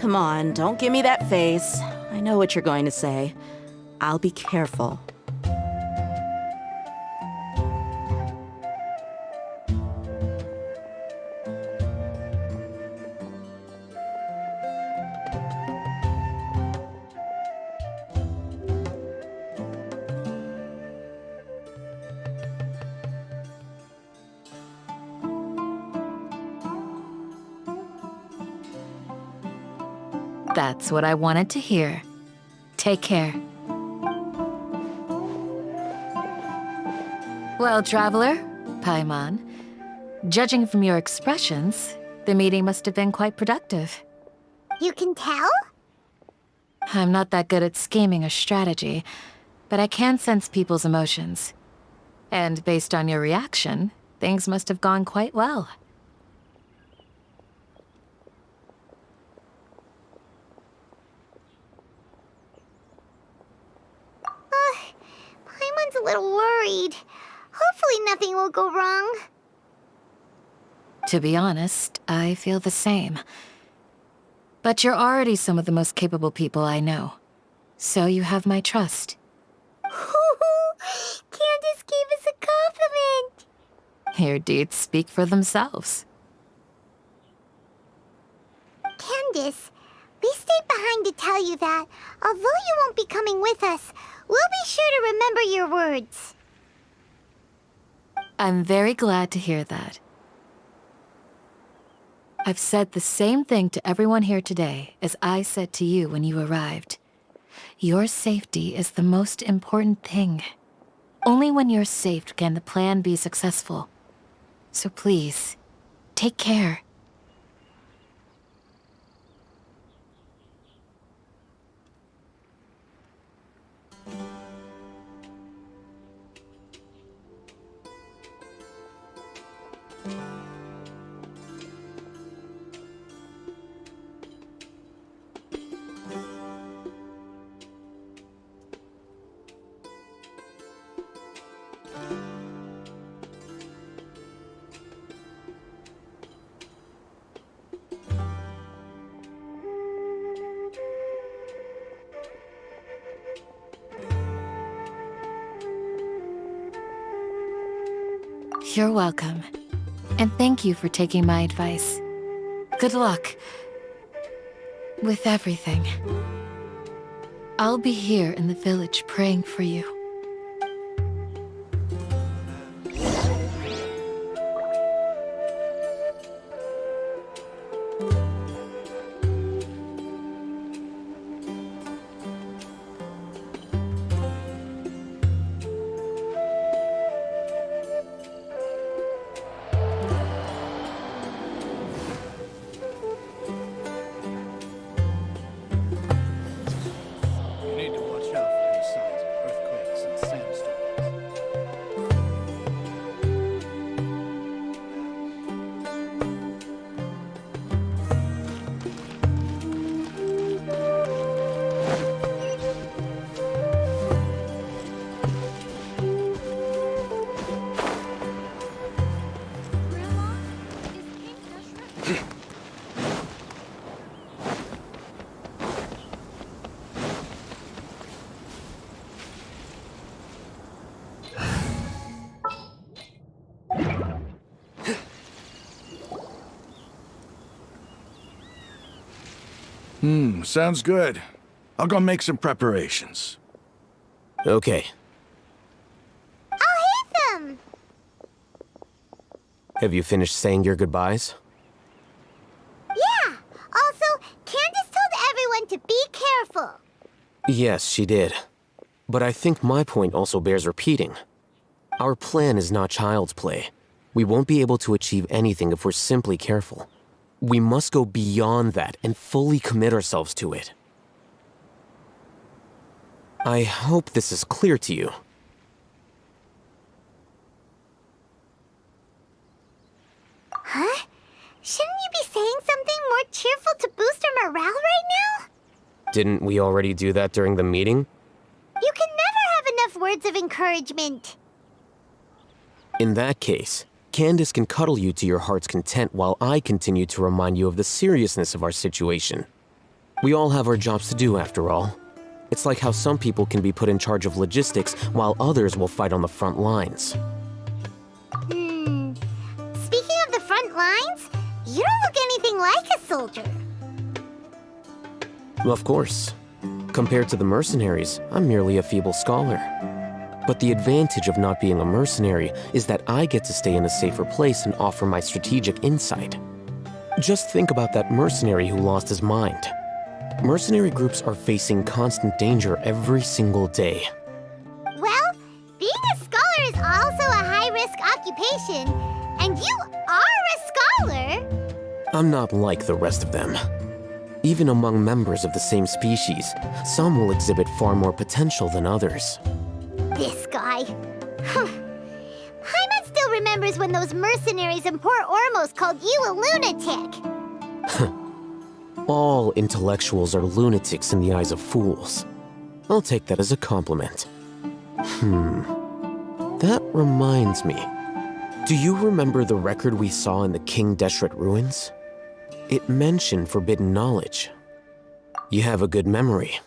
Come on, don't give me that face. I know what you're going to say. I'll be careful. That's what I wanted to hear. Take care. Well, traveler, Paimon, judging from your expressions, the meeting must have been quite productive. You can tell? I'm not that good at scheming or strategy, but I can sense people's emotions. And based on your reaction, things must have gone quite well. Paimon's a little worried. Hopefully nothing will go wrong. To be honest, I feel the same. But you're already some of the most capable people I know. So you have my trust. Candace gave us a compliment. Your deeds speak for themselves. Candace, we stayed behind to tell you that, although you won't be coming with us, we'll be sure to remember your words. I'm very glad to hear that. I've said the same thing to everyone here today as I said to you when you arrived. Your safety is the most important thing. Only when you're safe can the plan be successful. So please, take care. You're welcome. And thank you for taking my advice. Good luck with everything. I'll be here in the village praying for you. Sounds good. I'll go make some preparations. Okay. I'll hit them! Have you finished saying your goodbyes? Yeah! Also, Candace told everyone to be careful. Yes, she did. But I think my point also bears repeating. Our plan is not child's play. We won't be able to achieve anything if we're simply careful. We must go beyond that and fully commit ourselves to it. I hope this is clear to you. Huh? Shouldn't you be saying something more cheerful to boost our morale right now? Didn't we already do that during the meeting? You can never have enough words of encouragement. In that case, Candace can cuddle you to your heart's content while I continue to remind you of the seriousness of our situation. We all have our jobs to do after all. It's like how some people can be put in charge of logistics while others will fight on the front lines. Speaking of the front lines, you don't look anything like a soldier. Of course. Compared to the mercenaries, I'm merely a feeble scholar. But the advantage of not being a mercenary is that I get to stay in a safer place and offer my strategic insight. Just think about that mercenary who lost his mind. Mercenary groups are facing constant danger every single day. Well, being a scholar is also a high-risk occupation, and you are a scholar! I'm not like the rest of them. Even among members of the same species, some will exhibit far more potential than others. This guy. Paimon still remembers when those mercenaries in Port Ormos called you a lunatic. All intellectuals are lunatics in the eyes of fools. I'll take that as a compliment. That reminds me. Do you remember the record we saw in the King Deshret ruins? It mentioned forbidden knowledge. You have a good memory.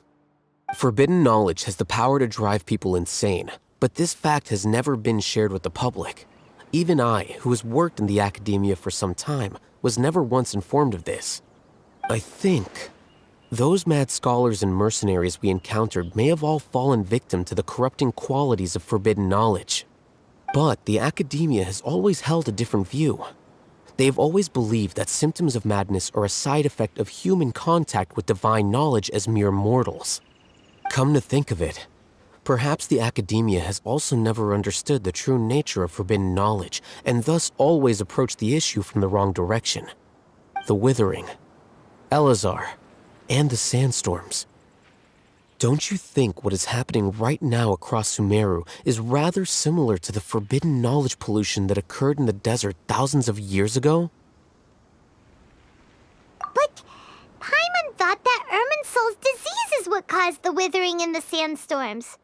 Forbidden knowledge has the power to drive people insane, but this fact has never been shared with the public. Even I, who has worked in the academia for some time, was never once informed of this. I think those mad scholars and mercenaries we encountered may have all fallen victim to the corrupting qualities of forbidden knowledge. But the academia has always held a different view. They have always believed that symptoms of madness are a side effect of human contact with divine knowledge as mere mortals. Come to think of it, perhaps the academia has also never understood the true nature of forbidden knowledge and thus always approached the issue from the wrong direction. The Withering, Elazar, and the sandstorms. Don't you think what is happening right now across Sumeru is rather similar to the forbidden knowledge pollution that occurred in the desert thousands of years ago? But Paimon thought that Irminsul's disease is what caused the withering and the sandstorms.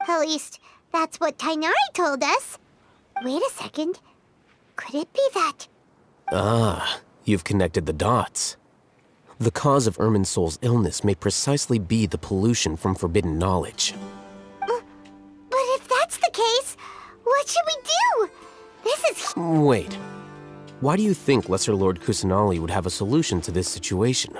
At least, that's what Tainari told us. Wait a second. Could it be that... Ah, you've connected the dots. The cause of Irminsul's illness may precisely be the pollution from forbidden knowledge. But if that's the case, what should we do? This is... Wait. Why do you think Lesser Lord Kusanali would have a solution to this situation?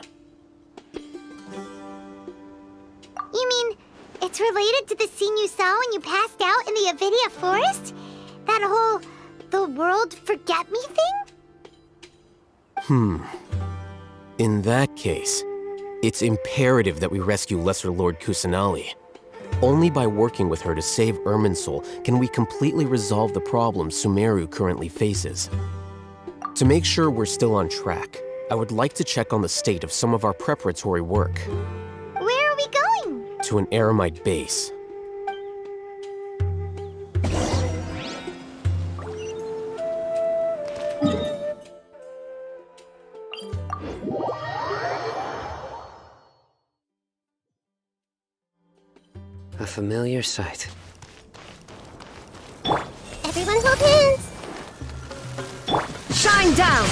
You mean, it's related to the scene you saw when you passed out in the Avidia forest? That whole... the world forget me thing? In that case, it's imperative that we rescue Lesser Lord Kusanali. Only by working with her to save Irminsul can we completely resolve the problems Sumeru currently faces. To make sure we're still on track, I would like to check on the state of some of our preparatory work. Where are we going? To an Eremite base. A familiar sight. Everyone hold hands! Shine down!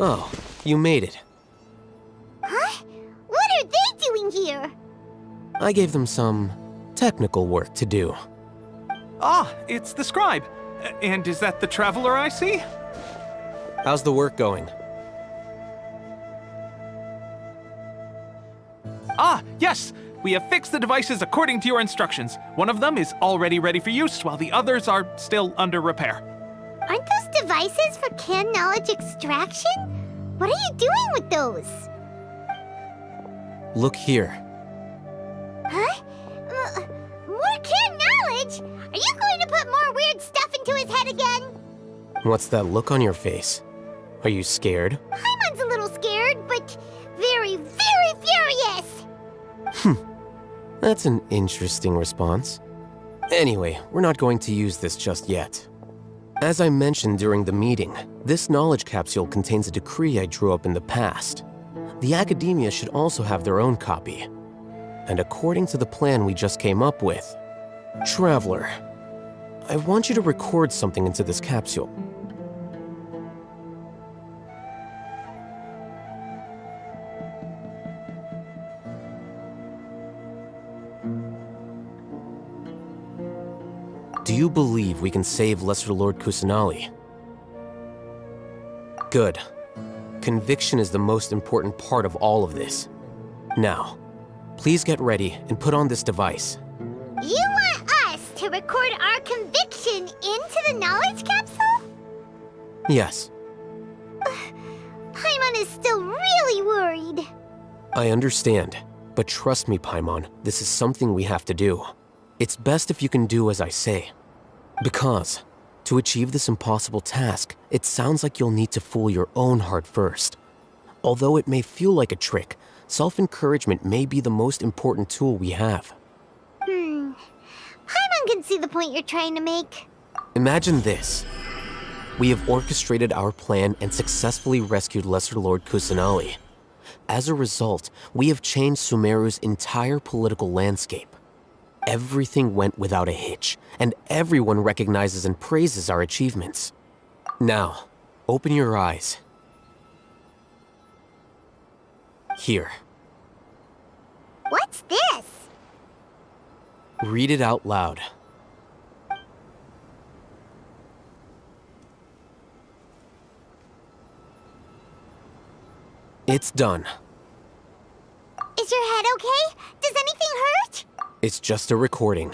Oh, you made it. Huh? What are they doing here? I gave them some technical work to do. Ah, it's the scribe. And is that the traveler I see? How's the work going? Ah, yes! We have fixed the devices according to your instructions. One of them is already ready for use, while the others are still under repair. Aren't those devices for canned knowledge extraction? What are you doing with those? Look here. Huh? More canned knowledge? Are you going to put more weird stuff into his head again? What's that look on your face? Are you scared? Paimon's a little scared, but very, very furious! That's an interesting response. Anyway, we're not going to use this just yet. As I mentioned during the meeting, this knowledge capsule contains a decree I drew up in the past. The academia should also have their own copy. And according to the plan we just came up with, Traveler, I want you to record something into this capsule. Do you believe we can save Lesser Lord Kusanali? Good. Conviction is the most important part of all of this. Now, please get ready and put on this device. You want us to record our conviction into the knowledge capsule? Yes. Paimon is still really worried. I understand, but trust me, Paimon, this is something we have to do. It's best if you can do as I say. Because, to achieve this impossible task, it sounds like you'll need to fool your own heart first. Although it may feel like a trick, self-encouragement may be the most important tool we have. Paimon can see the point you're trying to make. Imagine this. We have orchestrated our plan and successfully rescued Lesser Lord Kusanali. As a result, we have changed Sumeru's entire political landscape. Everything went without a hitch, and everyone recognizes and praises our achievements. Now, open your eyes. Here. What's this? Read it out loud. It's done. Is your head okay? Does anything hurt? It's just a recording.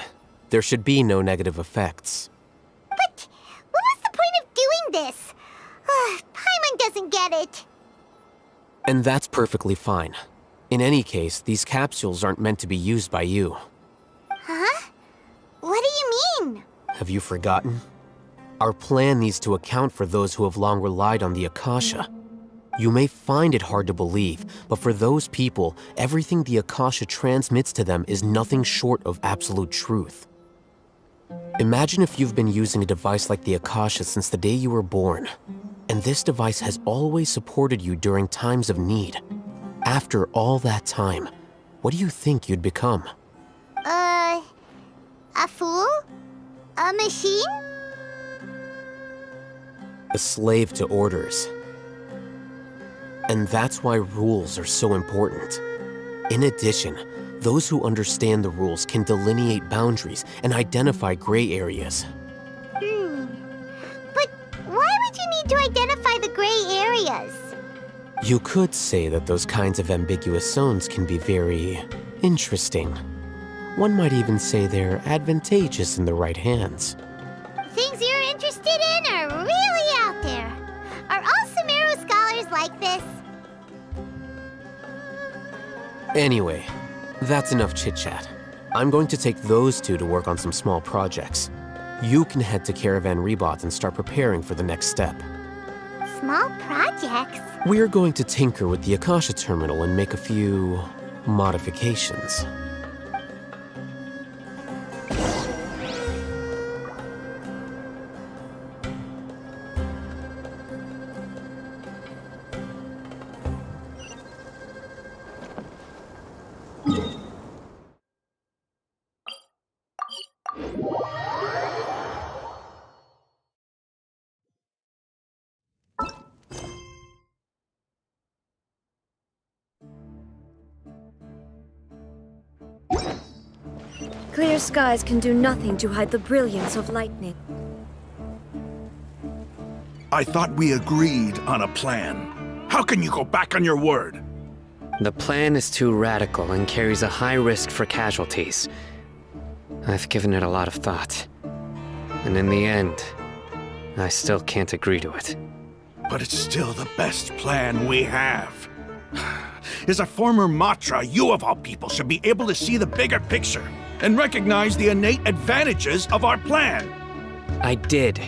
There should be no negative effects. But what was the point of doing this? Paimon doesn't get it. And that's perfectly fine. In any case, these capsules aren't meant to be used by you. Huh? What do you mean? Have you forgotten? Our plan needs to account for those who have long relied on the Akasha. You may find it hard to believe, but for those people, everything the Akasha transmits to them is nothing short of absolute truth. Imagine if you've been using a device like the Akasha since the day you were born, and this device has always supported you during times of need. After all that time, what do you think you'd become? A fool? A machine? A slave to orders. And that's why rules are so important. In addition, those who understand the rules can delineate boundaries and identify gray areas. But why would you need to identify the gray areas? You could say that those kinds of ambiguous zones can be very interesting. One might even say they're advantageous in the right hands. Things you're interested in are really out there. Are all Sumeru scholars like this? Anyway, that's enough chit-chat. I'm going to take those two to work on some small projects. You can head to Caravan Rebot and start preparing for the next step. Small projects? We're going to tinker with the Akasha terminal and make a few modifications. Clear skies can do nothing to hide the brilliance of lightning. I thought we agreed on a plan. How can you go back on your word? The plan is too radical and carries a high risk for casualties. I've given it a lot of thought. And in the end, I still can't agree to it. But it's still the best plan we have. As a former Matra, you of all people should be able to see the bigger picture and recognize the innate advantages of our plan. I did.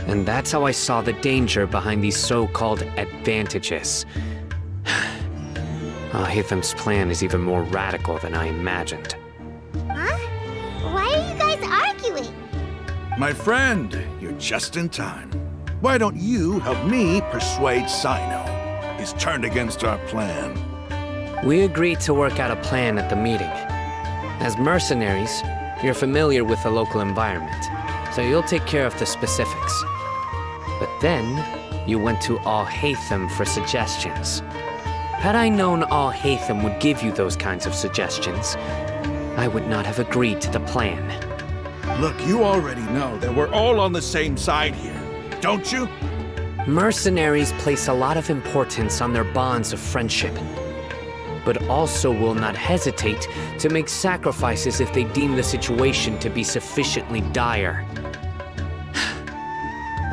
And that's how I saw the danger behind these so-called advantages. Ahithem's plan is even more radical than I imagined. Huh? Why are you guys arguing? My friend, you're just in time. Why don't you help me persuade Sino? He's turned against our plan. We agreed to work out a plan at the meeting. As mercenaries, you're familiar with the local environment, so you'll take care of the specifics. But then, you went to Al-Haytham for suggestions. Had I known Al-Haytham would give you those kinds of suggestions, I would not have agreed to the plan. Look, you already know that we're all on the same side here, don't you? Mercenaries place a lot of importance on their bonds of friendship, but also will not hesitate to make sacrifices if they deem the situation to be sufficiently dire.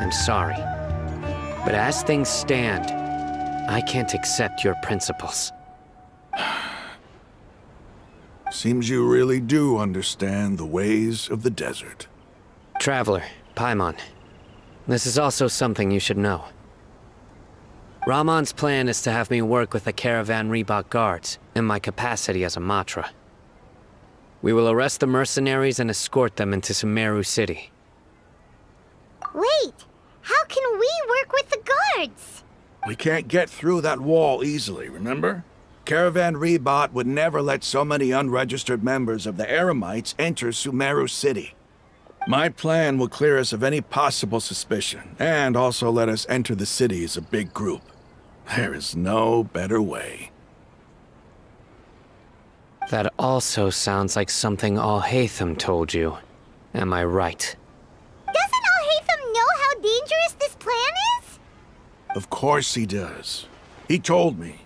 I'm sorry, but as things stand, I can't accept your principles. Seems you really do understand the ways of the desert. Traveler, Paimon, this is also something you should know. Rahman's plan is to have me work with the Caravan Reebok guards in my capacity as a Matra. We will arrest the mercenaries and escort them into Sumeru City. Wait, how can we work with the guards? We can't get through that wall easily, remember? Caravan Reebok would never let so many unregistered members of the Eremites enter Sumeru City. My plan will clear us of any possible suspicion, and also let us enter the city as a big group. There is no better way. That also sounds like something Al-Haytham told you. Am I right? Doesn't Al-Haytham know how dangerous this plan is? Of course he does. He told me,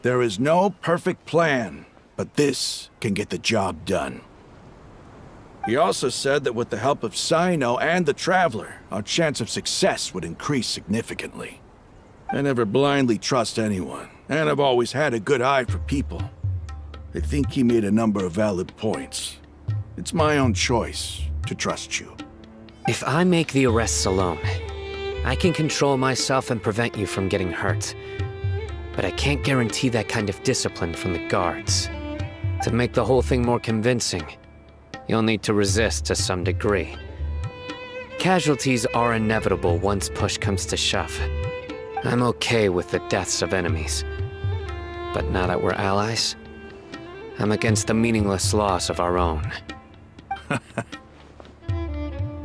there is no perfect plan, but this can get the job done. He also said that with the help of Sino and the Traveler, our chance of success would increase significantly. I never blindly trust anyone, and I've always had a good eye for people. I think he made a number of valid points. It's my own choice to trust you. If I make the arrests alone, I can control myself and prevent you from getting hurt. But I can't guarantee that kind of discipline from the guards. To make the whole thing more convincing, you'll need to resist to some degree. Casualties are inevitable once push comes to shove. I'm okay with the deaths of enemies. But now that we're allies, I'm against the meaningless loss of our own.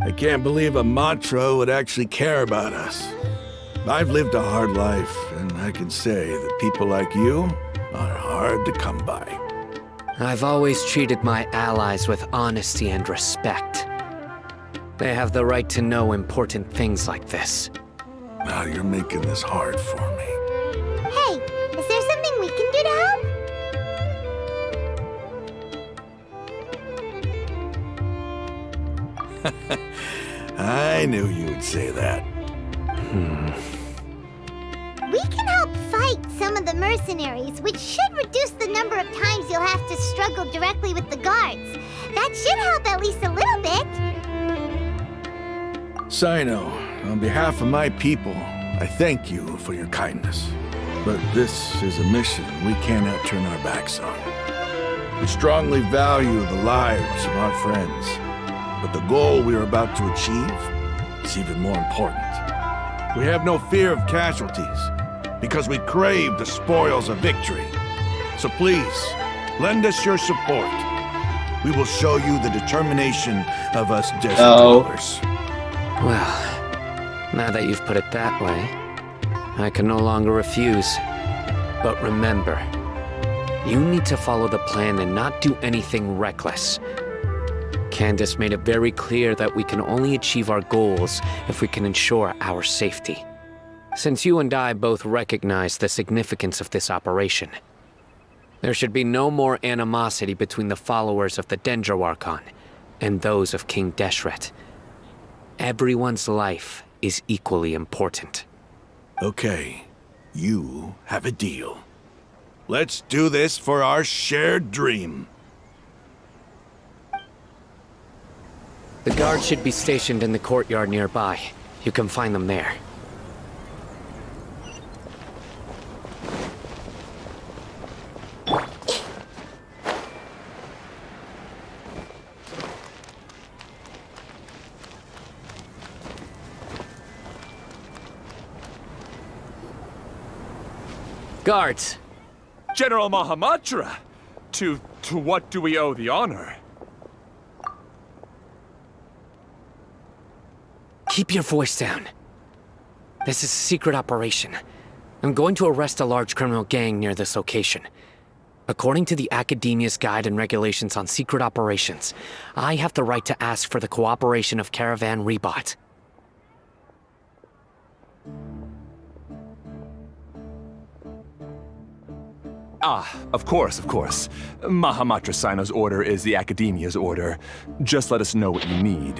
I can't believe a Matra would actually care about us. I've lived a hard life, and I can say that people like you are hard to come by. I've always treated my allies with honesty and respect. They have the right to know important things like this. Now you're making this hard for me. Hey, is there something we can do to help? I knew you would say that. We can help fight some of the mercenaries, which should reduce the number of times you'll have to struggle directly with the guards. That should help at least a little bit. Sino, on behalf of my people, I thank you for your kindness. But this is a mission we cannot turn our backs on. We strongly value the lives of our friends, but the goal we are about to achieve is even more important. We have no fear of casualties, because we crave the spoils of victory. So please, lend us your support. We will show you the determination of us desert dwellers. Well, now that you've put it that way, I can no longer refuse. But remember, you need to follow the plan and not do anything reckless. Candace made it very clear that we can only achieve our goals if we can ensure our safety. Since you and I both recognize the significance of this operation, there should be no more animosity between the followers of the Dendro Archon and those of King Deshret. Everyone's life is equally important. Okay, you have a deal. Let's do this for our shared dream. The guards should be stationed in the courtyard nearby. You can find them there. Guards! General Mahamatra! To what do we owe the honor? Keep your voice down. This is a secret operation. I'm going to arrest a large criminal gang near this location. According to the Academia's Guide and Regulations on Secret Operations, I have the right to ask for the cooperation of Caravan Rebot. Of course. Mahamatra Sino's order is the Academia's order. Just let us know what you need.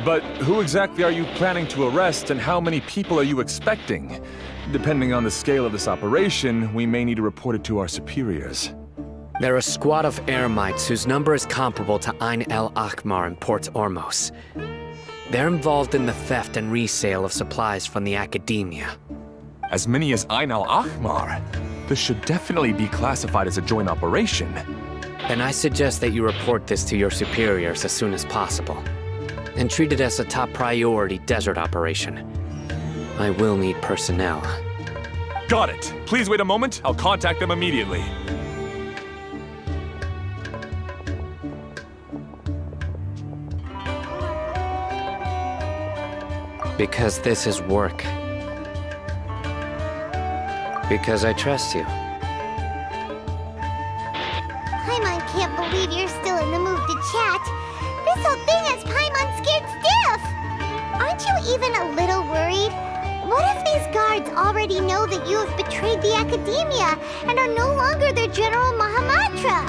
But who exactly are you planning to arrest, and how many people are you expecting? Depending on the scale of this operation, we may need to report it to our superiors. They're a squad of Eremites whose number is comparable to Ain el Akmar in Port Ormos. They're involved in the theft and resale of supplies from the Academia. As many as Ain el Akmar? This should definitely be classified as a joint operation. And I suggest that you report this to your superiors as soon as possible. And treat it as a top priority desert operation. I will need personnel. Got it. Please wait a moment. I'll contact them immediately. Because this is work. Because I trust you. Paimon can't believe you're still in the mood to chat. This whole thing has Paimon scared stiff! Aren't you even a little worried? What if these guards already know that you have betrayed the Academia and are no longer their General Mahamatra?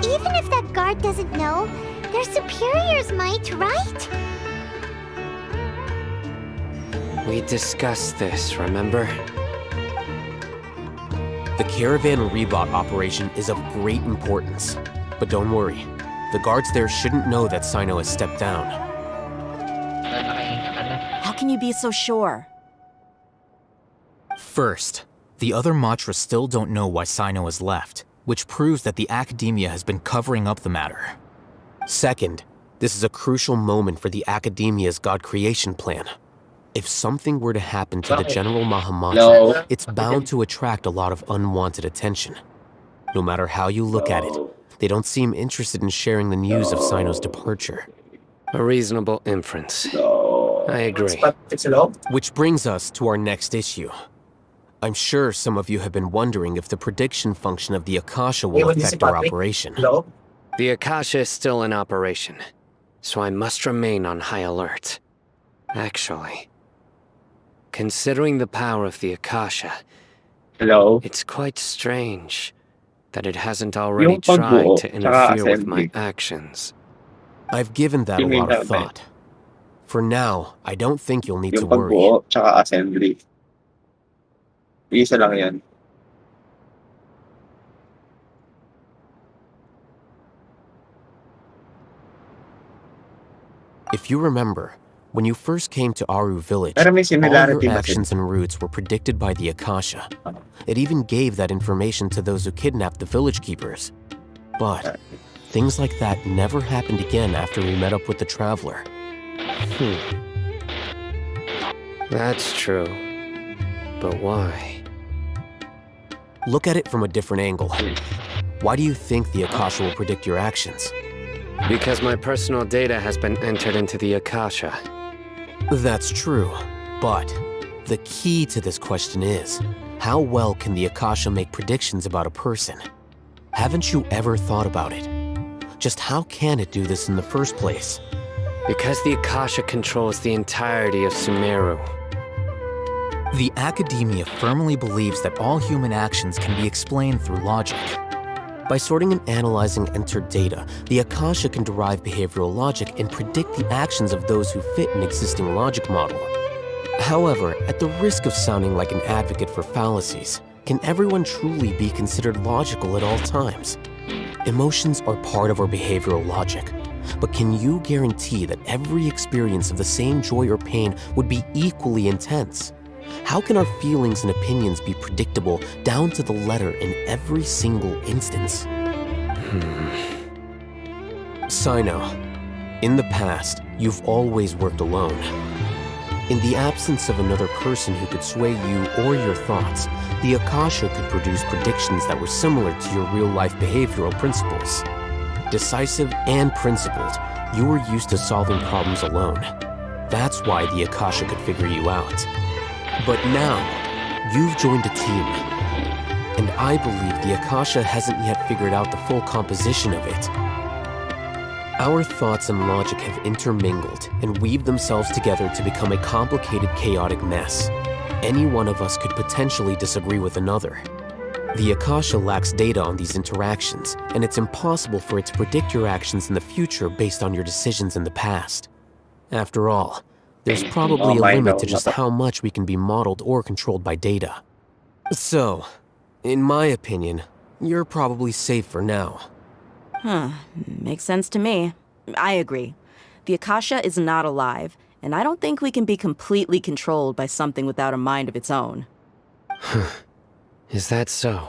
Even if that guard doesn't know, their superiors might, right? We discussed this, remember? The Caravan Rebot operation is of great importance. But don't worry, the guards there shouldn't know that Sino has stepped down. How can you be so sure? First, the other Matra still don't know why Sino has left, which proves that the Academia has been covering up the matter. Second, this is a crucial moment for the Academia's God creation plan. If something were to happen to the General Mahamatra, it's bound to attract a lot of unwanted attention. No matter how you look at it, they don't seem interested in sharing the news of Sino's departure. A reasonable inference. I agree. Which brings us to our next issue. I'm sure some of you have been wondering if the prediction function of the Akasha will affect our operation. The Akasha is still in operation, so I must remain on high alert. Actually, considering the power of the Akasha, it's quite strange that it hasn't already tried to interfere with my actions. I've given that a lot of thought. For now, I don't think you'll need to worry. Tsaka assembly. Isa lang yan. If you remember, when you first came to Aru village, Pero may all similarity your ba actions and routes were predicted by the Akasha. It even gave that information to those who kidnapped the village keepers. But things like that never happened again after we met up with the Traveler. That's true. But why? Look at it from a different angle. Why do you think the Akasha will predict your actions? Because my personal data has been entered into the Akasha. That's true, but the key to this question is, how well can the Akasha make predictions about a person? Haven't you ever thought about it? Just how can it do this in the first place? Because the Akasha controls the entirety of Sumeru. The Academia firmly believes that all human actions can be explained through logic. By sorting and analyzing entered data, the Akasha can derive behavioral logic and predict the actions of those who fit an existing logic model. However, at the risk of sounding like an advocate for fallacies, can everyone truly be considered logical at all times? Emotions are part of our behavioral logic, but can you guarantee that every experience of the same joy or pain would be equally intense? How can our feelings and opinions be predictable down to the letter in every single instance? Sino, in the past, you've always worked alone. In the absence of another person who could sway you or your thoughts, the Akasha could produce predictions that were similar to your real-life behavioral principles. Decisive and principled, you were used to solving problems alone. That's why the Akasha could figure you out. But now, you've joined a team. And I believe the Akasha hasn't yet figured out the full composition of it. Our thoughts and logic have intermingled and weaved themselves together to become a complicated, chaotic mess. Any one of us could potentially disagree with another. The Akasha lacks data on these interactions, and it's impossible for it to predict your actions in the future based on your decisions in the past. After all, there's probably a limit to just how much we can be modeled or controlled by data. So, in my opinion, you're probably safe for now. Makes sense to me. I agree. The Akasha is not alive, and I don't think we can be completely controlled by something without a mind of its own. Is that so?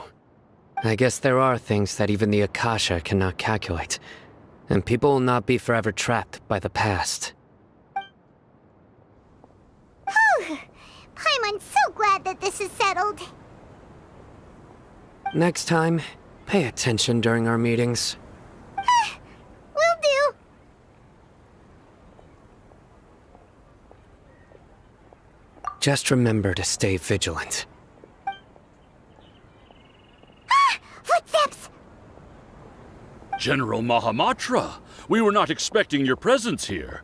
I guess there are things that even the Akasha cannot calculate, and people will not be forever trapped by the past. Paimon's so glad that this is settled. Next time, pay attention during our meetings. Will do. Just remember to stay vigilant. Footsteps! General Mahamatra, we were not expecting your presence here.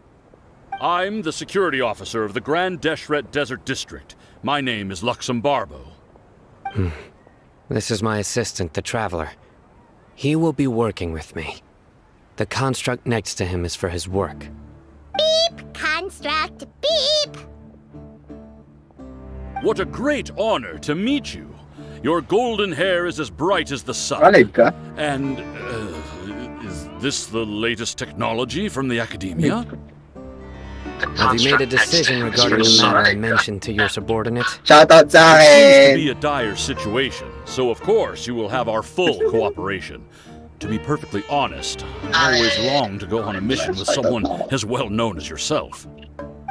I'm the security officer of the Grand Deshret Desert District. My name is Luxembarbo. This is my assistant, the Traveler. He will be working with me. The construct next to him is for his work. Beep! Construct, beep! What a great honor to meet you. Your golden hair is as bright as the sun. Alive ka? And, is this the latest technology from the Academia? Have you made a decision regarding the matter I mentioned to your subordinate? Shoutout sa It seems to akin! be a dire situation, so of course you will have our full cooperation. To be perfectly honest, I always long to go on a mission with someone as well known as yourself.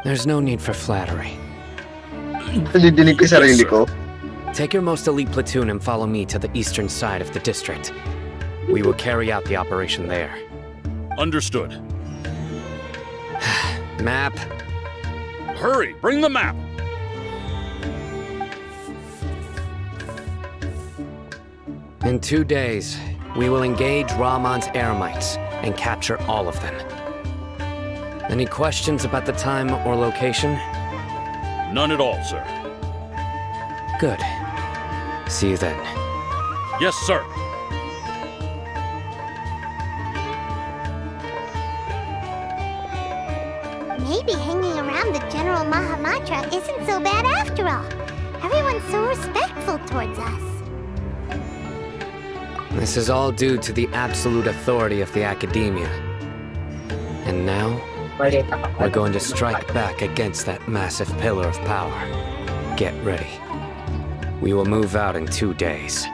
There's no need for flattery. Didinig ko sarili ko. Take your most elite platoon and follow me to the eastern side of the district. We will carry out the operation there. Understood. Map. Hurry, bring the map! In 2 days, we will engage Rahman's Eremites and capture all of them. Any questions about the time or location? None at all, sir. Good. See you then. Yes, sir. Maybe hanging around the General Mahamatra isn't so bad after all. Everyone's so respectful towards us. This is all due to the absolute authority of the Academia. And now, we're going to strike back against that massive pillar of power. Get ready. We will move out in 2 days.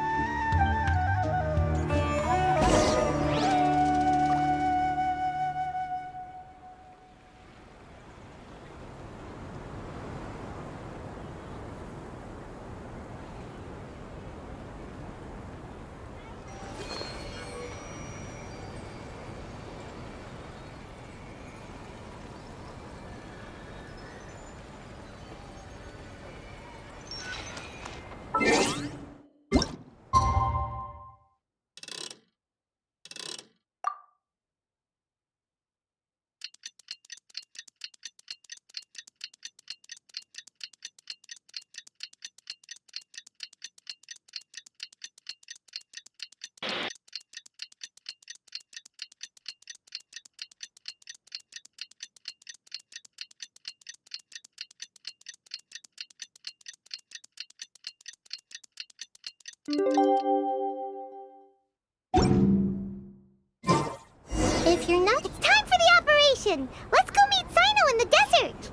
If you're not, it's time for the operation! Let's go meet Sino in the desert!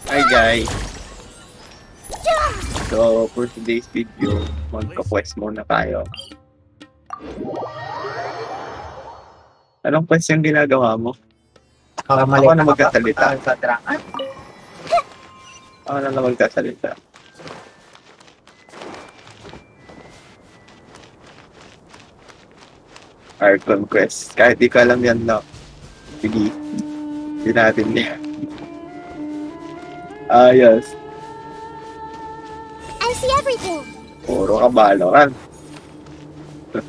Hi guys! So, for today's video, magka-quest muna tayo. Anong quest yung ginagawa mo? Ako na magkasalita. Ako na magkasalita. Archon quest. Kahit di ko alam yan, no? Sige. Hindi natin yan. Ayos. I see everything. Puro ka Valorant. Look,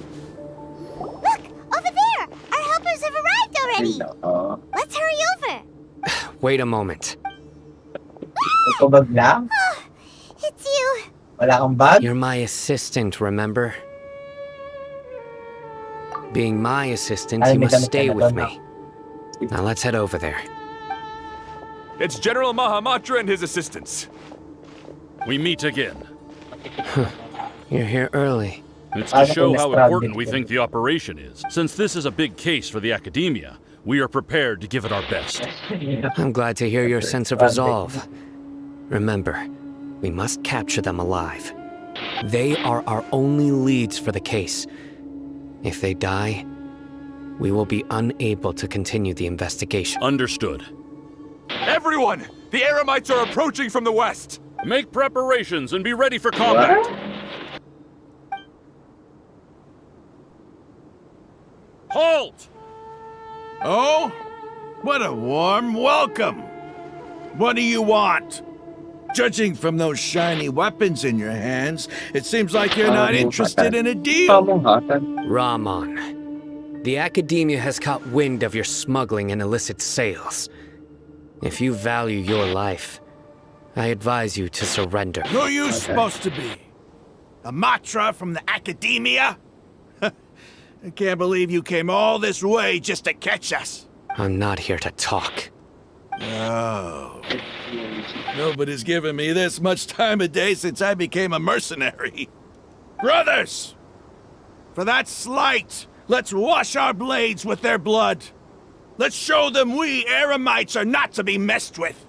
over there. Our helpers have arrived already. Ay, no. Let's hurry over. Wait a moment. Ikaw bag lang? It's you. Wala kang bag? You're my assistant, remember? Being my assistant, you must stay with me. Now let's head over there. It's General Mahamatra and his assistants. We meet again. You're here early. It's to show how important we think the operation is. Since this is a big case for the Academia, we are prepared to give it our best. I'm glad to hear your sense of resolve. Remember, we must capture them alive. They are our only leads for the case. If they die, we will be unable to continue the investigation. Understood. Everyone! The Eremites are approaching from the west! Make preparations and be ready for combat. Halt! Oh? What a warm welcome! What do you want? Judging from those shiny weapons in your hands, it seems like you're not interested in a deal. Rahman, the Academia has caught wind of your smuggling and illicit sales. If you value your life, I advise you to surrender. Who are you supposed to be? A Matra from the Academia? I can't believe you came all this way just to catch us. I'm not here to talk. Oh. Nobody's given me this much time of day since I became a mercenary. Brothers! For that slight, let's wash our blades with their blood. Let's show them we Eremites are not to be messed with.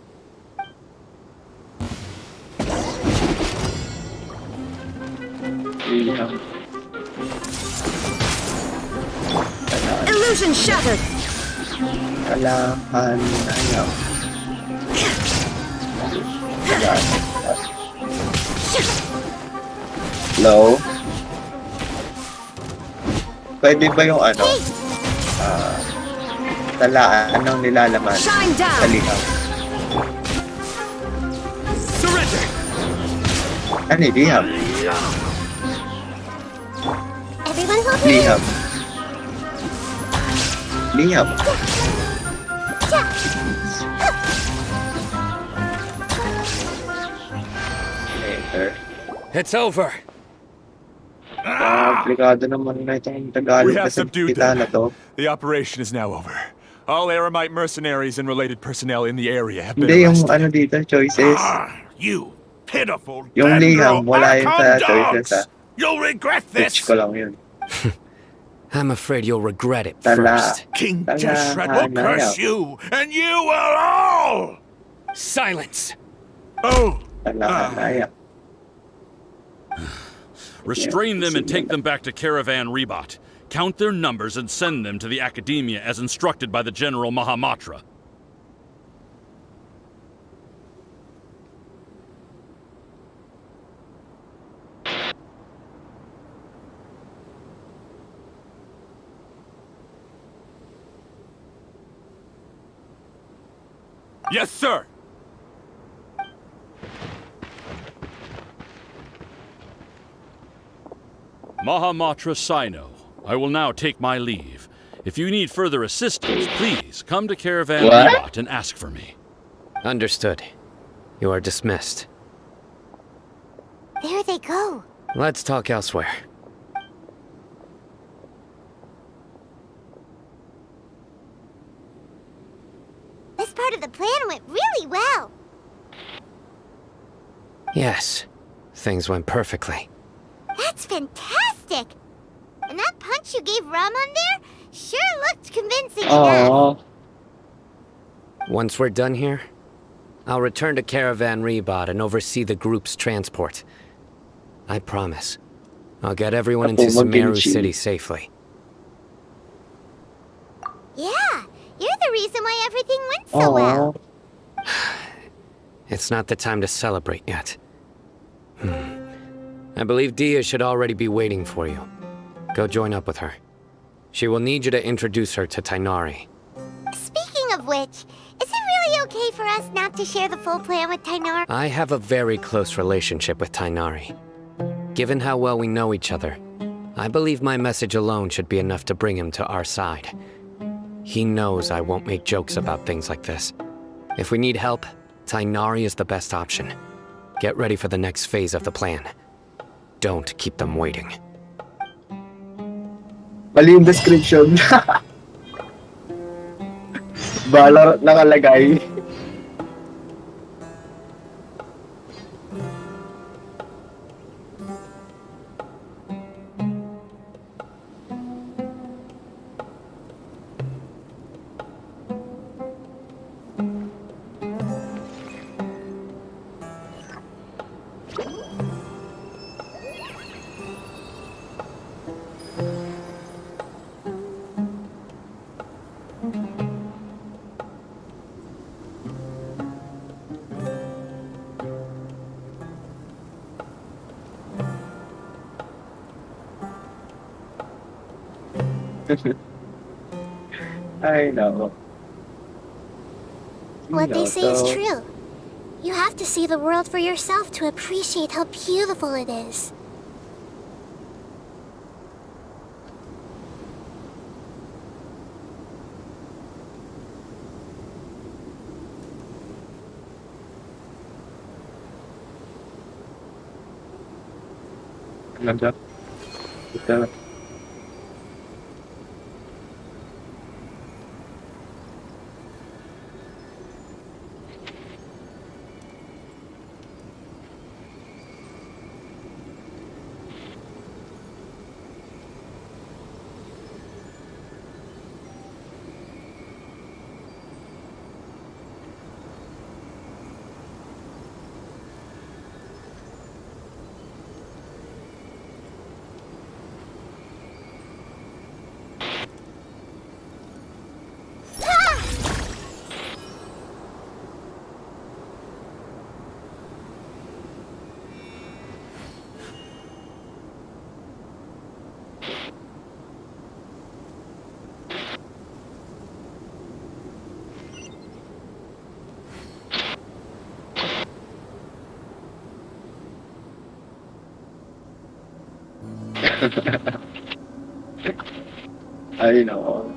Illusion shattered! Kailangan ayaw. Hello? Pwede ba yung ano? Talaan ng nilalaman sa lihaw. Surrender! Ano yung liham? Everyone hold Liham. Liham. Later. It's over. Komplikado naman na itong Tagalog We have kasi subdued kita na them. to. The operation is now over. All Eremite mercenaries and related personnel in the area have been Hindi yung arrested. ano dito, choices. You pitiful Yung liham, Dendro wala yun sa Archon choices dogs! You'll regret Switch this! ko lang yun. I'm afraid you'll regret it Tala. first. King Tala, Deshret will hanayaw. curse you, and you will all! Silence! Oh! Talaan na yan. Restrain them and take them back to Caravan Rebot. Count their numbers and send them to the Academia as instructed by the General Mahamatra. Yes, sir! Mahamatra Sino, I will now take my leave. If you need further assistance, please come to Caravan Rebot and ask for me. Understood. You are dismissed. There they go. Let's talk elsewhere. This part of the plan went really well. Yes, things went perfectly. That's fantastic. And that punch you gave Ramon there sure looked convincing enough. Oh, Once we're done here, I'll return to Caravan Rebot and oversee the group's transport. I promise. I'll get everyone into Ako, Sumeru mag-kimchi. City safely. You're the reason why everything went so well. It's not the time to celebrate yet. I believe Dia should already be waiting for you. Go join up with her. She will need you to introduce her to Tainari. Speaking of which, is it really okay for us not to share the full plan with Tainari? I have a very close relationship with Tainari. Given how well we know each other, I believe my message alone should be enough to bring him to our side. He knows I won't make jokes about things like this. If we need help, Tainari is the best option. Get ready for the next phase of the plan. Don't keep them waiting. Mali yung description. Valorant nakalagay. Ay, nako. What they say is true. You have to see the world for yourself to appreciate how beautiful it is. Nandiyan. Ito. Ay, nako.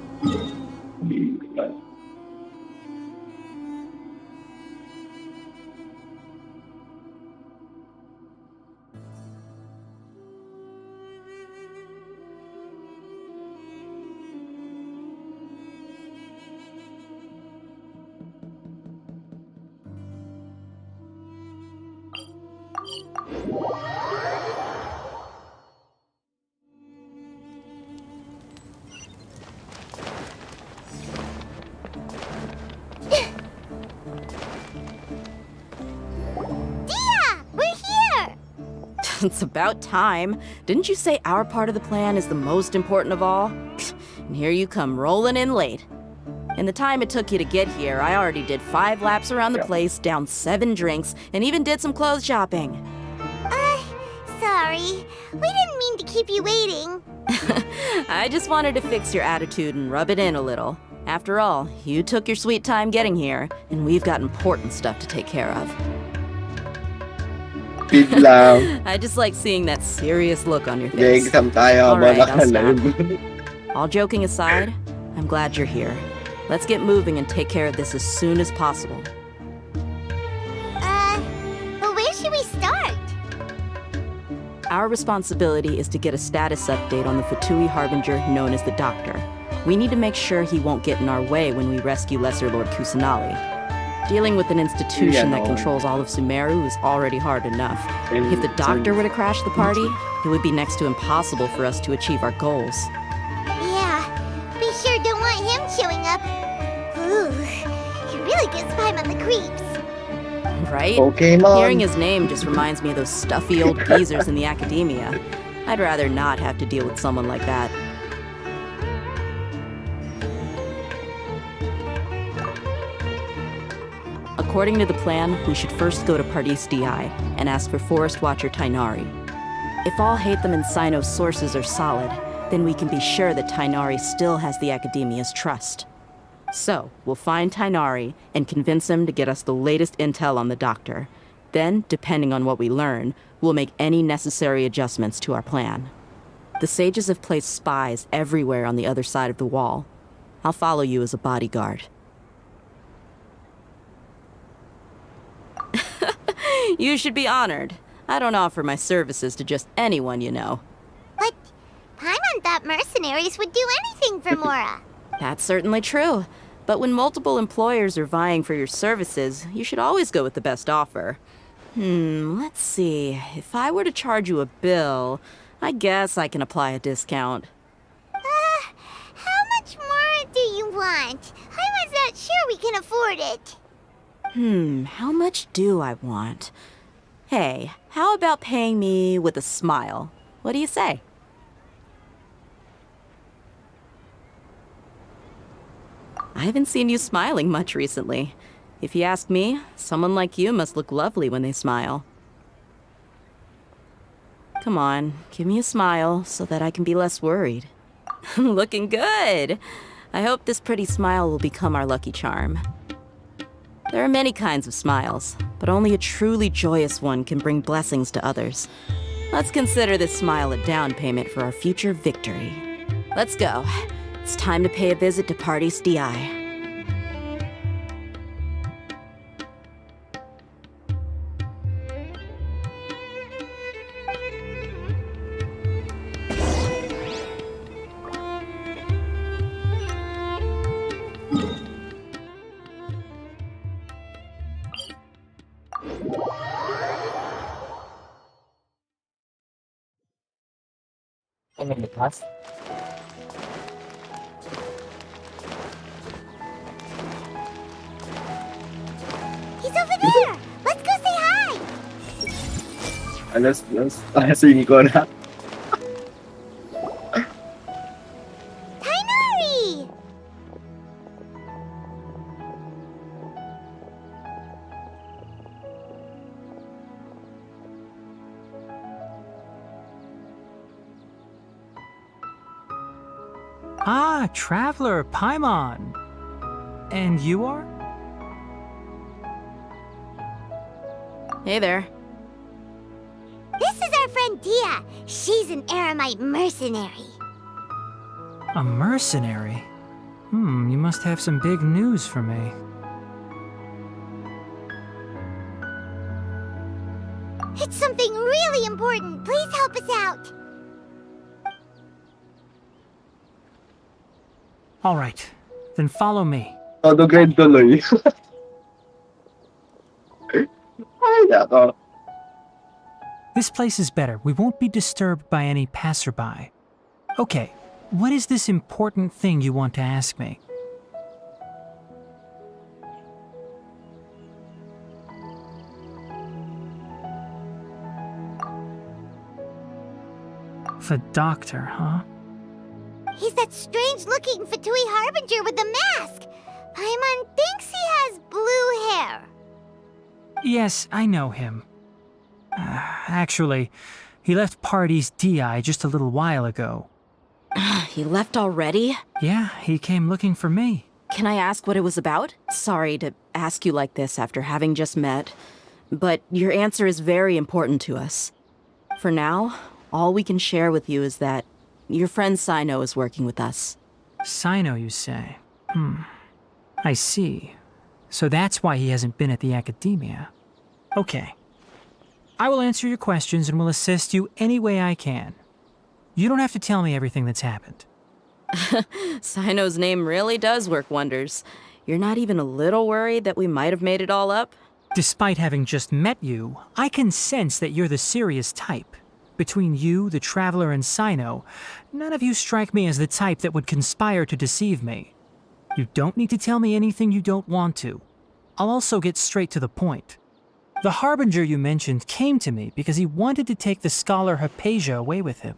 It's about time. Didn't you say our part of the plan is the most important of all? And here you come rolling in late. In the time it took you to get here, I already did 5 laps around the place, downed 7 drinks, and even did some clothes shopping. Sorry. We didn't mean to keep you waiting. I just wanted to fix your attitude and rub it in a little. After all, you took your sweet time getting here, and we've got important stuff to take care of. I just like seeing that serious look on your face. All right, I'll stop. All joking aside, I'm glad you're here. Let's get moving and take care of this as soon as possible. But where should we start? Our responsibility is to get a status update on the Fatui Harbinger known as the Doctor. We need to make sure he won't get in our way when we rescue Lesser Lord Kusanali. Dealing with an institution that controls all of Sumeru is already hard enough. If the Doctor were to crash the party, it would be next to impossible for us to achieve our goals. Yeah, we sure don't want him showing up. Ooh, he really gets Paimon on the creeps. Right? Pokemon. Hearing his name just reminds me of those stuffy old geezers in the academia. I'd rather not have to deal with someone like that. According to the plan, we should first go to Pardis DI and ask for Forest Watcher Tainari. If all Hatham and Sino's sources are solid, then we can be sure that Tainari still has the Academia's trust. So, we'll find Tainari and convince him to get us the latest intel on the Doctor. Then, depending on what we learn, we'll make any necessary adjustments to our plan. The sages have placed spies everywhere on the other side of the wall. I'll follow you as a bodyguard. You should be honored. I don't offer my services to just anyone you know. But Paimon thought mercenaries would do anything for Mora. That's certainly true. But when multiple employers are vying for your services, you should always go with the best offer. Let's see. If I were to charge you a bill, I guess I can apply a discount. How much more do you want? Paimon's not sure we can afford it. How much do I want? Hey, how about paying me with a smile? What do you say? I haven't seen you smiling much recently. If you ask me, someone like you must look lovely when they smile. Come on, give me a smile so that I can be less worried. Looking good! I hope this pretty smile will become our lucky charm. There are many kinds of smiles, but only a truly joyous one can bring blessings to others. Let's consider this smile a down payment for our future victory. Let's go. It's time to pay a visit to Pardis DI. He's over there! Let's go say hi! Alas, swing ko na. Tainari! Ah, Traveler, Paimon. And you are? Hey there. This is our friend Dia. She's an Aramite mercenary. A mercenary? You must have some big news for me. It's something really important. Please help us out. All right, then follow me. Todo grade tuloy. Ay, nako. This place is better. We won't be disturbed by any passerby. Okay, what is this important thing you want to ask me? The doctor, huh? He's that strange-looking Fatui Harbinger with the mask. Paimon thinks he has blue hair. Yes, I know him. Actually, he left Pardis DI just a little while ago. He left already? Yeah, he came looking for me. Can I ask what it was about? Sorry to ask you like this after having just met, but your answer is very important to us. For now, all we can share with you is that your friend Sino is working with us. Sino, you say? I see. So that's why he hasn't been at the Academia. Okay. I will answer your questions and will assist you any way I can. You don't have to tell me everything that's happened. Sino's name really does work wonders. You're not even a little worried that we might have made it all up? Despite having just met you, I can sense that you're the serious type. Between you, the Traveler, and Sino, none of you strike me as the type that would conspire to deceive me. You don't need to tell me anything you don't want to. I'll also get straight to the point. The Harbinger you mentioned came to me because he wanted to take the scholar Hypatia away with him.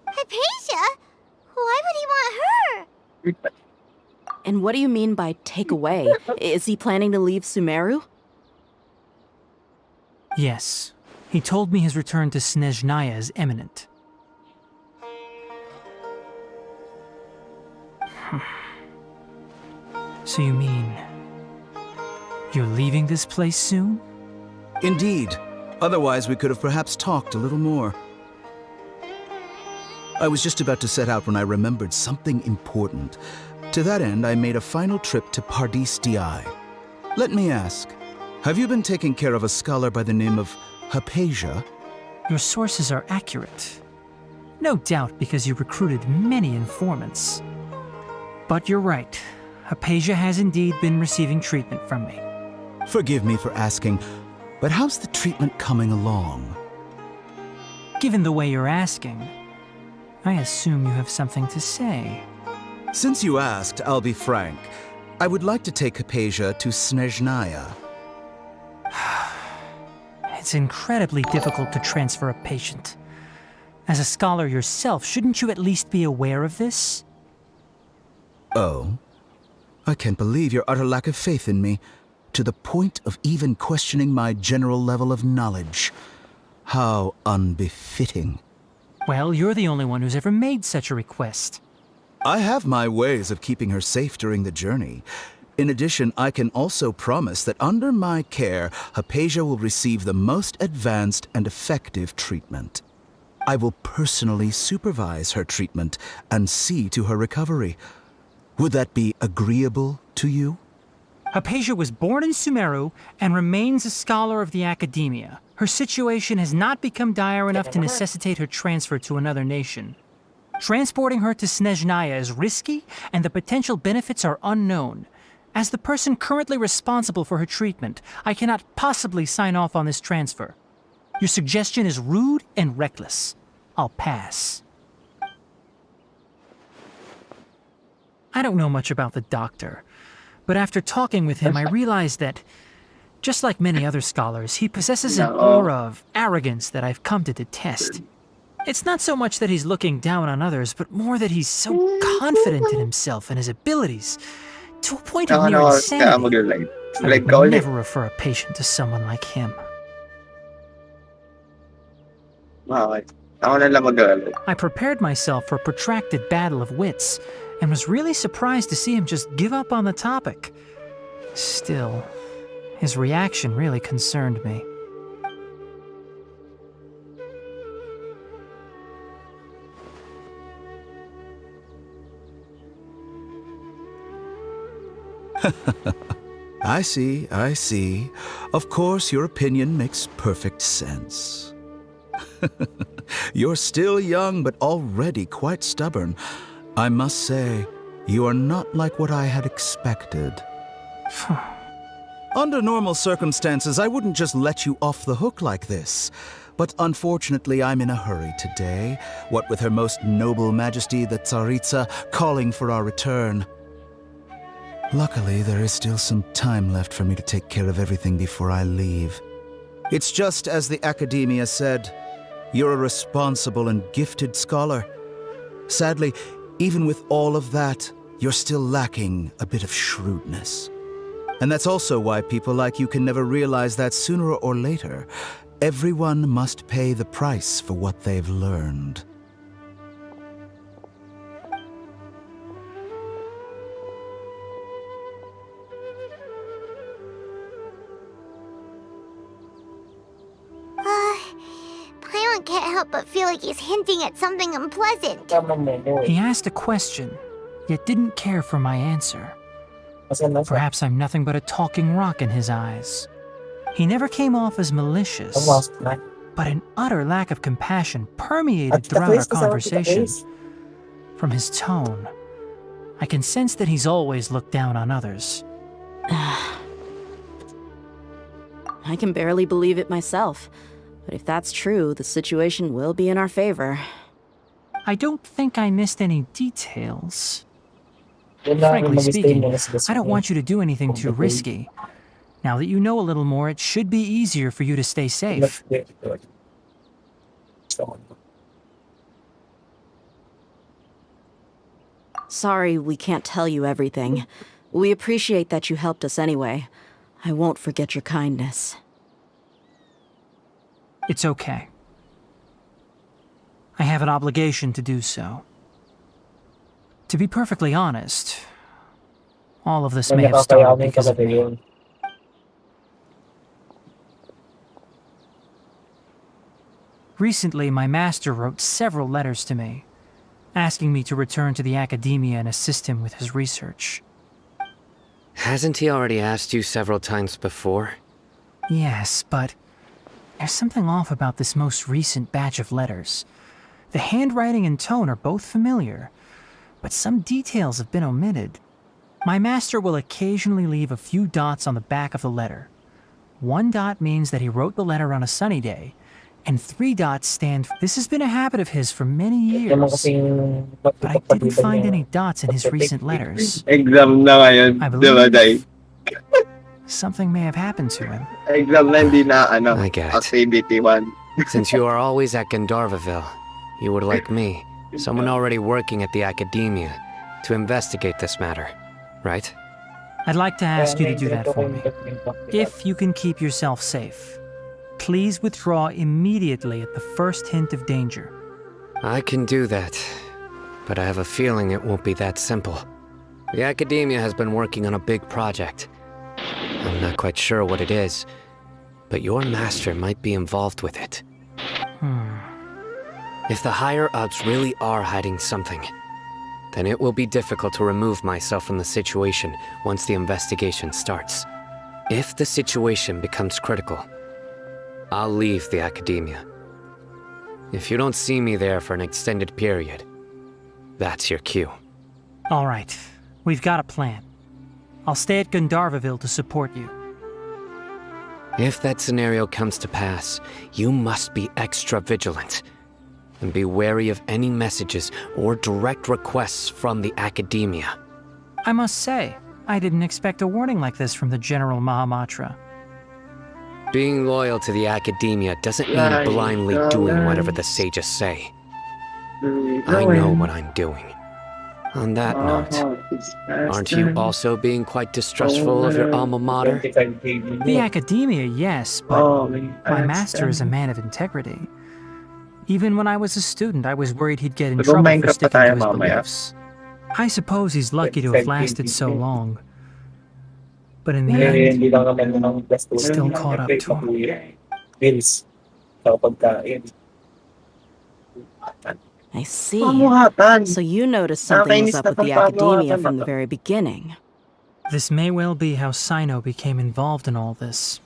Hypatia? Why would he want her? And what do you mean by take away? Is he planning to leave Sumeru? Yes. He told me his return to Snezhnaya is imminent. So you mean... you're leaving this place soon? Indeed. Otherwise, we could have perhaps talked a little more. I was just about to set out when I remembered something important. To that end, I made a final trip to Pardis Di. Let me ask, have you been taking care of a scholar by the name of Hypatia? Your sources are accurate. No doubt because you recruited many informants. But you're right. Hypatia has indeed been receiving treatment from me. Forgive me for asking, but how's the treatment coming along? Given the way you're asking, I assume you have something to say. Since you asked, I'll be frank. I would like to take Hypatia to Snezhnaya. It's incredibly difficult to transfer a patient. As a scholar yourself, shouldn't you at least be aware of this? Oh? I can't believe your utter lack of faith in me, to the point of even questioning my general level of knowledge. How unbefitting. Well, you're the only one who's ever made such a request. I have my ways of keeping her safe during the journey. In addition, I can also promise that under my care, Hypatia will receive the most advanced and effective treatment. I will personally supervise her treatment and see to her recovery. Would that be agreeable to you? Hypatia was born in Sumeru and remains a scholar of the Academia. Her situation has not become dire enough to necessitate her transfer to another nation. Transporting her to Snezhnaya is risky, and the potential benefits are unknown. As the person currently responsible for her treatment, I cannot possibly sign off on this transfer. Your suggestion is rude and reckless. I'll pass. I don't know much about the doctor, but after talking with him, I realized that, just like many other scholars, he possesses an aura of arrogance that I've come to detest. It's not so much that he's looking down on others, but more that he's so confident in himself and his abilities, to a point of near insanity. I would never refer a patient to someone like him. I prepared myself for a protracted battle of wits, and was really surprised to see him just give up on the topic. Still, his reaction really concerned me. I see, I see. Of course, your opinion makes perfect sense. You're still young, but already quite stubborn. I must say, you are not like what I had expected. Under normal circumstances, I wouldn't just let you off the hook like this. But unfortunately, I'm in a hurry today, what with Her Most Noble Majesty the Tsaritsa calling for our return. Luckily, there is still some time left for me to take care of everything before I leave. It's just as the Academia said, you're a responsible and gifted scholar. Sadly, even with all of that, you're still lacking a bit of shrewdness. And that's also why people like you can never realize that sooner or later, everyone must pay the price for what they've learned. Paimon can't help but feel like he's hinting at something unpleasant. He asked a question, yet didn't care for my answer. Perhaps I'm nothing but a talking rock in his eyes. He never came off as malicious, but an utter lack of compassion permeated throughout our conversation. From his tone, I can sense that he's always looked down on others. I can barely believe it myself. But if that's true, the situation will be in our favor. I don't think I missed any details. Frankly speaking, I don't want you to do anything too risky. Now that you know a little more, it should be easier for you to stay safe. Sorry we can't tell you everything. We appreciate that you helped us anyway. I won't forget your kindness. It's okay. I have an obligation to do so. To be perfectly honest, all of this may have started because of me. Recently, my master wrote several letters to me, asking me to return to the academia and assist him with his research. Hasn't he already asked you several times before? Yes, but there's something off about this most recent batch of letters. The handwriting and tone are both familiar, but some details have been omitted. My master will occasionally leave a few dots on the back of the letter. 1 dot means that he wrote the letter on a sunny day, and 3 dots stand. This has been a habit of his for many years, but I didn't find any dots in his recent letters. Exam na ngayon, I diba, Day? believe something may have happened to him. Exam na hindi na, I get it. activity 1. Since you are always at Gandharvaville, you would like me, someone already working at the academia, to investigate this matter, right? I'd like to ask you to do that for me. If you can keep yourself safe, please withdraw immediately at the first hint of danger. I can do that, but I have a feeling it won't be that simple. The academia has been working on a big project. I'm not quite sure what it is, but your master might be involved with it. If the higher-ups really are hiding something, then it will be difficult to remove myself from the situation once the investigation starts. If the situation becomes critical, I'll leave the academia. If you don't see me there for an extended period, that's your cue. All right, we've got a plan. I'll stay at Gandharvaville to support you. If that scenario comes to pass, you must be extra vigilant. And be wary of any messages or direct requests from the academia. I must say, I didn't expect a warning like this from the General Mahamatra. Being loyal to the academia doesn't mean blindly doing whatever the sages say. I know what I'm doing. On that note, aren't you also being quite distrustful of your alma mater? The academia, yes, but my master is a man of integrity. Even when I was a student, I was worried he'd get in trouble for sticking to his beliefs. I suppose he's lucky to have lasted so long. But in the end, still caught up to him. I see. So you noticed something was up with the academia from the very beginning. This may well be how Sino became involved in all this.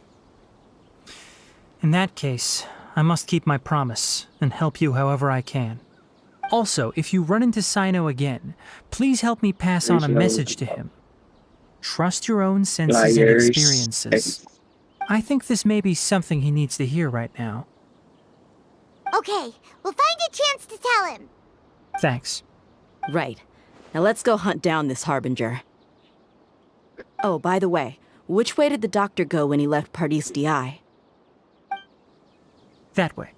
In that case, I must keep my promise and help you however I can. Also, if you run into Sino again, please help me pass on a message to him. Trust your own senses and experiences. I think this may be something he needs to hear right now. Okay, we'll find a chance to tell him. Thanks. Right. Now let's go hunt down this Harbinger. Oh, by the way, which way did the doctor go when he left Pardis Di? That way.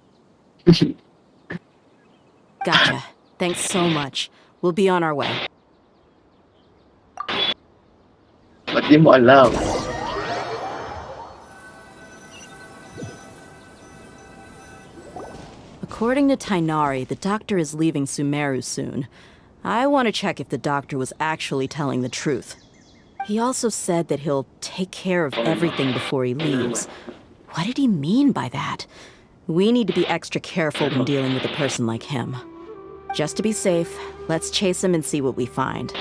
Gotcha. Thanks so much. We'll be on our way. Ba't di mo alam? According to Tainari, the doctor is leaving Sumeru soon. I want to check if the doctor was actually telling the truth. He also said that he'll take care of everything before he leaves. What did he mean by that? We need to be extra careful when dealing with a person like him. Just to be safe, let's chase him and see what we find.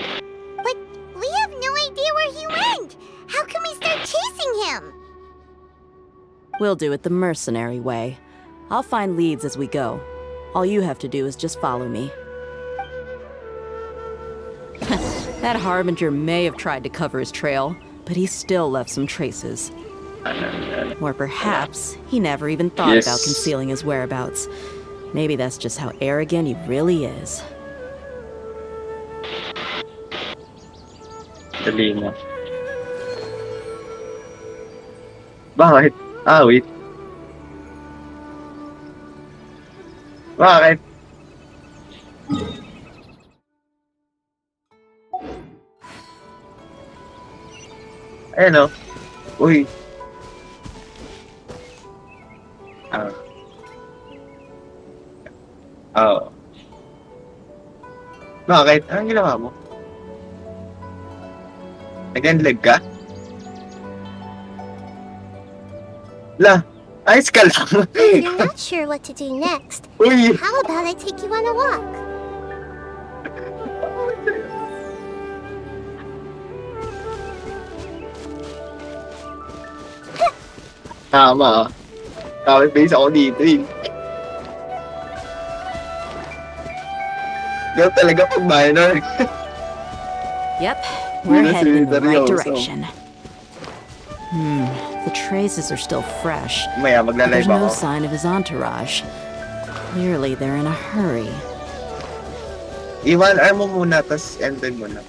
But we have no idea where he went. How can we start chasing him? We'll do it the mercenary way. I'll find leads as we go. All you have to do is just follow me. That Harbinger may have tried to cover his trail, but he still left some traces. Or perhaps he never even thought about concealing his whereabouts. Maybe that's just how arrogant he really is. Dali mo. Bakit? Wait. Bakit? Ayan o. Uy. Bakit? Anong ginawa mo? Nag-unlag ka? La, ayos ka lang. You're not sure what to do next. Uy. How about I take you on a walk? Tama ah. Kapit base ako dito eh. Ganun talaga pag minor. Yep, we're Yes, heading in the right seryoso. direction. The traces are still fresh. Maya, But there's magla-live no ako. sign of his entourage. Clearly, they're in a hurry. Iwan arm mo muna, tapos enter mo na.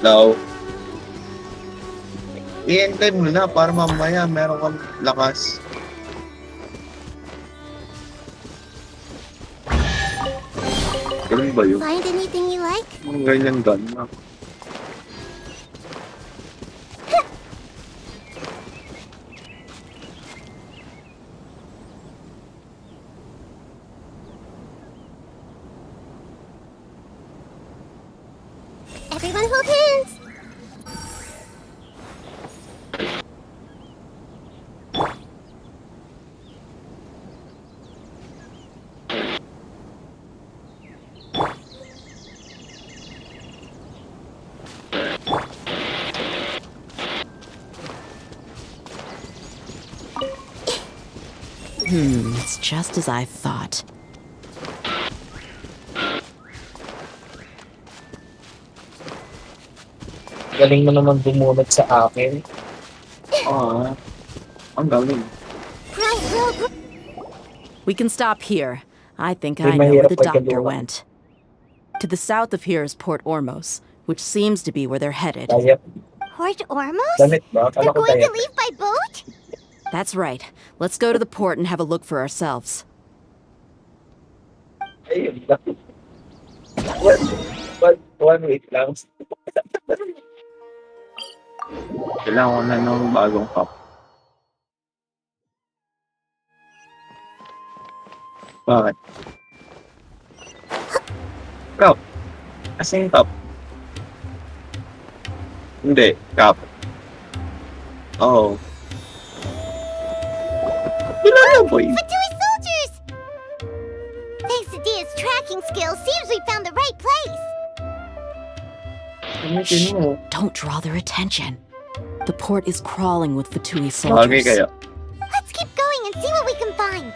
No. I-enter mo na para mamaya meron kang lakas. Ganun ba yun? Find anything you like? Mga ganyan gun na. Everyone hold hands! It's just as I thought. Galing mo naman bumunod sa akin. Ang galing. We can stop here. I think May I know where mahirap the doctor pagkaluwa. went. To the south of here is Port Ormos, which seems to be where they're headed. Dayap. Port Ormos? Damit ba? They're Kala ko going to dayap. leave by boat? That's right. Let's go to the port and have a look for ourselves. Ayun lang. One week lang. Kailangan ko na ng bagong cup. Bakit? Cup. Kasing cup. Hindi, cup. Oh. Kailangan boy. Fatui soldiers! Thanks to Dia's tracking skills, seems we found the right place. Gamitin mo. Don't draw their attention. The port is crawling with Fatui Bagay soldiers. kaya. Let's keep going and see what we can find.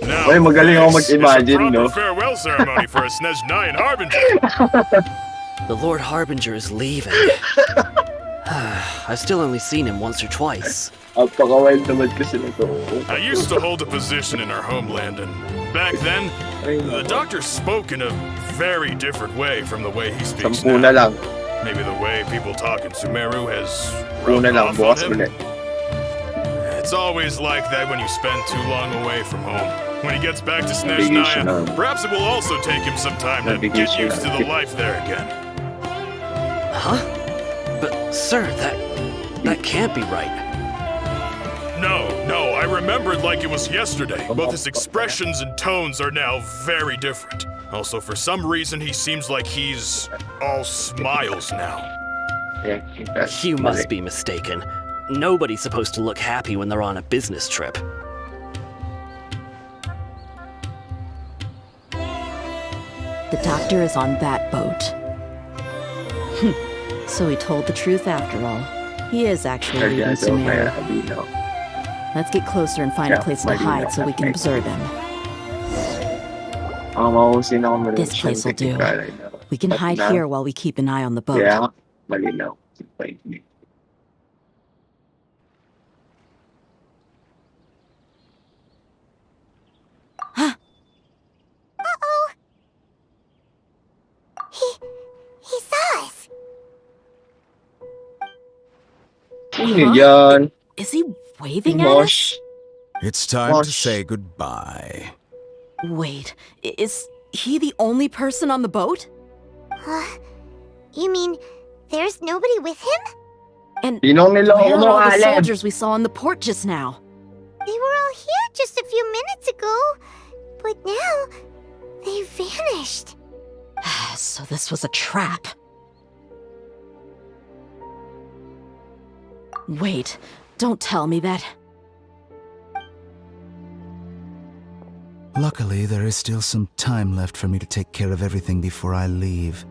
Now, Uy, magaling ako this is a mag-imagine, proper no? farewell ceremony for a Snezhnayan Harbinger. The Lord Harbinger is leaving. I've still only seen him once or twice. Apaka-wild naman kasi nito. I used to hold a position in our homeland, and back then, the doctor spoke in a very different way from the way he speaks Sampu na now. lang. Maybe the way people talk in Sumeru has Sampu na rubbed lang, off bukas on him. ulit. It's always like that when you spend too long away from home. When he gets back to Navigation Snezhnaya, na. perhaps it will also take him some time to get Navigation used to na. the life there again. Huh? But, sir, that can't be right. No, I remembered like it was yesterday. Both his expressions and tones are now very different. Also, for some reason, he seems like he's all smiles now. You must be mistaken. Nobody's supposed to look happy when they're on a business trip. The doctor is on that boat. So he told the truth after all. He is actually leaving Sumeru. Let's get closer and find a place to hide so we can observe him. This place will do. We can hide here while we keep an eye on the boat. Yeah, malinaw. Uh-oh. He saw us. Ano yan? Is he waving at us? It's time to say goodbye. Wait, is he the only person on the boat? You mean there's nobody with him? And Sinong where niloko are mo, all the Allen? soldiers we saw in the port just now? They were all here just a few minutes ago, but now they vanished. So this was a trap. Wait, don't tell me that. Luckily, there is still some time left for me to take care of everything before I leave.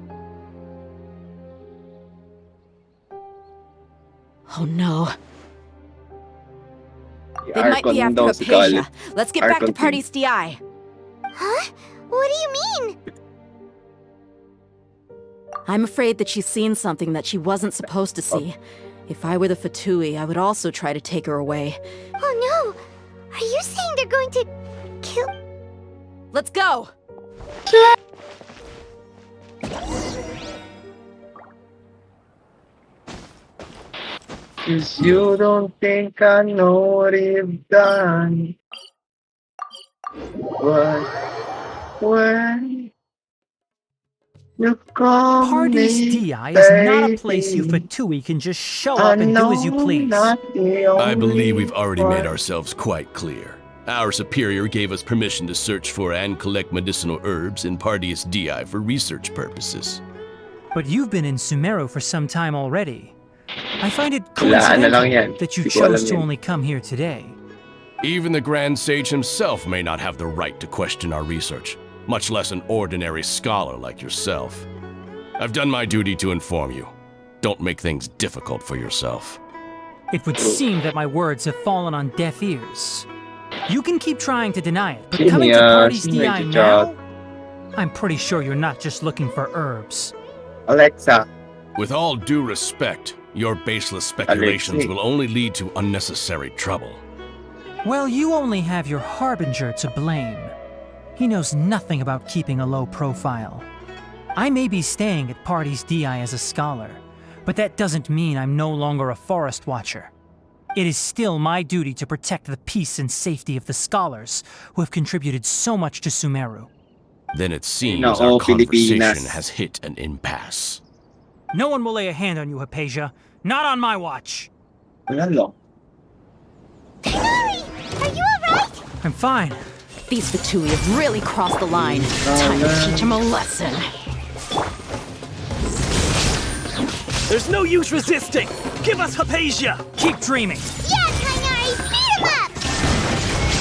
Oh no. The They might be Archon after daw si Hypatia. Kalpa. Let's get back to Archon Party's DI. Huh? What do you mean? I'm afraid that she's seen something that she wasn't supposed to see. If I were the Fatui, I would also try to take her away. Oh no! Are you saying they're going to kill? Let's go! 'Cause you don't think I know what you've done. But when you call Party's me, DI is not a place you baby, Fatui can just show I up and do as you know please. not the I believe only we've already made one. ourselves quite clear. Our superior gave us permission to search for and collect medicinal herbs in Party's DI for research purposes. But you've been in Sumeru for some time already. I find it Wala na lang yan. coincidental that you Di ko alam chose to yan. only come here today. Even the Grand Sage himself may not have the right to question our research, much less an ordinary scholar like yourself. I've done my duty to inform you. Don't make things difficult for yourself. It would seem that my words have fallen on deaf ears. You can keep trying to deny it, but Sino coming to yan? Party's Sino DI yung now? I'm pretty sure you're not just looking for herbs. Alexa, With all due respect, your baseless speculations Alexei. will only lead to unnecessary trouble. Well, you only have your Harbinger to blame. He knows nothing about keeping a low profile. I may be staying at Party's DI as a scholar, but that doesn't mean I'm no longer a forest watcher. It is still my duty to protect the peace and safety of the scholars who have contributed so much to Sumeru. Then it seems No, our conversation Pilipinas. has hit an impasse. No one will lay a hand on you, Hypatia. Not on my watch. wala lang. Are you alright? I'm fine. These Fatui have really crossed the line. Time to teach them a lesson. There's no use resisting! Give us Hypatia! Keep dreaming. Yes, Kainari! Speed him up!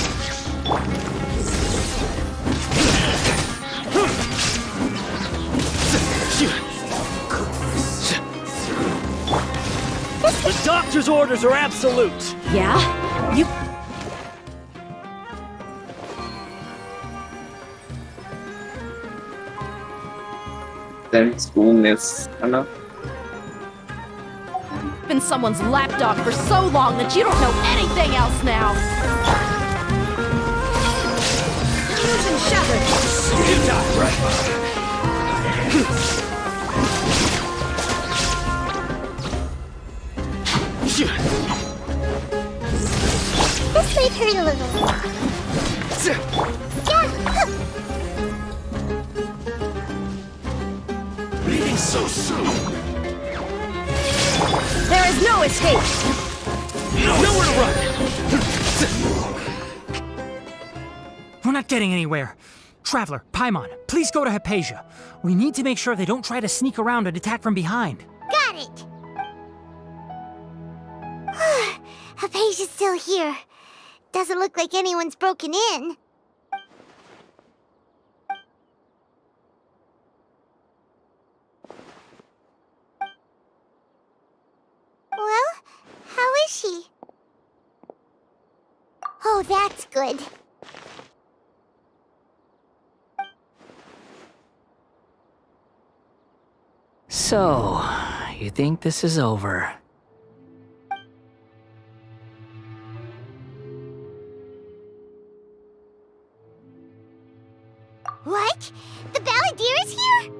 The doctor's orders are absolute! Yeah? You... Then spoon is, ano? been someone's lapdog for so long that you don't know anything else now. Fusion shattered. This might hurt a little. Yeah. Leaving so soon! There is no escape. Nowhere to run! We're not getting anywhere. Traveler, Paimon, please go to Hypatia. We need to make sure they don't try to sneak around and attack from behind. Got it! Hypatia's still here. Doesn't look like anyone's broken in. Well, how is she? Oh, that's good. So, you think this is over? What? The Balladeer is here?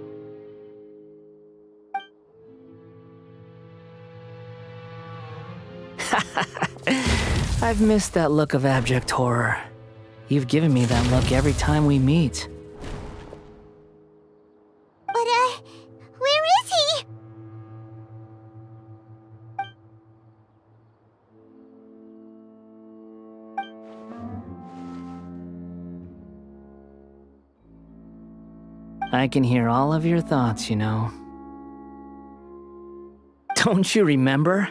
I've missed that look of abject horror. You've given me that look every time we meet. But, I can hear all of your thoughts, you know. Don't you remember?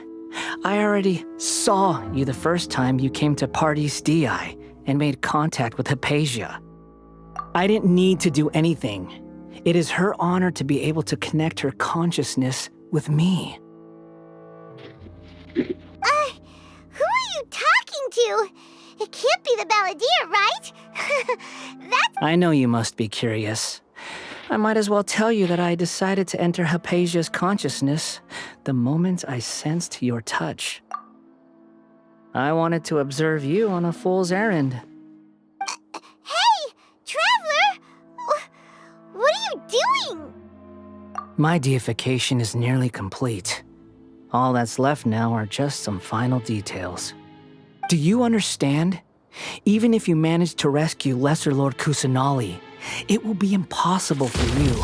I already saw you the first time you came to Parties DI and made contact with Hypatia. I didn't need to do anything. It is her honor to be able to connect her consciousness with me. Who are you talking to? It can't be the balladeer, right? That's... I know you must be curious. I might as well tell you that I decided to enter Hypatia's consciousness the moment I sensed your touch. I wanted to observe you on a fool's errand. Hey, Traveler! What are you doing? My deification is nearly complete. All that's left now are just some final details. Do you understand? Even if you manage to rescue Lesser Lord Kusanali, it will be impossible for you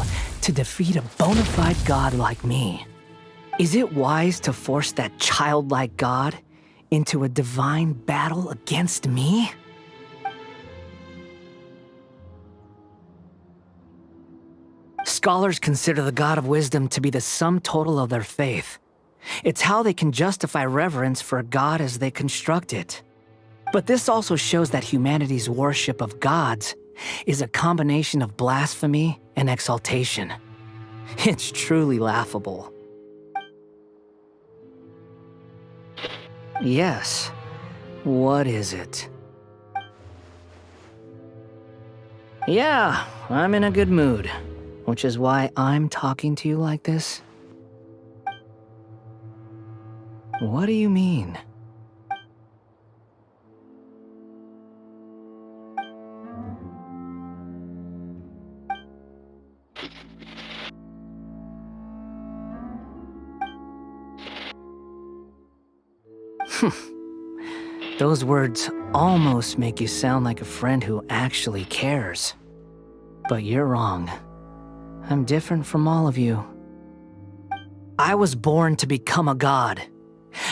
to defeat a bona fide god like me. Is it wise to force that childlike god into a divine battle against me? Scholars consider the god of wisdom to be the sum total of their faith. It's how they can justify reverence for a god as they construct it. But this also shows that humanity's worship of gods is a combination of blasphemy and exaltation. It's truly laughable. Yes. What is it? Yeah, I'm in a good mood, which is why I'm talking to you like this. What do you mean? Those words almost make you sound like a friend who actually cares. But you're wrong. I'm different from all of you. I was born to become a god.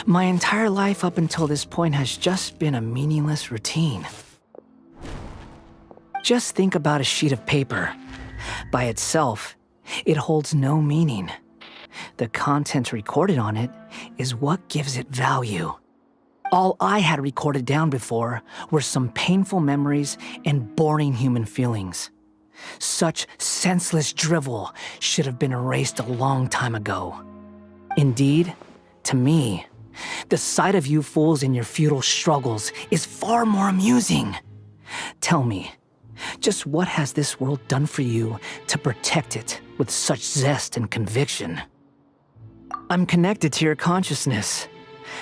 My entire life up until this point has just been a meaningless routine. Just think about a sheet of paper. By itself, it holds no meaning. The content recorded on it is what gives it value. All I had recorded down before were some painful memories and boring human feelings. Such senseless drivel should have been erased a long time ago. Indeed, to me, the sight of you fools in your futile struggles is far more amusing. Tell me, just what has this world done for you to protect it with such zest and conviction? I'm connected to your consciousness,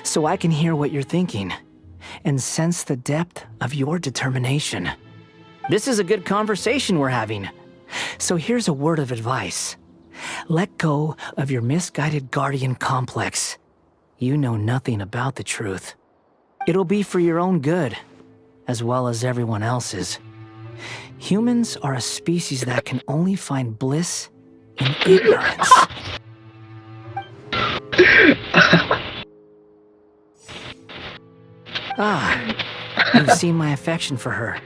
so I can hear what you're thinking and sense the depth of your determination. This is a good conversation we're having. So here's a word of advice. Let go of your misguided guardian complex. You know nothing about the truth. It'll be for your own good, as well as everyone else's. Humans are a species that can only find bliss in ignorance. You've seen my affection for her.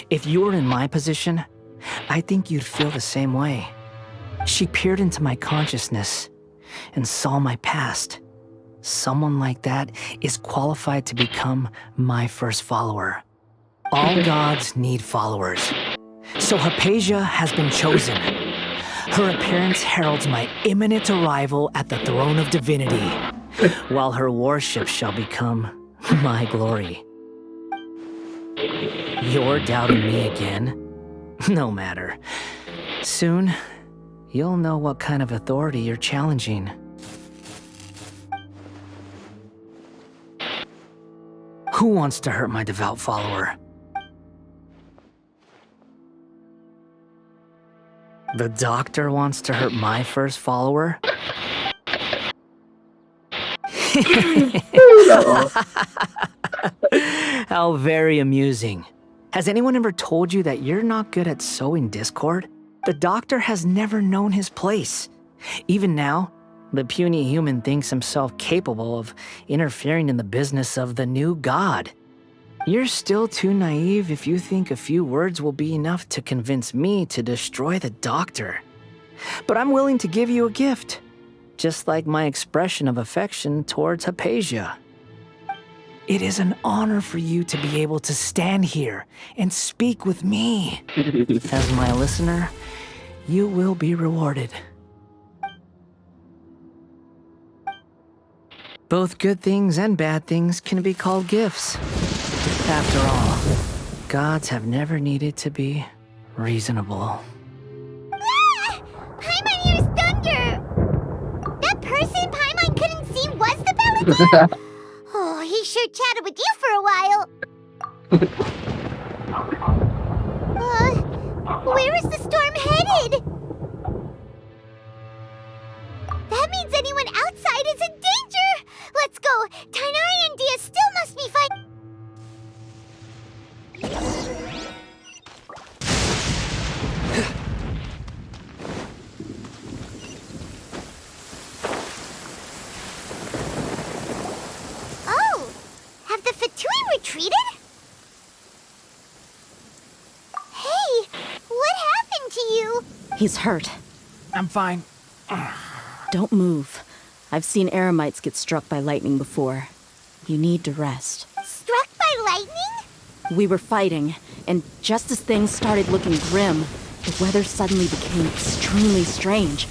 If you were in my position, I think you'd feel the same way. She peered into my consciousness and saw my past. Someone like that is qualified to become my first follower. All gods need followers. So Hypatia has been chosen. Her appearance heralds my imminent arrival at the throne of divinity, while her worship shall become my glory. You're doubting me again? No matter. Soon, you'll know what kind of authority you're challenging. Who wants to hurt my devout follower? The doctor wants to hurt my first follower? How very amusing. Has anyone ever told you that you're not good at sowing discord? The doctor has never known his place. Even now, the puny human thinks himself capable of interfering in the business of the new god. You're still too naive if you think a few words will be enough to convince me to destroy the doctor. But I'm willing to give you a gift, just like my expression of affection towards Hypatia. It is an honor for you to be able to stand here and speak with me. As my listener, you will be rewarded. Both good things and bad things can be called gifts. After all, gods have never needed to be reasonable. Ah! Paimon hears thunder! That person Paimon couldn't see was the paladin? Oh, he sure chatted with you for a while. Where is the storm headed? That means anyone outside is in danger! Let's go! Tainari and Dia still must be fighting. Oh! Have the Fatui retreated? Hey! What happened to you? He's hurt. I'm fine. Don't move. I've seen eremites get struck by lightning before. You need to rest. Struck by lightning? We were fighting, and just as things started looking grim, the weather suddenly became extremely strange.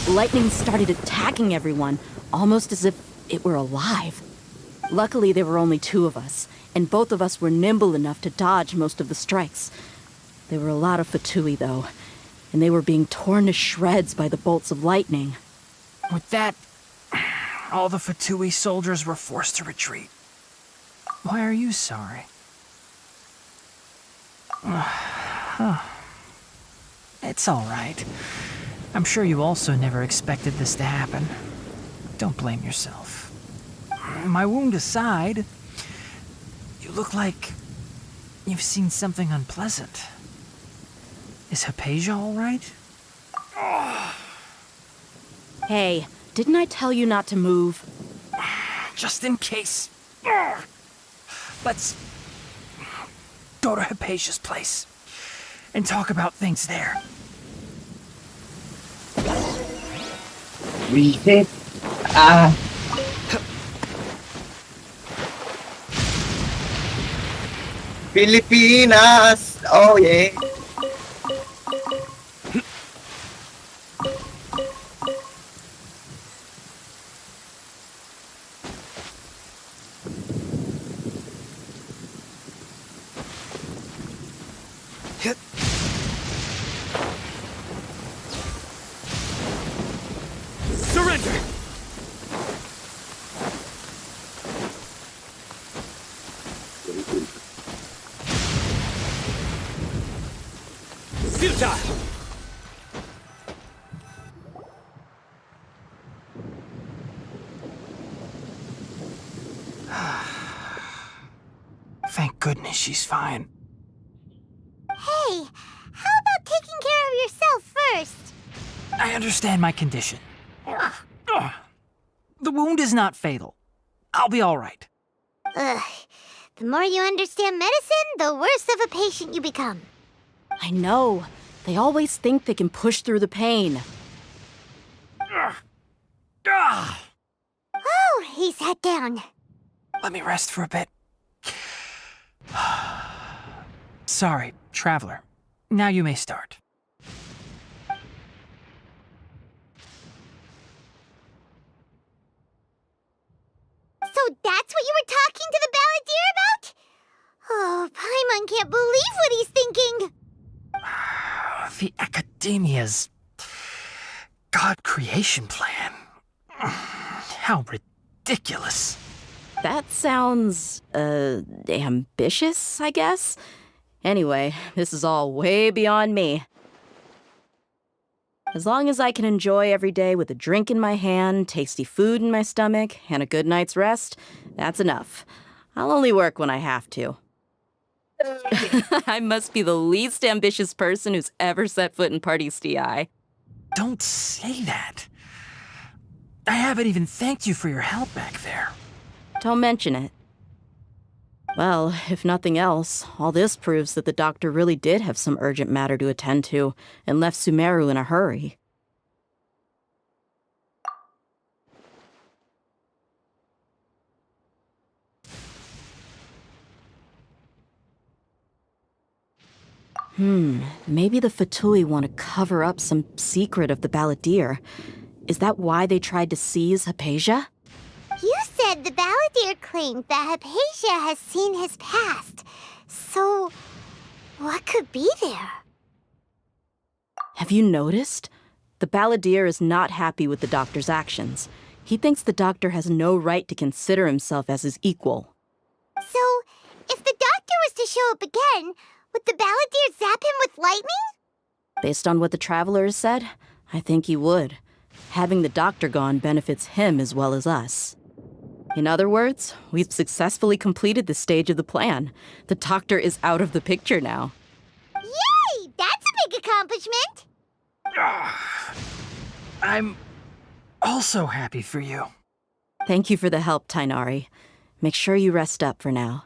Lightning started attacking everyone, almost as if it were alive. Luckily, there were only two of us, and both of us were nimble enough to dodge most of the strikes. There were a lot of Fatui, though, and they were being torn to shreds by the bolts of lightning. With that, all the Fatui soldiers were forced to retreat. Why are you sorry? It's all right. I'm sure you also never expected this to happen. Don't blame yourself. My wound aside, you look like you've seen something unpleasant. Is Hypatia all right? Hey, didn't I tell you not to move? Just in case. Let's go to Hypatia's place and talk about things there. Reset. Ah. Pilipinas! Oh yeah! Surrender! Futile! Thank goodness she's fine. Hey, how about taking care of yourself first? I understand my condition. The wound is not fatal. I'll be all right. Ugh. The more you understand medicine, the worse of a patient you become. I know. They always think they can push through the pain. Oh, he sat down. Let me rest for a bit. Sorry, traveler. Now you may start. So that's what you were talking to the balladeer about? Oh, Paimon can't believe what he's thinking. The Academia's God creation plan. How ridiculous. That sounds, ambitious, I guess? Anyway, this is all way beyond me. As long as I can enjoy every day with a drink in my hand, tasty food in my stomach, and a good night's rest, that's enough. I'll only work when I have to. I must be the least ambitious person who's ever set foot in Party's DI. Don't say that. I haven't even thanked you for your help back there. Don't mention it. Well, if nothing else, all this proves that the doctor really did have some urgent matter to attend to and left Sumeru in a hurry. Maybe the Fatui want to cover up some secret of the Balladeer. Is that why they tried to seize Hypatia? You said the Balladeer claimed that Hypatia has seen his past. So, what could be there? Have you noticed? The Balladeer is not happy with the doctor's actions. He thinks the doctor has no right to consider himself as his equal. So, if the doctor was to show up again, would the Balladeer zap him with lightning? Based on what the Traveler has said, I think he would. Having the doctor gone benefits him as well as us. In other words, we've successfully completed this stage of the plan. The doctor is out of the picture now. Yay! That's a big accomplishment! I'm also happy for you. Thank you for the help, Tainari. Make sure you rest up for now.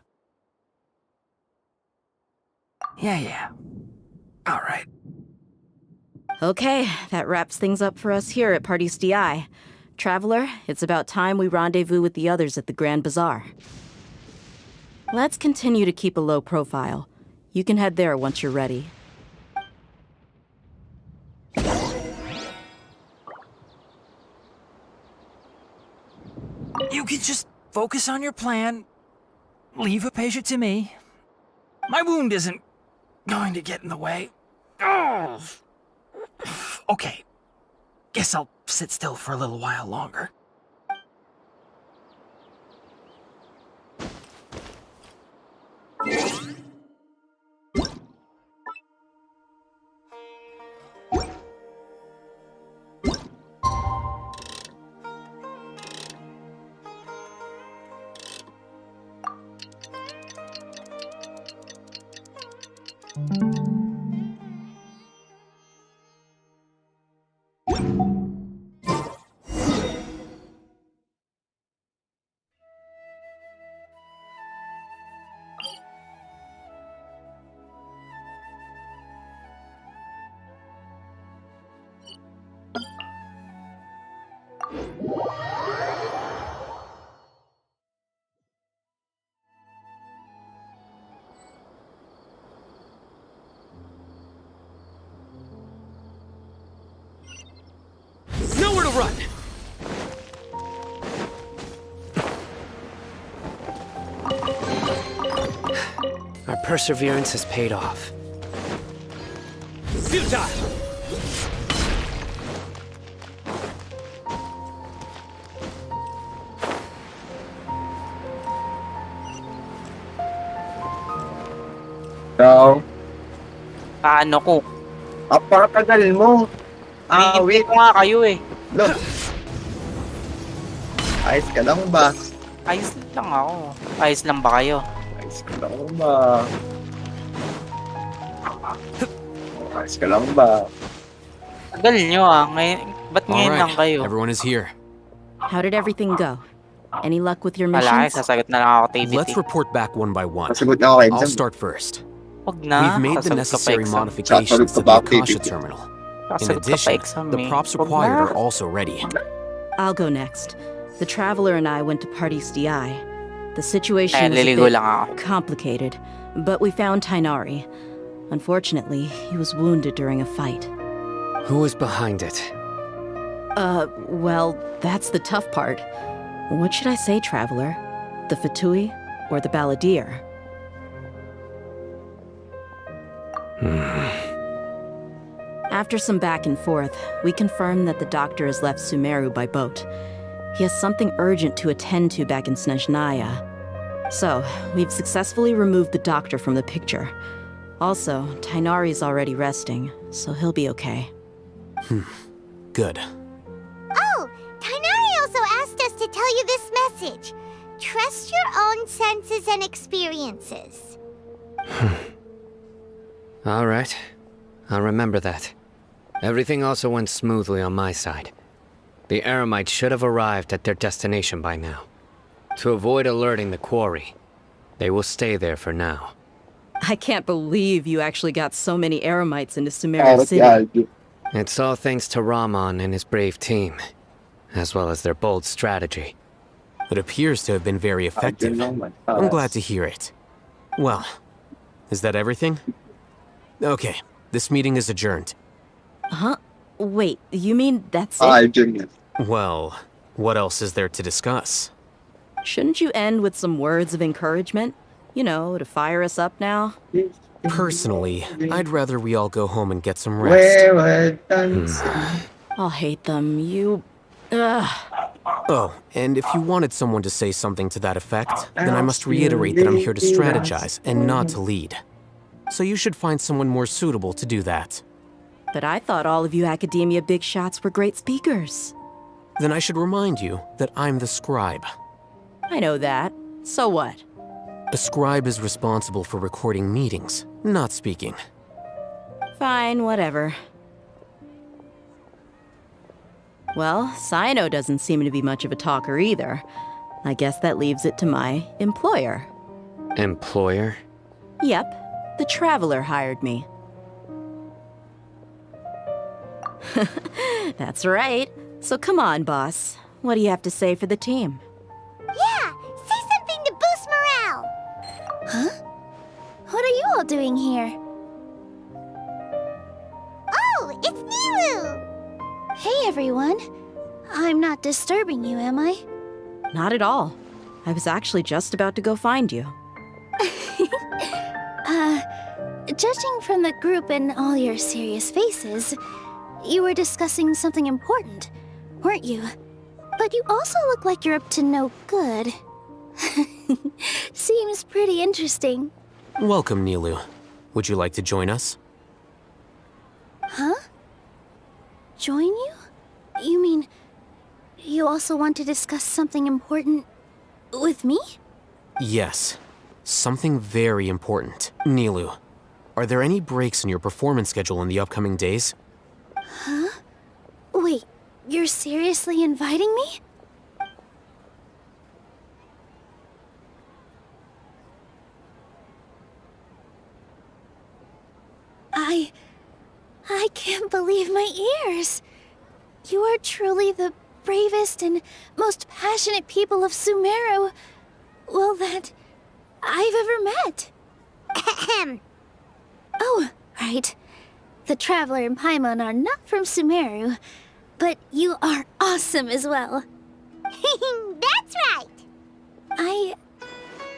Yeah. All right. Okay, that wraps things up for us here at Party's DI. Traveler, it's about time we rendezvous with the others at the Grand Bazaar. Let's continue to keep a low profile. You can head there once you're ready. You can just focus on your plan. Leave Hypatia to me. My wound isn't going to get in the way. Oh. Okay. Guess I'll sit still for a little while longer. Nowhere to run! Our perseverance has paid off. Futile! Ikaw, Paano ko? apakatagal mo. Wait ko nga kayo eh. Look. Ayos ka lang ba? Ayos lang ako. Ayos lang ba kayo? Ayos ka lang ba? Ayos ka lang ba? Tagal nyo ah. Ba't ngayon lang kayo? Everyone is here. How did everything go? Any luck with your Wala, missions? sasagot na lang ako kay David. Let's report back one by one. Sasagot na ako kay I'll Jim. start first. Wag na. We've made the Sasagot ka pa necessary exam. modifications to the Akasha terminal. In Sasagot ka pa addition, exam the eh. props Wag required na. are also ready. I'll go next. The Traveler and I went to Party's DI. The situation Ay, was a liligo bit lang ako. complicated, but we found Tainari. Unfortunately, he was wounded during a fight. Who was behind it? Well, that's the tough part. What should I say, Traveler? The Fatui or the Balladeer? After some back and forth, we confirmed that the doctor has left Sumeru by boat. He has something urgent to attend to back in Snezhnaya. So, we've successfully removed the doctor from the picture. Also, Tainari's already resting, so he'll be okay. Good. Oh, Tainari also asked us to tell you this message. Trust your own senses and experiences. All right. I'll remember that. Everything also went smoothly on my side. The Eremites should have arrived at their destination by now. To avoid alerting the quarry, They will stay there for now. I can't believe you actually got so many Eremites into Sumeru City. It's all thanks to Rahman and his brave team, as well as their bold strategy. It appears to have been very effective. I'm glad to hear it. Well, is that everything? Okay, this meeting is adjourned. Huh? Wait, you mean that's it? Well, what else is there to discuss? Shouldn't you end with some words of encouragement? You know, to fire us up now? Personally, I'd rather we all go home and get some rest. I'll hate them. You... Ugh. Oh, and if you wanted someone to say something to that effect, then I must reiterate that I'm here to strategize and not to lead. So you should find someone more suitable to do that. But I thought all of you academia big shots were great speakers. Then I should remind you that I'm the scribe. I know that. So what? A scribe is responsible for recording meetings, not speaking. Fine, whatever. Well, Sino doesn't seem to be much of a talker either. I guess that leaves it to my employer. Employer? Yep, the Traveler hired me. That's right. So come on, boss. What do you have to say for the team? Yeah, say something to boost morale. Huh? What are you all doing here? Oh, it's Nilu! Hey, everyone. I'm not disturbing you, am I? Not at all. I was actually just about to go find you. Judging from the group and all your serious faces, you were discussing something important, weren't you? But you also look like you're up to no good. Seems pretty interesting. Welcome, Nilu. Would you like to join us? Huh? Join you? You mean, you also want to discuss something important with me? Yes. Something very important. Nilu, are there any breaks in your performance schedule in the upcoming days? Huh? Wait, you're seriously inviting me? I can't believe my ears. You are truly the bravest and most passionate people of Sumeru, well, that I've ever met. Ahem. Oh, right. The Traveler and Paimon are not from Sumeru, but you are awesome as well. That's right!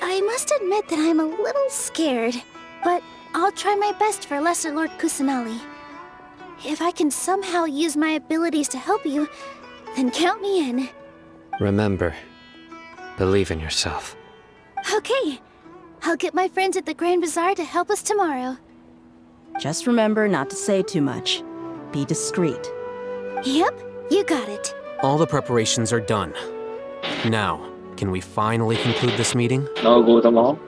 I must admit that I'm a little scared, but I'll try my best for Lesser Lord Kusanali. If I can somehow use my abilities to help you, then count me in. Remember, believe in yourself. Okay, I'll get my friends at the Grand Bazaar to help us tomorrow. Just remember not to say too much. Be discreet. Yep, you got it. All the preparations are done. Now, can we finally conclude this meeting? Nagugutom ako.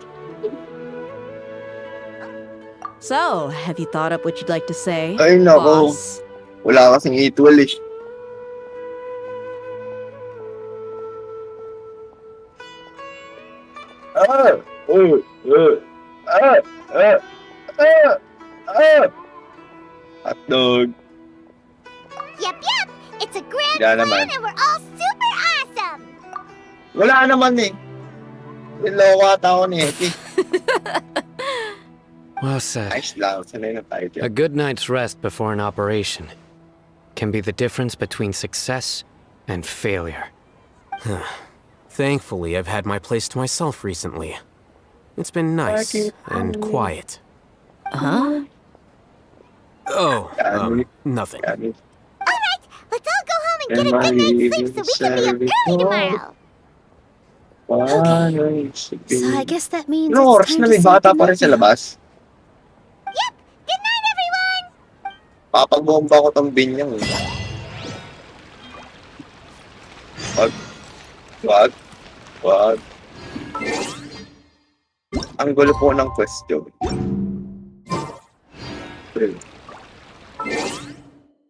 So, have you thought up what you'd like to say, Ay, nako. boss? Wala kasing equal eh. Hotdog. Yep, it's a grand Wala plan naman. and we're all super awesome! Wala naman eh. Niloko ata ako ni Eti. Well said. Nice lang. Sanay na tayo dyan. A good night's rest before an operation can be the difference between success and failure. Thankfully, I've had my place to myself recently. It's been nice and quiet. Huh? Oh, nothing. Alright, let's all go home and get a good night's sleep so we can be up early tomorrow! Okay, so I guess that means Anong oras it's na time may to say bata pa rin goodnight sa now. labas? Yep! Good night, everyone! Papagbomba ko tong binyang eh. Wag. Ang gulo po ng question.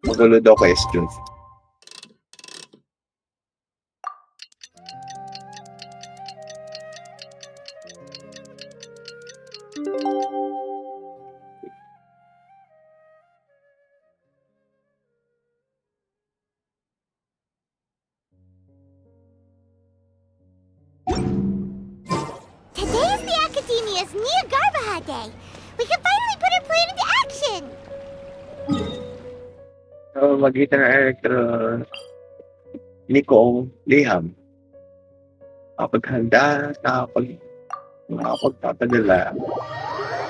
Magulo daw question. Today is the Academia's Nia Garbaha Day. We can finally put our plan into action. So, magitan ng elektron Nikong liham. Kapaghanda, nakapagpapadala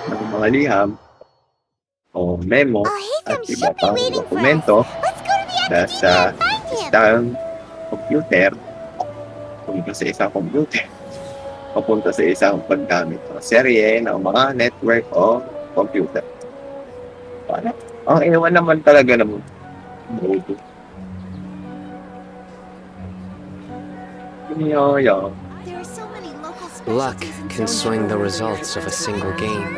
ng mga liham o memo at iba pang dokumento na sa isang computer, punta sa isang computer, papunta sa isang paggamit o serye ng mga network o computer. Para ang iwan naman talaga ng bobo. Luck can swing the results of a single game,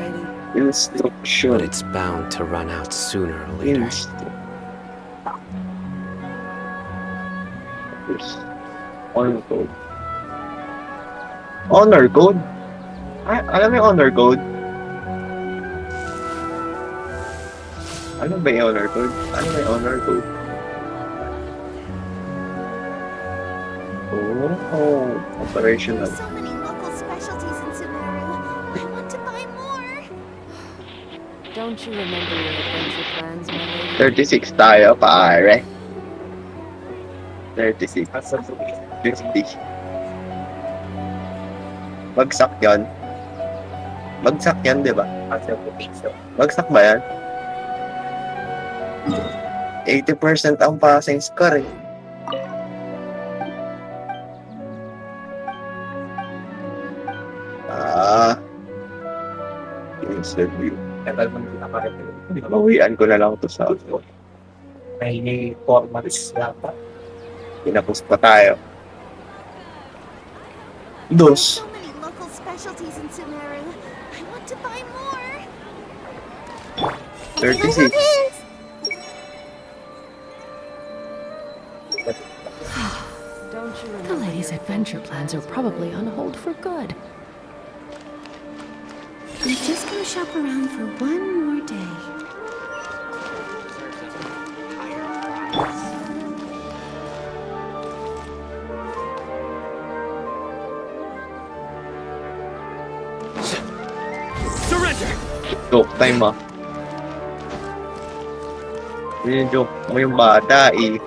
but it's bound to run out sooner or later. Honor code. Honor code? Ay, alam mo yung honor code? Ano ba yung honor code? Ano ba yung honor code? Oh, operational. So many local specialties in Sumeru. I want to buy more. Don't you remember your adventure plans, my lady? 36 tayo, pare. 36. 50. Bagsak yan. Bagsak yan, di ba? Bagsak ba yan? 80% ang passing score eh. Interview. Mawian ko na lang ito sa auto. May formats yata. Pinapos pa tayo. Dos. So many local specialties in Sumeru. I want to buy more. 36. The lady's adventure plans are probably on hold for good. I'm just gonna shop around for one more day. Surrender! Joke time ah. Yung joke mo yung bata eh.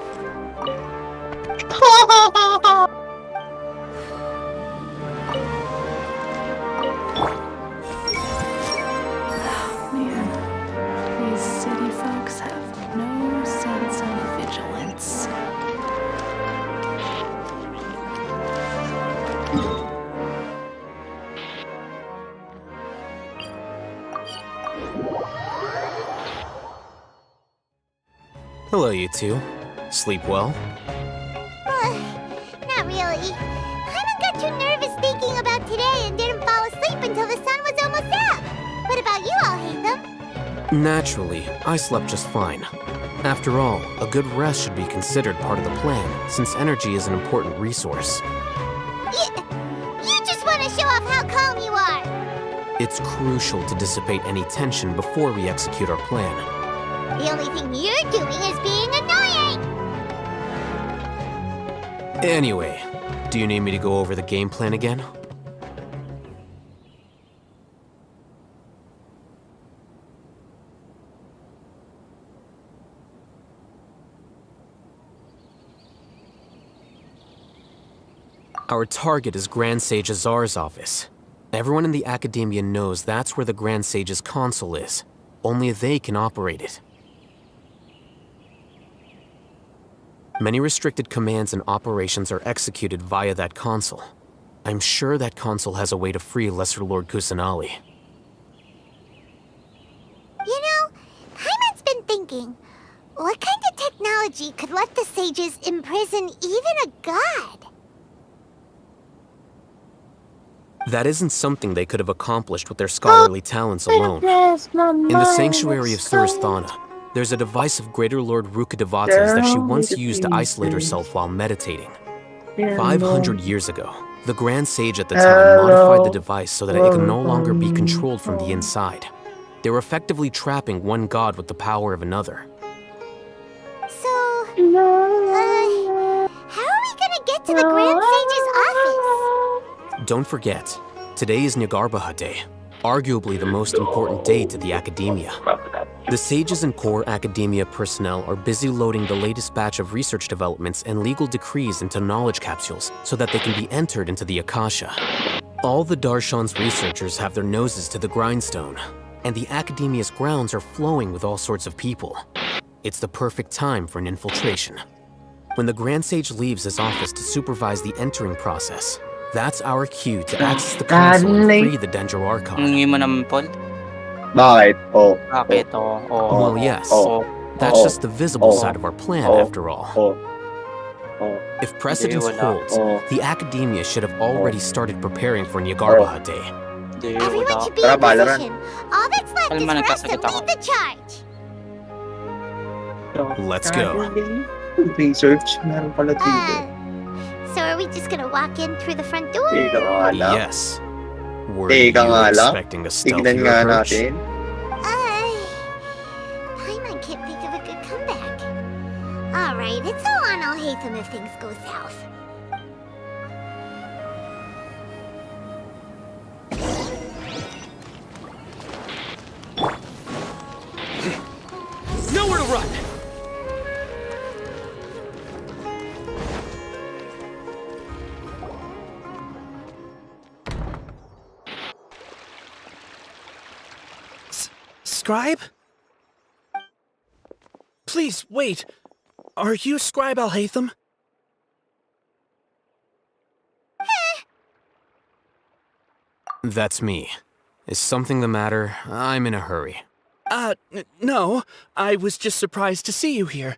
These city folks have no sense of vigilance. Hello, you two. Sleep well? Not really. Paimon got too nervous thinking about today and didn't fall asleep until the sun was almost up. What about you all, Hatham? Naturally, I slept just fine. After all, a good rest should be considered part of the plan, since energy is an important resource. You just want to show off how calm you are. It's crucial to dissipate any tension before we execute our plan. The only thing you're doing is being annoying. Anyway, do you need me to go over the game plan again? Our target is Grand Sage Azar's office. Everyone in the Academia knows that's where the Grand Sage's console is. Only they can operate it. Many restricted commands and operations are executed via that console. I'm sure that console has a way to free Lesser Lord Kusanali. You know, Paimon's been thinking, what kind of technology could let the sages imprison even a god? That isn't something they could have accomplished with their scholarly talents alone. In the sanctuary of Suristhana, there's a device of Greater Lord Rukkhadevata's that she once used to isolate herself while meditating. 500 years ago, The Grand Sage at the time modified the device so that it can no longer be controlled from the inside. They were effectively trapping one god with the power of another. So, how are we gonna get to the Grand Sage's office? Don't forget, today is Nyagarbha Day, arguably the most important day to the Academia. The sages and core Academia personnel are busy loading the latest batch of research developments and legal decrees into knowledge capsules so that they can be entered into the Akasha. All the Darshan's researchers have their noses to the grindstone, and the Academia's grounds are flowing with all sorts of people. It's the perfect time for an infiltration. When the Grand Sage leaves his office to supervise the entering process, that's our cue to access the console and free the Dendro Archon. Hindi mo naman, Paul? Bakit? Oh. Bakit? Oh. Well, yes. That's just the visible side of our plan, after all. If precedence holds, the Academia should have already started preparing for Nyagarbha Day. Everyone should be in position. All that's left is for us to lead the charge. Let's go. Research? Meron pala dito. So are we just gonna walk in through the front door? Yes. Were you expecting a stealthier approach? Paimon can't think of a good comeback. Alright, it's all on Alhaitham if things go south. Nowhere to run! Scribe? Please, wait. Are you Scribe Alhaitham? That's me. Is something the matter? I'm in a hurry. No. I was just surprised to see you here.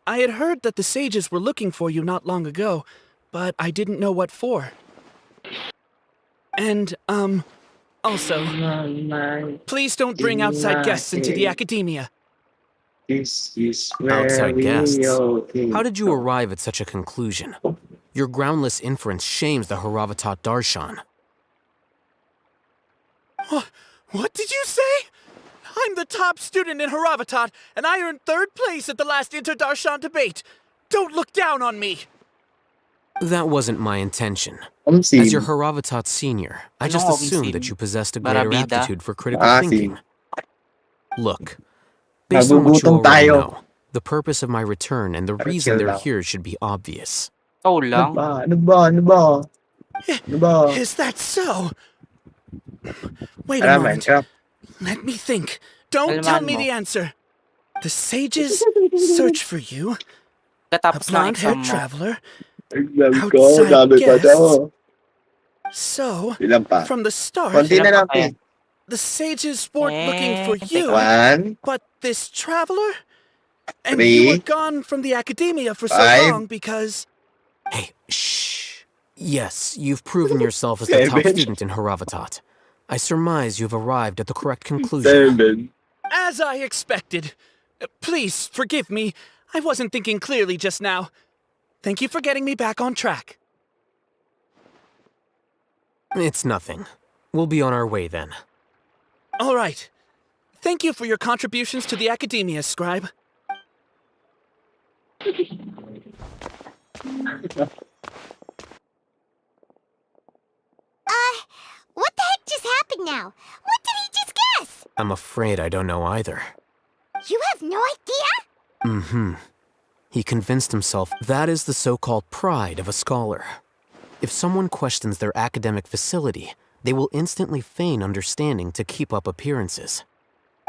I had heard that the sages were looking for you not long ago, but I didn't know what for. And, also, please don't bring outside guests into the Academia. Outside guests? How did you arrive at such a conclusion? Your groundless inference shames the Haravatat Darshan. What did you say? I'm the top student in Haravatat, and I earned 3rd place at the last Inter-Darshan debate. Don't look down on me! That wasn't my intention. As your Haravatat senior, I just assumed that you possessed a greater aptitude for critical thinking. Look, based on what you already know, the purpose of my return and the reason they're here should be obvious. Is that so? Wait a moment. Let me think. Don't tell me the answer. The sages search for you. A blonde-haired traveler. Outside guests. So, from the start, the sages weren't looking for you, but this traveler? And you were gone from the Academia for so long because... Hey, shh. Yes, you've proven yourself as the top student in Haravatat. I surmise you've arrived at the correct conclusion. As I expected. Please, forgive me. I wasn't thinking clearly just now. Thank you for getting me back on track. It's nothing. We'll be on our way then. All right. Thank you for your contributions to the Academia, Scribe. What the heck just happened now? What did he just guess? I'm afraid I don't know either. You have no idea? Mm-hmm. He convinced himself that is the so-called pride of a scholar. If someone questions their academic facility, they will instantly feign understanding to keep up appearances.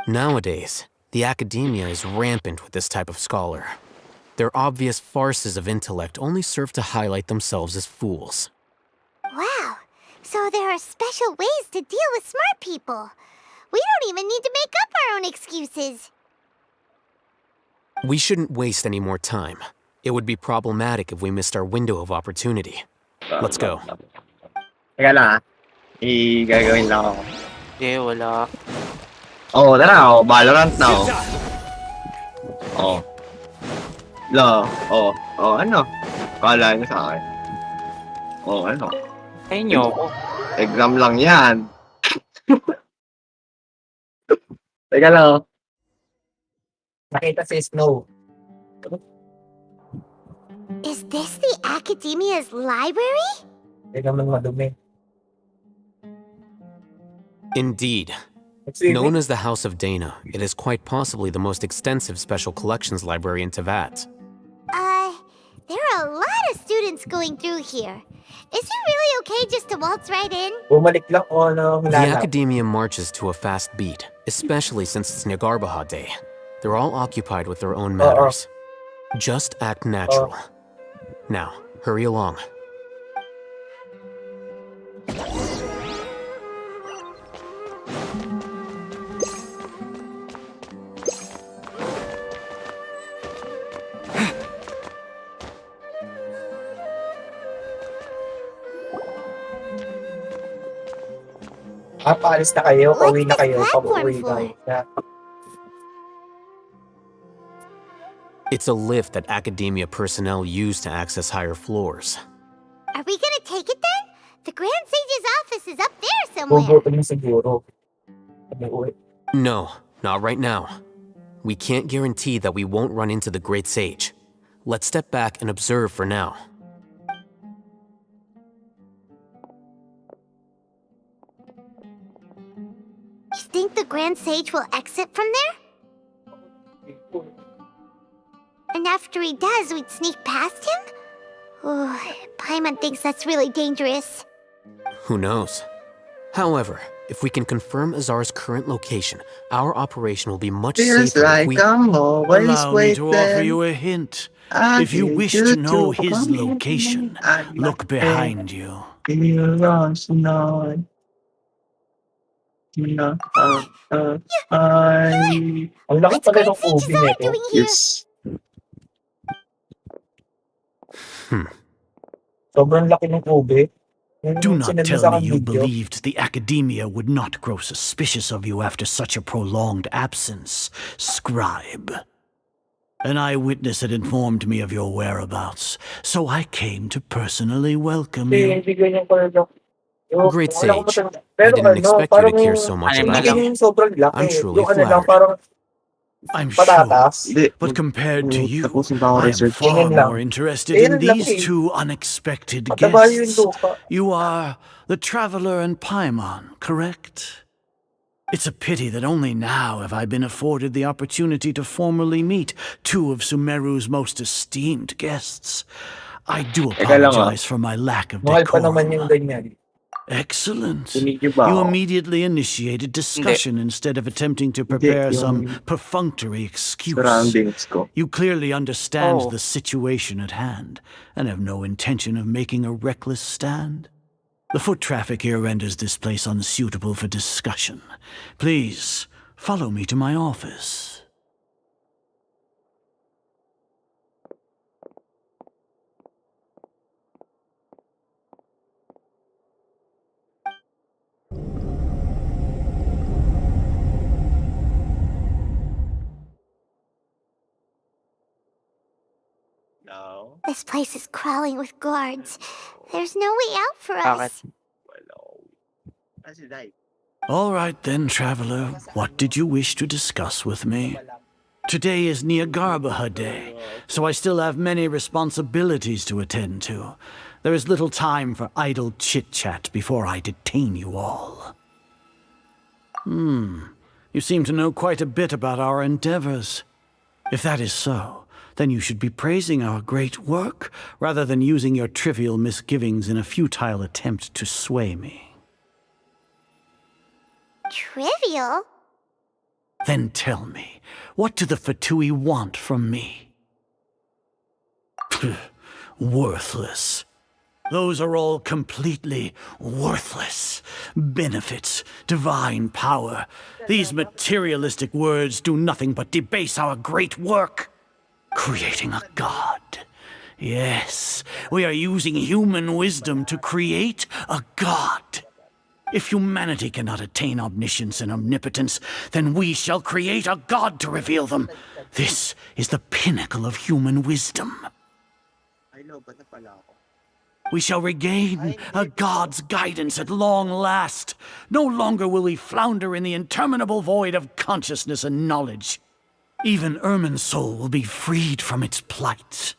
Nowadays, the Academia is rampant with this type of scholar. Their obvious farces of intellect only serve to highlight themselves as fools. Wow. So there are special ways to deal with smart people. We don't even need to make up our own excuses. We shouldn't waste any more time. It would be problematic if we missed our window of opportunity. Let's go. Teka lang gagawin lang ako. Wala. Tara, Valorant na ano? Kala niyo sa akin. Ano? Ay nyo ako. Exam lang yan. Teka lang. Nakita si Snow. Is this the Academia's library? Hindi naman madumi. Indeed. Known as the House of Dana, it is quite possibly the most extensive special collections library in Teyvat. There are a lot of students going through here. Is it really okay just to waltz right in? Bumalik lang o ano The hinanap. Academia marches to a fast beat, especially since it's Nagarbaha Day. They're all occupied with their own matters. Just act natural. Now, hurry along. Paalis na kayo, pauwi na kayo, pauwi na. It's a lift that Academia personnel use to access higher floors. Are we gonna take it then? The Grand Sage's office is up there somewhere. Bubuto niyo siguro. Uwi. No, not right now. We can't guarantee that we won't run into the Great Sage. Let's step back and observe for now. You think the Grand Sage will exit from there? And after he does, we'd sneak past him? Oh, Paimon thinks that's really dangerous. Who knows? However, if we can confirm Azar's current location, our operation will be much Feels safer like if we... I'm always Allow me to offer waiting. you a hint. I If you need wish you to know to his come in. location, I'm look not behind you. Here last night. Ang laki pala ng ubi nito. Yes. Sobrang laki ng ubi. Do not tell me you believed the Academia would not grow suspicious of you after such a prolonged absence, Scribe. An eyewitness had informed me of your whereabouts, so I came to personally welcome you. Great Sage, I didn't expect you to care so much about me. I'm truly flattered. I'm sure, but compared to you, I am far more interested in these two unexpected guests. You are the Traveler and Paimon, correct? It's a pity that only now have I been afforded the opportunity to formally meet two of Sumeru's most esteemed guests. I do apologize for my lack of decorum. Excellent. You immediately initiated discussion instead of attempting to prepare some perfunctory excuse. You clearly understand the situation at hand and have no intention of making a reckless stand. The foot traffic here renders this place unsuitable for discussion. Please, follow me to my office. This place is crawling with guards. There's no way out for us. All right then, Traveler. What did you wish to discuss with me? Today is Nagarbaha Day, so I still have many responsibilities to attend to. There is little time for idle chit-chat before I detain you all. You seem to know quite a bit about our endeavors. If that is so, then you should be praising our great work rather than using your trivial misgivings in a futile attempt to sway me. Trivial? Then tell me, what do the Fatui want from me? Worthless. Those are all completely worthless. Benefits, divine power. These materialistic words do nothing but debase our great work. Creating a god. Yes, we are using human wisdom to create a god. If humanity cannot attain omniscience and omnipotence, then we shall create a god to reveal them. This is the pinnacle of human wisdom. We shall regain a god's guidance at long last. No longer will we flounder in the interminable void of consciousness and knowledge. Even Irminsul will be freed from its plight.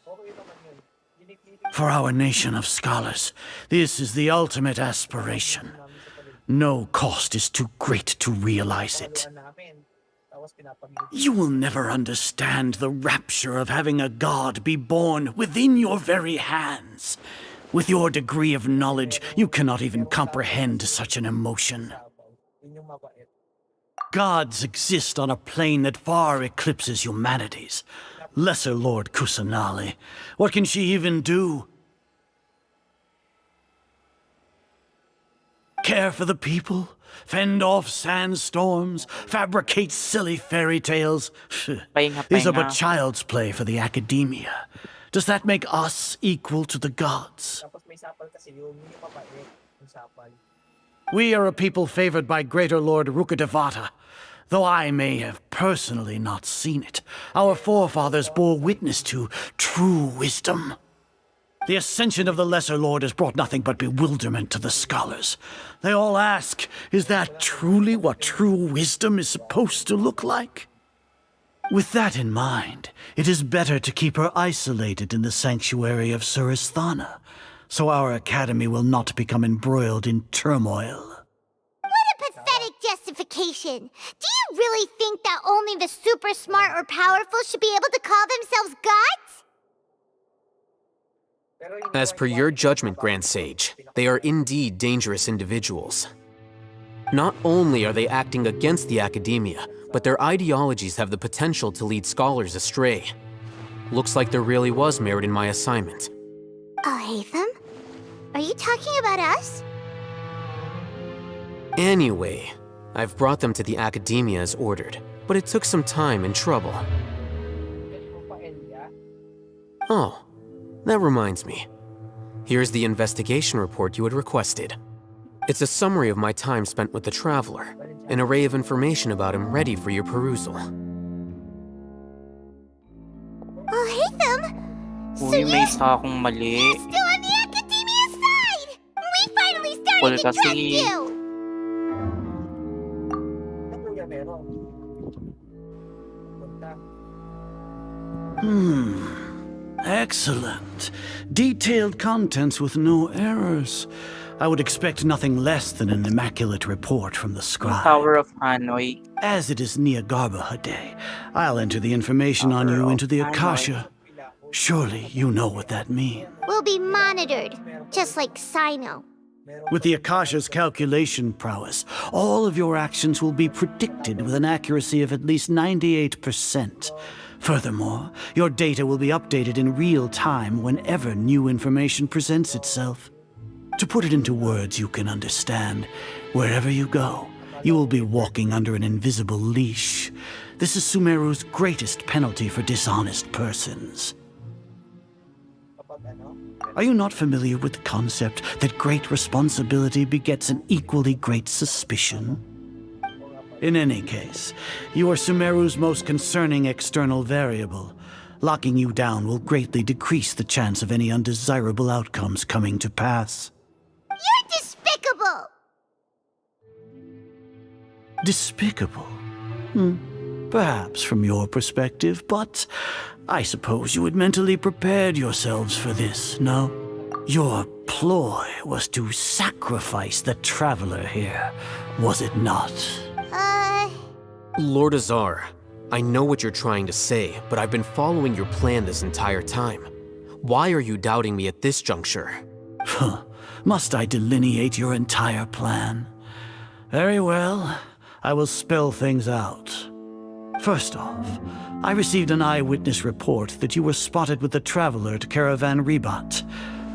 For our nation of scholars, this is the ultimate aspiration. No cost is too great to realize it. You will never understand the rapture of having a god be born within your very hands. With your degree of knowledge, you cannot even comprehend such an emotion. Gods exist on a plane that far eclipses humanity's. Lesser Lord Kusanali, what can she even do? Care for the people? Fend off sandstorms? Fabricate silly fairy tales? These are but child's play for the academia. Does that make us equal to the gods? We are a people favored by Greater Lord Rukkhadevata. Though I may have personally not seen it, our forefathers bore witness to true wisdom. The ascension of the Lesser Lord has brought nothing but bewilderment to the scholars. They all ask, is that truly what true wisdom is supposed to look like? With that in mind, it is better to keep her isolated in the sanctuary of Suristhana, so our academy will not become embroiled in turmoil. Justification. Do you really think that only the super smart or powerful should be able to call themselves gods? As per your judgment, Grand Sage, they are indeed dangerous individuals. Not only are they acting against the academia, but their ideologies have the potential to lead scholars astray. Looks like there really was merit in my assignment. Hatham? Are you talking about us? Anyway, I've brought them to the academia as ordered, but it took some time and trouble. Oh, that reminds me. Here's the investigation report you had requested. It's a summary of my time spent with the Traveler, an array of information about him ready for your perusal. Hatham! So Uy, may you're isa akong mali. still on the academia side! We finally started to trust you! Excellent. Detailed contents with no errors. I would expect nothing less than an immaculate report from the scribe. Tower of Hanoi. As it is Niagarbha Day, I'll enter the information on you into the Akasha. Surely you know what that means. We'll be monitored, just like Sino. With the Akasha's calculation prowess, all of your actions will be predicted with an accuracy of at least 98%. Furthermore, your data will be updated in real time whenever new information presents itself. To put it into words you can understand, wherever you go, you will be walking under an invisible leash. This is Sumeru's greatest penalty for dishonest persons. Are you not familiar with the concept that great responsibility begets an equally great suspicion? In any case, you are Sumeru's most concerning external variable. Locking you down will greatly decrease the chance of any undesirable outcomes coming to pass. You're despicable! Despicable? Perhaps from your perspective, but I suppose you had mentally prepared yourselves for this, no? Your ploy was to sacrifice the Traveler here, was it not? Lord Azar, I know what you're trying to say, but I've been following your plan this entire time. Why are you doubting me at this juncture? Must I delineate your entire plan? Very well, I will spell things out. First off, I received an eyewitness report that you were spotted with the Traveler at Caravan Ribat.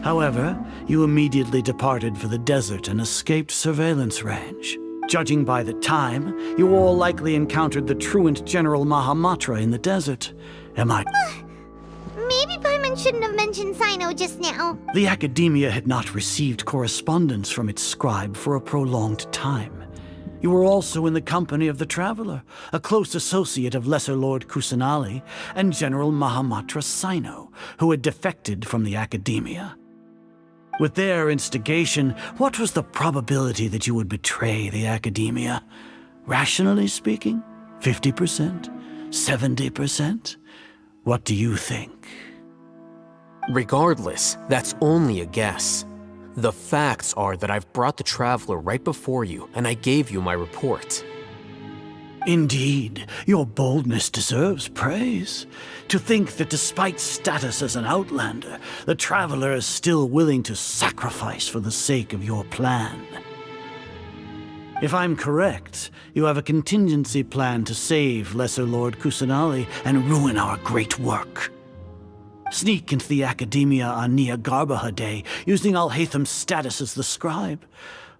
However, you immediately departed for the desert and escaped surveillance range. Judging by the time, you all likely encountered the truant General Mahamatra in the desert. Am I... Maybe Paimon shouldn't have mentioned Sino just now. The Academia had not received correspondence from its scribe for a prolonged time. You were also in the company of the Traveler, a close associate of Lesser Lord Kusanali and General Mahamatra Sino, who had defected from the Academia. With their instigation, what was the probability that you would betray the Academia? Rationally speaking, 50%? 70%? What do you think? Regardless, that's only a guess. The facts are that I've brought the Traveler right before you, and I gave you my report. Indeed, your boldness deserves praise. To think that despite status as an outlander, the Traveler is still willing to sacrifice for the sake of your plan. If I'm correct, you have a contingency plan to save Lesser Lord Kusanali and ruin our great work. Sneak into the Academia on Niagarbaha Day, using Alhaitham's status as the scribe.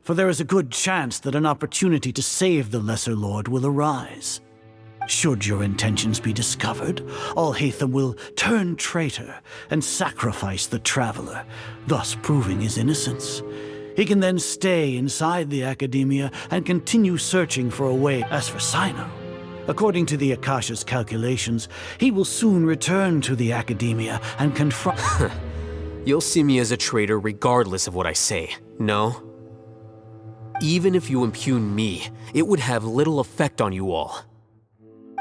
For there is a good chance that an opportunity to save the Lesser Lord will arise. Should your intentions be discovered, Alhaitham will turn traitor and sacrifice the Traveler, thus proving his innocence. He can then stay inside the Academia and continue searching for a way. As for Sino, according to the Akasha's calculations, he will soon return to the Academia and confront... You'll see me as a traitor regardless of what I say, no? Even if you impugn me, it would have little effect on you all.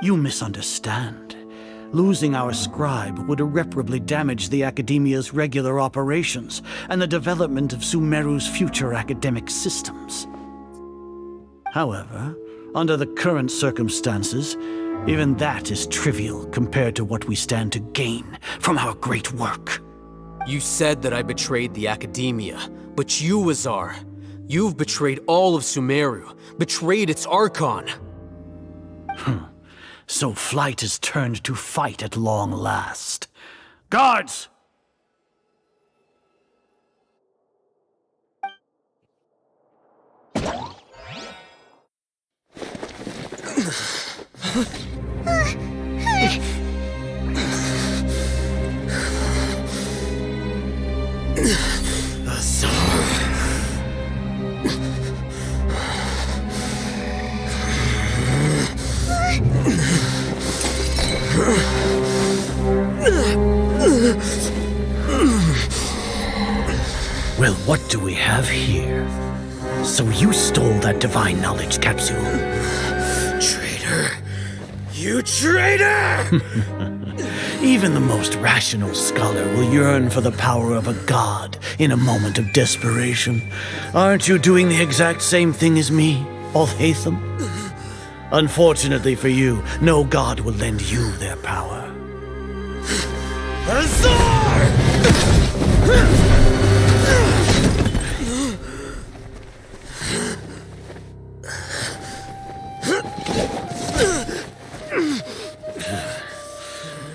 You misunderstand. Losing our scribe would irreparably damage the Academia's regular operations and the development of Sumeru's future academic systems. However, under the current circumstances, even that is trivial compared to what we stand to gain from our great work. You said that I betrayed the Academia, but you, Azar, you've betrayed all of Sumeru, betrayed its archon. So flight has turned to fight at long last. Guards! Well, what do we have here? So you stole that divine knowledge capsule. Traitor! You traitor! Even the most rational scholar will yearn for the power of a god in a moment of desperation. Aren't you doing the exact same thing as me, Alhaitham? Unfortunately for you, no god will lend you their power. Azar!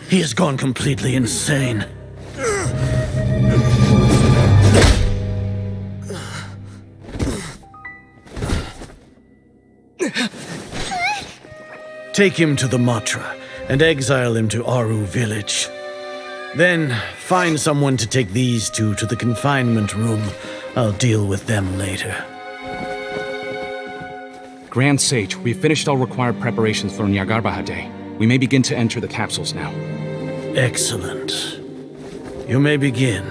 He has gone completely insane. Take him to the Matra and exile him to Aru village. Then find someone to take these two to the confinement room. I'll deal with them later. Grand Sage, we've finished all required preparations for Niagarbaha Day. We may begin to enter the capsules now. Excellent. You may begin.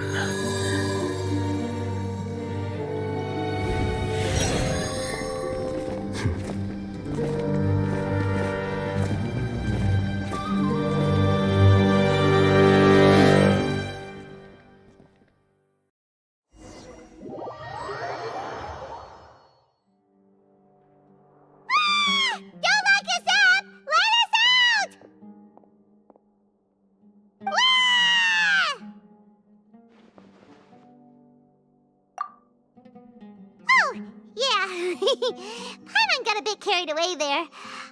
Paimon got a bit carried away there.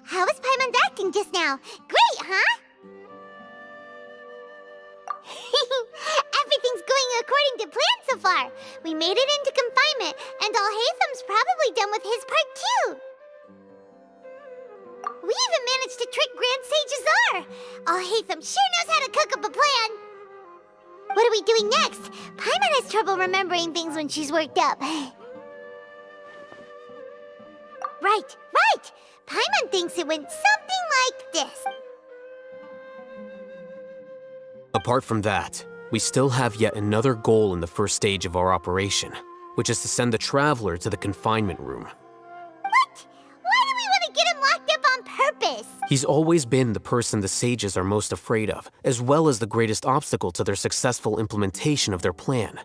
How was Paimon's acting just now? Great, huh? Everything's going according to plan so far. We made it into confinement, and Alhaitham's probably done with his part too. We even managed to trick Grand Sage Azar. Alhaitham sure knows how to cook up a plan. What are we doing next? Paimon has trouble remembering things when she's worked up. Right. Paimon thinks it went something like this. Apart from that, we still have yet another goal in the first stage of our operation, which is to send the Traveler to the confinement room. What? Why do we want to get him locked up on purpose? He's always been the person the sages are most afraid of, as well as the greatest obstacle to their successful implementation of their plan.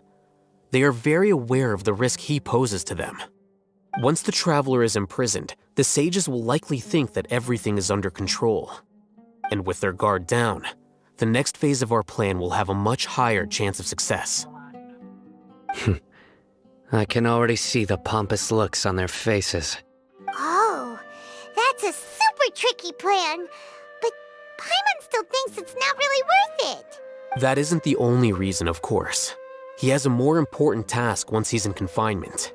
They are very aware of the risk he poses to them. Once the Traveler is imprisoned, the sages will likely think that everything is under control. And with their guard down, the next phase of our plan will have a much higher chance of success. I can already see the pompous looks on their faces. Oh, that's a super tricky plan. But Paimon still thinks it's not really worth it. That isn't the only reason, of course. He has a more important task once he's in confinement.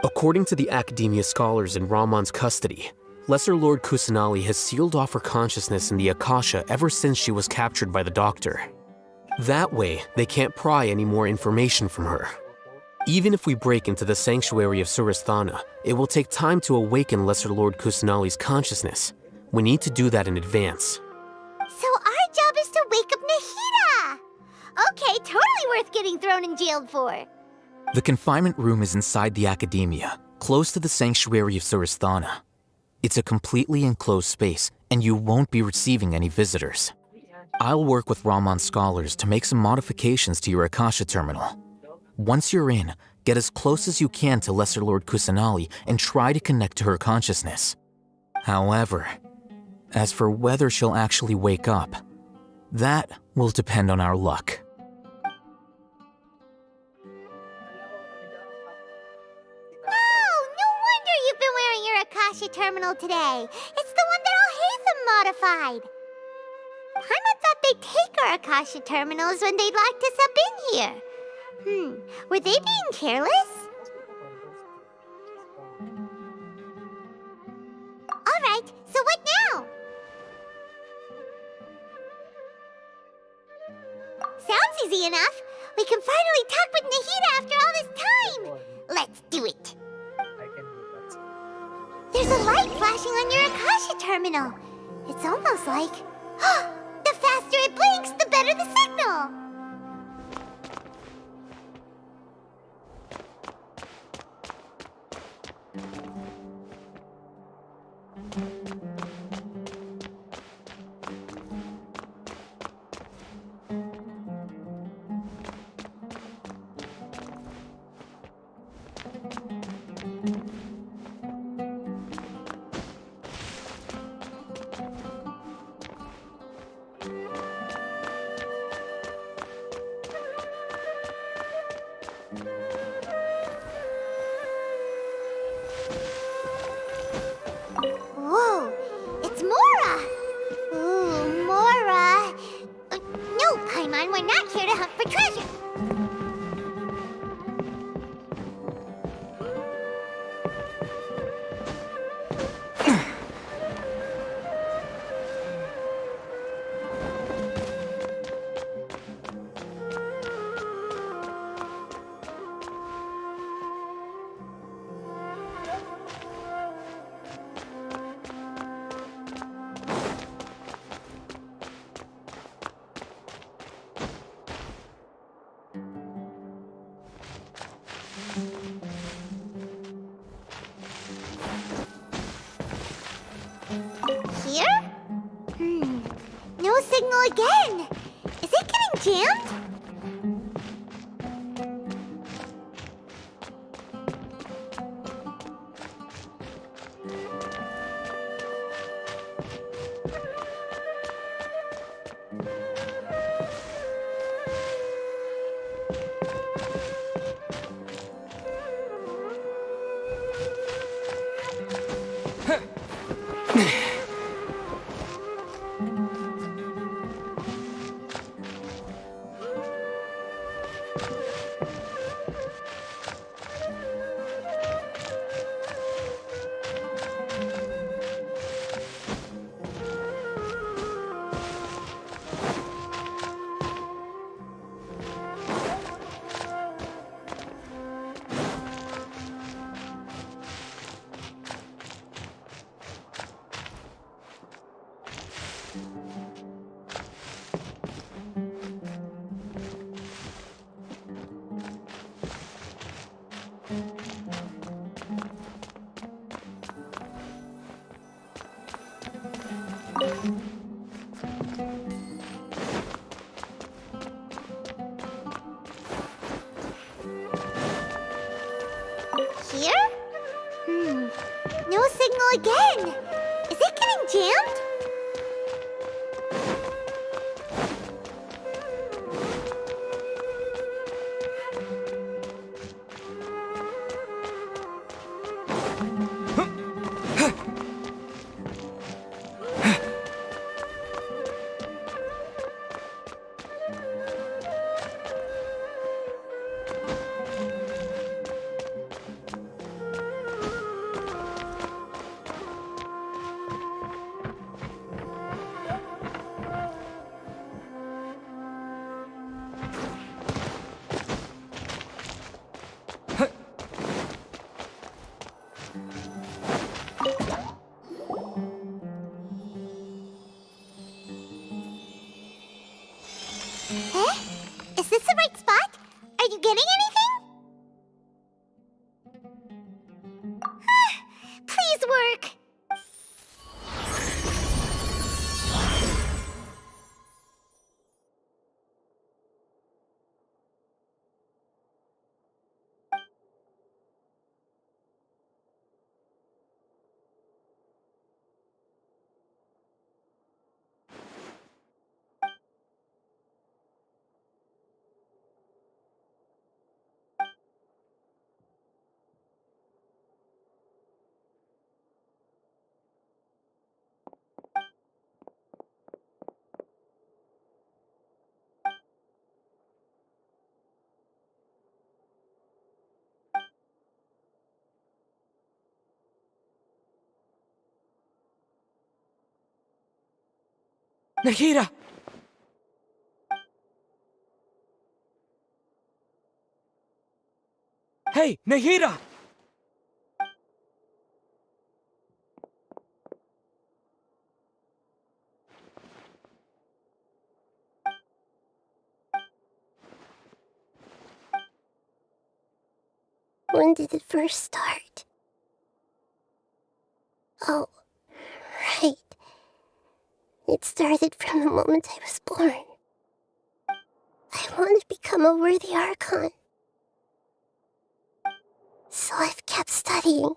According to the Academia scholars in Ramon's custody, Lesser Lord Kusanali has sealed off her consciousness in the Akasha ever since she was captured by the Doctor. That way, they can't pry any more information from her. Even if we break into the sanctuary of Surasthana, it will take time to awaken Lesser Lord Kusanali's consciousness. We need to do that in advance. So our job is to wake up Nahida! Okay, totally worth getting thrown in jail for. The confinement room is inside the Academia, close to the sanctuary of Surasthana. It's a completely enclosed space, and you won't be receiving any visitors. I'll work with Ramon's scholars to make some modifications to your Akasha terminal. Once you're in, get as close as you can to Lesser Lord Kusanali and try to connect to her consciousness. However, as for whether she'll actually wake up, that will depend on our luck. Akasha terminal today. It's the one that Al-Haytham modified. Paimon thought they'd take our Akasha terminals when they locked us up in here. Were they being careless? Alright, so what now? Sounds easy enough. We can finally talk with Nahida after all this time. Let's do it. There's a light flashing on your Akasha terminal. It's almost like... the faster it blinks, the better the signal! Whoa, it's Mora! Ooh, Mora! No, Paimon, we're not here to hunt for treasure! Here? No signal again! Is it getting jammed? Here? No signal again. Is it getting jammed? Is this the right spot? Are you getting anything? Please work! Nahida! Hey, Nahida! When did it first start? Oh, right. It started from the moment I was born. I want to become a worthy archon. So I've kept studying.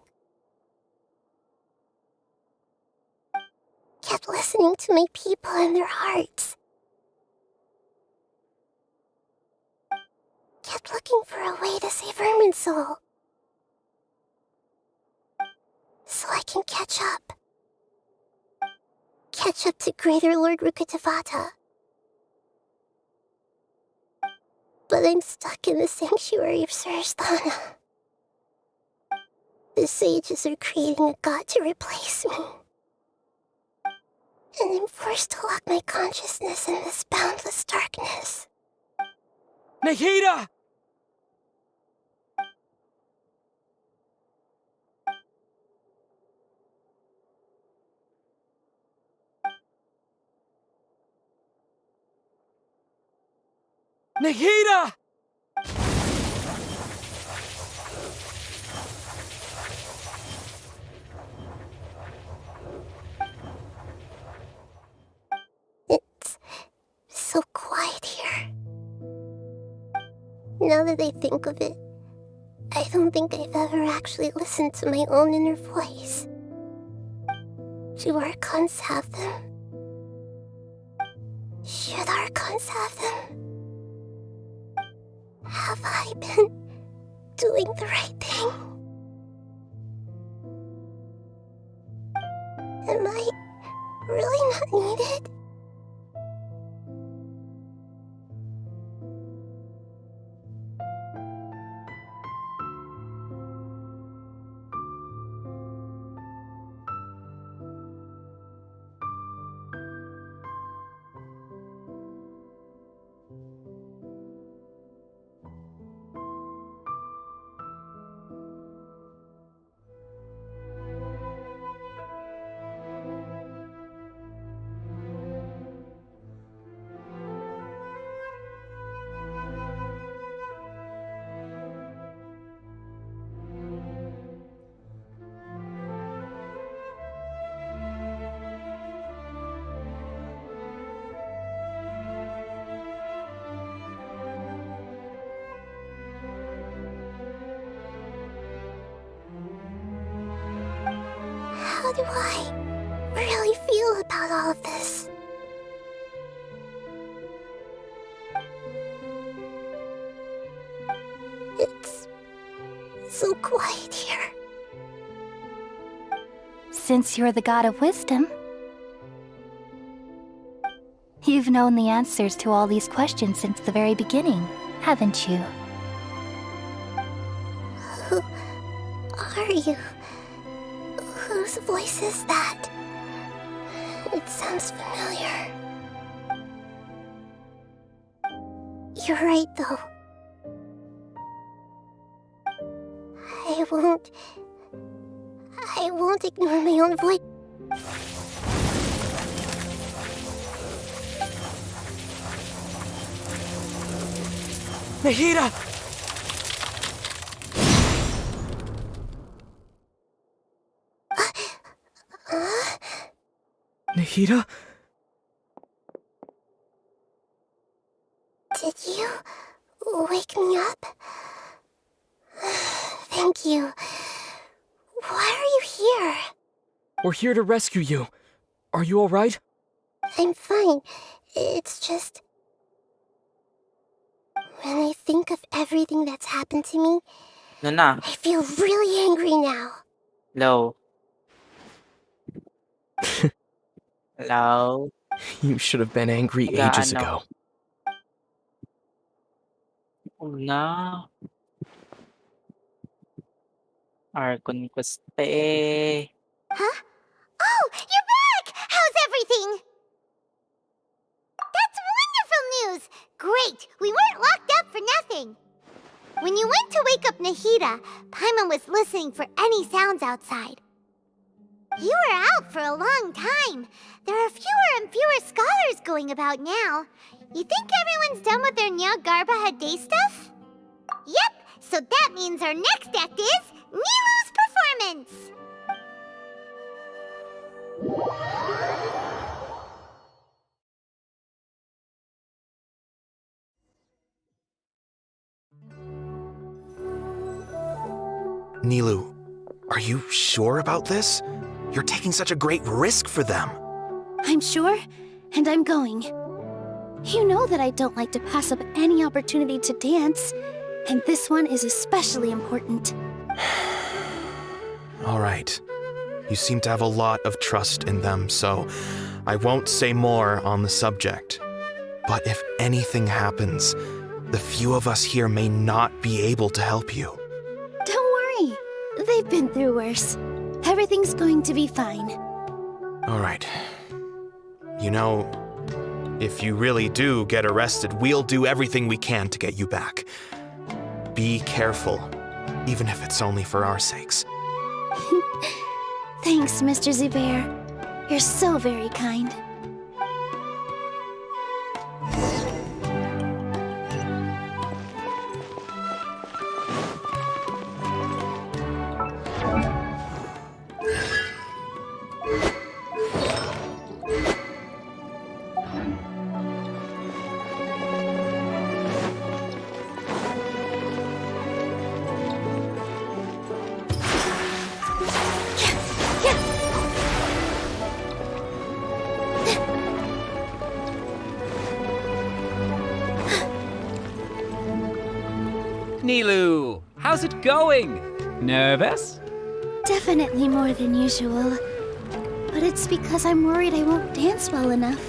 Kept listening to my people and their hearts. Kept looking for a way to save Irminsul. So I can catch up. Catch up to Greater Lord Rukkhadevata. But I'm stuck in the sanctuary of Surasthana. The sages are creating a god to replace me. And I'm forced to lock my consciousness in this boundless darkness. Nahida! Nahida! It's so quiet here. Now that I think of it, I don't think I've ever actually listened to my own inner voice. Do archons have them? Should archons have them? Have I been doing the right thing? Am I really not needed? How do I really feel about all of this? It's so quiet here. Since you're the god of wisdom, you've known the answers to all these questions since the very beginning, haven't you? Who are you? Whose voice is that? It sounds familiar. You're right, though. I won't ignore my own voice. Nahida! Nahida? Did you wake me up? Thank you. Why are you here? We're here to rescue you. Are you alright? I'm fine. It's just... when I think of everything that's happened to me, Na. I feel really angry now. Low. Low. You should have been angry ages ago. Na. Archon ko ste. Huh? Oh, you're back! How's everything? That's wonderful news! Great! We weren't locked up for nothing! When you went to wake up Nahida, Paimon was listening for any sounds outside. You were out for a long time. There are fewer and fewer scholars going about now. You think everyone's done with their Nyagarbha Day stuff? Yep, so that means our next act is Nilu's performance! Nilu, are you sure about this? You're taking such a great risk for them. I'm sure, and I'm going. You know that I don't like to pass up any opportunity to dance, and this one is especially important. All right. You seem to have a lot of trust in them, so I won't say more on the subject. But if anything happens, the few of us here may not be able to help you. Don't worry. They've been through worse. Everything's going to be fine. All right. You know, if you really do get arrested, we'll do everything we can to get you back. Be careful, even if it's only for our sakes. Thanks, Mr. Zubair. You're so very kind. Nilu, how's it going? Nervous? Definitely more than usual. But it's because I'm worried I won't dance well enough.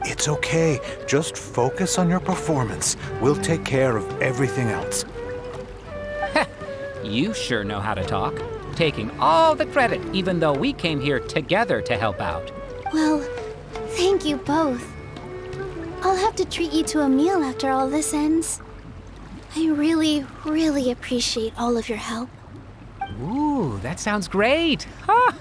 It's okay. Just focus on your performance. We'll take care of everything else. You sure know how to talk. Taking all the credit, even though we came here together to help out. Well, thank you both. I'll have to treat you to a meal after all this ends. I really, really appreciate all of your help. Ooh, that sounds great. Huh?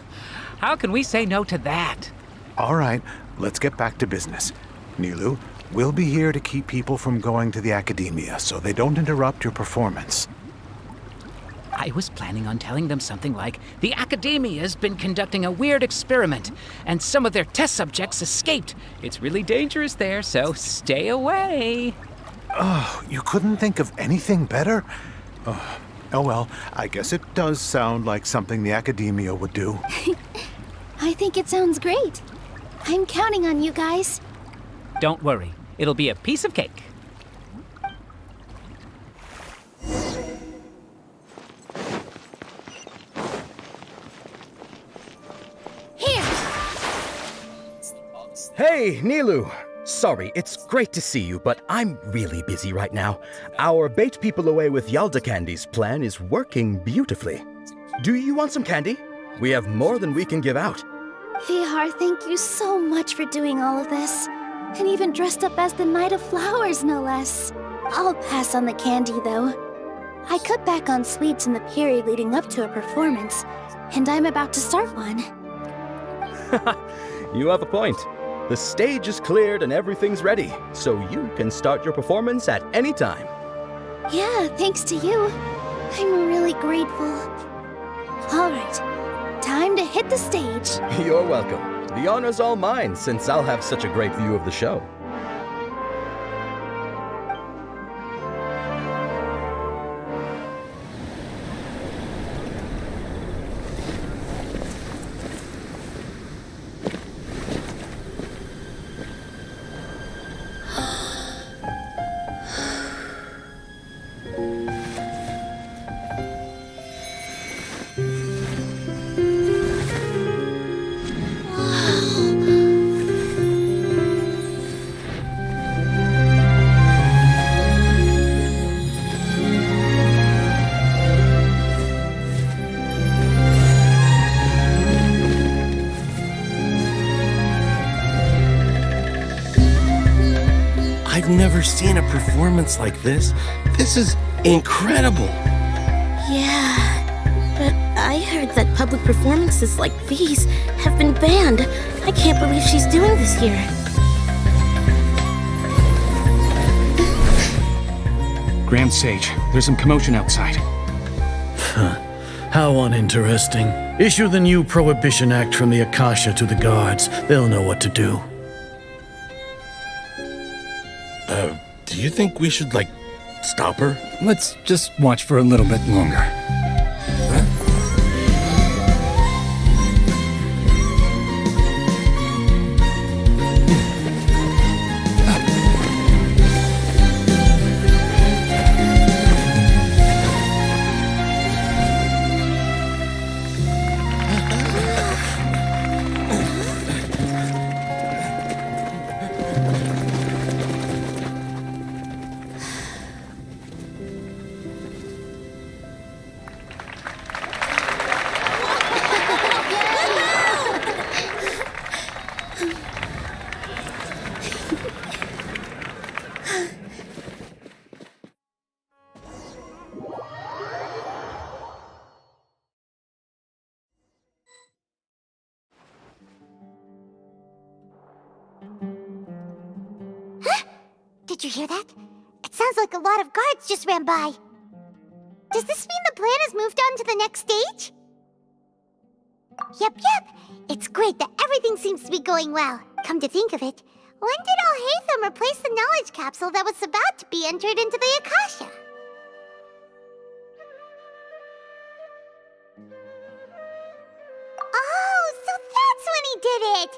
How can we say no to that? All right, let's get back to business. Nilu, we'll be here to keep people from going to the academia so they don't interrupt your performance. I was planning on telling them something like, the Academia's been conducting a weird experiment, and some of their test subjects escaped. It's really dangerous there, so stay away. Oh, you couldn't think of anything better? Oh well, I guess it does sound like something the Academia would do. I think it sounds great. I'm counting on you guys. Don't worry, it'll be a piece of cake. Hey, Nilu! Sorry, it's great to see you, but I'm really busy right now. Our Bait People Away with Yalda Candies plan is working beautifully. Do you want some candy? We have more than we can give out. Vihar, thank you so much for doing all of this. And even dressed up as the Knight of Flowers, no less. I'll pass on the candy, though. I cut back on sweets in the period leading up to a performance, and I'm about to start one. You have a point. The stage is cleared and everything's ready, so you can start your performance at any time. Yeah, thanks to you. I'm really grateful. All right, time to hit the stage. You're welcome. The honor's all mine, since I'll have such a great view of the show. I've never seen a performance like this. This is incredible. Yeah, but I heard that public performances like these have been banned. I can't believe she's doing this here. Grand Sage, there's some commotion outside. How uninteresting. Issue the new Prohibition Act from the Akasha to the guards. They'll know what to do. Do you think we should, stop her? Let's just watch for a little bit longer. Did you hear that? It sounds like a lot of guards just ran by. Does this mean the plan has moved on to the next stage? Yep. It's great that everything seems to be going well. Come to think of it, when did Alhaitham replace the knowledge capsule that was about to be entered into the Akasha? Oh, so that's when he did it!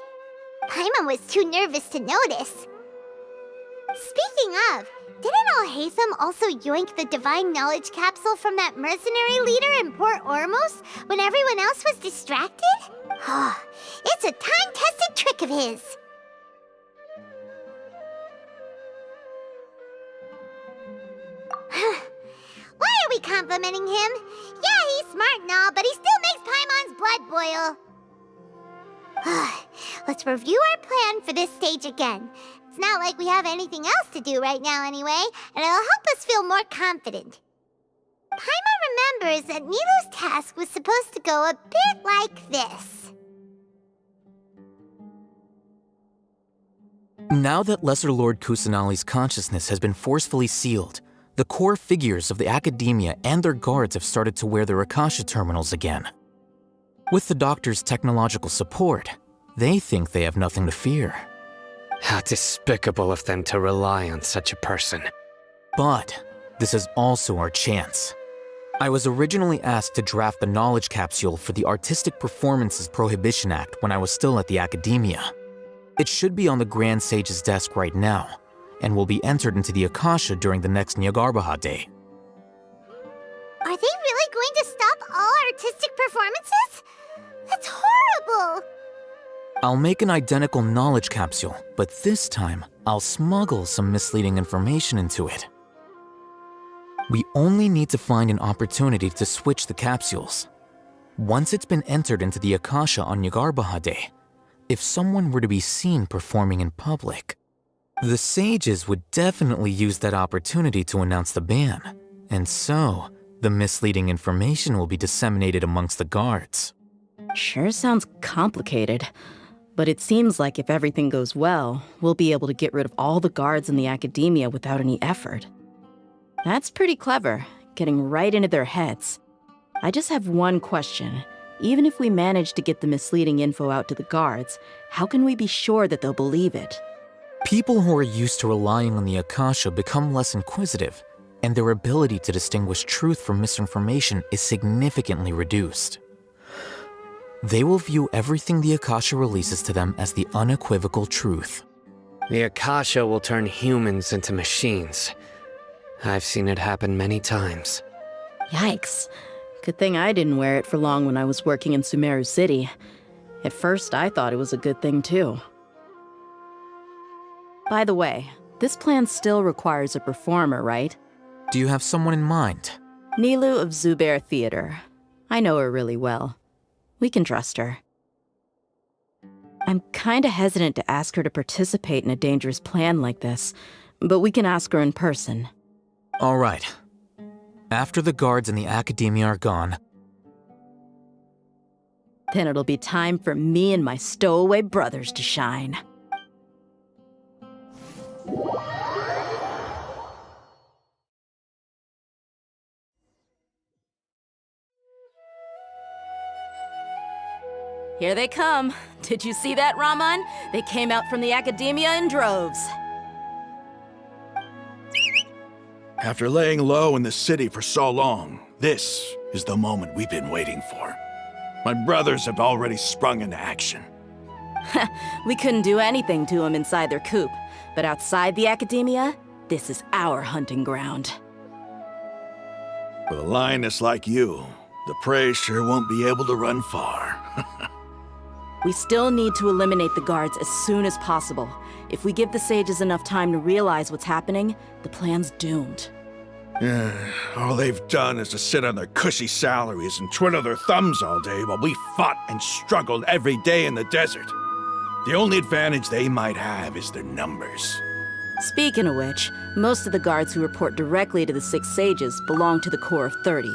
Paimon was too nervous to notice. Speaking of, didn't Alhaitham also yoink the divine knowledge capsule from that mercenary leader in Port Ormos when everyone else was distracted? It's a time-tested trick of his. Why are we complimenting him? Yeah, he's smart and all, but he still makes Paimon's blood boil. Let's review our plan for this stage again. It's not like we have anything else to do right now anyway, and it'll help us feel more confident. Paimon remembers that Nilu's task was supposed to go a bit like this. Now that Lesser Lord Kusanali's consciousness has been forcefully sealed, the core figures of the Academia and their guards have started to wear their Akasha terminals again. With the Doctor's technological support, they think they have nothing to fear. How despicable of them to rely on such a person. But this is also our chance. I was originally asked to draft the knowledge capsule for the Artistic Performances Prohibition Act when I was still at the Academia. It should be on the Grand Sage's desk right now, and will be entered into the Akasha during the next Nyargarbaha Day. Are they really going to stop all artistic performances? That's horrible! I'll make an identical knowledge capsule, but this time, I'll smuggle some misleading information into it. We only need to find an opportunity to switch the capsules. Once it's been entered into the Akasha on Nyargarbaha Day, if someone were to be seen performing in public, the sages would definitely use that opportunity to announce the ban, and so the misleading information will be disseminated amongst the guards. Sure sounds complicated, but it seems like if everything goes well, we'll be able to get rid of all the guards in the Academia without any effort. That's pretty clever, getting right into their heads. I just have one question. Even if we manage to get the misleading info out to the guards, how can we be sure that they'll believe it? People who are used to relying on the Akasha become less inquisitive, and their ability to distinguish truth from misinformation is significantly reduced. They will view everything the Akasha releases to them as the unequivocal truth. The Akasha will turn humans into machines. I've seen it happen many times. Yikes. Good thing I didn't wear it for long when I was working in Sumeru City. At first, I thought it was a good thing too. By the way, this plan still requires a performer, right? Do you have someone in mind? Nilu of Zubair Theater. I know her really well. We can trust her. I'm kinda hesitant to ask her to participate in a dangerous plan like this, but we can ask her in person. All right. After the guards in the Academia are gone, then it'll be time for me and my stowaway brothers to shine. Here they come. Did you see that, Raman? They came out from the Academia in droves. After laying low in the city for so long, this is the moment we've been waiting for. My brothers have already sprung into action. We couldn't do anything to them inside their coop, but outside the Academia, this is our hunting ground. With a lioness like you, the prey sure won't be able to run far. We still need to eliminate the guards as soon as possible. If we give the sages enough time to realize what's happening, the plan's doomed. All they've done is to sit on their cushy salaries and twiddle their thumbs all day while we fought and struggled every day in the desert. The only advantage they might have is their numbers. Speaking of which, most of the guards who report directly to the 6 sages belong to the Corps of 30,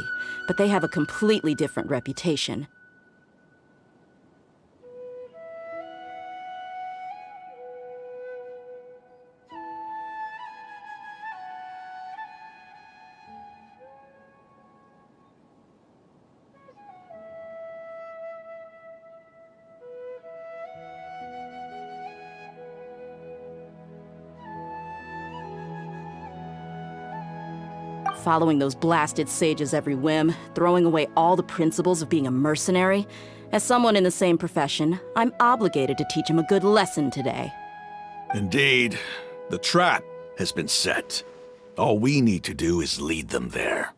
but they have a completely different reputation. Following those blasted sages every whim, throwing away all the principles of being a mercenary. As someone in the same profession, I'm obligated to teach him a good lesson today. Indeed, the trap has been set. All we need to do is lead them there.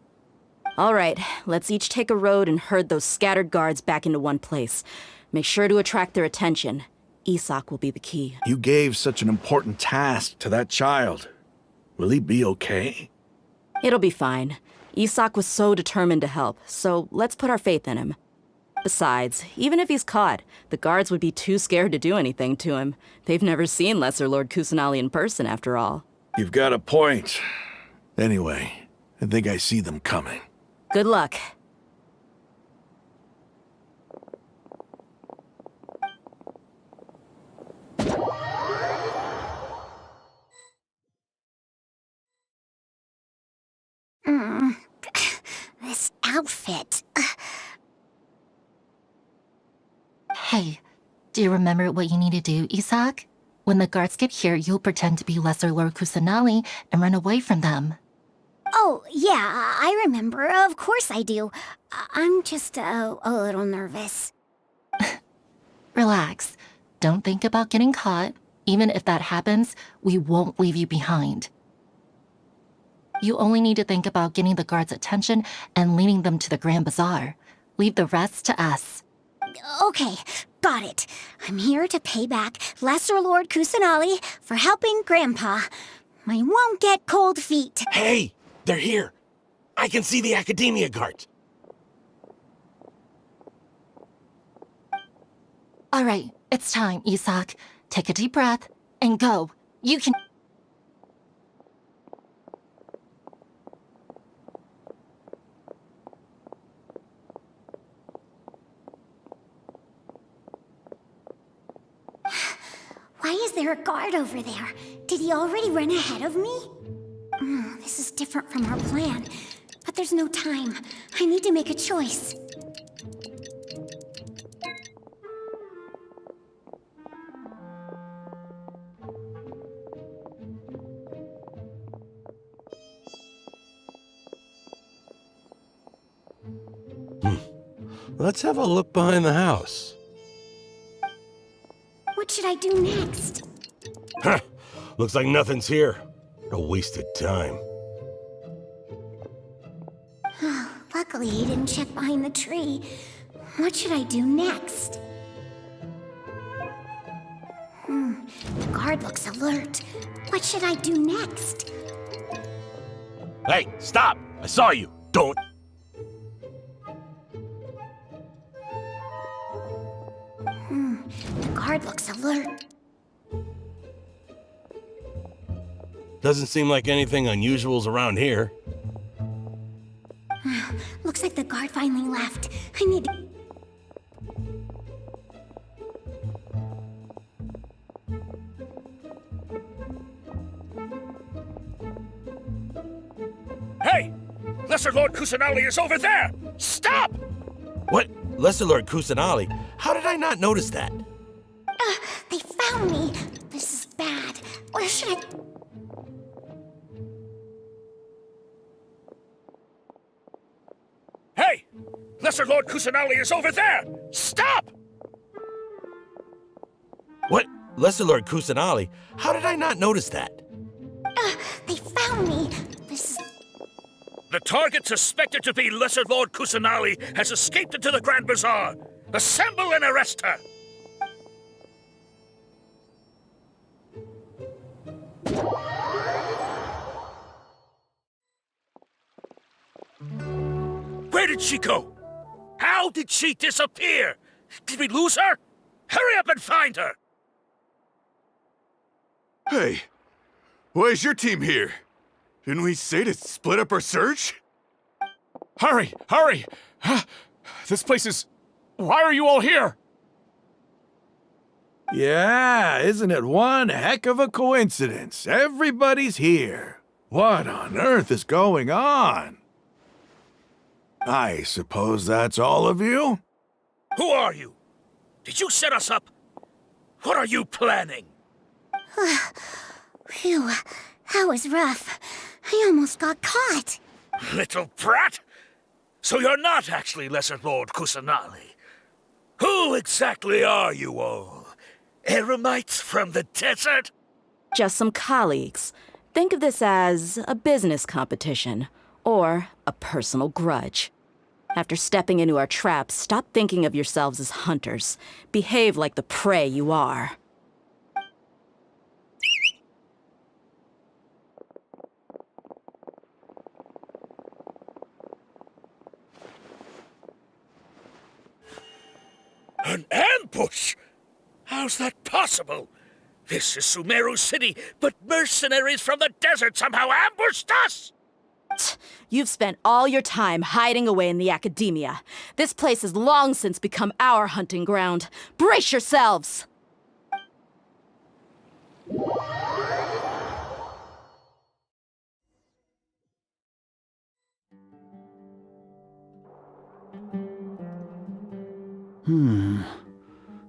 All right, let's each take a road and herd those scattered guards back into one place. Make sure to attract their attention. Isak will be the key. You gave such an important task to that child. Will he be okay? It'll be fine. Isak was so determined to help, so let's put our faith in him. Besides, even if he's caught, the guards would be too scared to do anything to him. They've never seen Lesser Lord Kusanali in person, after all. You've got a point. Anyway, I think I see them coming. Good luck. This outfit. Hey, do you remember what you need to do, Isak? When the guards get here, you'll pretend to be Lesser Lord Kusanali and run away from them. Oh, yeah, I remember. Of course I do. I'm just a little nervous. Relax. Don't think about getting caught. Even if that happens, we won't leave you behind. You only need to think about getting the guards' attention and leading them to the Grand Bazaar. Leave the rest to us. Okay, got it. I'm here to pay back Lesser Lord Kusanali for helping Grandpa. I won't get cold feet. Hey! They're here! I can see the Academia guards! All right, it's time, Isak. Take a deep breath and go. You can... Why is there a guard over there? Did he already run ahead of me? This is different from our plan. But there's no time. I need to make a choice. Let's have a look behind the house. What should I do next? Huh. Looks like nothing's here. A wasted time. Luckily, he didn't check behind the tree. What should I do next? The guard looks alert. What should I do next? Hey, stop! I saw you! Don't... The guard looks alert. Doesn't seem like anything unusual's around here. Looks like the guard finally left. I need to... Hey! Lesser Lord Kusanali is over there! Stop! What? Lesser Lord Kusanali? How did I not notice that? They found me! This is bad. Where should I... Hey! Lesser Lord Kusanali is over there! Stop! What? Lesser Lord Kusanali? How did I not notice that? They found me! This is... The target suspected to be Lesser Lord Kusanali has escaped into the Grand Bazaar! Assemble and arrest her! Where did she go? How did she disappear? Did we lose her? Hurry up and find her! Hey, why is your team here? Didn't we say to split up our search? Hurry! Hurry! This place is... Why are you all here? Yeah, isn't it one heck of a coincidence? Everybody's here. What on earth is going on? I suppose that's all of you? Who are you? Did you set us up? What are you planning? Phew, that was rough. I almost got caught. Little brat! So you're not actually Lesser Lord Kusanali. Who exactly are you all? Eremites from the desert? Just some colleagues. Think of this as a business competition, or a personal grudge. After stepping into our traps, stop thinking of yourselves as hunters. Behave like the prey you are. An ambush? How's that possible? This is Sumeru City, but mercenaries from the desert somehow ambushed us! You've spent all your time hiding away in the academia. This place has long since become our hunting ground. Brace yourselves!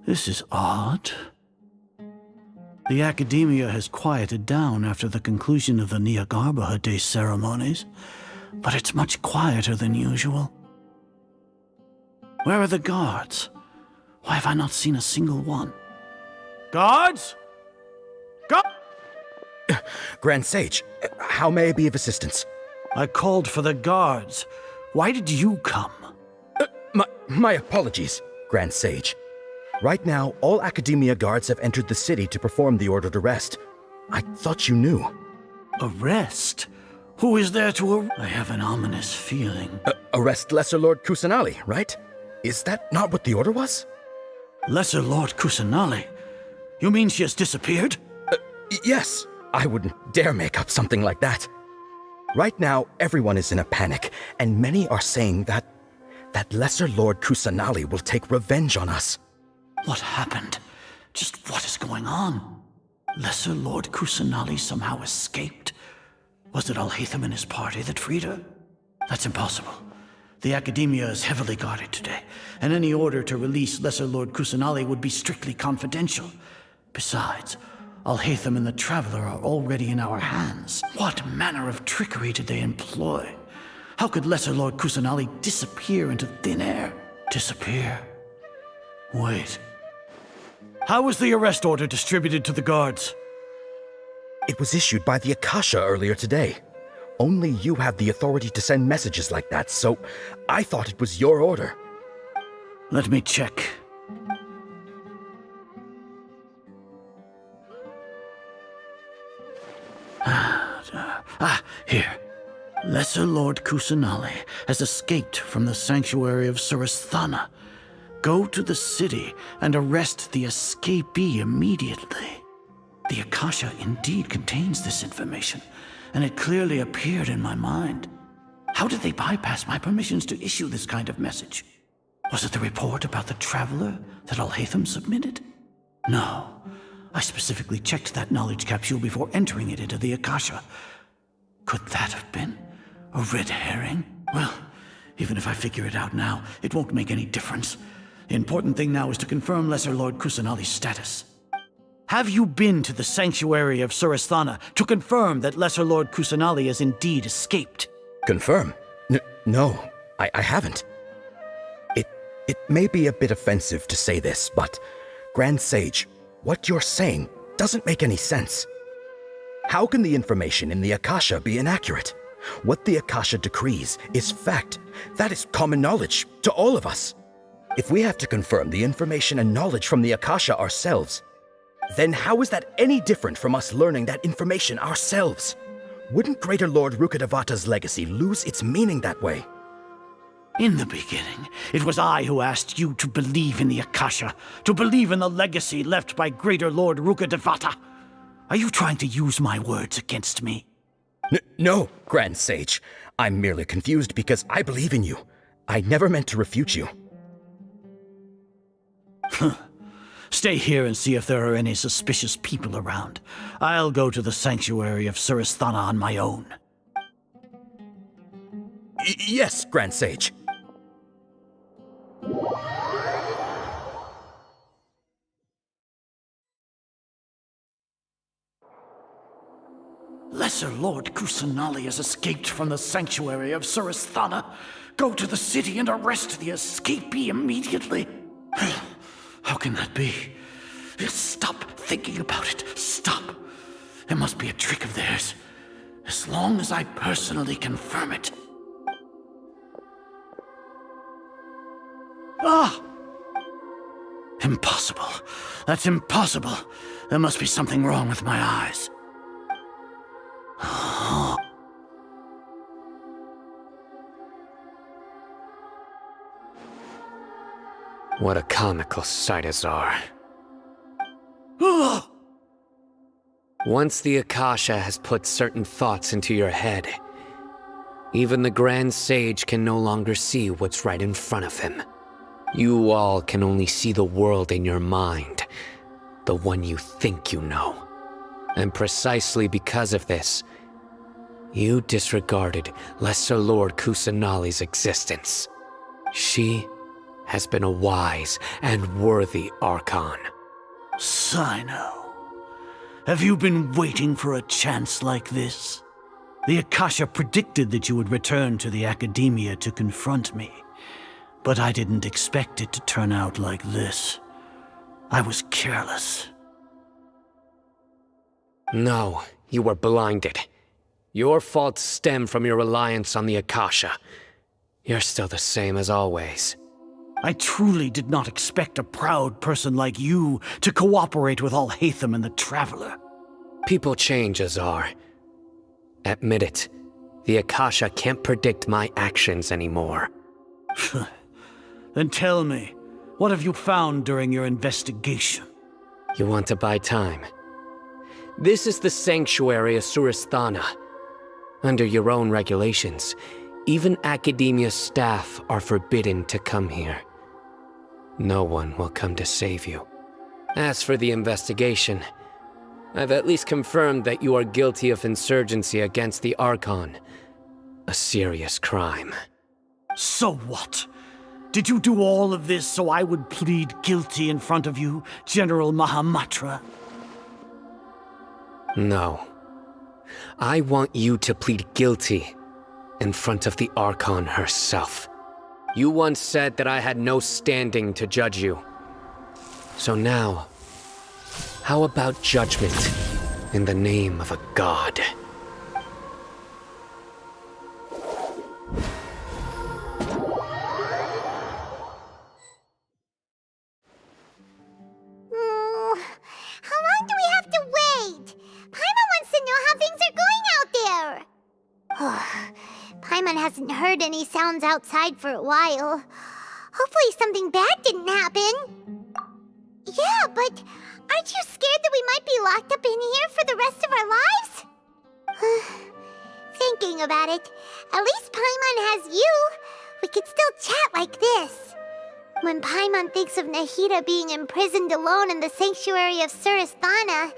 This is odd. The academia has quieted down after the conclusion of the Nyagarbha Day ceremonies, but it's much quieter than usual. Where are the guards? Why have I not seen a single one? Guards? Grand Sage, how may I be of assistance? I called for the guards. Why did you come? My apologies, Grand Sage. Right now, all Academia guards have entered the city to perform the ordered arrest. I thought you knew. Arrest? Who is there to arrest? I have an ominous feeling. Arrest Lesser Lord Kusanali, right? Is that not what the order was? Lesser Lord Kusanali? You mean she has disappeared? Yes. I wouldn't dare make up something like that. Right now, everyone is in a panic, and many are saying that Lesser Lord Kusanali will take revenge on us. What happened? Just what is going on? Lesser Lord Kusanali somehow escaped? Was it Alhaitham and his party that freed her? That's impossible. The Academia is heavily guarded today, and any order to release Lesser Lord Kusanali would be strictly confidential. Besides, Alhaitham and the Traveler are already in our hands. What manner of trickery did they employ? How could Lesser Lord Kusanali disappear into thin air? Disappear? Wait. How was the arrest order distributed to the guards? It was issued by the Akasha earlier today. Only you have the authority to send messages like that, so I thought it was your order. Let me check. Here. Lesser Lord Kusanali has escaped from the sanctuary of Surasthana. Go to the city and arrest the escapee immediately. The Akasha indeed contains this information, and it clearly appeared in my mind. How did they bypass my permissions to issue this kind of message? Was it the report about the Traveler that Alhaitham submitted? No. I specifically checked that knowledge capsule before entering it into the Akasha. Could that have been a red herring? Well, even if I figure it out now, it won't make any difference. The important thing now is to confirm Lesser Lord Kusanali's status. Have you been to the sanctuary of Surasthana to confirm that Lesser Lord Kusanali has indeed escaped? Confirm? No, I haven't. It may be a bit offensive to say this, but Grand Sage, what you're saying doesn't make any sense. How can the information in the Akasha be inaccurate? What the Akasha decrees is fact. That is common knowledge to all of us. If we have to confirm the information and knowledge from the Akasha ourselves, then how is that any different from us learning that information ourselves? Wouldn't Greater Lord Rukkhadevata's legacy lose its meaning that way? In the beginning, it was I who asked you to believe in the Akasha, to believe in the legacy left by Greater Lord Rukkhadevata. Are you trying to use my words against me? No, Grand Sage. I'm merely confused because I believe in you. I never meant to refute you. Stay here and see if there are any suspicious people around. I'll go to the sanctuary of Surasthana on my own. Yes, Grand Sage. Lesser Lord Kusanali has escaped from the sanctuary of Surasthana. Go to the city and arrest the escapee immediately. How can that be? Stop thinking about it. Stop. It must be a trick of theirs. As long as I personally confirm it. Ah! Impossible. That's impossible. There must be something wrong with my eyes. What a comical sight, Azar. Once the Akasha has put certain thoughts into your head, even the Grand Sage can no longer see what's right in front of him. You all can only see the world in your mind, the one you think you know. And precisely because of this, you disregarded Lesser Lord Kusanali's existence. She has been a wise and worthy archon. Sino. Have you been waiting for a chance like this? The Akasha predicted that you would return to the Academia to confront me, but I didn't expect it to turn out like this. I was careless. No, you were blinded. Your faults stem from your reliance on the Akasha. You're still the same as always. I truly did not expect a proud person like you to cooperate with Alhaitham and the Traveler. People change, Azar. Admit it. The Akasha can't predict my actions anymore. Then tell me, what have you found during your investigation? You want to buy time? This is the sanctuary of Suristhana. Under your own regulations, even Academia staff are forbidden to come here. No one will come to save you. As for the investigation, I've at least confirmed that you are guilty of insurgency against the Archon. A serious crime. So what? Did you do all of this so I would plead guilty in front of you, General Mahamatra? No. I want you to plead guilty in front of the Archon herself. You once said that I had no standing to judge you. So now, how about judgment in the name of a god? How long do we have to wait? Paimon wants to know how things are going out there. Paimon hasn't heard any sounds outside for a while. Hopefully something bad didn't happen. Yeah, but aren't you scared that we might be locked up in here for the rest of our lives? Thinking about it, at least Paimon has you. We could still chat like this. When Paimon thinks of Nahida being imprisoned alone in the sanctuary of Suristhana,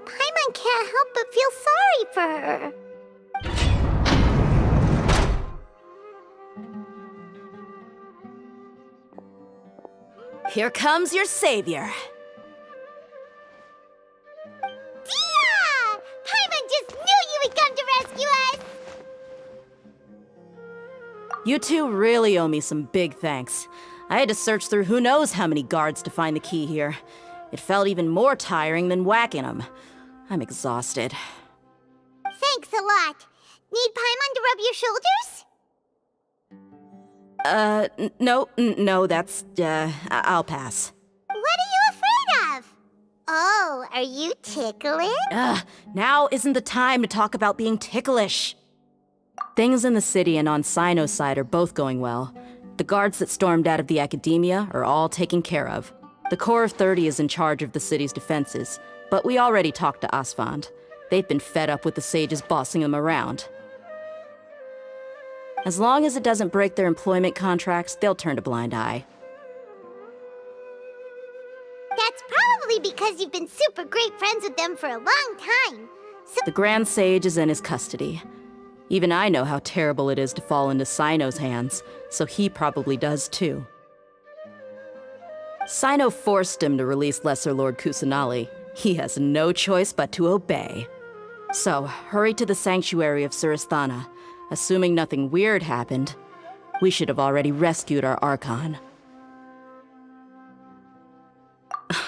Paimon can't help but feel sorry for her. Here comes your savior. Dia! Paimon just knew you would come to rescue us! You two really owe me some big thanks. I had to search through who knows how many guards to find the key here. It felt even more tiring than whacking them. I'm exhausted. Thanks a lot. Need Paimon to rub your shoulders? No, that's, I'll pass. What are you afraid of? Oh, are you ticklish? Now isn't the time to talk about being ticklish. Things in the city and on Sino's side are both going well. The guards that stormed out of the Academia are all taken care of. The Corps of 30 is in charge of the city's defenses, but we already talked to Asfand. They've been fed up with the sages bossing them around. As long as it doesn't break their employment contracts, they'll turn a blind eye. That's probably because you've been super great friends with them for a long time. So The Grand Sage is in his custody. Even I know how terrible it is to fall into Sino's hands, so he probably does too. Sino forced him to release Lesser Lord Kusanali. He has no choice but to obey. So, hurry to the sanctuary of Suristhana. Assuming nothing weird happened, we should have already rescued our Archon.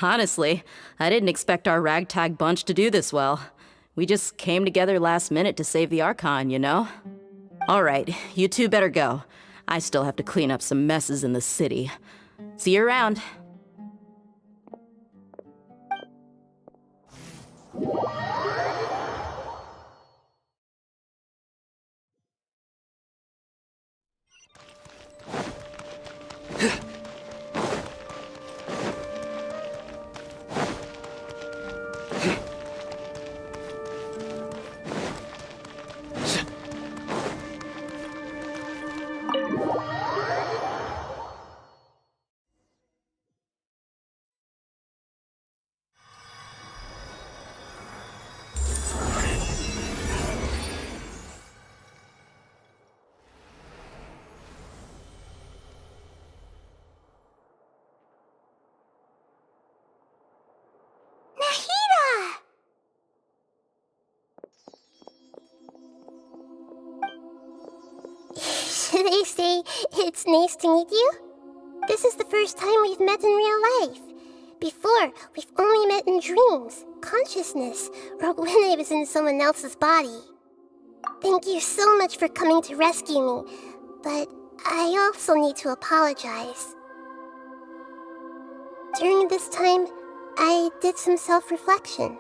Honestly, I didn't expect our ragtag bunch to do this well. We just came together last minute to save the Archon, you know? Alright, you two better go. I still have to clean up some messes in the city. See you around. do they say? It's nice to meet you? This is the first time we've met in real life. Before, we've only met in dreams, consciousness, or when I was in someone else's body. Thank you so much for coming to rescue me, but I also need to apologize. During this time, I did some self-reflection.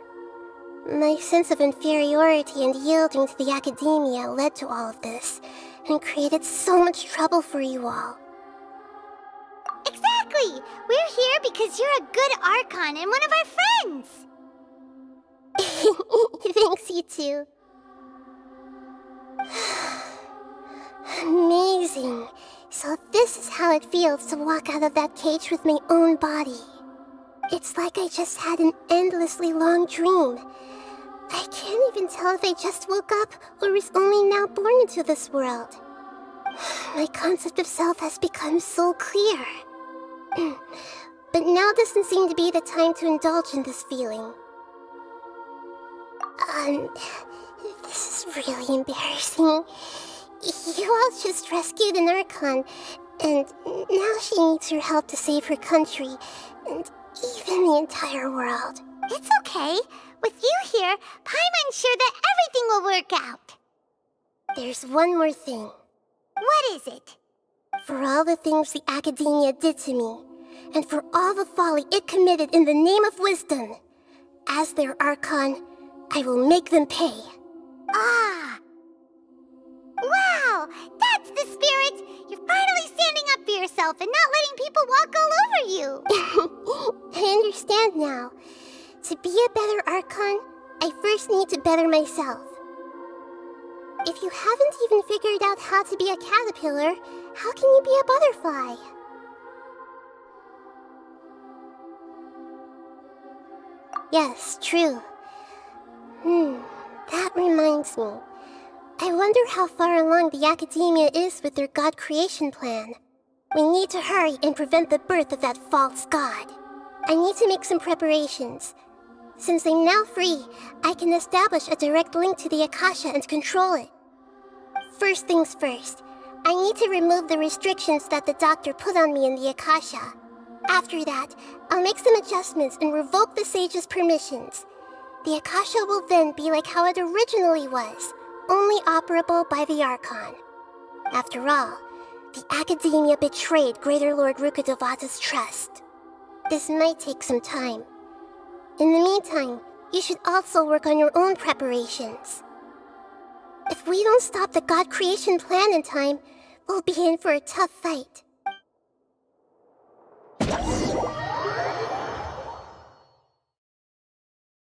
My sense of inferiority and yielding to the academia led to all of this, and created so much trouble for you all. Exactly! We're here because you're a good archon and one of our friends! Thanks, you too. Amazing. So this is how it feels to walk out of that cage with my own body. It's like I just had an endlessly long dream. I can't even tell if I just woke up or was only now born into this world. My concept of self has become so clear. But now doesn't seem to be the time to indulge in this feeling. This is really embarrassing. You all just rescued an archon, and now she needs your help to save her country, and even the entire world. It's okay. With you here, Paimon's sure that everything will work out. There's one more thing. What is it? For all the things the academia did to me, and for all the folly it committed in the name of wisdom, as their archon, I will make them pay. Ah! Wow! That's the spirit! You're finally standing up for yourself and not letting people walk all over you! I understand now. To be a better archon, I first need to better myself. If you haven't even figured out how to be a caterpillar, how can you be a butterfly? Yes, true. That reminds me. I wonder how far along the academia is with their god creation plan. We need to hurry and prevent the birth of that false god. I need to make some preparations. Since I'm now free, I can establish a direct link to the Akasha and control it. First things first, I need to remove the restrictions that the doctor put on me in the Akasha. After that, I'll make some adjustments and revoke the sage's permissions. The Akasha will then be like how it originally was, only operable by the Archon. After all, the academia betrayed Greater Lord Rukkhadevata's trust. This might take some time. In the meantime, you should also work on your own preparations. If we don't stop the god creation plan in time, we'll be in for a tough fight.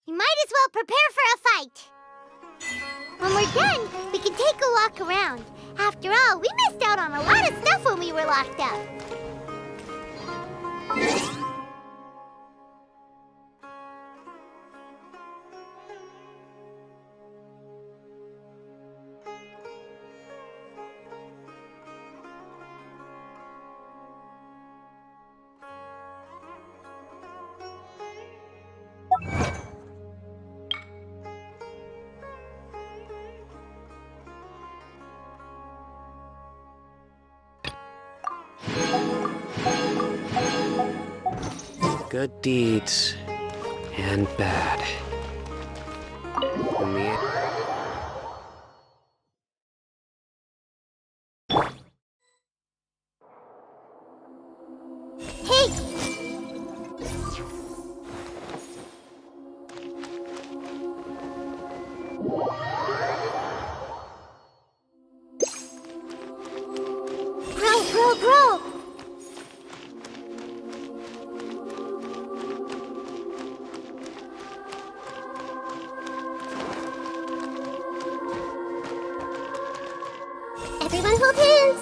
You might as well prepare for a fight. When we're done, we can take a walk around. After all, we missed out on a lot of stuff when we were locked up. Good deeds and bad. In the Bro! Everyone hold hands!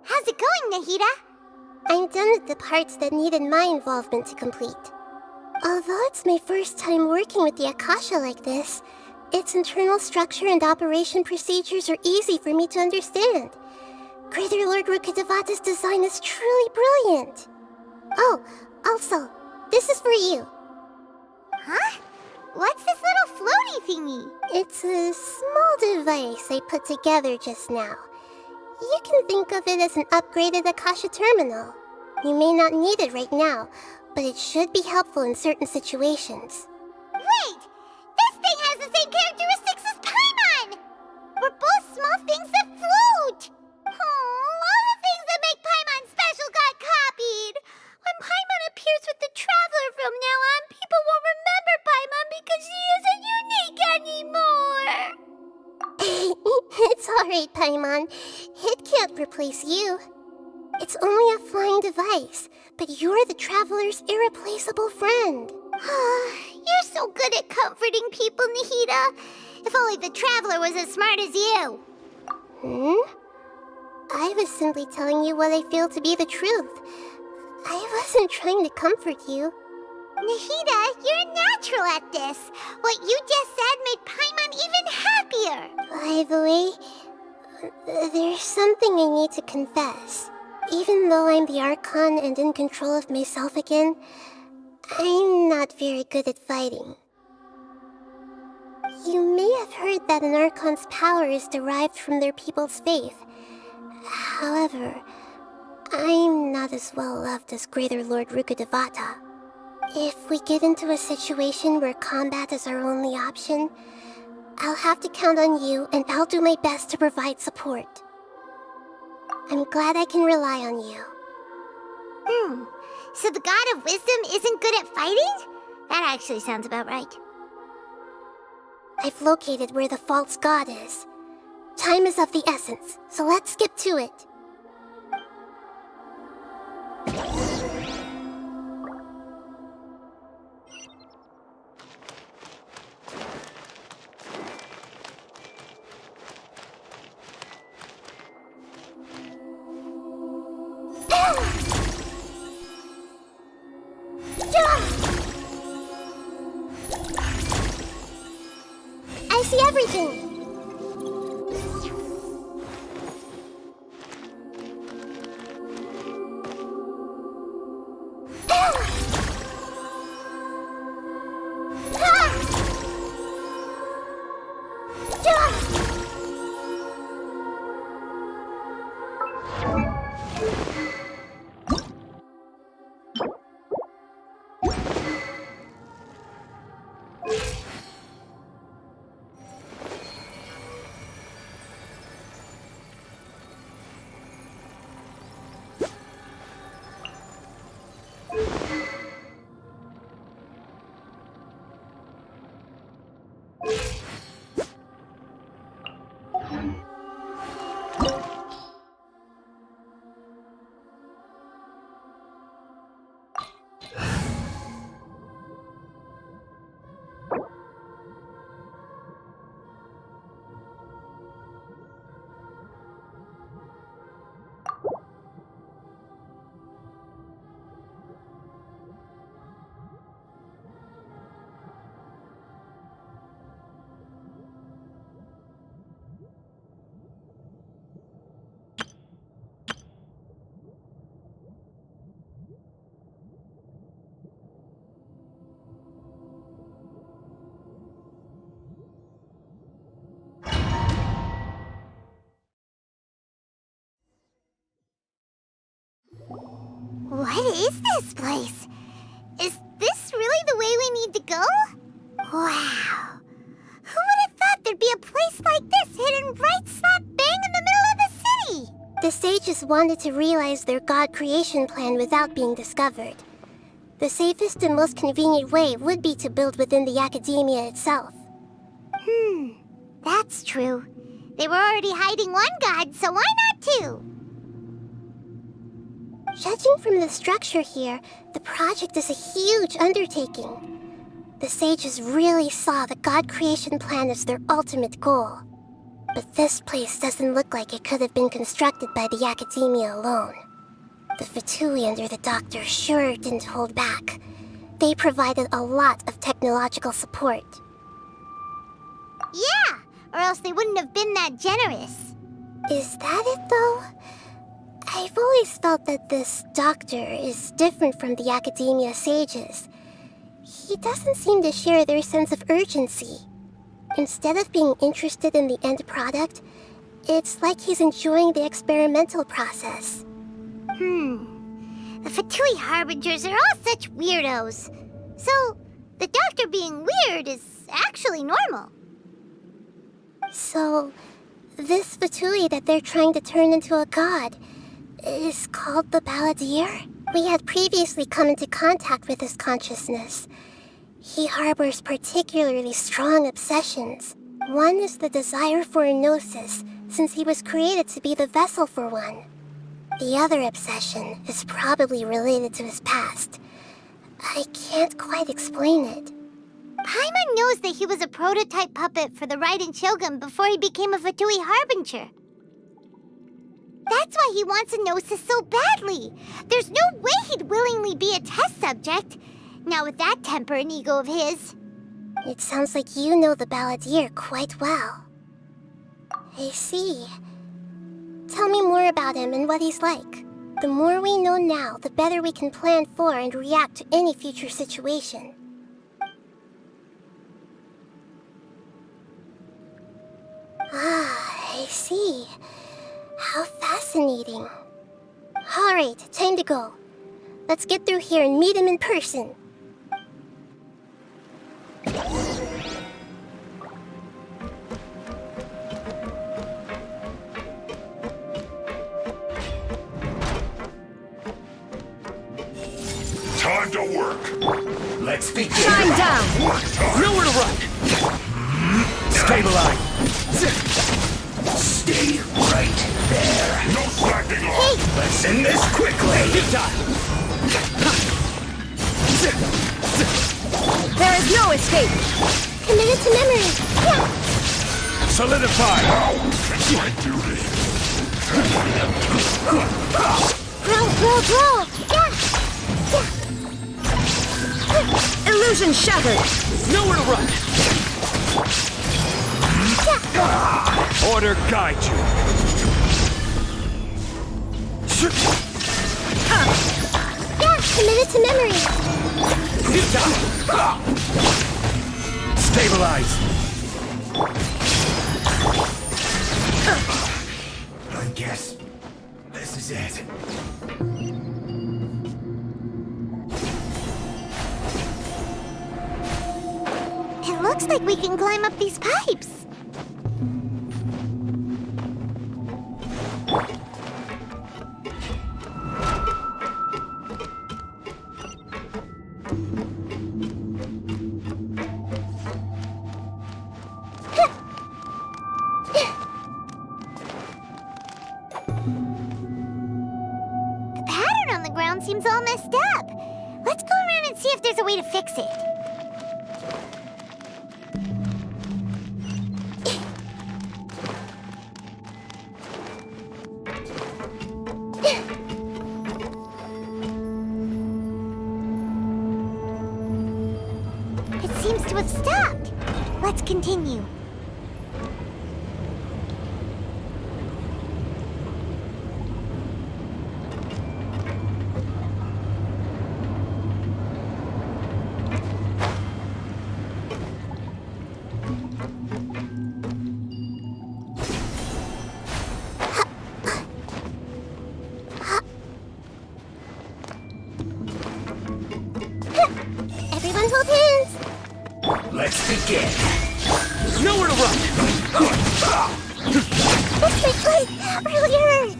How's it going, Nahida? I'm done with the parts that needed my involvement to complete. Although it's my first time working with the Akasha like this, its internal structure and operation procedures are easy for me to understand. Greater Lord Rukkhadevata's design is truly brilliant. Oh, also, this is for you. Huh? What's this little floaty thingy? It's a small device I put together just now. You can think of it as an upgraded Akasha terminal. You may not need it right now, but it should be helpful in certain situations. Wait! This thing has the same characteristics as Paimon! We're both small things that float! All the things that make Paimon special got copied! When Paimon appears with the Traveler from now on, people won't remember Paimon because she isn't unique anymore! It's alright, Paimon. It can't replace you. It's only a flying device, but you're the Traveler's irreplaceable friend. You're so good at comforting people, Nahida. If only the Traveler was as smart as you. I was simply telling you what I feel to be the truth. I wasn't trying to comfort you. Nahida, you're natural at this. What you just said made Paimon even happier. By the way, there's something I need to confess. Even though I'm the Archon and in control of myself again, I'm not very good at fighting. You may have heard that an Archon's power is derived from their people's faith. However, I'm not as well loved as Greater Lord Rukkhadevata. If we get into a situation where combat is our only option, I'll have to count on you, and I'll do my best to provide support. I'm glad I can rely on you. So the God of Wisdom isn't good at fighting? That actually sounds about right. I've located where the false god is. Time is of the essence, so let's skip to it. I see everything! What is this place? Is this really the way we need to go? Wow. Who would have thought there'd be a place like this hidden right slap bang in the middle of the city? The sages wanted to realize their god creation plan without being discovered. The safest and most convenient way would be to build within the academia itself. That's true. They were already hiding one god, so why not two? Judging from the structure here, the project is a huge undertaking. The sages really saw the god creation plan as their ultimate goal. But this place doesn't look like it could have been constructed by the academia alone. The Fatui under the Doctor sure didn't hold back. They provided a lot of technological support. Yeah, or else they wouldn't have been that generous. Is that it, though? I've always felt that this doctor is different from the Academia sages. He doesn't seem to share their sense of urgency. Instead of being interested in the end product, it's like he's enjoying the experimental process. The Fatui Harbingers are all such weirdos. So, the doctor being weird is actually normal. So, this Fatui that they're trying to turn into a god is called the Balladeer? We had previously come into contact with his consciousness. He harbors particularly strong obsessions. One is the desire for a gnosis, since he was created to be the vessel for one. The other obsession is probably related to his past. I can't quite explain it. Paimon knows that he was a prototype puppet for the Raiden Shogun before he became a Fatui Harbinger. That's why he wants a gnosis so badly. There's no way he'd willingly be a test subject. Not with that temper and ego of his. It sounds like you know the Balladeer quite well. I see. Tell me more about him and what he's like. The more we know now, the better we can plan for and react to any future situation. Ah, I see. How fascinating. Alright, time to go. Let's get through here and meet him in person. Time to work. Let's begin. Time down. Nowhere to run. Stabilize. Stay right there. No slacking off. Let's end this quickly. There is no escape. Committed to memory. Yeah. Solidify. My duty. Roll. Yeah. Illusion shattered. Nowhere to run. Order guide you. Yeah, committed to memory. Stabilize. I guess this is it. It looks like we can climb up these pipes. The pattern on the ground seems all messed up. Let's go around and see if there's a way to fix it. It seems to have stopped. Let's continue. Everyone hold hands. Let's begin. Nowhere to run. This makes me really hurt.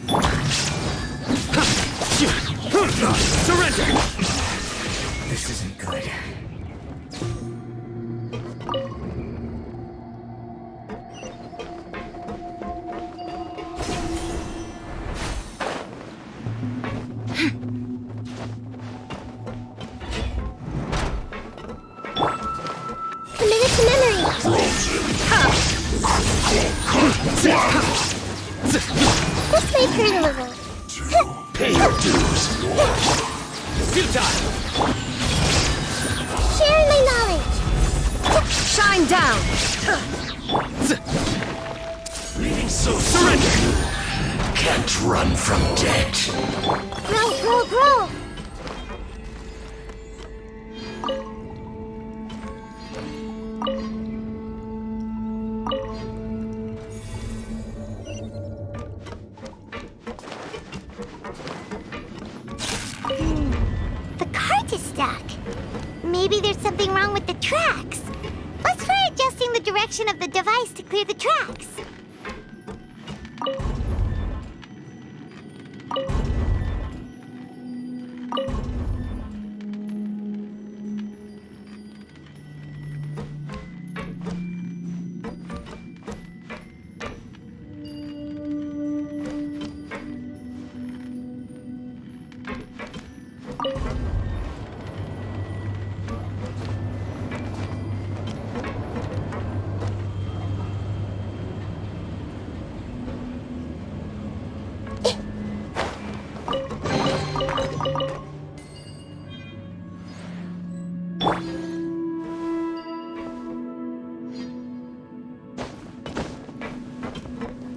Surrender. This isn't good. Committed to memory. This may hurt a little. Pay your dues. Futile. Sharing my knowledge. Shine down. Leaving so Surrender. can't run from death. Grow! The cart is stuck. Maybe there's something wrong with the tracks. Let's try adjusting the direction of the device to clear the tracks.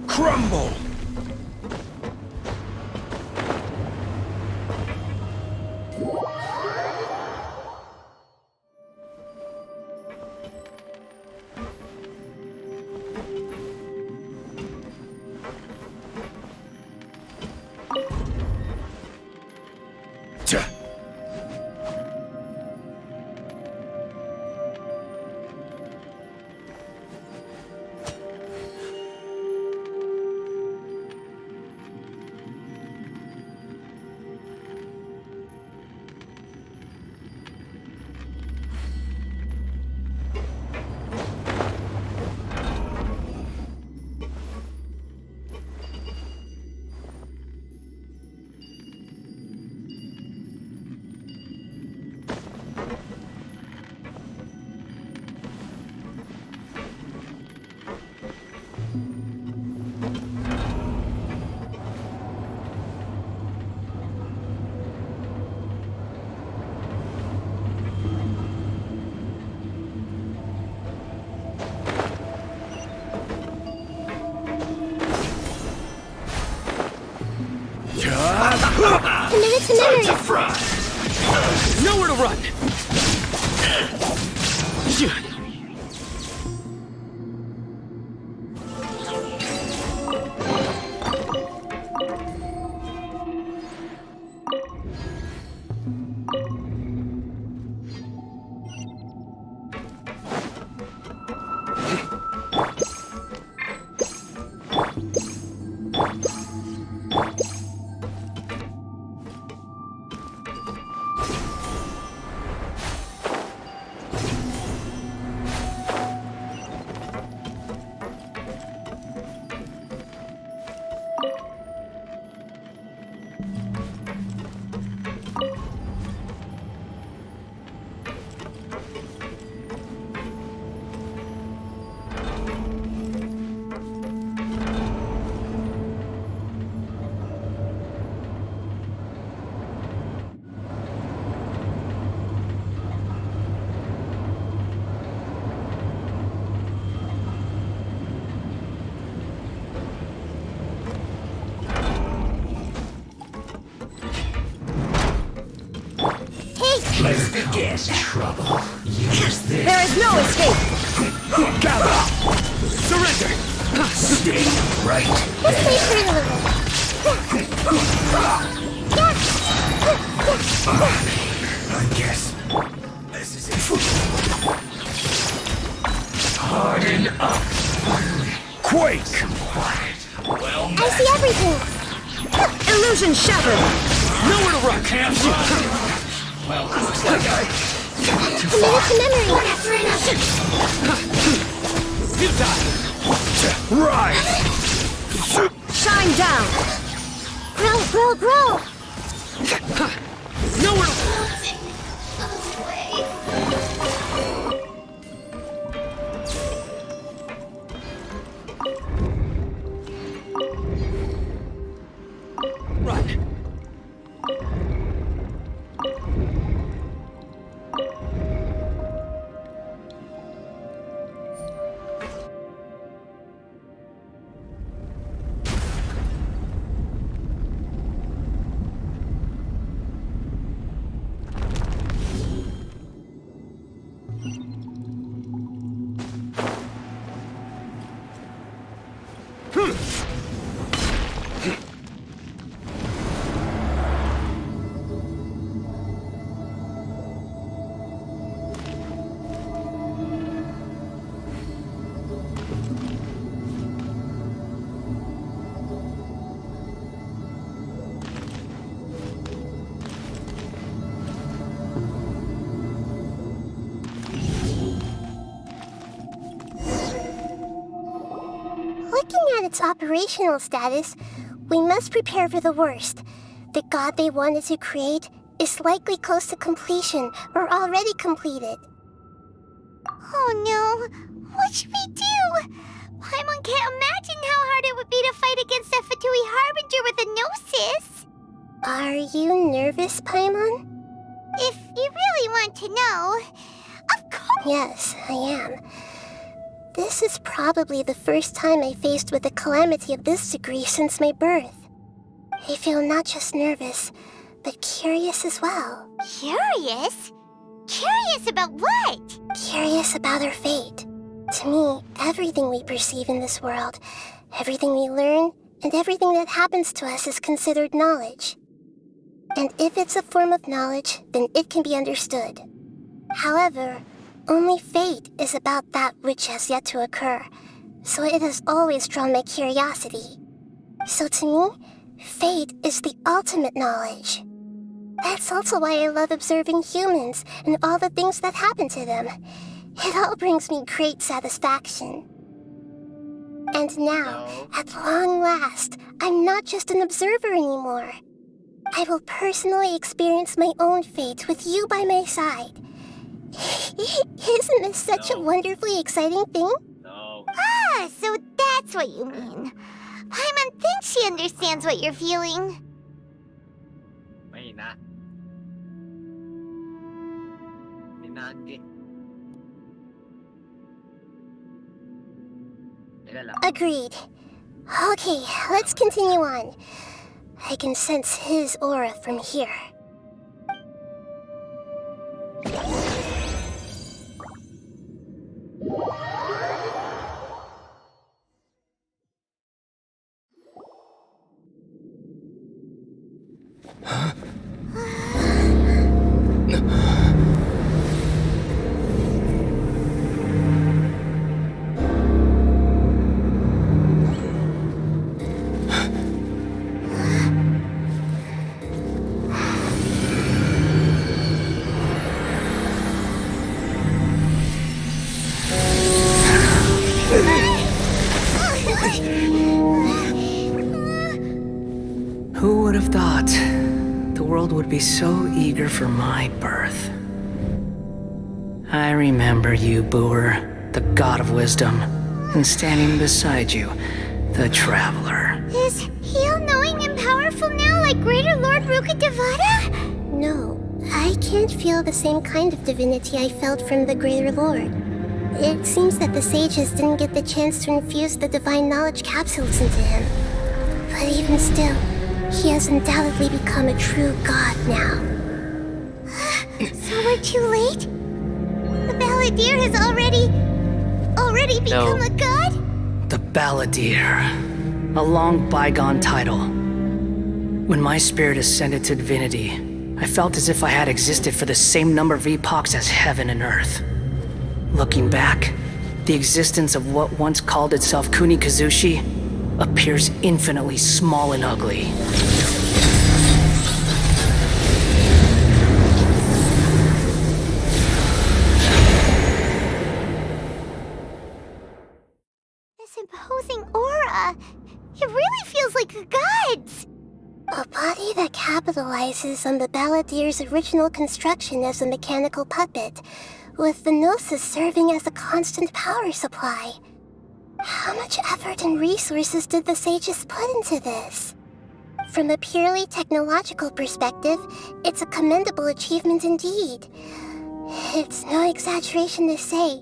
Crumble! Time to fry. Nowhere to run. Let's begin trouble. Use this. There is no escape. Gather. Surrender. Stay right Let's there. wait for a little. I guess this is it. Harden up. Quake! Well, I see everything. Illusion shattered. Nowhere to run. Well, looks like I too Commit far. it to memory. You die. Rise! Shine down. Grow. Nowhere to run. Looking at its operational status, we must prepare for the worst. The god they wanted to create is likely close to completion or already completed. Oh no! What should we do? Paimon can't imagine how hard it would be to fight against the Fatui Harbinger with a Gnosis! Are you nervous, Paimon? If you really want to know, of course... Yes, I am. This is probably the first time I faced with a calamity of this degree since my birth. I feel not just nervous, but curious as well. Curious? Curious about what? Curious about our fate. To me, everything we perceive in this world, everything we learn, and everything that happens to us is considered knowledge. And if it's a form of knowledge, then it can be understood. However, only fate is about that which has yet to occur, so it has always drawn my curiosity. So to me, fate is the ultimate knowledge. That's also why I love observing humans and all the things that happen to them. It all brings me great satisfaction. And now, at long last, I'm not just an observer anymore. I will personally experience my own fate with you by my side. Isn't this such a wonderfully exciting thing? No. Ah, so that's what you mean. Paimon thinks she understands what you're feeling. Agreed. Okay, let's continue on. I can sense his aura from here. Who would have thought the world would be so eager for my birth? I remember you, Booer, the god of wisdom, and standing beside you, the traveler. Is he all-knowing and powerful now like Greater Lord Rukkhadevata? No, I can't feel the same kind of divinity I felt from the Greater Lord. It seems that the sages didn't get the chance to infuse the divine knowledge capsules into him. But even still, he has undoubtedly become a true god now. So we're too late? The Balladeer has already become a god? The Balladeer. A long bygone title. When my spirit ascended to divinity, I felt as if I had existed for the same number of epochs as heaven and earth. Looking back, the existence of what once called itself Kunikazushi appears infinitely small and ugly. This imposing aura, it really feels like a god's. A body that capitalizes on the Balladeer's original construction as a mechanical puppet, with the Gnosis serving as a constant power supply. How much effort and resources did the sages put into this? From a purely technological perspective, it's a commendable achievement indeed. It's no exaggeration to say,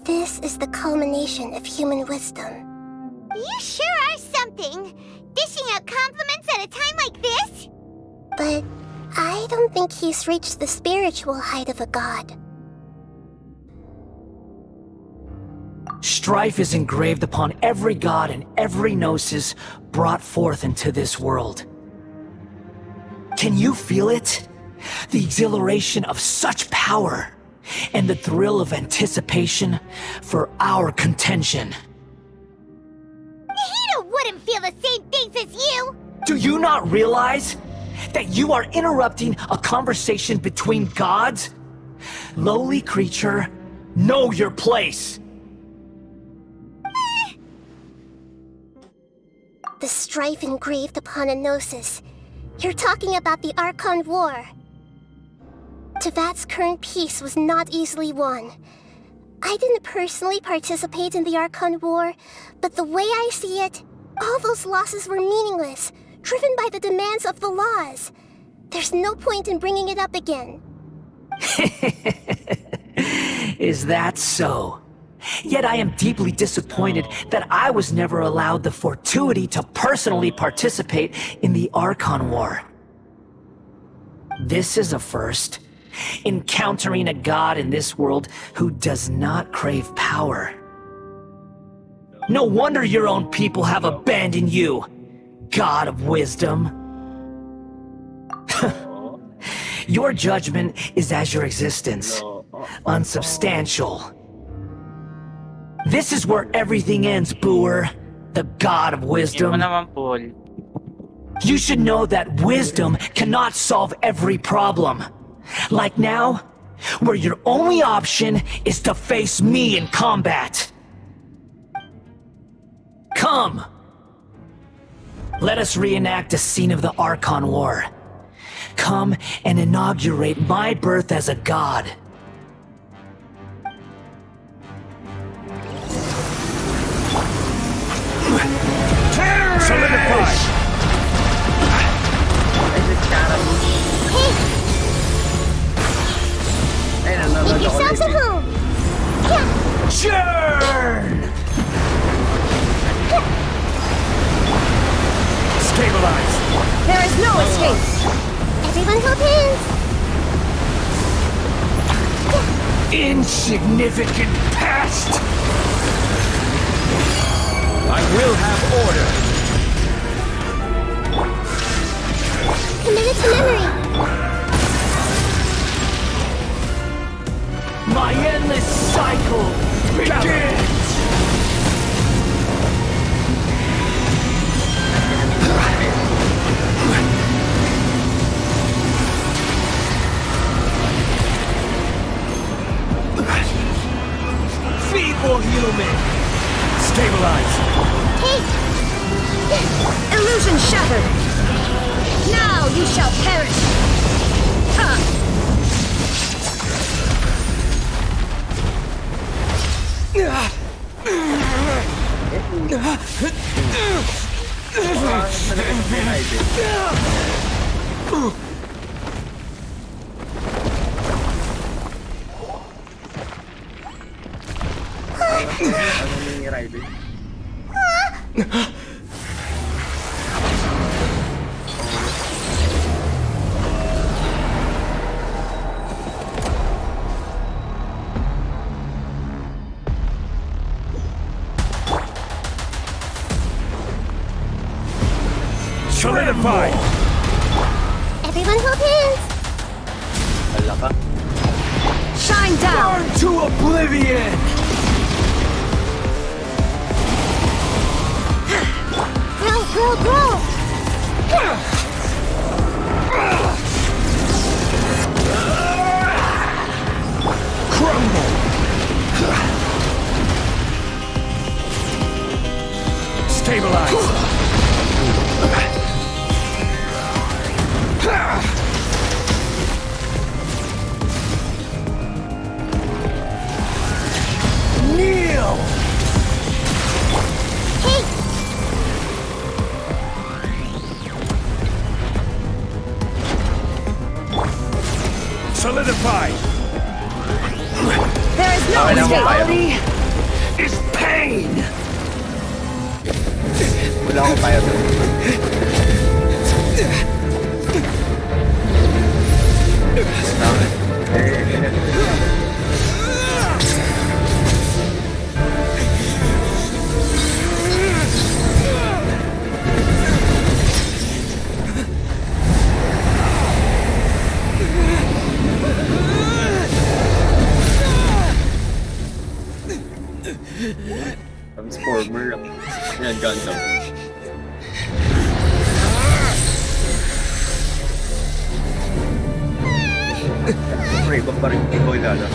this is the culmination of human wisdom. You sure are something! Dishing out compliments at a time like this? But I don't think he's reached the spiritual height of a god. Strife is engraved upon every god and every gnosis brought forth into this world. Can you feel it? The exhilaration of such power, and the thrill of anticipation for our contention. Nahida wouldn't feel the same things as you! Do you not realize that you are interrupting a conversation between gods? Lowly creature, know your place! The strife engraved upon a gnosis. You're talking about the Archon War. Tevat's current peace was not easily won. I didn't personally participate in the Archon War, but the way I see it, all those losses were meaningless, driven by the demands of the laws. There's no point in bringing it up again. Is that so? Yet I am deeply disappointed that I was never allowed the fortuity to personally participate in the Archon War. This is a first. Encountering a god in this world who does not crave power. No wonder your own people have abandoned you, God of Wisdom. Your judgment is as your existence, unsubstantial. This is where everything ends, Booer, the God of Wisdom. You should know that wisdom cannot solve every problem. Like now, where your only option is to face me in combat. Come! Let us reenact a scene of the Archon War. Come and inaugurate my birth as a god. Solidify! Make yourselves at home! Churn! Stabilize! There is no escape! Everyone hold hands! Insignificant past! I will have order! Commit it to memory! My endless cycle begins! Feeble human! Stabilize! Hey! Illusion shattered! Now you shall perish! Ha! Solidify! Everyone hold hands! Shine down! Burn to oblivion! Grow! Crumble! Stabilize! Kneel! Hey! Solidify! There is no Reality is pain! Wala akong kaya doon. Transformer. Yan, Gundam. Siyempre, iba pa rin ikaw ilala.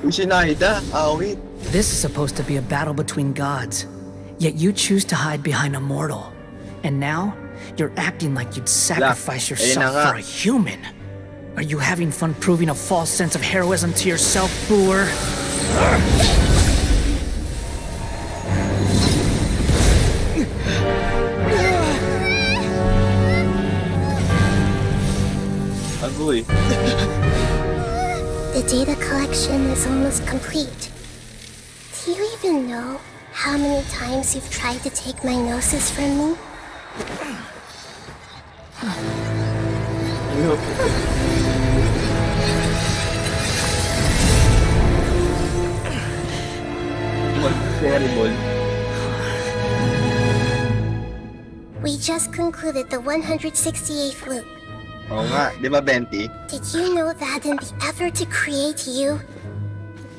Si NAHIDA, wait. This is supposed to be a battle between gods, yet you choose to hide behind a mortal. And now, you're acting like you'd sacrifice yourself for a human. Are you having fun proving a false sense of heroism to yourself, Booer? Ugly. The data collection is almost complete. Do you even know how many times you've tried to take my gnosis from me? Terrible. We just concluded the 168th loop. Oo nga, di ba 20? Did you know that in the effort to create you,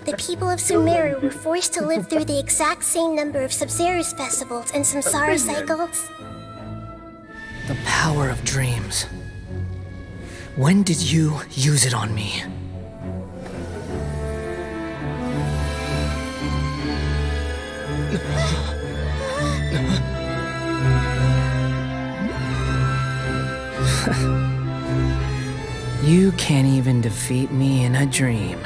the people of Sumeru were forced to live through the exact same number of Sub-Zerus festivals and Samsara cycles? The power of dreams. When did you use it on me? You can't even defeat me in a dream.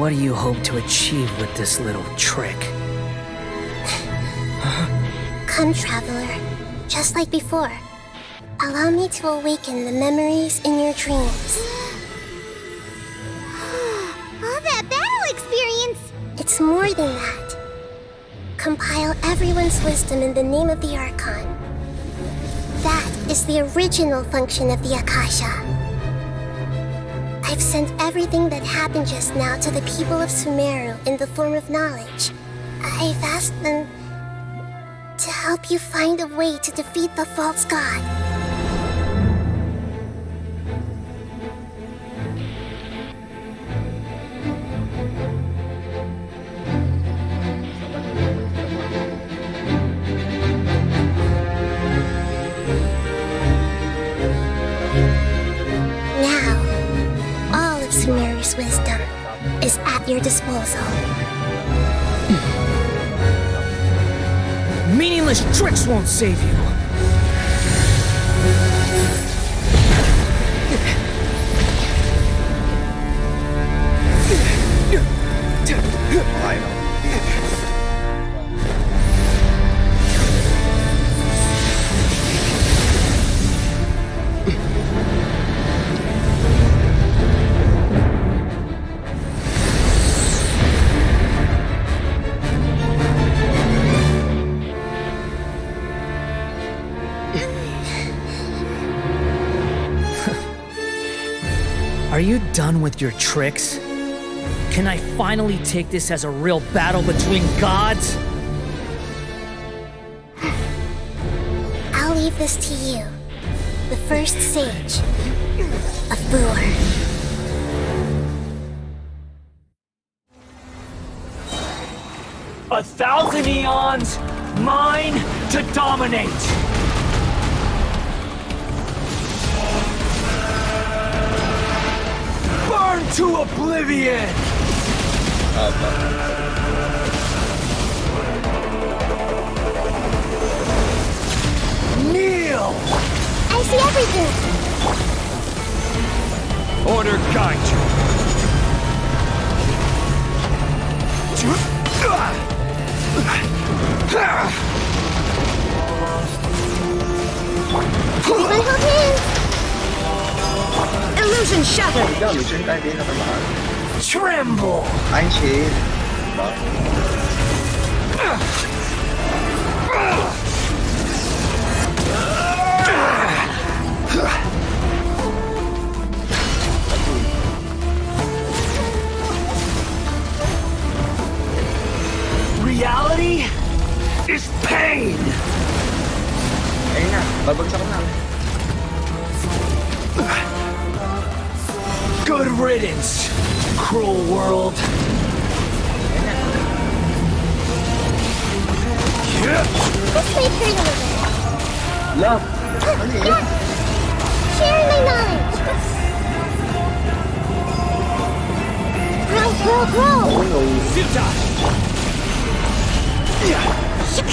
What do you hope to achieve with this little trick? Come, traveler. Just like before. Allow me to awaken the memories in your dreams. All that battle experience! It's more than that. Compile everyone's wisdom in the name of the Archon. That is the original function of the Akasha. I've sent everything that happened just now to the people of Sumeru in the form of knowledge. I've asked them to help you find a way to defeat the false god. Sumeru's wisdom is at your disposal. Meaningless tricks won't save you. I know. Are you done with your tricks? Can I finally take this as a real battle between gods? I'll leave this to you, the first sage of Booer. 1,000 eons, mine to dominate! Burn to oblivion! Kneel! I see everything! Order guide you. Anyone hold hands? Illusion shattered! Illusion kahit di naman. Tremble! Ein Shield. Reality is pain! Ayun na, babagsak na. Good riddance, cruel world. This may hurt a little. Love. Ano yun? Sharing my knowledge. Grow. Oh no.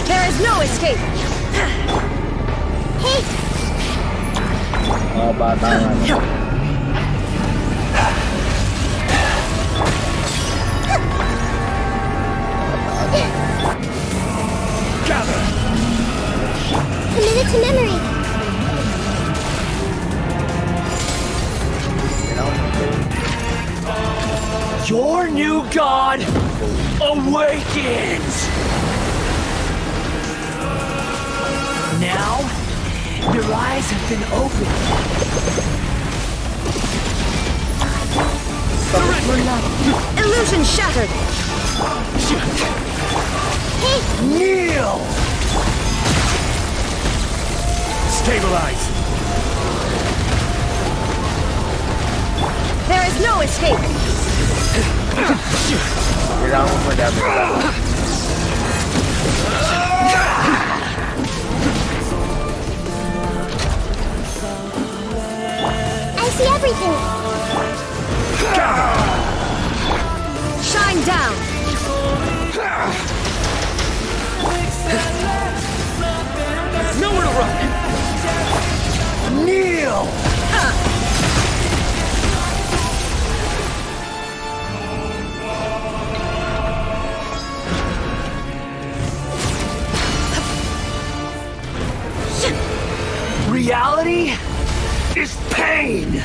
There is no escape! Hey! Mga bata nga. Committed to memory. Your new god awakens! Now, your eyes have been opened. Illusion shattered! Hey! Kneel! Stabilize! There is no escape! Kailangan mo madami lang. I see everything. Shine down! Nowhere to run! Kneel! Reality is pain!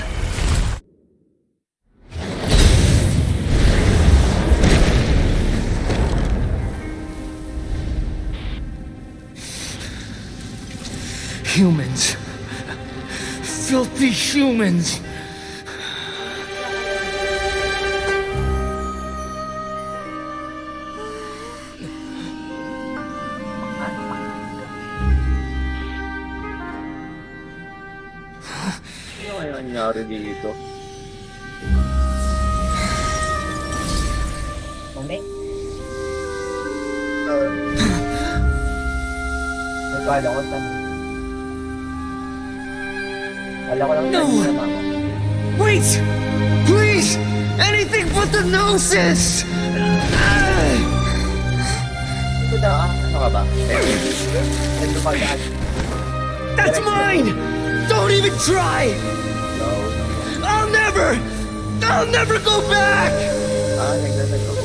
Humans. Filthy humans. Ano kaya nangyari dito? Homie? Nagkala ko saan. Wala ko lang No! Wait! Please! Anything but the gnosis! Ito daw ano ka ba? Ito pa daan. That's mine! Don't even try! No. I'll never go back! Nagdadago.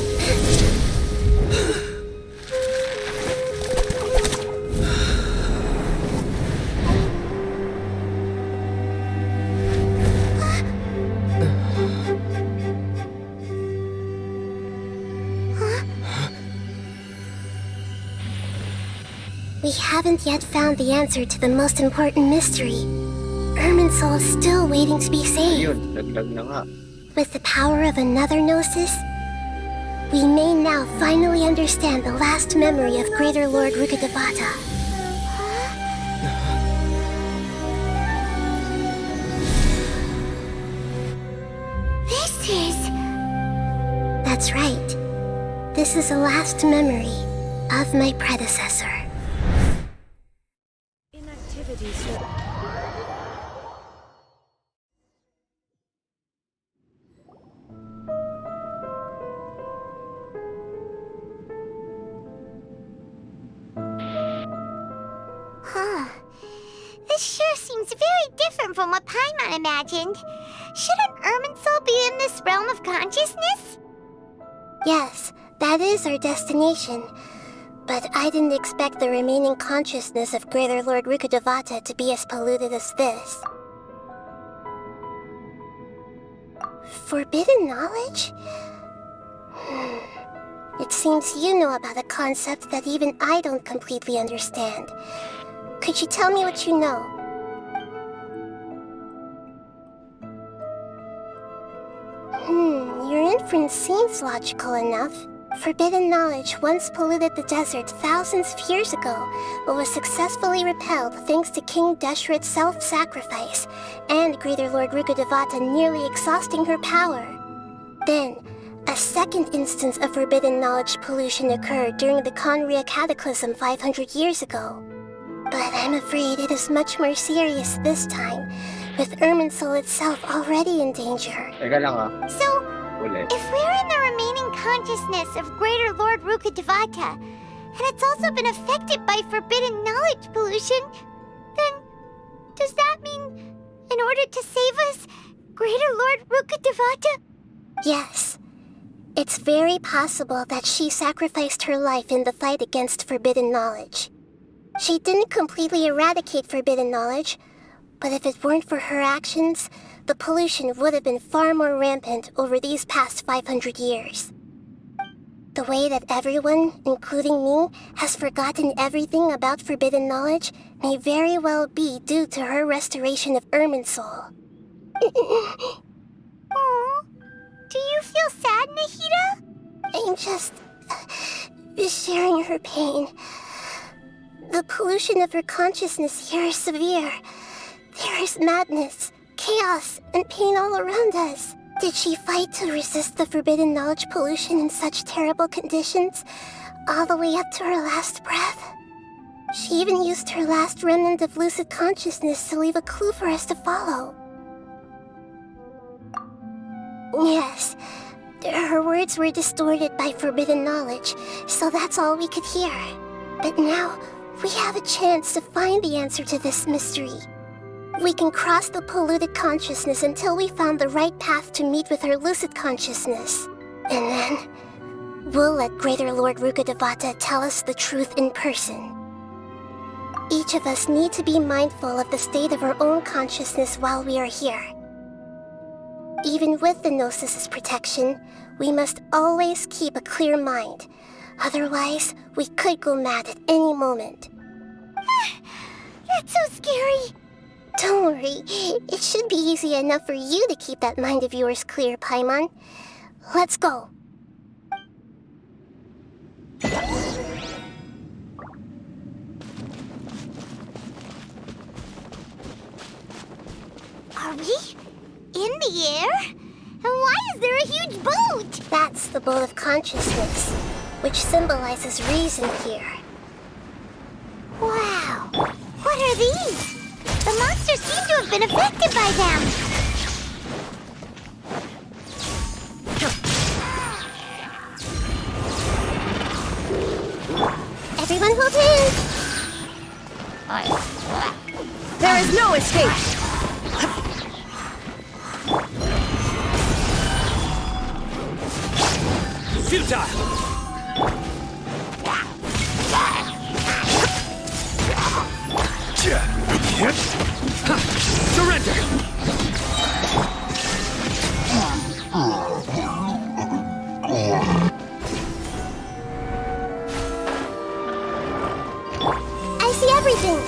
We haven't yet found the answer to the most important mystery. Irminsul is still waiting to be saved. Ayun, naglag na nga. With the power of another gnosis, we may now finally understand the last memory of Greater Lord Rukkhadevata. This is... That's right. This is the last memory of my predecessor. This sure seems very different from what Paimon imagined. Shouldn't Irminsul be in this realm of consciousness? Yes, that is our destination. But I didn't expect the remaining consciousness of Greater Lord Rukkhadevata to be as polluted as this. Forbidden knowledge? It seems you know about a concept that even I don't completely understand. Could you tell me what you know? Your inference seems logical enough. Forbidden knowledge once polluted the desert thousands of years ago, but was successfully repelled thanks to King Deshret's self-sacrifice, and Greater Lord Rukkhadevata nearly exhausting her power. Then, a second instance of forbidden knowledge pollution occurred during the Conria Cataclysm 500 years ago. But I'm afraid it is much more serious this time, with Irminsul itself already in danger. Teka lang ah. So, if we're in the remaining consciousness of Greater Lord Rukkhadevata, and it's also been affected by forbidden knowledge pollution, then does that mean, in order to save us, Greater Lord Rukkhadevata? Yes. It's very possible that she sacrificed her life in the fight against forbidden knowledge. She didn't completely eradicate forbidden knowledge, but if it weren't for her actions, the pollution would have been far more rampant over these past 500 years. The way that everyone, including me, has forgotten everything about forbidden knowledge may very well be due to her restoration of Irminsul. Aww. Do you feel sad, Nahida? I'm just sharing her pain. The pollution of her consciousness here is severe. There is madness, chaos, and pain all around us. Did she fight to resist the forbidden knowledge pollution in such terrible conditions, all the way up to her last breath? She even used her last remnant of lucid consciousness to leave a clue for us to follow. Yes, her words were distorted by forbidden knowledge, so that's all we could hear. But now, we have a chance to find the answer to this mystery. We can cross the polluted consciousness until we found the right path to meet with her lucid consciousness. And then, we'll let Greater Lord Rukkhadevata tell us the truth in person. Each of us need to be mindful of the state of our own consciousness while we are here. Even with the Gnosis' protection, we must always keep a clear mind. Otherwise, we could go mad at any moment. That's so scary. Don't worry, it should be easy enough for you to keep that mind of yours clear, Paimon. Let's go. Are we in the air? And why is there a huge boat? That's the boat of consciousness, which symbolizes reason here. Wow! What are these? The monsters seem to have been affected by them. Everyone hold hands! There is no escape! Futile! Surrender! I see everything!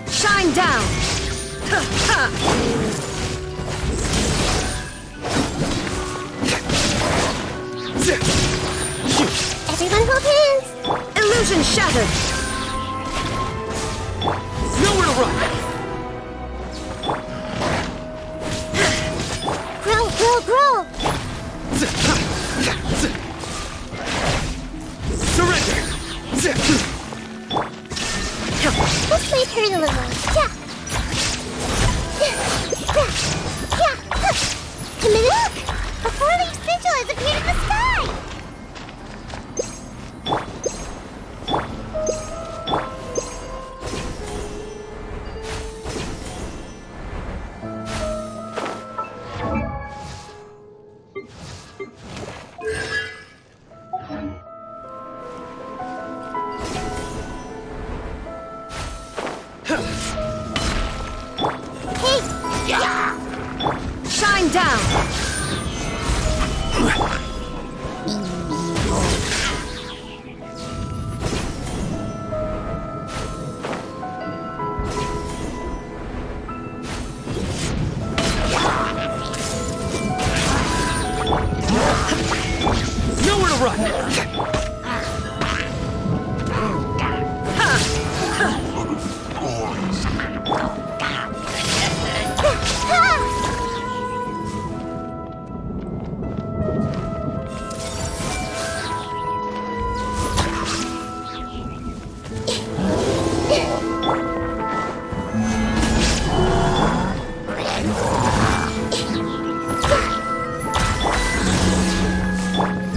Shine down! Everyone hold hands! Illusion shattered! Nowhere to run! Grow, grow, grow! Surrender! Let's wait her a little. Yeah. Look! A four-leaf sigil has appeared in the sky! run!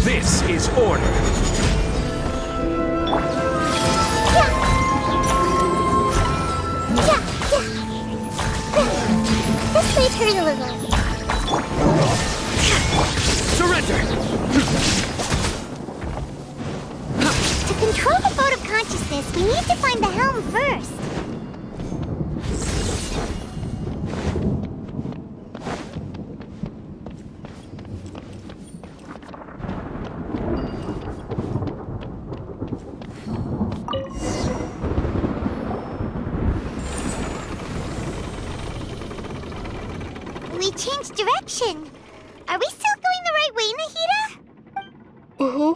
This is order. This may hurt a little. Surrender! To control the boat of consciousness, we need to find the helm first. We changed direction. Are we still going the right way, Nahida? Mm-hmm.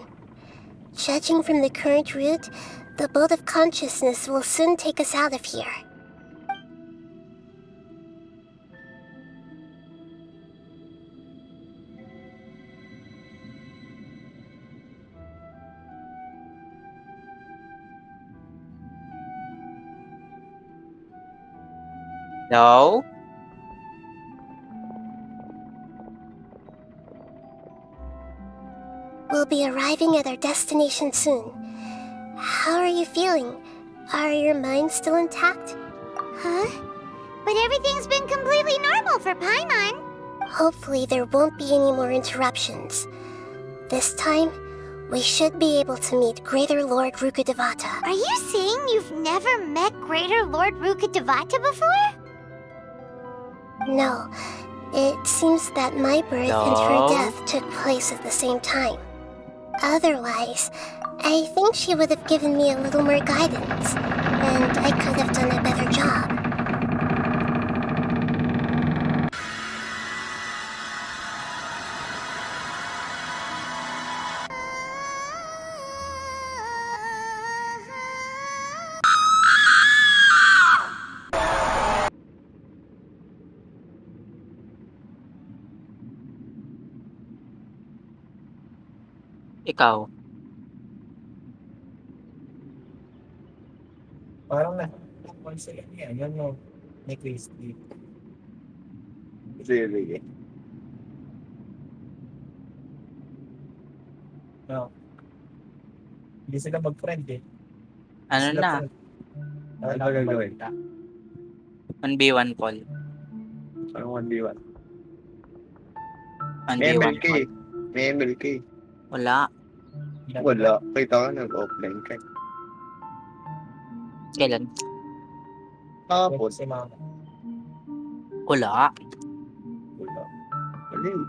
Judging from the current route, the boat of consciousness will soon take us out of here. No? We'll be arriving at our destination soon. How are you feeling? Are your minds still intact? Huh? But everything's been completely normal for Paimon. Hopefully there won't be any more interruptions. This time, we should be able to meet Greater Lord Rukkhadevata. Are you saying you've never met Greater Lord Rukkhadevata before? No. It seems that my birth and her death took place at the same time. Otherwise, I think she would have given me a little more guidance, and I could have done a better job. Ikaw. Parang na-once again yan. Yan mo. Ni Christy. Sige. No. Hindi sila mag-friend eh. Ano Sila na? Ano na gagawin? 1v1 call. Parang 1v1. 1v1 call. May MLK. Wala. Wala. Kita ka nag-offline ka. Kailan? Tapos si mama. Wala. Wala. Alin?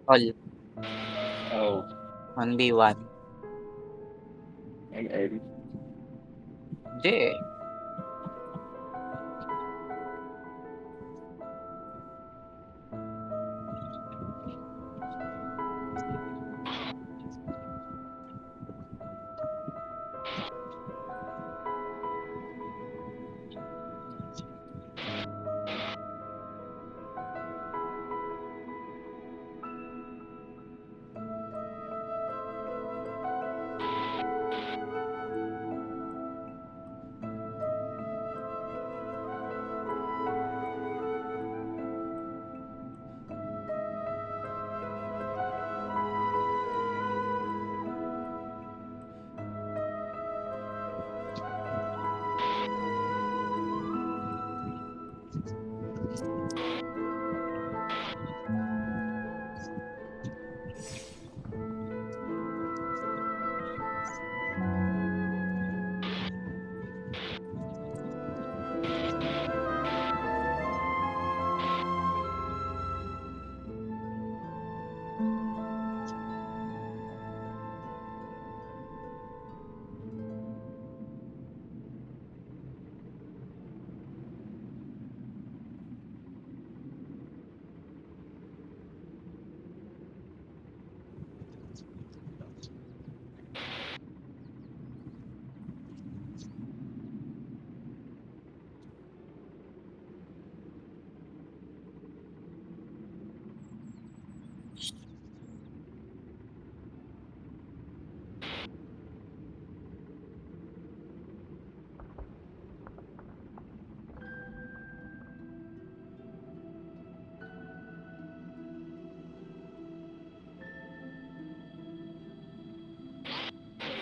Call. Oh. 1v1. ML. Hindi.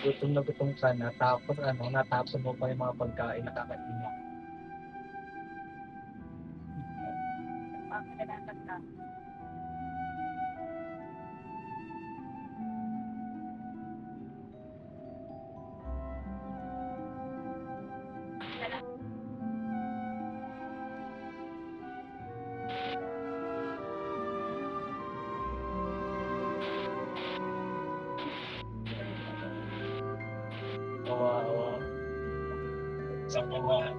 gutom na gutom ka na, tapos natapon mo pa yung mga pagkain na kakainin mo. Kawawa. Sa kawawa.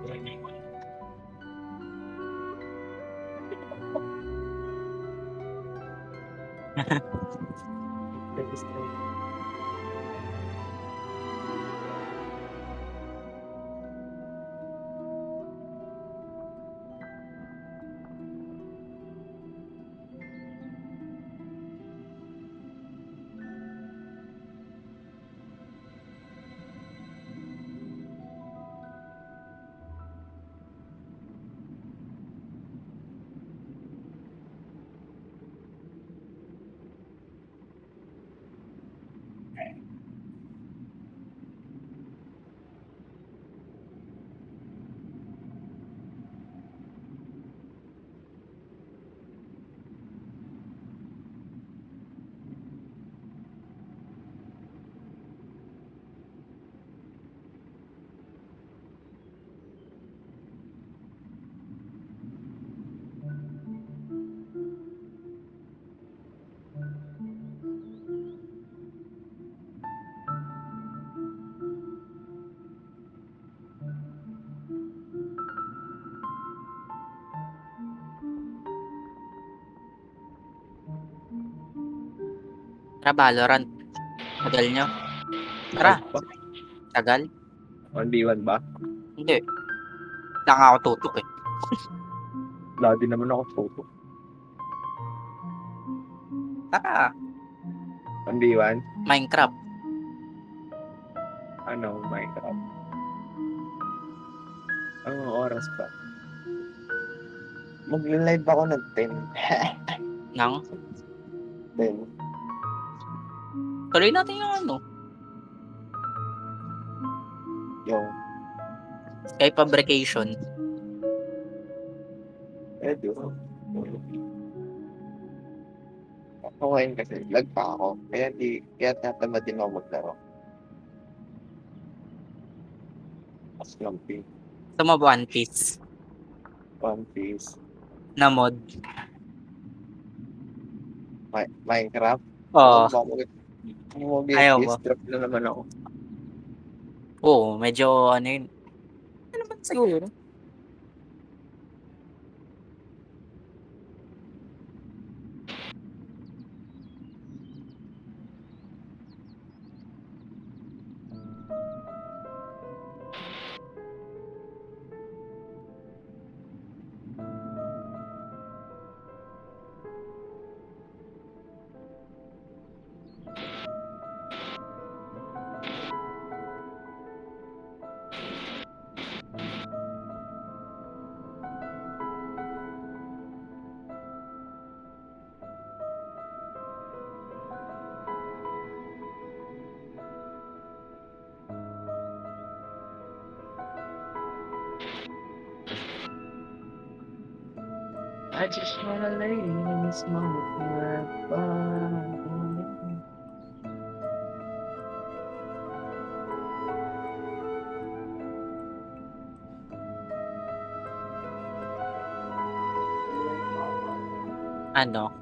Tara, Valorant. Tagal nyo. Tara. Tagal? 1v1 ba? Hindi. Lang ako tutok eh. Wala din naman ako tutok. Tara. 1v1? Minecraft. Ano, Minecraft? Anong oras pa? Mag-live ako ng 10. Nang? 10. Tuloy natin yung ano. Yung Skype fabrication. Edo. Ako ngayon kasi, lag pa ako. Kaya tatamad din ako maglaro. Mas lampi. Gusto mo ba One Piece? One Piece. Na mod? Minecraft? Oo. Ayaw mo? Drop na naman ako. Oo, medyo ano yun. Ano naman siguro? I just wanna lay in this moment forever. Ano?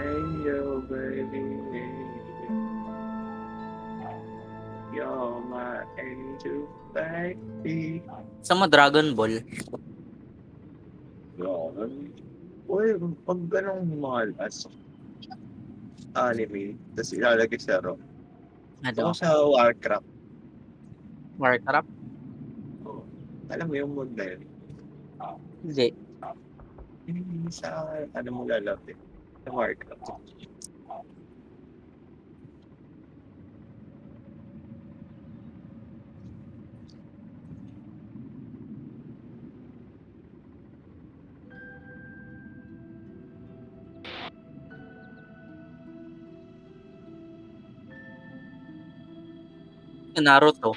Angel, baby. You're my angel, baby. Sa mo Dragon Ball? Dragon? Uy, pag ganong mga anime, tapos ilalagay sa ROM. Ano? Ako sa Warcraft. Warcraft? Oh. Alam mo yung mod na yun? Hindi. Sa ano mo lalapit? Sa Warcraft. Sa Naruto.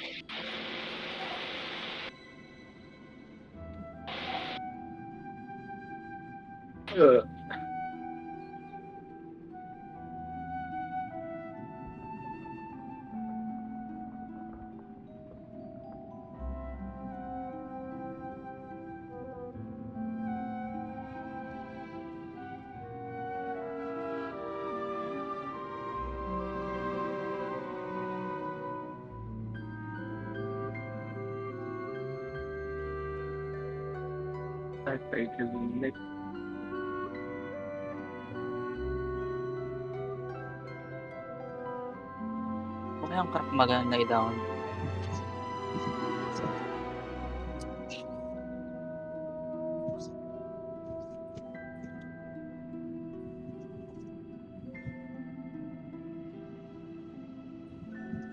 Okay ang crack maganda i-down.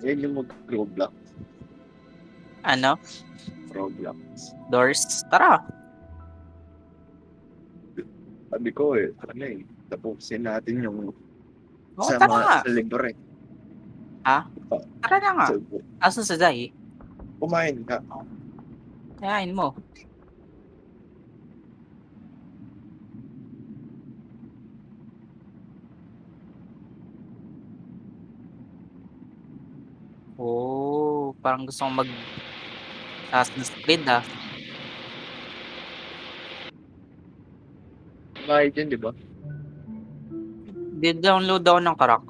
Yan yung mag-Roblox. Ano? Roblox. Doors? Tara! Sabi ko ano tapusin natin yung Oo, tara nga. sa libre. Ha? Tara na nga. Asan sa Zai? Kumain ka. Kayain mo. Oh, parang gusto kong Assassin's Creed ah. Kumain dyan, di ba? Di-download ako ng karak.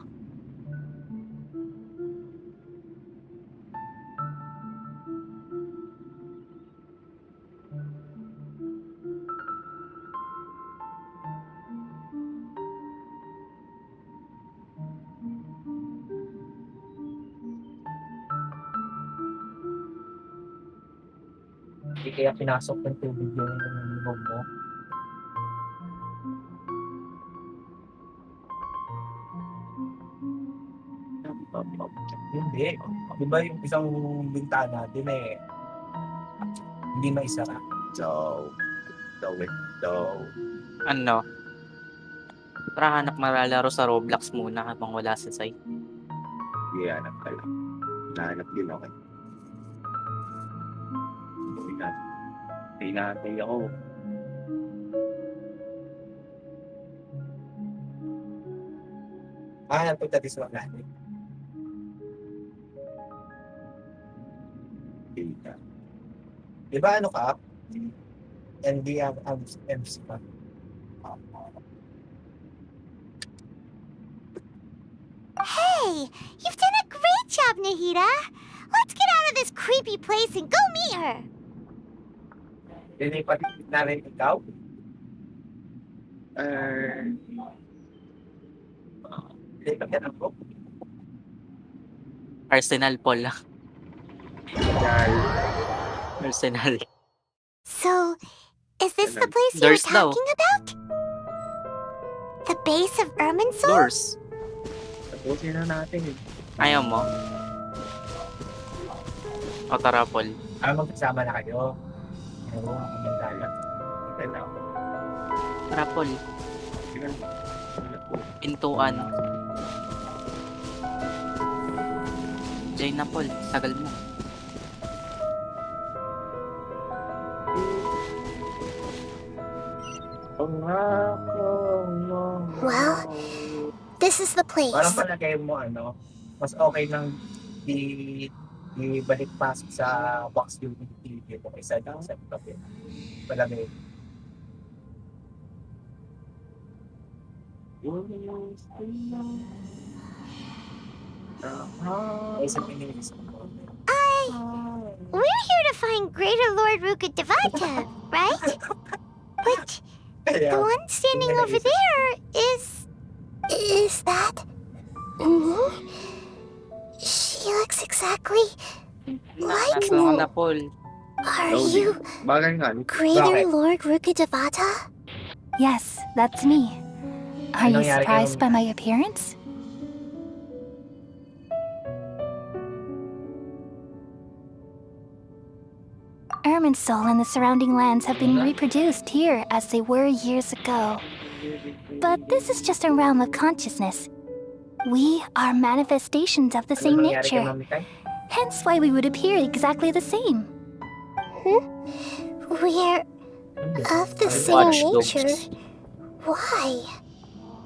Hindi kaya pinasok ng tubig yung loob mo. Hindi. Di ba yung isang bintana din hindi maisara? The window. Ano? Tara, hanap malalaro sa Roblox muna habang wala sa site. Iyanap ka lang. Nahanap din ako. Hinahantay ako. Punta din sa natin. Di ba ano ka? MC ka? Hey, you've done a great job, Nahida. Let's get out of this creepy place and go meet her. Dinipat na rin ikaw? Dinipat ka na po? Arsenal Paul. Arsenal. So, is this the place you were Doors daw. talking about? The base of Irminsul? Doors. Tapusin na natin Ayaw mo? O tara, Paul. Magkasama na kayo. Oo, magdala. Tara, Paul. Pintuan. Jay na, Paul. Tagal mo. Well, this is the place. Parang palagay mo, mas okay nang ibalik pasok sa box yung TV mo kaysa lang sa tabi. Palagay. We're here to find Greater Lord Ruka Devata, right? But the one standing over there is... Is that me? She looks exactly like Nasaan me. na, Paul? Are you Bagay nga. Greater Lord Ruka Devata? Yes, that's me. Are you surprised by my appearance? Irminsul and the surrounding lands have been reproduced here as they were years ago. But this is just a realm of consciousness. We are manifestations of the same nature. Hence why we would appear exactly the same. We're of the same nature. Why?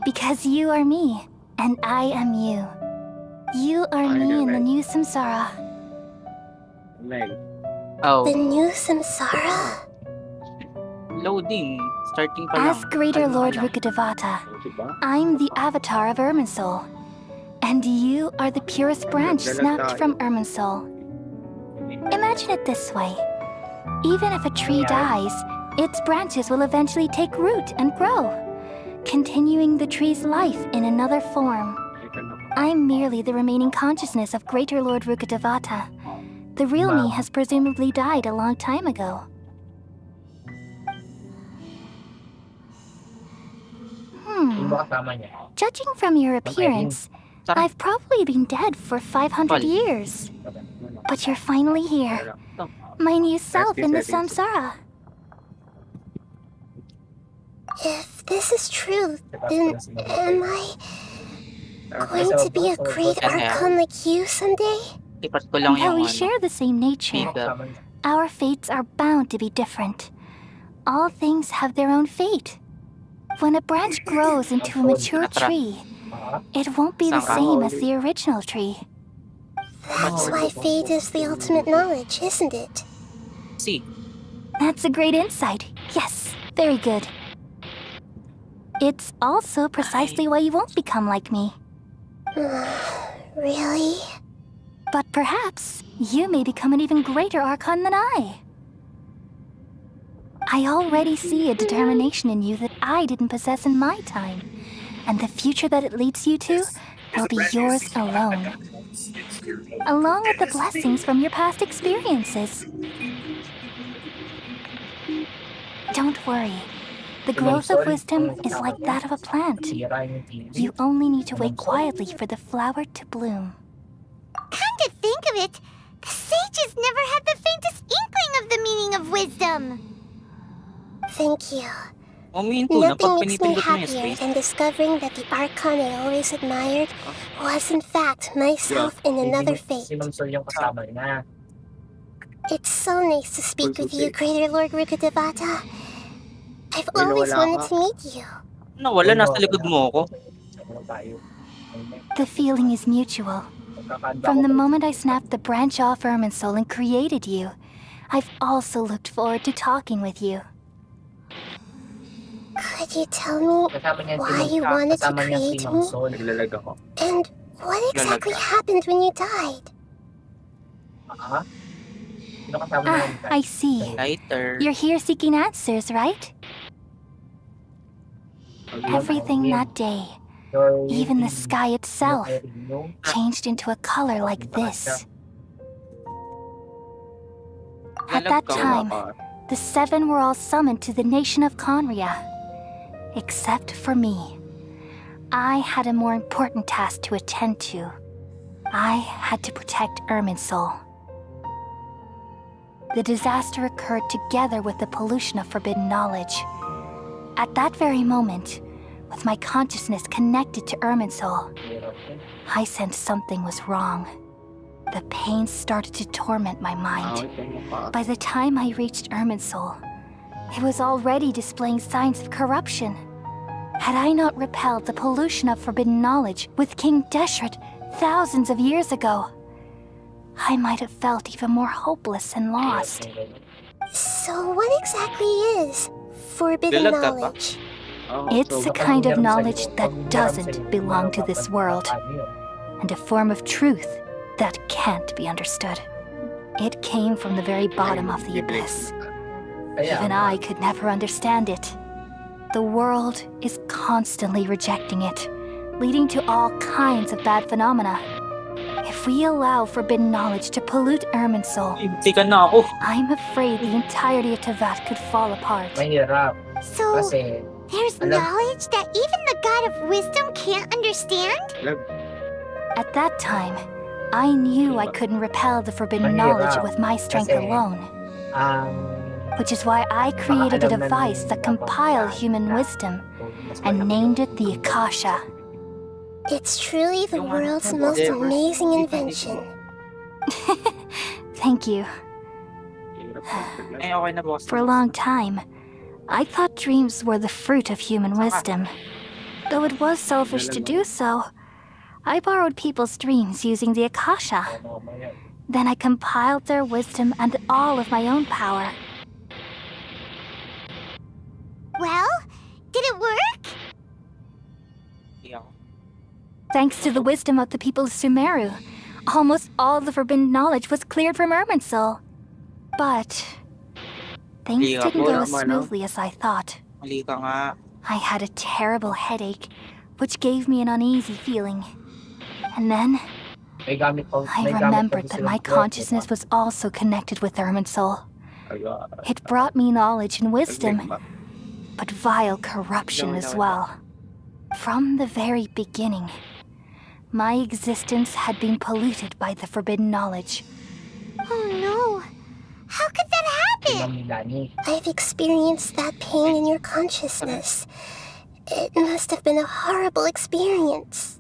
Because you are me, and I am you. You are me in the new samsara. Oh. The new samsara? Loading. Starting pa lang. As Greater Lord Rukkhadevata, I'm the avatar of Irminsul. And you are the purest branch snapped from Irminsul. Imagine it this way. Even if a tree dies, its branches will eventually take root and grow, continuing the tree's life in another form. I'm merely the remaining consciousness of Greater Lord Rukkhadevata. The real me has presumably died a long time ago. Judging from your appearance, I've probably been dead for 500 years. But you're finally here. My new self in the samsara. If this is true, then am I going to be a great archon like you someday? Though we share the same nature, our fates are bound to be different. All things have their own fate. When a branch grows into a mature tree, it won't be the same as the original tree. That's why fate is the ultimate knowledge, isn't it? See. That's a great insight. Yes, very good. It's also precisely why you won't become like me. Really? But perhaps you may become an even greater archon than I. I already see a determination in you that I didn't possess in my time. And the future that it leads you to will be yours alone. Along with the blessings from your past experiences. Don't worry. The growth of wisdom is like that of a plant. You only need to wait quietly for the flower to bloom. Come to think of it, the sages never had the faintest inkling of the meaning of wisdom. Thank you. Nothing makes me happier than discovering that the archon I always admired was in fact myself in another fate. It's so nice to speak with you, Greater Lord Rukkhadevata. I've always wanted to meet you. Nawala, nasa likod mo ako. The feeling is mutual. From the moment I snapped the branch off Irminsul and created you, I've also looked forward to talking with you. Could you tell me why you wanted to create me? And what exactly happened when you died? I see. You're here seeking answers, right? Everything that day, even the sky itself, changed into a color like this. At that time, the seven were all summoned to the nation of Conria. Except for me. I had a more important task to attend to. I had to protect Irminsul. The disaster occurred together with the pollution of forbidden knowledge. At that very moment, with my consciousness connected to Irminsul, I sensed something was wrong. The pain started to torment my mind. By the time I reached Irminsul, it was already displaying signs of corruption. Had I not repelled the pollution of forbidden knowledge with King Deshret thousands of years ago, I might have felt even more hopeless and lost. So what exactly is forbidden knowledge? It's a kind of knowledge that doesn't belong to this world, and a form of truth that can't be understood. It came from the very bottom of the abyss. Even I could never understand it. The world is constantly rejecting it, leading to all kinds of bad phenomena. If we allow forbidden knowledge to pollute Irminsul, I'm afraid the entirety of Tevat could fall apart. So, There's knowledge that even the God of Wisdom can't understand? At that time, I knew I couldn't repel the forbidden knowledge with my strength alone. Which is why I created a device that compiled human wisdom and named it the Akasha. It's truly the world's most amazing invention. Thank you. For a long time, I thought dreams were the fruit of human wisdom. Though it was selfish to do so, I borrowed people's dreams using the Akasha. Then I compiled their wisdom and all of my own power. Well, did it work? Thanks to the wisdom of the people of Sumeru, almost all the forbidden knowledge was cleared from Irminsul. But things didn't go as smoothly as I thought. I had a terrible headache, which gave me an uneasy feeling. And then I remembered that my consciousness was also connected with Irminsul. It brought me knowledge and wisdom, but vile corruption as well. From the very beginning, my existence had been polluted by the forbidden knowledge. Oh no! How could that happen? I've experienced that pain in your consciousness. It must have been a horrible experience.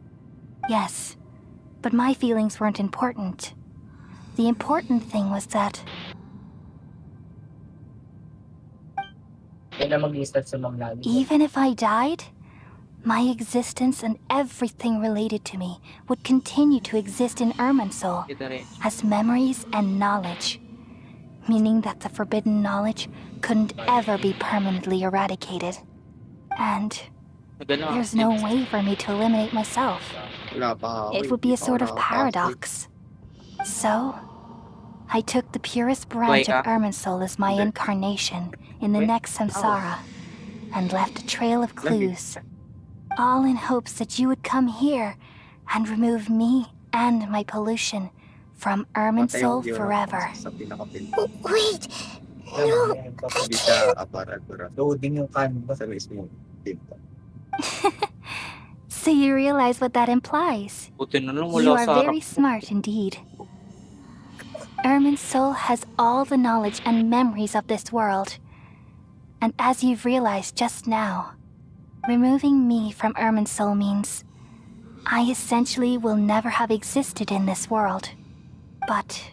Yes, but my feelings weren't important. The important thing was that even if I died, my existence and everything related to me would continue to exist in Irminsul as memories and knowledge, meaning that the forbidden knowledge couldn't ever be permanently eradicated. And there's no way for me to eliminate myself. It would be a sort of paradox. So, I took the purest branch of Irminsul as my incarnation in the next samsara and left a trail of clues, all in hopes that you would come here and remove me and my pollution from Irminsul forever. Wait! No, I can't! So you realize what that implies? You are very smart indeed. Irminsul has all the knowledge and memories of this world. And as you've realized just now, removing me from Irminsul means I essentially will never have existed in this world. But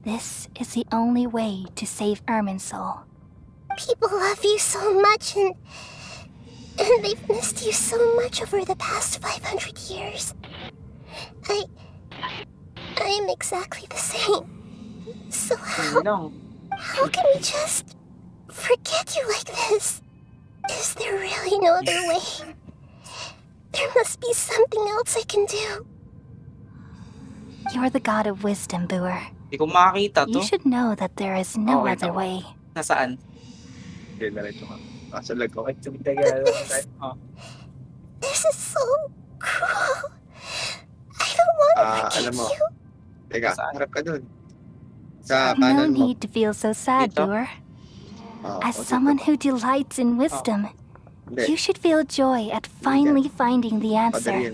this is the only way to save Irminsul. People love you so much and they've missed you so much over the past 500 years. I am exactly the same. So how can we just forget you like this? Is there really no other way? There must be something else I can do. You're the god of wisdom, Booer. Di ko makakita to. You should know that there is no other way. Nasaan? This is so cruel. I don't want to forget you. No need to feel so sad, Booer. As someone who delights in wisdom, you should feel joy at finally finding the answer.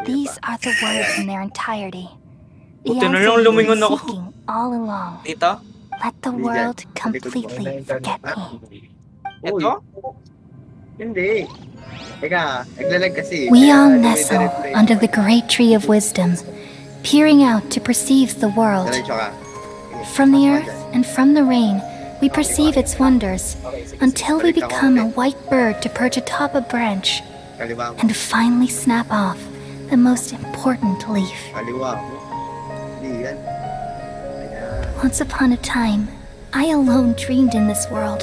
These are the words in their entirety. The answer you've been seeking all along. Let the world completely forget me. Ito? Hindi. We all nestle under the great tree of wisdom, peering out to perceive the world. From the earth and from the rain, we perceive its wonders, until we become a white bird to perch atop a branch, and finally snap off the most important leaf. Once upon a time, I alone dreamed in this world.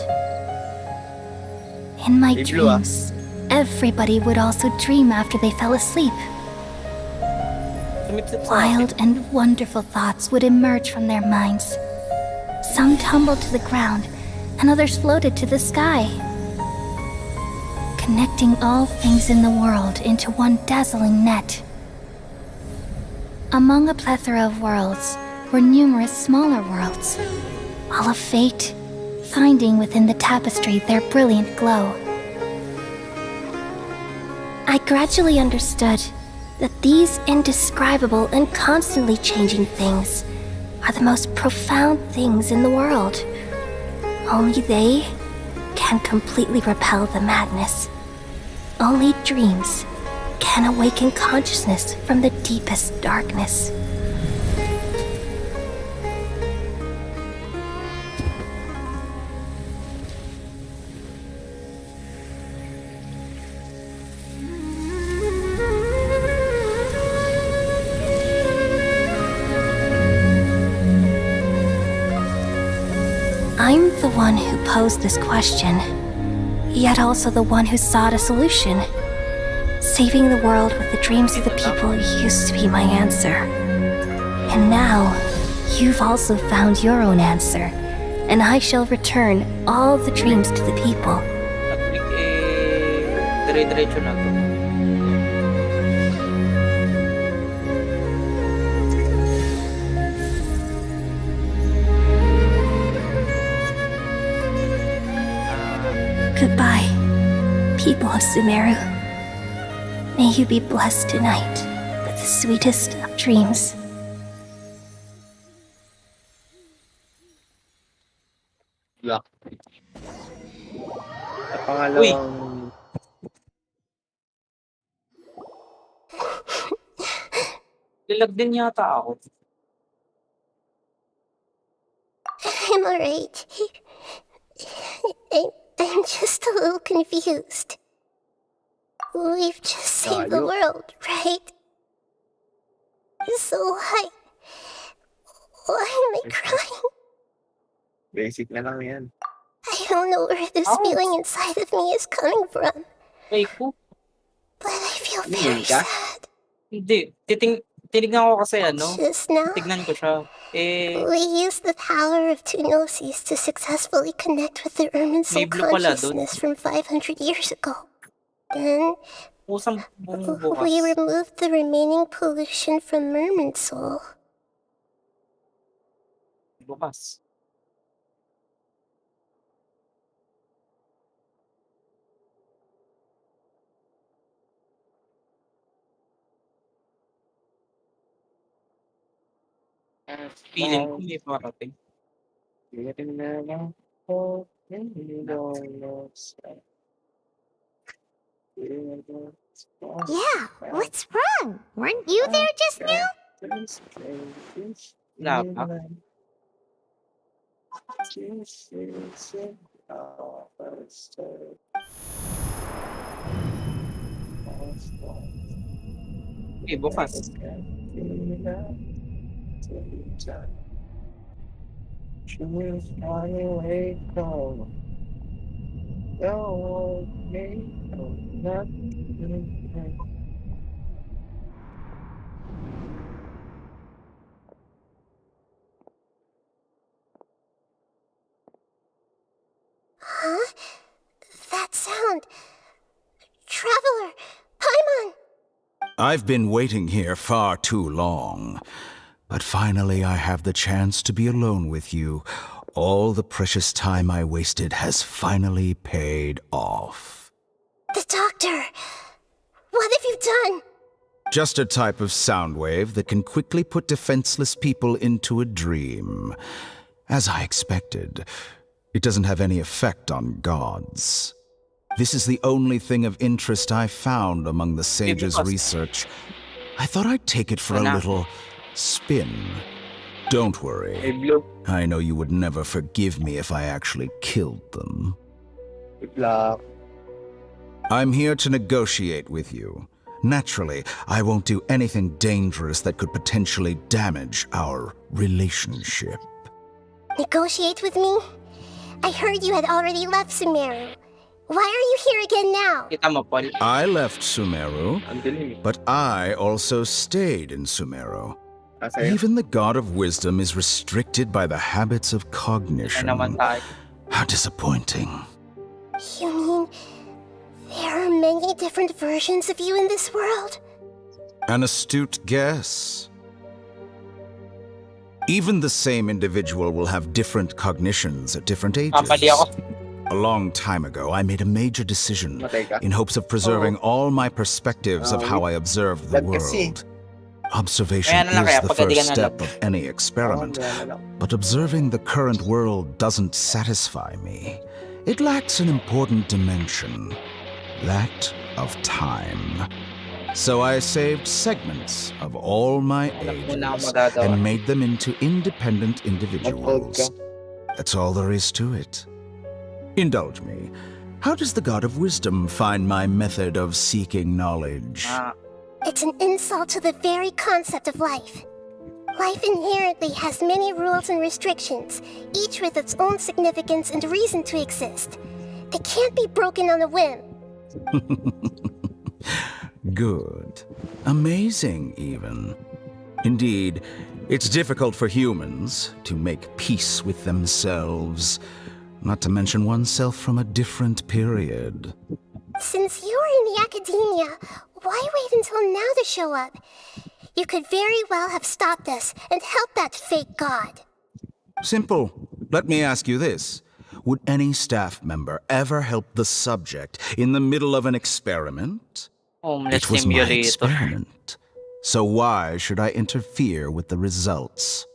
In my dreams, everybody would also dream after they fell asleep. Wild and wonderful thoughts would emerge from their minds. Some tumbled to the ground, and others floated to the sky, connecting all things in the world into one dazzling net. Among a plethora of worlds were numerous smaller worlds, all of fate, finding within the tapestry their brilliant glow. I gradually understood that these indescribable and constantly changing things are the most profound things in the world. Only they can completely repel the madness. Only dreams can awaken consciousness from the deepest darkness. I'm the one who posed this question, yet also the one who sought a solution. Saving the world with the dreams of the people used to be my answer. And now, you've also found your own answer, and I shall return all the dreams to the people. Dire-diretso na to. Goodbye, people of Sumeru. May you be blessed tonight with the sweetest of dreams. Lock. Sa pangalawang... Lilag din yata ako. I'm alright. I'm just a little confused. We've just saved the world, right? So why am I crying? Basic na lang yan. I don't know where this feeling inside of me is coming from. But I feel very sad. Hindi. Tinignan ko kasi Just now, tignan ko siya. we used the power of two gnosis to successfully connect with the Ermin soul consciousness from 500 years ago. Then, we removed the remaining pollution from Merman soul. Bukas. Feeling ko may parating. Yeah, what's wrong? Weren't you there just now? Wala pa. Bukas. Huh? That sound. Traveler! Paimon! I've been waiting here far too long. But finally I have the chance to be alone with you. All the precious time I wasted has finally paid off. The doctor! What have you done? Just a type of sound wave that can quickly put defenseless people into a dream. As I expected, it doesn't have any effect on gods. This is the only thing of interest I found among the sage's research. I thought I'd take it for a little spin. Don't worry. I know you would never forgive me if I actually killed them. I'm here to negotiate with you. Naturally, I won't do anything dangerous that could potentially damage our relationship. Negotiate with me? I heard you had already left Sumeru. Why are you here again now? I left Sumeru, but I also stayed in Sumeru. Even the God of Wisdom is restricted by the habits of cognition. How disappointing. You mean there are many different versions of you in this world? An astute guess. Even the same individual will have different cognitions at different ages. A long time ago, I made a major decision in hopes of preserving all my perspectives of how I observed the world. Observation is the first step of any experiment, but observing the current world doesn't satisfy me. It lacks an important dimension, that of time. So I saved segments of all my ages and made them into independent individuals. That's all there is to it. Indulge me. How does the God of Wisdom find my method of seeking knowledge? It's an insult to the very concept of life. Life inherently has many rules and restrictions, each with its own significance and reason to exist. They can't be broken on a whim. Good. Amazing, even. Indeed, it's difficult for humans to make peace with themselves, not to mention oneself from a different period. Since you're in the academia, why wait until now to show up? You could very well have stopped us and helped that fake god. Simple. Let me ask you this. Would any staff member ever help the subject in the middle of an experiment? It was my experiment. So why should I interfere with the results?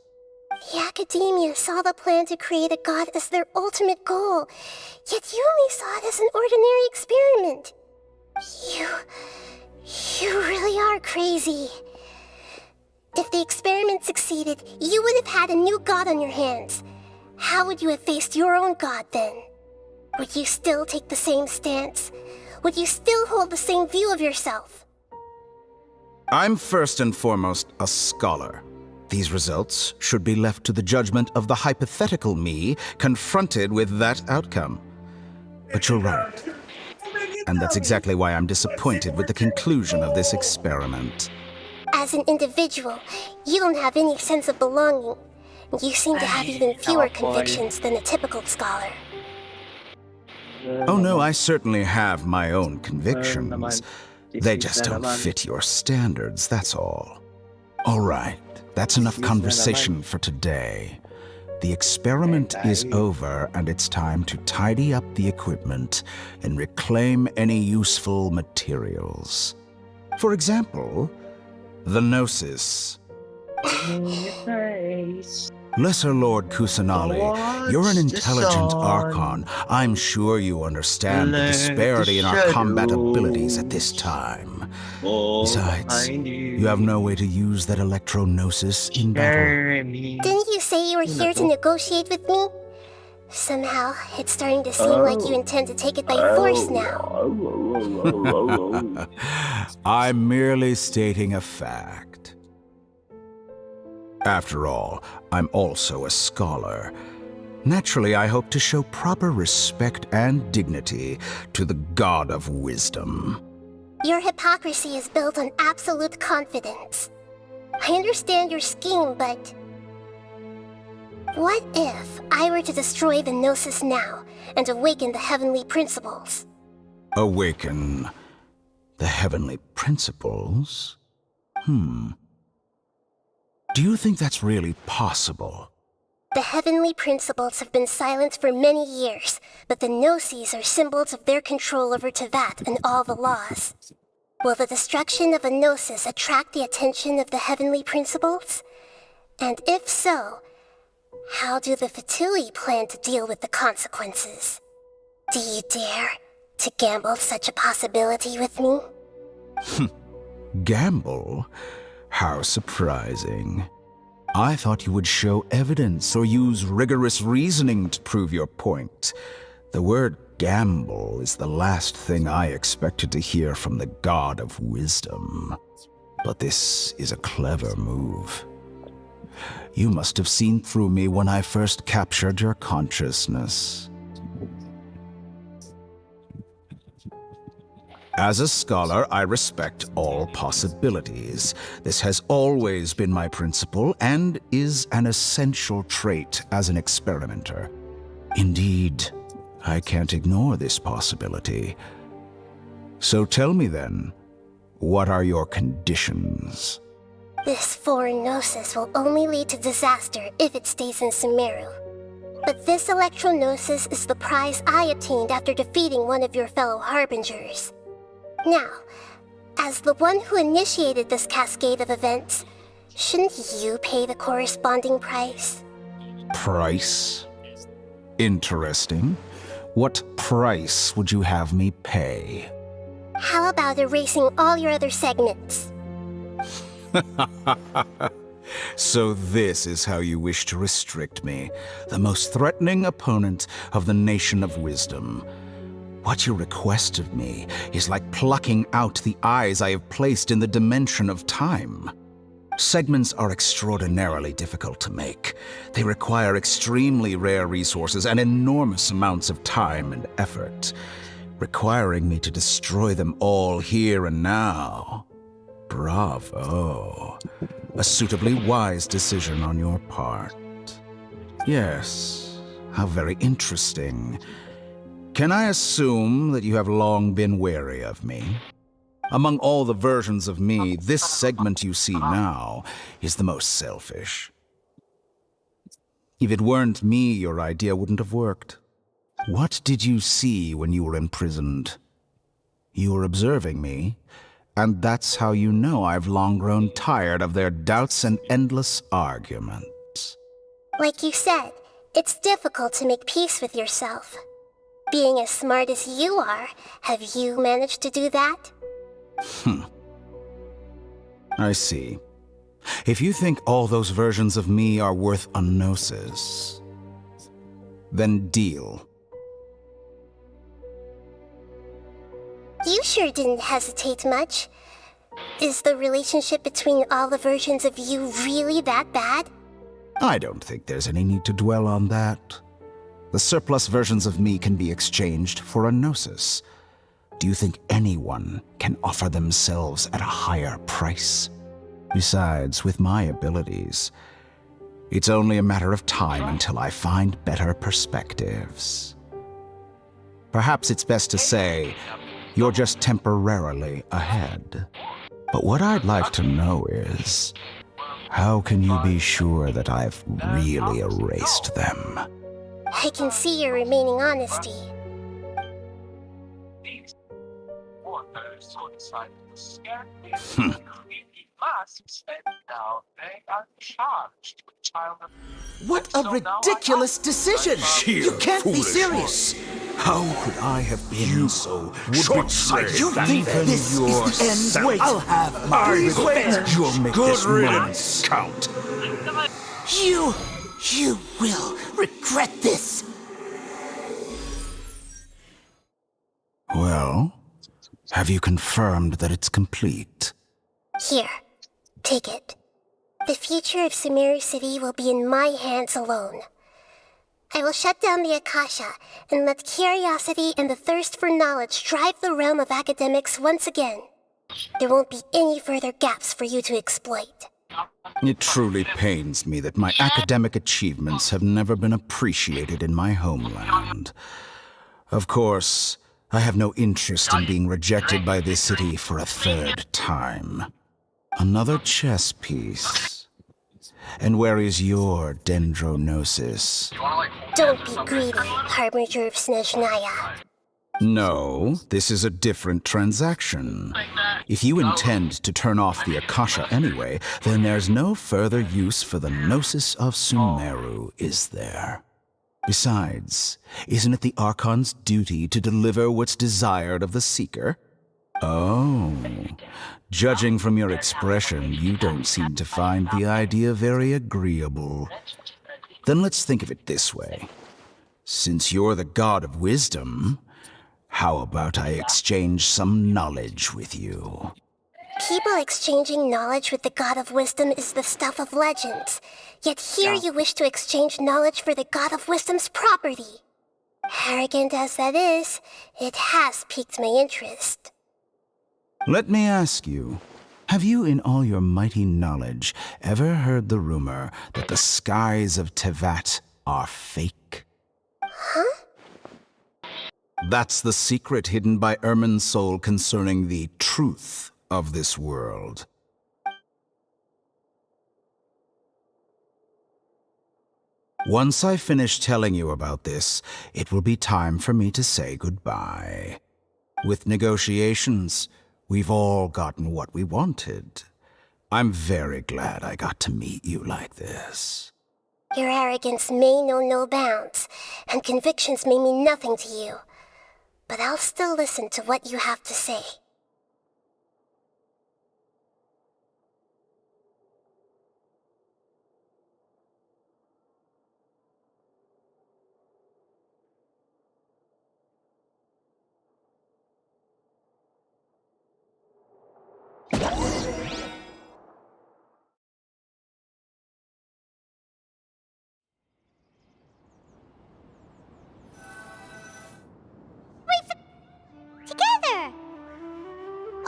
The academia saw the plan to create a god as their ultimate goal, yet you only saw it as an ordinary experiment. You really are crazy. If the experiment succeeded, you would have had a new god on your hands. How would you have faced your own god then? Would you still take the same stance? Would you still hold the same view of yourself? I'm first and foremost a scholar. These results should be left to the judgment of the hypothetical me confronted with that outcome. But you're right. And that's exactly why I'm disappointed with the conclusion of this experiment. As an individual, you don't have any sense of belonging. You seem to have even fewer convictions than a typical scholar. Oh no, I certainly have my own convictions. They just don't fit your standards, that's all. All right, that's enough conversation for today. The experiment is over, and it's time to tidy up the equipment and reclaim any useful materials. For example, the Gnosis. Lesser Lord Kusanali, you're an intelligent archon. I'm sure you understand the disparity in our combat abilities at this time. Besides, you have no way to use that electro-gnosis in battle. Didn't you say you were here to negotiate with me? Somehow, it's starting to seem like you intend to take it by force now. I'm merely stating a fact. After all, I'm also a scholar. Naturally, I hope to show proper respect and dignity to the God of Wisdom. Your hypocrisy is built on absolute confidence. I understand your scheme, but... what if I were to destroy the Gnosis now and awaken the heavenly principles? Awaken the heavenly principles? Do you think that's really possible? The heavenly principles have been silent for many years, but the Gnosis are symbols of their control over Tevat and all the laws. Will the destruction of a Gnosis attract the attention of the heavenly principles? And if so, how do the Fatui plan to deal with the consequences? Do you dare to gamble such a possibility with me? Gamble? How surprising. I thought you would show evidence or use rigorous reasoning to prove your point. The word gamble is the last thing I expected to hear from the God of Wisdom. But this is a clever move. You must have seen through me when I first captured your consciousness. As a scholar, I respect all possibilities. This has always been my principle and is an essential trait as an experimenter. Indeed, I can't ignore this possibility. So tell me then, what are your conditions? This foreign gnosis will only lead to disaster if it stays in Sumeru. But this electro-gnosis is the prize I obtained after defeating one of your fellow harbingers. Now, as the one who initiated this cascade of events, shouldn't you pay the corresponding price? Price? Interesting. What price would you have me pay? How about erasing all your other segments? So this is how you wish to restrict me, the most threatening opponent of the Nation of Wisdom. What you request of me is like plucking out the eyes I have placed in the dimension of time. Segments are extraordinarily difficult to make. They require extremely rare resources and enormous amounts of time and effort, requiring me to destroy them all here and now. Bravo. A suitably wise decision on your part. Yes, how very interesting. Can I assume that you have long been wary of me? Among all the versions of me, this segment you see now is the most selfish. If it weren't me, your idea wouldn't have worked. What did you see when you were imprisoned? You were observing me, and that's how you know I've long grown tired of their doubts and endless arguments. Like you said, it's difficult to make peace with yourself. Being as smart as you are, have you managed to do that? I see. If you think all those versions of me are worth a gnosis, then deal. You sure didn't hesitate much. Is the relationship between all the versions of you really that bad? I don't think there's any need to dwell on that. The surplus versions of me can be exchanged for a gnosis. Do you think anyone can offer themselves at a higher price? Besides, with my abilities, it's only a matter of time until I find better perspectives. Perhaps it's best to say, you're just temporarily ahead. But what I'd like to know is, how can you be sure that I've really erased them? I can see your remaining honesty. What a ridiculous decision! You can't be serious! How could I have been so short-sighted? You think this is the end? Wait, I'll have my revenge! You'll make this moment count. You will regret this! Well, have you confirmed that it's complete? Here, take it. The future of Sumeru City will be in my hands alone. I will shut down the Akasha and let curiosity and the thirst for knowledge drive the realm of academics once again. There won't be any further gaps for you to exploit. It truly pains me that my academic achievements have never been appreciated in my homeland. Of course, I have no interest in being rejected by this city for a third time. Another chess piece. And where is your dendrognosis? Don't be greedy, Harbinger of Snezhnaya. No, this is a different transaction. If you intend to turn off the Akasha anyway, then there's no further use for the Gnosis of Sumeru, is there? Besides, isn't it the Archon's duty to deliver what's desired of the Seeker? Oh, judging from your expression, you don't seem to find the idea very agreeable. Then let's think of it this way. Since you're the God of Wisdom, how about I exchange some knowledge with you? People exchanging knowledge with the God of Wisdom is the stuff of legends. Yet here you wish to exchange knowledge for the God of Wisdom's property. Arrogant as that is, it has piqued my interest. Let me ask you, have you in all your mighty knowledge ever heard the rumor that the skies of Tevat are fake? Huh? That's the secret hidden by Ermin's soul concerning the truth of this world. Once I finish telling you about this, it will be time for me to say goodbye. With negotiations, we've all gotten what we wanted. I'm very glad I got to meet you like this. Your arrogance may know no bounds, and convictions may mean nothing to you. But I'll still listen to what you have to say. Together!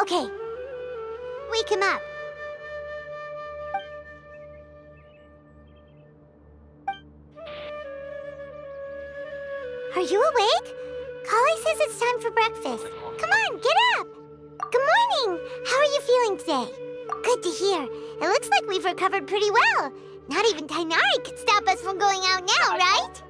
Okay. Wake him up. Are you awake? Kali says it's time for breakfast. Come on, get up! Good morning! How are you feeling today? Good to hear. It looks like we've recovered pretty well. Not even Tainari could stop us from going out now, right?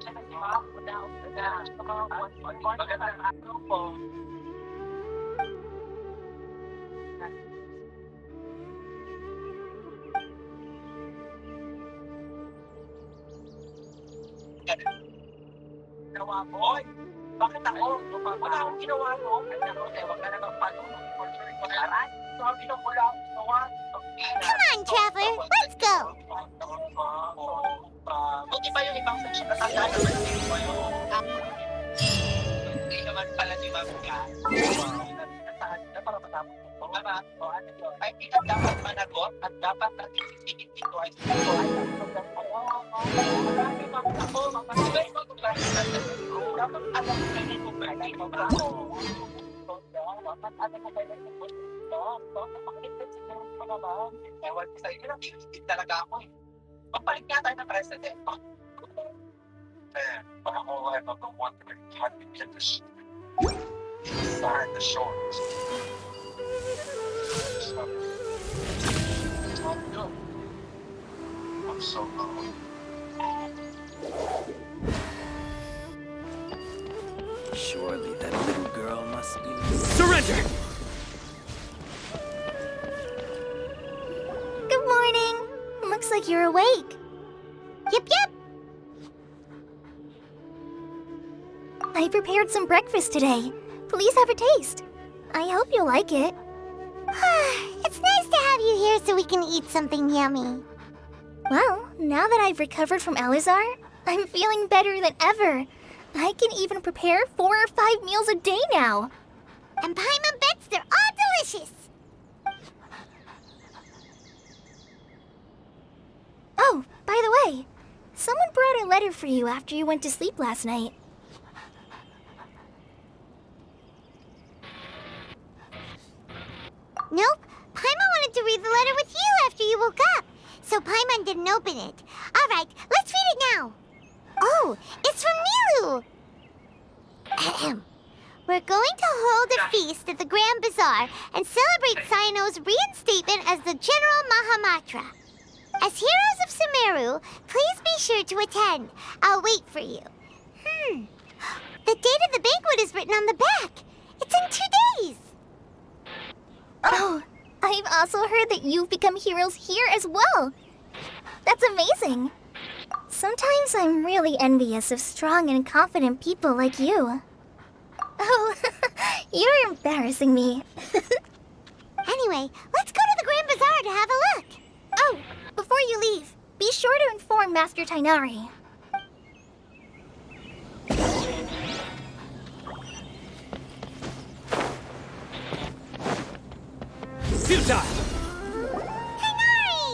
Bakit ako? Wala akong ginawa mo. Huwag ka na magpalunod. Come on, traveler. Let's go. Buti pa yung ibang section na tanda naman hindi naman pala di mabuga. Para matapos mo. Ay, ikaw dapat managot at dapat natin sisingit dito ay dapat alam mo na kung bakit mo ba ako. Dapat alam mo kailan mo ba ito. Pakitid siguro mo naman. Ewan ko sa'yo, nakikitid talaga ako eh. Papalit nga tayo ng president. But all I ever wanted had been in the street. Inside the shores. It's not good. I'm so low. Surely that little girl must be... Surrender! Good morning. Looks like you're awake. Yep. I prepared some breakfast today. Please have a taste. I hope you'll like it. It's nice to have you here so we can eat something yummy. Well, now that I've recovered from Elazar, I'm feeling better than ever. I can even prepare 4 or 5 meals a day now. And Paimon bets they're all delicious. Oh, by the way, someone brought a letter for you after you went to sleep last night. Nope. Paimon wanted to read the letter with you after you woke up. So Paimon didn't open it. Alright, let's read it now. Oh, it's from Nilu. Ahem. We're going to hold a feast at the Grand Bazaar and celebrate Cyano's reinstatement as the General Mahamatra. As heroes of Sumeru, please be sure to attend. I'll wait for you. The date of the banquet is written on the back. It's in 2 days. Oh, I've also heard that you've become heroes here as well. That's amazing. Sometimes I'm really envious of strong and confident people like you. Oh, you're embarrassing me. Anyway, let's go to the Grand Bazaar to have a look. Oh, before you leave, be sure to inform Master Tainari. Futile! Tainari!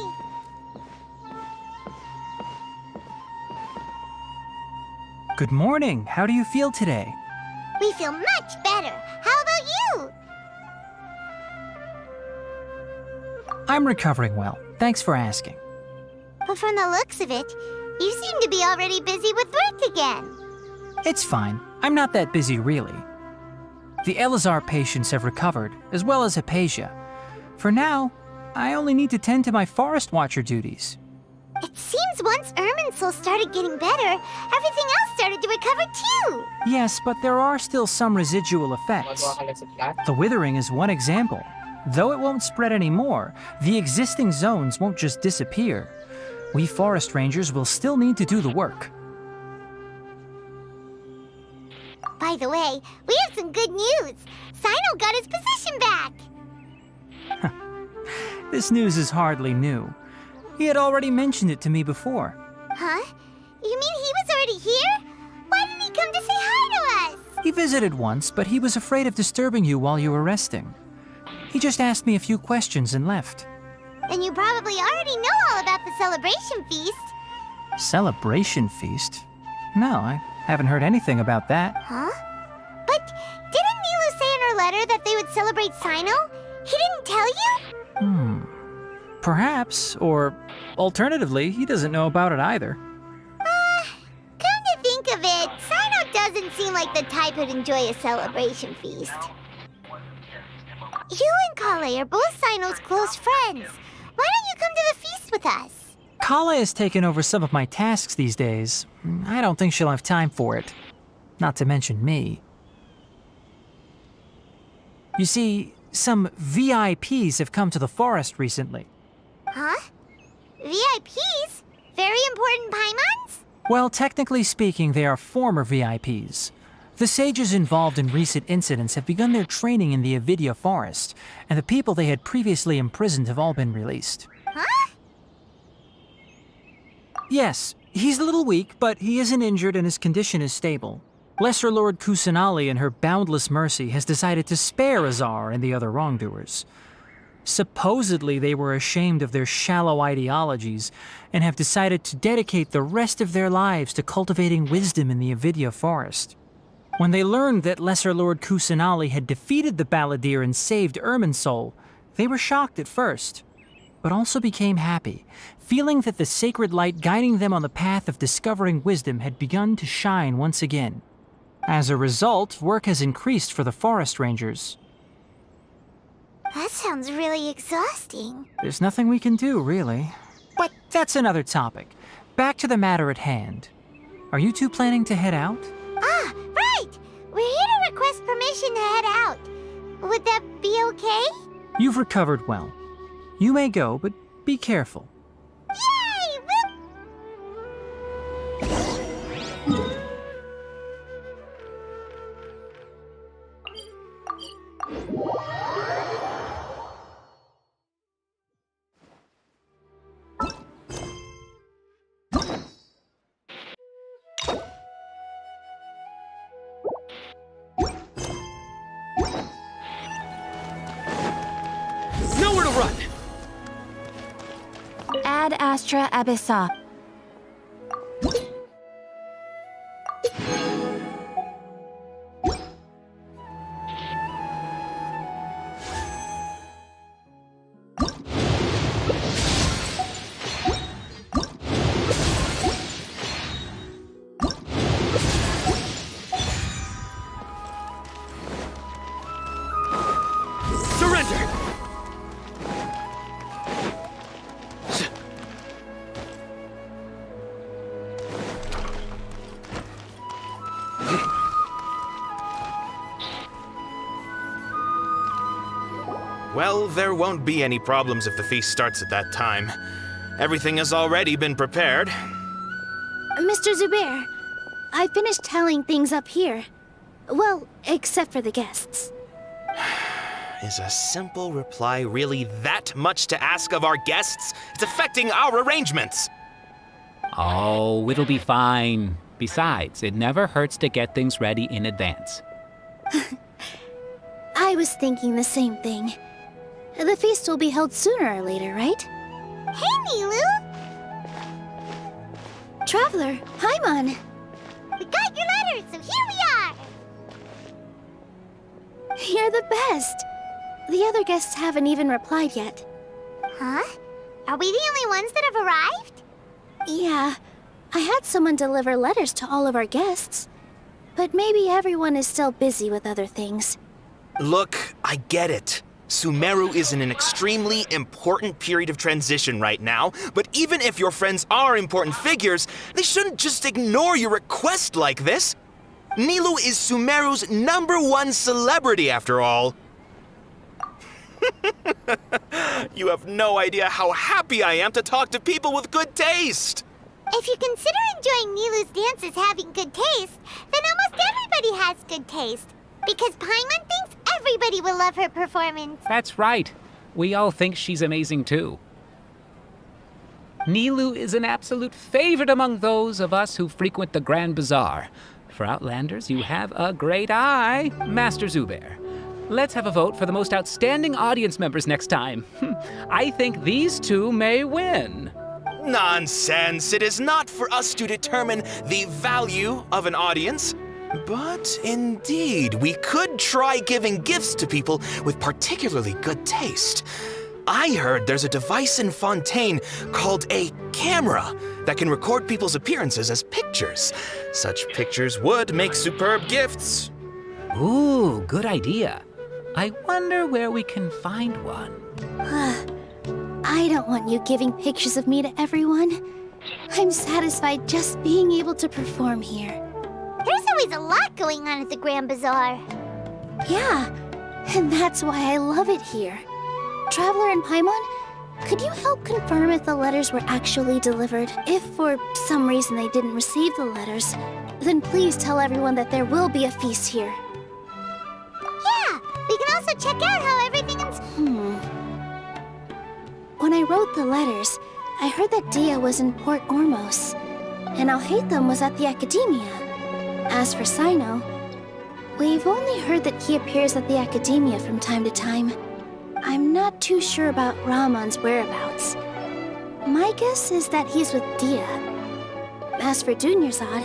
Good morning. How do you feel today? We feel much better. How about you? I'm recovering well. Thanks for asking. But from the looks of it, you seem to be already busy with work again. It's fine. I'm not that busy, really. The Elazar patients have recovered, as well as Hypatia. For now, I only need to tend to my Forest Watcher duties. It seems once Ermin's soul started getting better, everything else started to recover too. Yes, but there are still some residual effects. The withering is one example. Though it won't spread anymore, the existing zones won't just disappear. We forest rangers will still need to do the work. By the way, we have some good news. Sino got his position back. This news is hardly new. He had already mentioned it to me before. Huh? You mean he was already here? Why didn't he come to say hi to us? He visited once, but he was afraid of disturbing you while you were resting. He just asked me a few questions and left. Then you probably already know all about the celebration feast. Celebration feast? No, I haven't heard anything about that. Huh? But didn't Nilu say in her letter that they would celebrate Sino? He didn't tell you? Perhaps, or alternatively, he doesn't know about it either. Come to think of it, Sino doesn't seem like the type who'd enjoy a celebration feast. You and Kale are both Sino's close friends. Why don't you come to the feast with us? Kale has taken over some of my tasks these days. I don't think she'll have time for it. Not to mention me. You see, some VIPs have come to the forest recently. Huh? VIPs? Very important Paimons? Well, technically speaking, they are former VIPs. The sages involved in recent incidents have begun their training in the Avidya forest, and the people they had previously imprisoned have all been released. Huh? Yes, he's a little weak, but he isn't injured and his condition is stable. Lesser Lord Kusanali, in her boundless mercy, has decided to spare Azar and the other wrongdoers. Supposedly, they were ashamed of their shallow ideologies and have decided to dedicate the rest of their lives to cultivating wisdom in the Avidya forest. When they learned that Lesser Lord Kusanali had defeated the Balladeer and saved Ermin's soul, they were shocked at first, but also became happy, feeling that the sacred light guiding them on the path of discovering wisdom had begun to shine once again. As a result, work has increased for the forest rangers. That sounds really exhausting. There's nothing we can do, really. But that's another topic. Back to the matter at hand. Are you two planning to head out? Ah, right! We're here to request permission to head out. Would that be okay? You've recovered well. You may go, but be careful. Yay! Nowhere to run! Ad Astra Abyssa. Surrender! Well, there won't be any problems if the feast starts at that time. Everything has already been prepared. Mr. Zubair, I finished tallying things up here. Well, except for the guests. Is a simple reply really that much to ask of our guests? It's affecting our arrangements! Oh, it'll be fine. Besides, it never hurts to get things ready in advance. I was thinking the same thing. The feast will be held sooner or later, right? Hey, Nilu! Traveler, Paimon! We got your letter, so here we are! You're the best! The other guests haven't even replied yet. Huh? Are we the only ones that have arrived? Yeah, I had someone deliver letters to all of our guests. But maybe everyone is still busy with other things. Look, I get it. Sumeru is in an extremely important period of transition right now, but even if your friends are important figures, they shouldn't just ignore your request like this. Nilou is Sumeru's #1 celebrity after all. You have no idea how happy I am to talk to people with good taste. If you consider enjoying Nilou's dance as having good taste, then almost everybody has good taste. Because Paimon thinks everybody will love her performance. That's right. We all think she's amazing too. Nilou is an absolute favorite among those of us who frequent the Grand Bazaar. For Outlanders, you have a great eye, Master Zubair. Let's have a vote for the most outstanding audience members next time. I think these two may win. Nonsense! It is not for us to determine the value of an audience. But indeed, we could try giving gifts to people with particularly good taste. I heard there's a device in Fontaine called a camera that can record people's appearances as pictures. Such pictures would make superb gifts. Ooh, good idea. I wonder where we can find one. I don't want you giving pictures of me to everyone. I'm satisfied just being able to perform here. There's always a lot going on at the Grand Bazaar. Yeah, and that's why I love it here. Traveler and Paimon, could you help confirm if the letters were actually delivered? If for some reason they didn't receive the letters, then please tell everyone that there will be a feast here. Yeah, we can also check out how everything is... When I wrote the letters, I heard that Dia was in Port Ormos, and Alhaitham was at the Academia. As for Sino, we've only heard that he appears at the Academia from time to time. I'm not too sure about Ramon's whereabouts. My guess is that he's with Dia. As for Dunyarzad,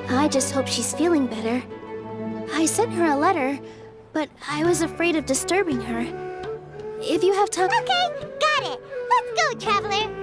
I just hope she's feeling better. I sent her a letter, but I was afraid of disturbing her. If you have time... Okay, got it. Let's go, Traveler.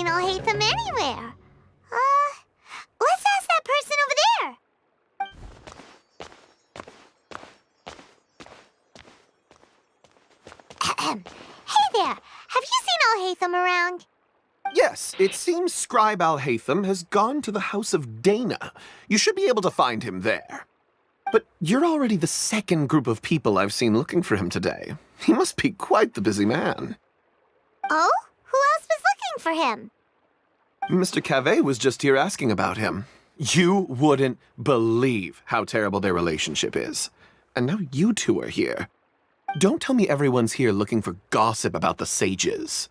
seen Alhaitham anywhere. Let's ask that person over there. Hey there, have you seen Alhaitham around? Yes, it seems Scribe Alhaitham has gone to the House of Dana. You should be able to find him there. But you're already the second group of people I've seen looking for him today. He must be quite the busy man. Oh? Who else was looking for him? Mr. Cave was just here asking about him. You wouldn't believe how terrible their relationship is. And now you two are here. Don't tell me everyone's here looking for gossip about the sages.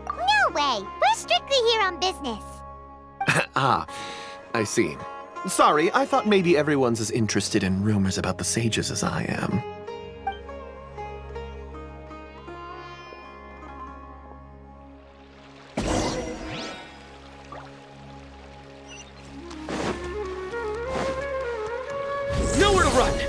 No way! We're strictly here on business. Ah, I see. Sorry, I thought maybe everyone's as interested in rumors about the sages as I am. Nowhere to run!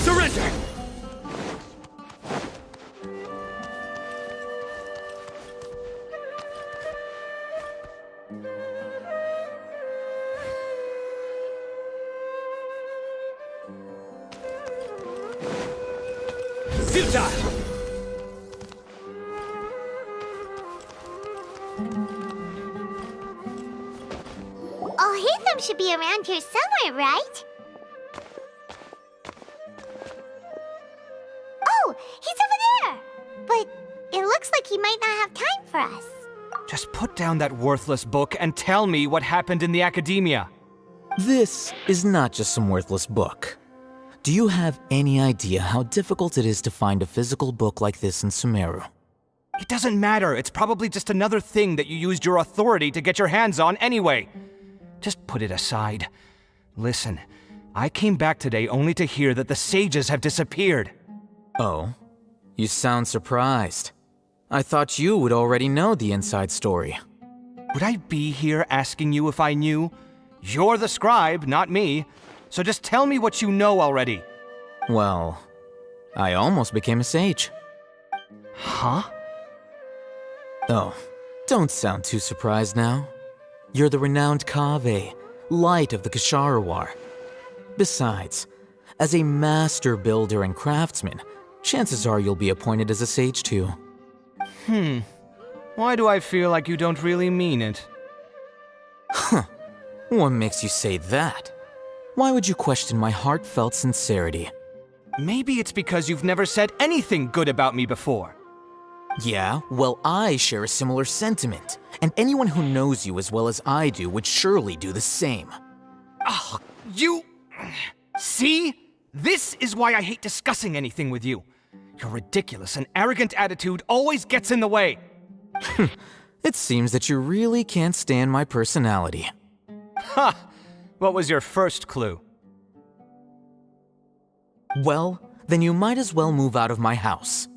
Surrender! Futile! Alhaitham should be around here somewhere, right? Oh, he's over there! But it looks like he might not have time for us. Just put down that worthless book and tell me what happened in the academia. This is not just some worthless book. Do you have any idea how difficult it is to find a physical book like this in Sumeru? It doesn't matter. It's probably just another thing that you used your authority to get your hands on anyway. Just put it aside. Listen, I came back today only to hear that the sages have disappeared. Oh? You sound surprised. I thought you would already know the inside story. Would I be here asking you if I knew? You're the scribe, not me. So just tell me what you know already. Well, I almost became a sage. Huh? Oh, don't sound too surprised now. You're the renowned Kaveh, light of the Ksharawar. Besides, as a master builder and craftsman, chances are you'll be appointed as a sage too. Why do I feel like you don't really mean it? Huh. What makes you say that? Why would you question my heartfelt sincerity? Maybe it's because you've never said anything good about me before. Yeah, well, I share a similar sentiment, and anyone who knows you as well as I do would surely do the same. Oh, you... See? This is why I hate discussing anything with you. Your ridiculous and arrogant attitude always gets in the way. It seems that you really can't stand my personality. Ha! What was your first clue? Well, then you might as well move out of my house.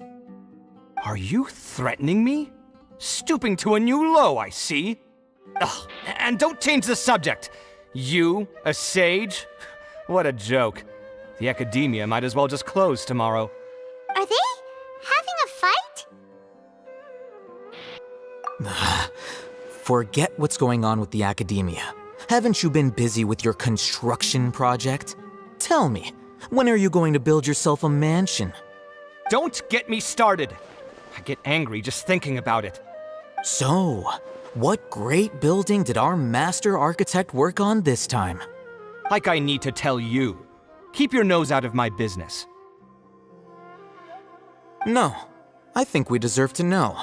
Are you threatening me? Stooping to a new low, I see. Ugh, and don't change the subject. You, a sage? What a joke. The academia might as well just close tomorrow. Are they having a fight? Forget what's going on with the academia. Haven't you been busy with your construction project? Tell me, when are you going to build yourself a mansion? Don't get me started. I get angry just thinking about it. So, what great building did our master architect work on this time? Like I need to tell you. Keep your nose out of my business. No, I think we deserve to know.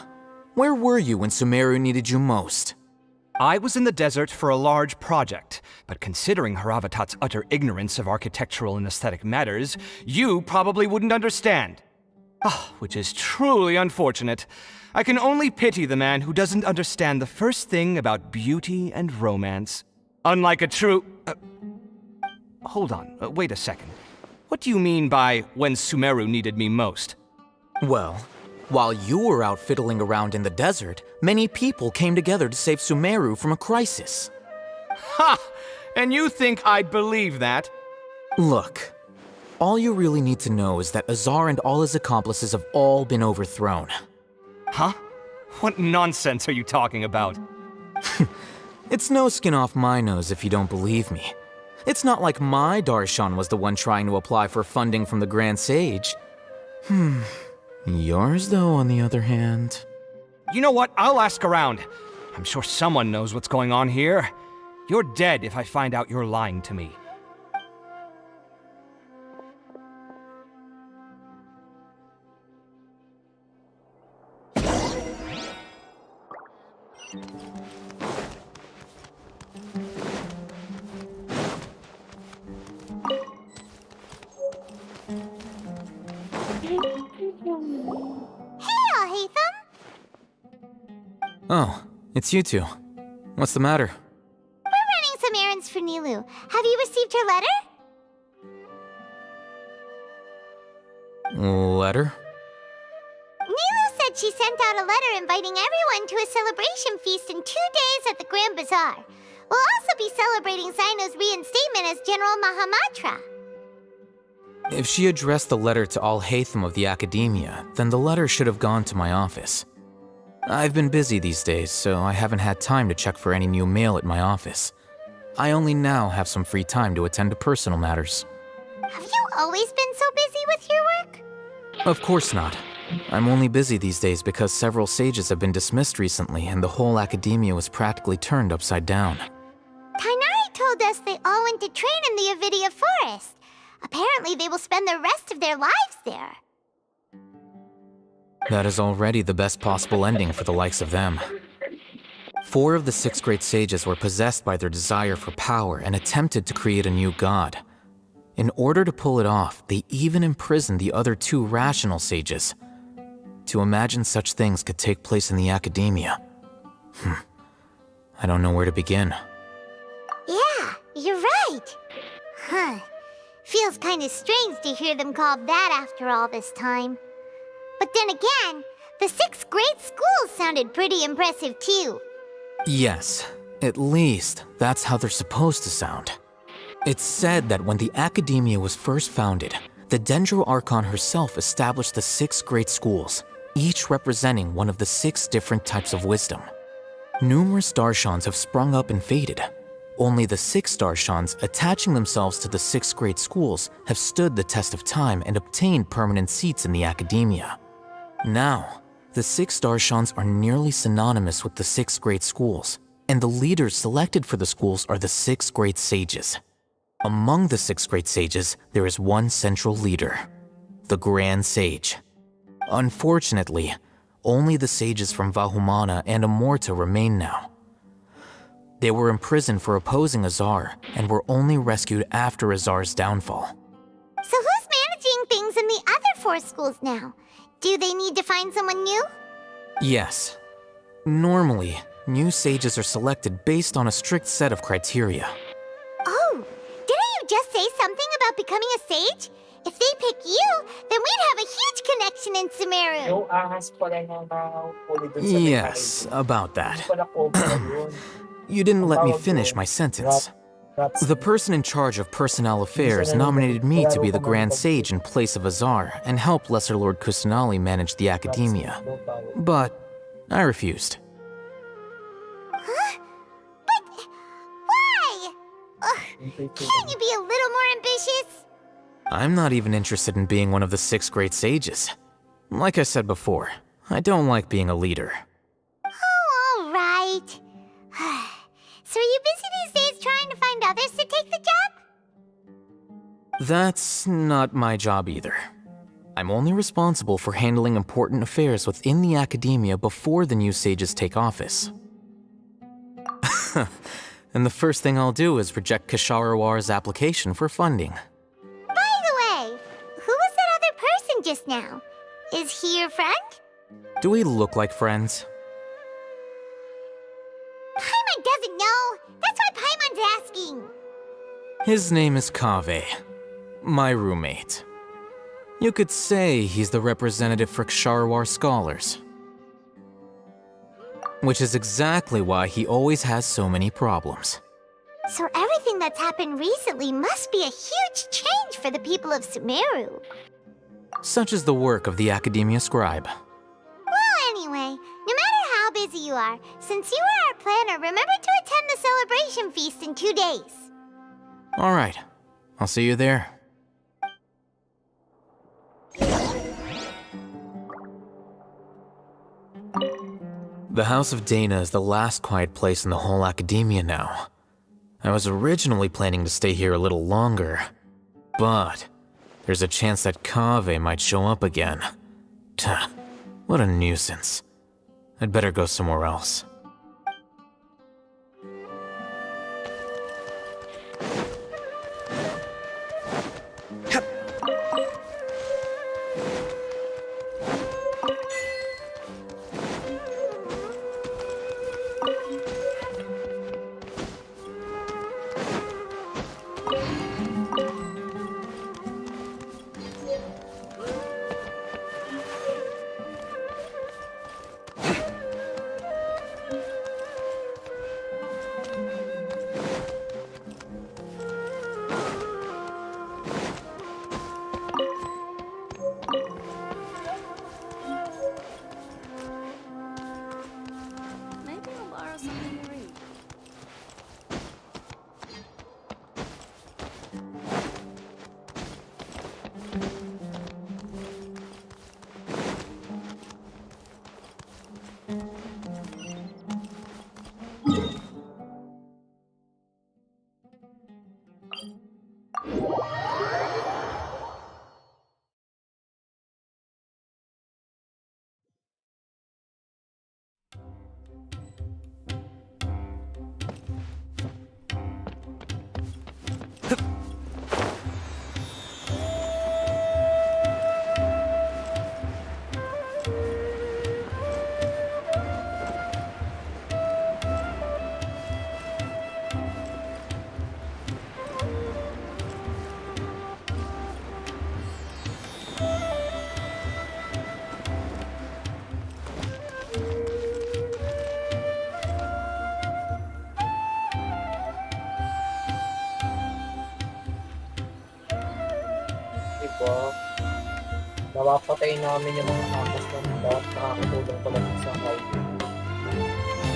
Where were you when Sumeru needed you most? I was in the desert for a large project, but considering Haravatat's utter ignorance of architectural and aesthetic matters, you probably wouldn't understand. Which is truly unfortunate. I can only pity the man who doesn't understand the first thing about beauty and romance. Unlike a true... hold on, wait a second. What do you mean by when Sumeru needed me most? Well, while you were out fiddling around in the desert, many people came together to save Sumeru from a crisis. Ha! And you think I'd believe that? Look, all you really need to know is that Azar and all his accomplices have all been overthrown. Huh? What nonsense are you talking about? It's no skin off my nose if you don't believe me. It's not like my Darshan was the one trying to apply for funding from the Grand Sage. Yours, though, on the other hand... You know what? I'll ask around. I'm sure someone knows what's going on here. You're dead if I find out you're lying to me. Oh, it's you two. What's the matter? We're running some errands for Nilou. Have you received her letter? Letter? Nilou said she sent out a letter inviting everyone to a celebration feast in 2 days at the Grand Bazaar. We'll also be celebrating Sino's reinstatement as General Mahamatra. If she addressed the letter to all Haytham of the Academia, then the letter should have gone to my office. I've been busy these days, so I haven't had time to check for any new mail at my office. I only now have some free time to attend to personal matters. Have you always been so busy with your work? Of course not. I'm only busy these days because several sages have been dismissed recently and the whole Academia was practically turned upside down. Kainari told us they all went to train in the Avidia Forest. Apparently they will spend the rest of their lives there. That is already the best possible ending for the likes of them. 4 of the 6 great sages were possessed by their desire for power and attempted to create a new god. In order to pull it off, they even imprisoned the other 2 rational sages. To imagine such things could take place in the Academia. I don't know where to begin. Yeah, you're right. Feels kinda strange to hear them called that after all this time. But then again, the 6 great schools sounded pretty impressive too. Yes, at least that's how they're supposed to sound. It's said that when the Academia was first founded, the Dendro Archon herself established the 6 great schools, each representing one of the 6 different types of wisdom. Numerous Darshans have sprung up and faded. Only the 6 Darshans attaching themselves to the 6 great schools have stood the test of time and obtained permanent seats in the Academia. Now, the 6 Darshans are nearly synonymous with the 6 great schools, and the leaders selected for the schools are the 6 great sages. Among the 6 great sages, there is one central leader, the Grand Sage. Unfortunately, only the sages from Vahumana and Amorta remain now. They were imprisoned for opposing Azar, and were only rescued after Azar's downfall. So who's managing things in the other 4 schools now? Do they need to find someone new? Yes. Normally, new sages are selected based on a strict set of criteria. Oh, didn't you just say something about becoming a sage? If they pick you, then we'd have a huge connection in Sumeru. Yes, about that. You didn't let me finish my sentence. The person in charge of personnel affairs nominated me to be the Grand Sage in place of Azar and help Lesser Lord Kusanali manage the Academia. But I refused. Huh? But why? Can't you be a little more ambitious? I'm not even interested in being one of the 6th grade sages. Like I said before, I don't like being a leader. Oh, all right. So are you busy these days trying to find others to take the job? That's not my job either. I'm only responsible for handling important affairs within the academia before the new sages take office. And the first thing I'll do is reject Kasharawar's application for funding. By the way, who was that other person just now? Is he your friend? Do we look like friends? Paimon doesn't know. That's why Paimon's asking. His name is Kaveh, my roommate. You could say he's the representative for Ksharawar scholars. Which is exactly why he always has so many problems. So everything that's happened recently must be a huge change for the people of Sumeru. Such is the work of the Academia Scribe. Well, anyway, no matter how busy you are, since you are our planner, remember to attend the celebration feast in 2 days. All right, I'll see you there. The House of Dana is the last quiet place in the whole academia now. I was originally planning to stay here a little longer, but there's a chance that Kaveh might show up again. Tuh, what a nuisance. I'd better go somewhere else. Napapatay namin yung mga hamas ng lahat nakakatulong pala sa highway.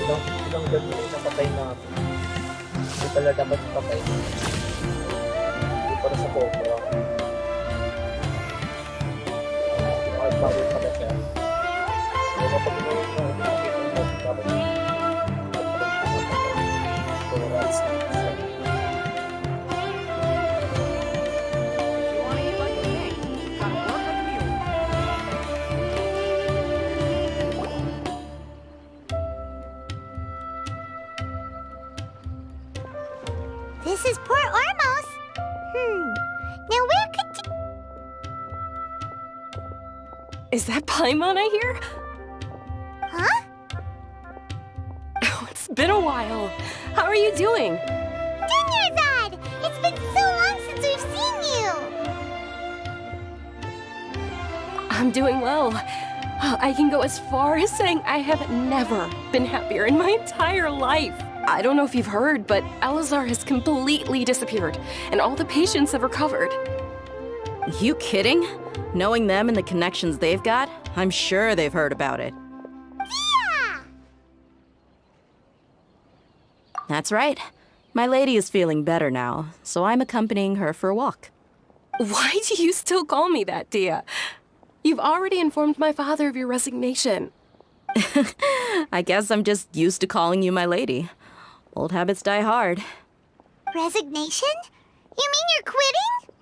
Ilang gabi yung napatay namin. Hindi pala dapat patay. Hindi para sa cobra. Nakagbago pala siya. Kaya kapag gawin mo, nakikita mo dapat tolerance na siya. This is Port Ormos. Now where could... Is that Paimon I hear? Huh? Oh, it's been a while. How are you doing? Dunyarzad! It's been so long since we've seen you! I'm doing well. I can go as far as saying I have never been happier in my entire life. I don't know if you've heard, but Elazar has completely disappeared, and all the patients have recovered. You kidding? Knowing them and the connections they've got, I'm sure they've heard about it. Yeah! That's right. My lady is feeling better now, so I'm accompanying her for a walk. Why do you still call me that, Dia? You've already informed my father of your resignation. I guess I'm just used to calling you my lady. Old habits die hard. Resignation? You mean you're quitting?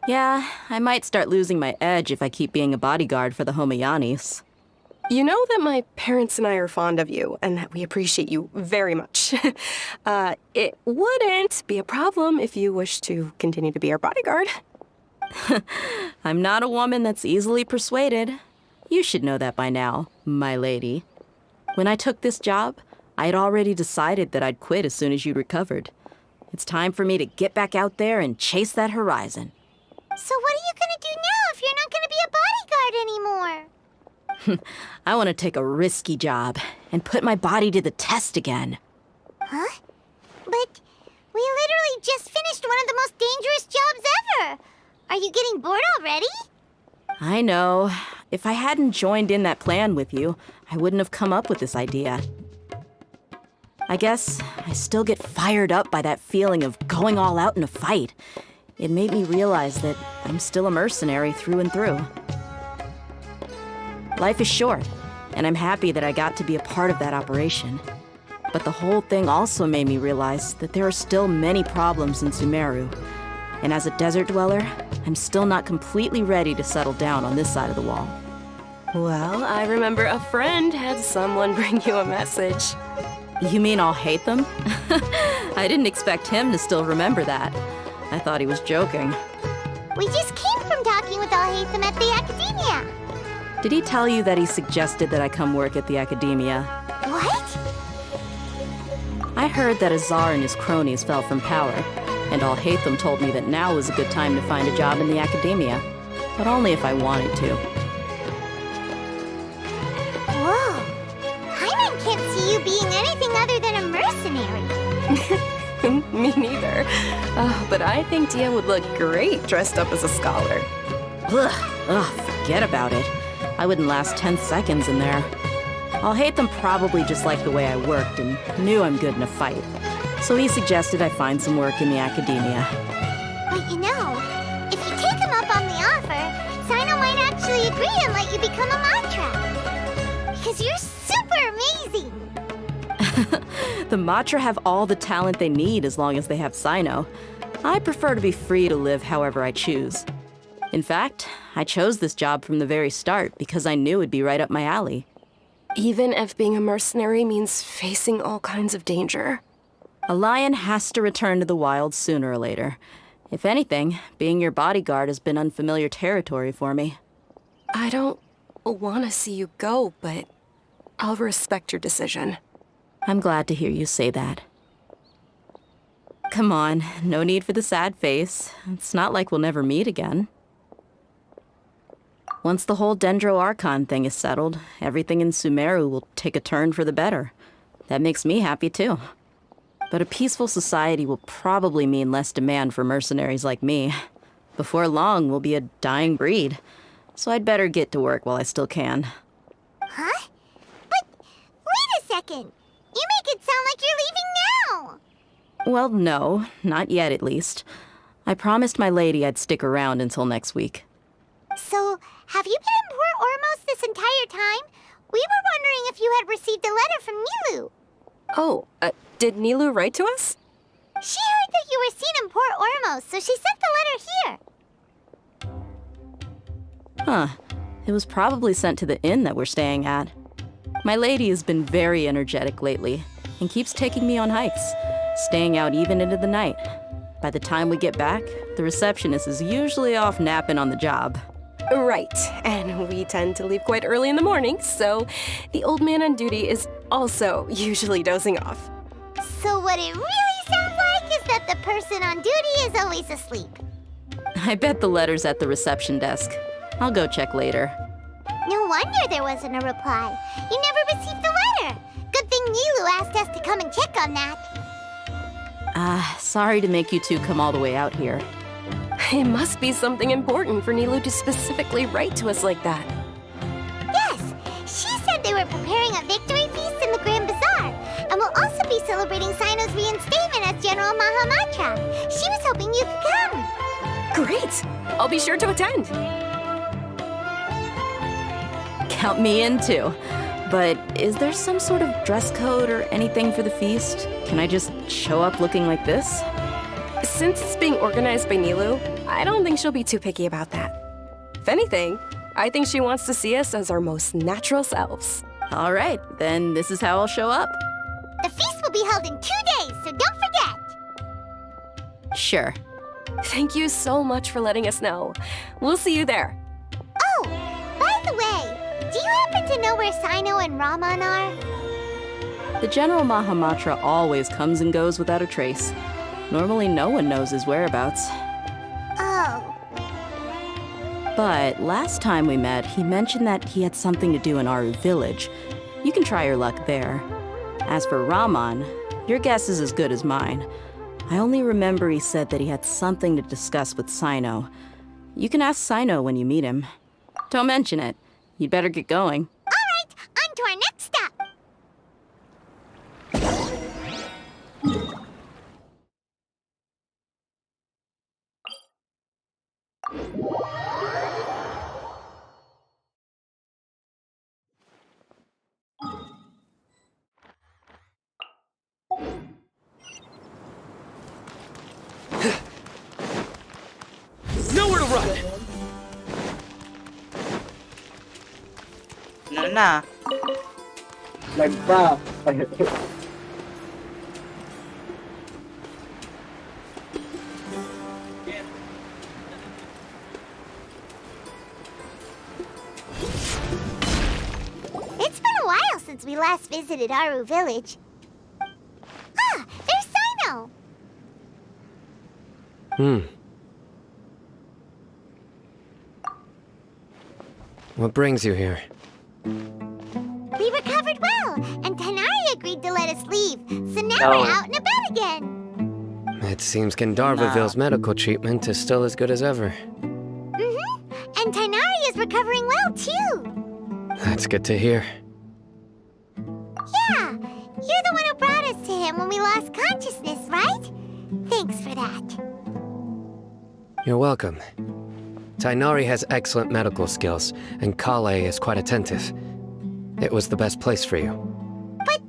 Yeah, I might start losing my edge if I keep being a bodyguard for the HOMEEE. You know that my parents and I are fond of you, and that we appreciate you very much. It wouldn't be a problem if you wish to continue to be our bodyguard. I'm not a woman that's easily persuaded. You should know that by now, my lady. When I took this job, I had already decided that I'd quit as soon as you recovered. It's time for me to get back out there and chase that horizon. So what are you gonna do now if you're not gonna be a bodyguard anymore? I want to take a risky job and put my body to the test again. Huh? But we literally just finished one of the most dangerous jobs ever. Are you getting bored already? I know. If I hadn't joined in that plan with you, I wouldn't have come up with this idea. I guess I still get fired up by that feeling of going all out in a fight. It made me realize that I'm still a mercenary through and through. Life is short, and I'm happy that I got to be a part of that operation. But the whole thing also made me realize that there are still many problems in Sumeru. And as a desert dweller, I'm still not completely ready to settle down on this side of the wall. Well, I remember a friend had someone bring you a message. You mean I'll hate them? I didn't expect him to still remember that. I thought he was joking. We just came from talking with I'll hate them at the Academia. Did he tell you that he suggested that I come work at the Academia? What? I heard that Azar and his cronies fell from power, and I'll hate them told me that now was a good time to find a job in the Academia, but only if I wanted to. Whoa. Paimon can't see you being anything other than a mercenary. Me neither. Oh, but I think Dia would look great dressed up as a scholar. Ugh, forget about it. I wouldn't last 10 seconds in there. I'll hate them probably just like the way I worked and knew I'm good in a fight. So he suggested I find some work in the Academia. But you know, if you take him up on the offer, Sino might actually agree and let you become a Matra. Because you're super amazing! The Matra have all the talent they need as long as they have Sino. I prefer to be free to live however I choose. In fact, I chose this job from the very start because I knew it'd be right up my alley. Even if being a mercenary means facing all kinds of danger. A lion has to return to the wild sooner or later. If anything, being your bodyguard has been unfamiliar territory for me. I don't want to see you go, but I'll respect your decision. I'm glad to hear you say that. Come on, no need for the sad face. It's not like we'll never meet again. Once the whole Dendro Archon thing is settled, everything in Sumeru will take a turn for the better. That makes me happy too. But a peaceful society will probably mean less demand for mercenaries like me. Before long, we'll be a dying breed. So I'd better get to work while I still can. Huh? But wait a second! You make it sound like you're leaving now! Well, no, not yet at least. I promised my lady I'd stick around until next week. So, have you been in Port Ormos this entire time? We were wondering if you had received a letter from Nilou. Oh, did Nilou write to us? She heard that you were seen in Port Ormos, so she sent the letter here. Huh. It was probably sent to the inn that we're staying at. My lady has been very energetic lately and keeps taking me on hikes, staying out even into the night. By the time we get back, the receptionist is usually off napping on the job. Right, and we tend to leave quite early in the morning, so the old man on duty is also usually dozing off. So what it really sounds like is that the person on duty is always asleep. I bet the letter's at the reception desk. I'll go check later. No wonder there wasn't a reply. You never received the letter. Good thing Nilou asked us to come and check on that. Sorry to make you two come all the way out here. It must be something important for Nilou to specifically write to us like that. Yes, she said they were preparing a victory feast in the Grand Bazaar, and will also be celebrating Sino's reinstatement. General Mahamatra. She was hoping you could come. Great! I'll be sure to attend. Count me in too. But is there some sort of dress code or anything for the feast? Can I just show up looking like this? Since it's being organized by Nilu, I don't think she'll be too picky about that. If anything, I think she wants to see us as our most natural selves. All right, then this is how I'll show up. The feast will be held in 2 days, so don't forget. Sure. Thank you so much for letting us know. We'll see you there. Oh, by the way, do you happen to know where Sino and Raman are? The General Mahamatra always comes and goes without a trace. Normally no one knows his whereabouts. Oh. But last time we met, he mentioned that he had something to do in Aru village. You can try your luck there. As for Raman, your guess is as good as mine. I only remember he said that he had something to discuss with Sino. You can ask Sino when you meet him. Don't mention it. You'd better get going. All right, on to our next stop. Nowhere to run! Ano na? Nagpa. It's been a while since we last visited Aru village. Ah, there's Sino! What brings you here? We recovered well, and Tanari agreed to let us leave, so now we're out and about again. It seems Gandharvaville's medical treatment is still as good as ever. And Tanari is recovering well, too. That's good to hear. Yeah, you're the one who brought us to him when we lost consciousness, right? Thanks for that. You're welcome. Tainari has excellent medical skills, and Kale is quite attentive. It was the best place for you. But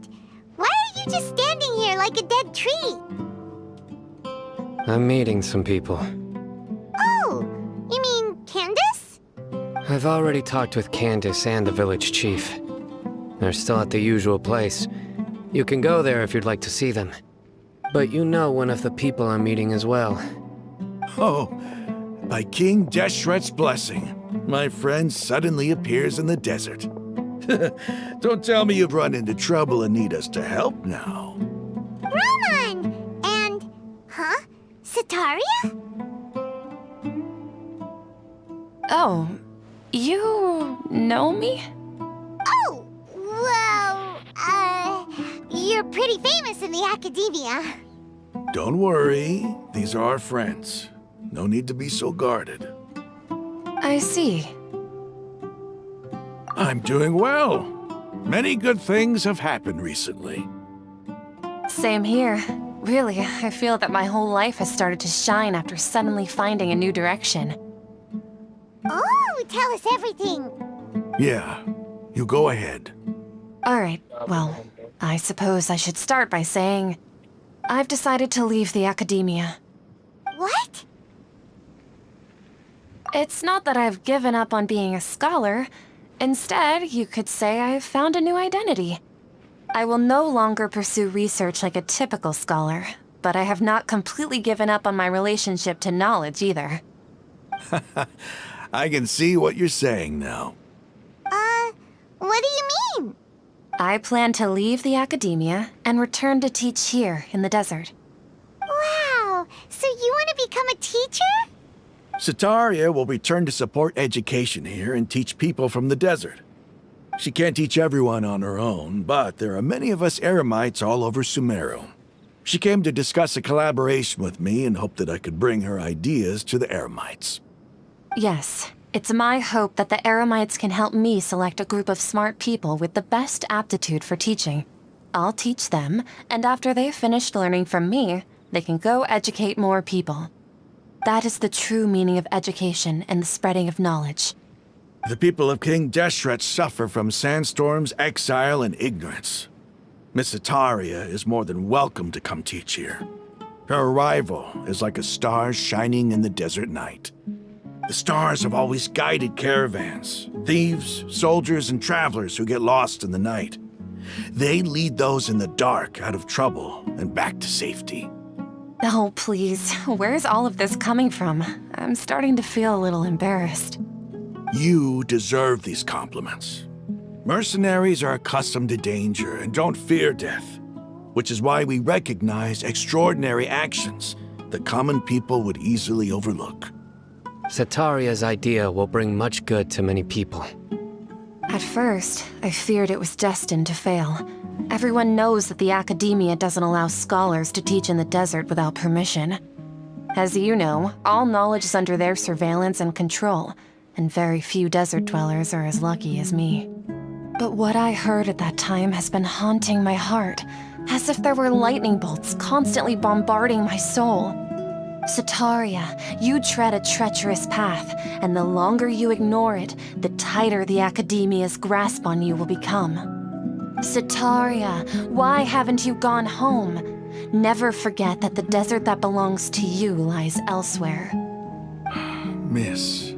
why are you just standing here like a dead tree? I'm meeting some people. Oh, you mean Candace? I've already talked with Candace and the village chief. They're still at the usual place. You can go there if you'd like to see them. But you know one of the people I'm meeting as well. Oh, by King Deshret's blessing, my friend suddenly appears in the desert. Don't tell me you've run into trouble and need us to help now. Raman! And... huh? Sataria? Oh, you know me? Oh, well, you're pretty famous in the academia. Don't worry, these are our friends. No need to be so guarded. I see. I'm doing well. Many good things have happened recently. Same here. Really, I feel that my whole life has started to shine after suddenly finding a new direction. Oh, tell us everything. Yeah, you go ahead. All right, well, I suppose I should start by saying I've decided to leave the academia. What? It's not that I've given up on being a scholar. Instead, you could say I've found a new identity. I will no longer pursue research like a typical scholar, but I have not completely given up on my relationship to knowledge either. I can see what you're saying now. What do you mean? I plan to leave the academia and return to teach here in the desert. Wow, so you want to become a teacher? Sataria will return to support education here and teach people from the desert. She can't teach everyone on her own, but there are many of us Eremites all over Sumeru. She came to discuss a collaboration with me and hoped that I could bring her ideas to the Eremites. Yes, it's my hope that the Eremites can help me select a group of smart people with the best aptitude for teaching. I'll teach them, and after they've finished learning from me, they can go educate more people. That is the true meaning of education and the spreading of knowledge. The people of King Deshret suffer from sandstorms, exile, and ignorance. Miss Itaria is more than welcome to come teach here. Her arrival is like a star shining in the desert night. The stars have always guided caravans, thieves, soldiers, and travelers who get lost in the night. They lead those in the dark out of trouble and back to safety. Oh, please. Where's all of this coming from? I'm starting to feel a little embarrassed. You deserve these compliments. Mercenaries are accustomed to danger and don't fear death, which is why we recognize extraordinary actions that common people would easily overlook. Setaria's idea will bring much good to many people. At first, I feared it was destined to fail. Everyone knows that the Academia doesn't allow scholars to teach in the desert without permission. As you know, all knowledge is under their surveillance and control, and very few desert dwellers are as lucky as me. But what I heard at that time has been haunting my heart, as if there were lightning bolts constantly bombarding my soul. Setaria, you tread a treacherous path, and the longer you ignore it, the tighter the Academia's grasp on you will become. Setaria, why haven't you gone home? Never forget that the desert that belongs to you lies elsewhere. Miss.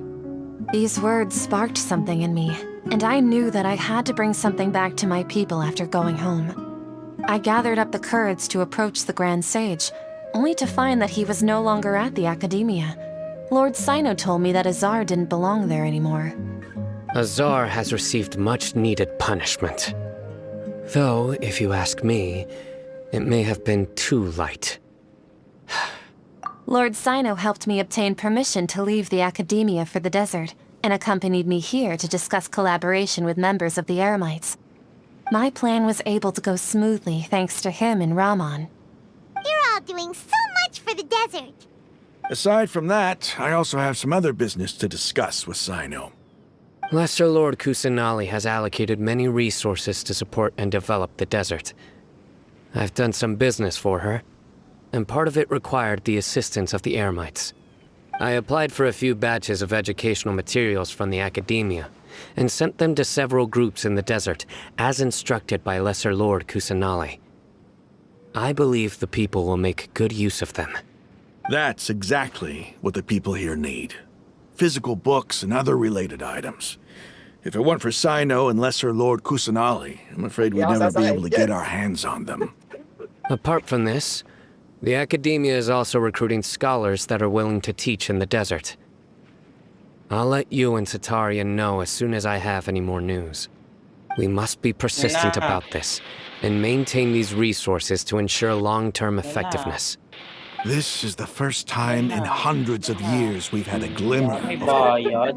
These words sparked something in me, and I knew that I had to bring something back to my people after going home. I gathered up the courage to approach the Grand Sage, only to find that he was no longer at the Academia. Lord Sino told me that Azar didn't belong there anymore. Azar has received much-needed punishment. Though, if you ask me, it may have been too light. Lord Sino helped me obtain permission to leave the Academia for the desert, and accompanied me here to discuss collaboration with members of the Eremites. My plan was able to go smoothly thanks to him and Rahman. You're all doing so much for the desert. Aside from that, I also have some other business to discuss with Sino. Lesser Lord Kusanali has allocated many resources to support and develop the desert. I've done some business for her, and part of it required the assistance of the Eremites. I applied for a few batches of educational materials from the Academia, and sent them to several groups in the desert, as instructed by Lesser Lord Kusanali. I believe the people will make good use of them. That's exactly what the people here need. Physical books and other related items. If it weren't for Sino and Lesser Lord Kusanali, I'm afraid we'd never be able to get our hands on them. Apart from this, the Academia is also recruiting scholars that are willing to teach in the desert. I'll let you and Setaria know as soon as I have any more news. We must be persistent about this, and maintain these resources to ensure long-term effectiveness. This is the first time in hundreds of years we've had a glimmer of hope.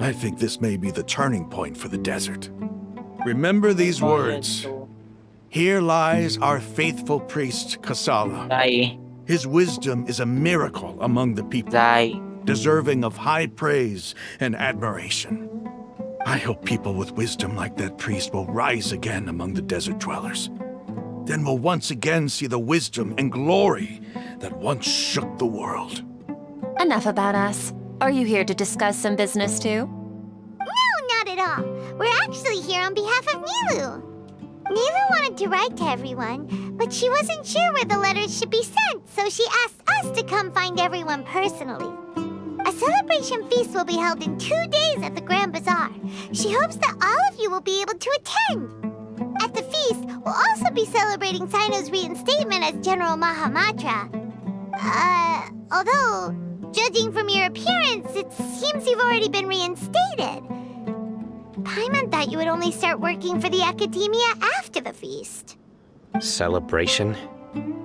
I think this may be the turning point for the desert. Remember these words. Here lies our faithful priest, Kasala. His wisdom is a miracle among the people, deserving of high praise and admiration. I hope people with wisdom like that priest will rise again among the desert dwellers. Then we'll once again see the wisdom and glory that once shook the world. Enough about us. Are you here to discuss some business too? No, not at all. We're actually here on behalf of Nilu. Nilu wanted to write to everyone, but she wasn't sure where the letters should be sent, so she asked us to come find everyone personally. A celebration feast will be held in 2 days at the Grand Bazaar. She hopes that all of you will be able to attend. At the feast, we'll also be celebrating Sino's reinstatement as General Mahamatra. Although, judging from your appearance, it seems you've already been reinstated. Paimon thought you would only start working for the Academia after the feast. Celebration?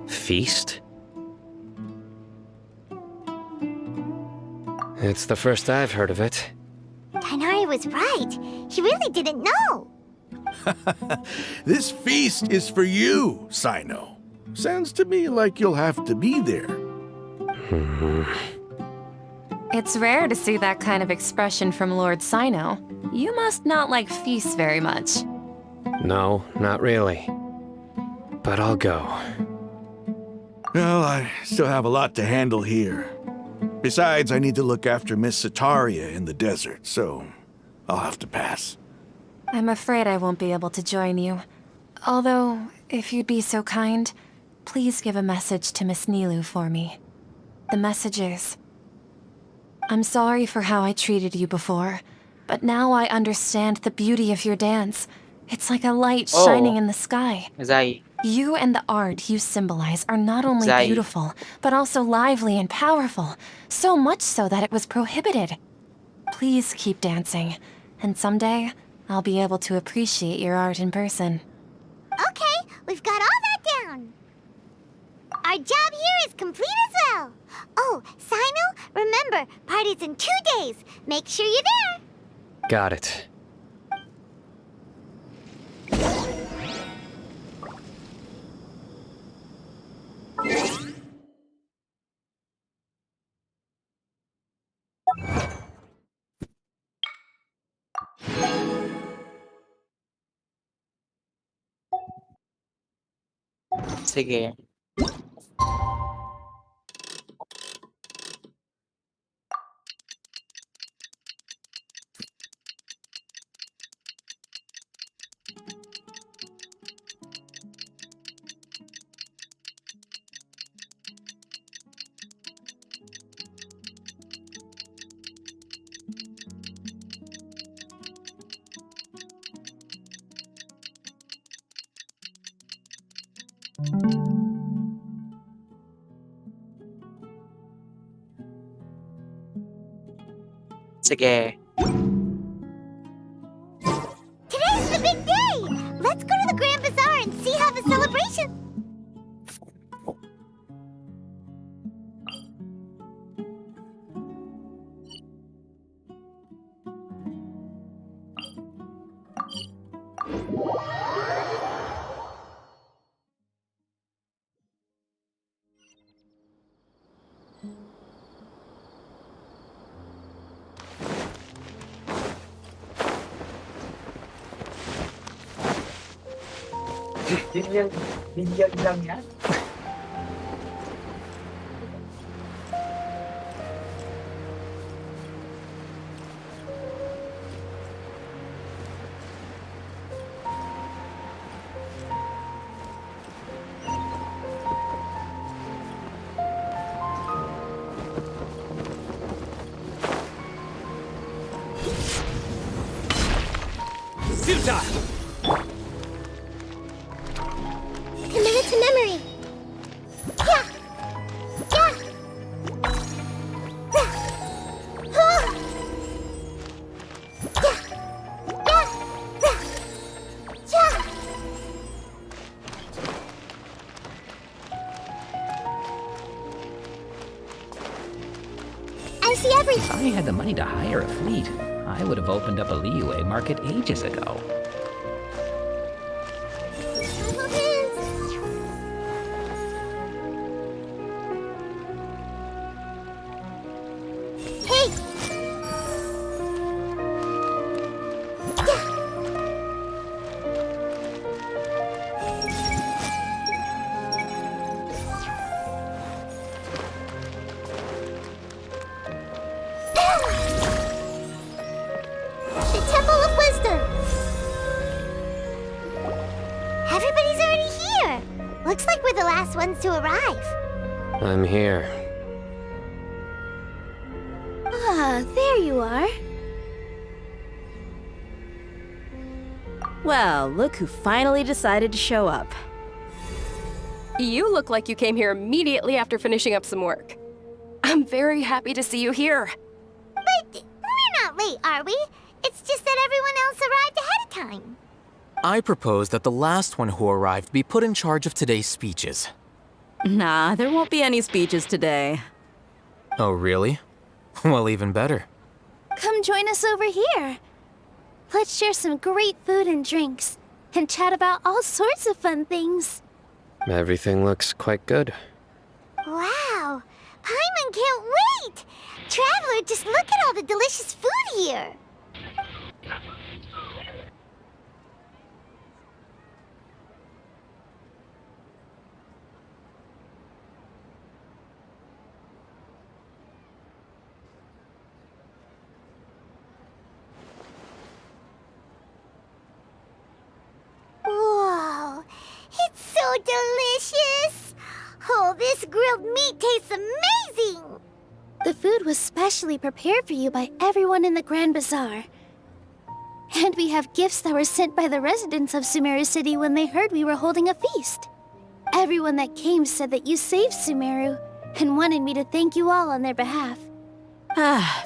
Feast? It's the first I've heard of it. Tighnari was right. He really didn't know. This feast is for you, Sino. Sounds to me like you'll have to be there. It's rare to see that kind of expression from Lord Sino. You must not like feasts very much. No, not really. But I'll go. Well, I still have a lot to handle here. Besides, I need to look after Miss Sataria in the desert, so I'll have to pass. I'm afraid I won't be able to join you. Although, if you'd be so kind, please give a message to Miss Nilu for me. The message is, I'm sorry for how I treated you before, but now I understand the beauty of your dance. It's like a light shining in the sky. Zai. You and the art you symbolize are not only Zai. beautiful, but also lively and powerful. So much so that it was prohibited. Please keep dancing, and someday I'll be able to appreciate your art in person. Okay, we've got all that down. Our job here is complete as well. Oh, Sino, remember, party's in 2 days. Make sure you're there. Got it. Sige. Sige. Today's the big day. Let's go to the Grand Bazaar and see how the celebration... Billion lang yan. Futile! Commit it to memory. Yeah! Yeah! I see everything. If I had the money to hire a fleet, I would have opened up a Liyue market ages ago. Everybody's already here. Looks like we're the last ones to arrive. I'm here. Ah, there you are. Well, look who finally decided to show up. You look like you came here immediately after finishing up some work. I'm very happy to see you here. But we're not late, are we? It's just that everyone else arrived ahead of time. I propose that the last one who arrived be put in charge of today's speeches. Nah, there won't be any speeches today. Oh, really? Well, even better. Come join us over here. Let's share some great food and drinks, and chat about all sorts of fun things. Everything looks quite good. Wow! Paimon can't wait! Traveler, just look at all the delicious food here! delicious! Oh, this grilled meat tastes amazing! The food was specially prepared for you by everyone in the Grand Bazaar. And we have gifts that were sent by the residents of Sumeru City when they heard we were holding a feast. Everyone that came said that you saved Sumeru and wanted me to thank you all on their behalf.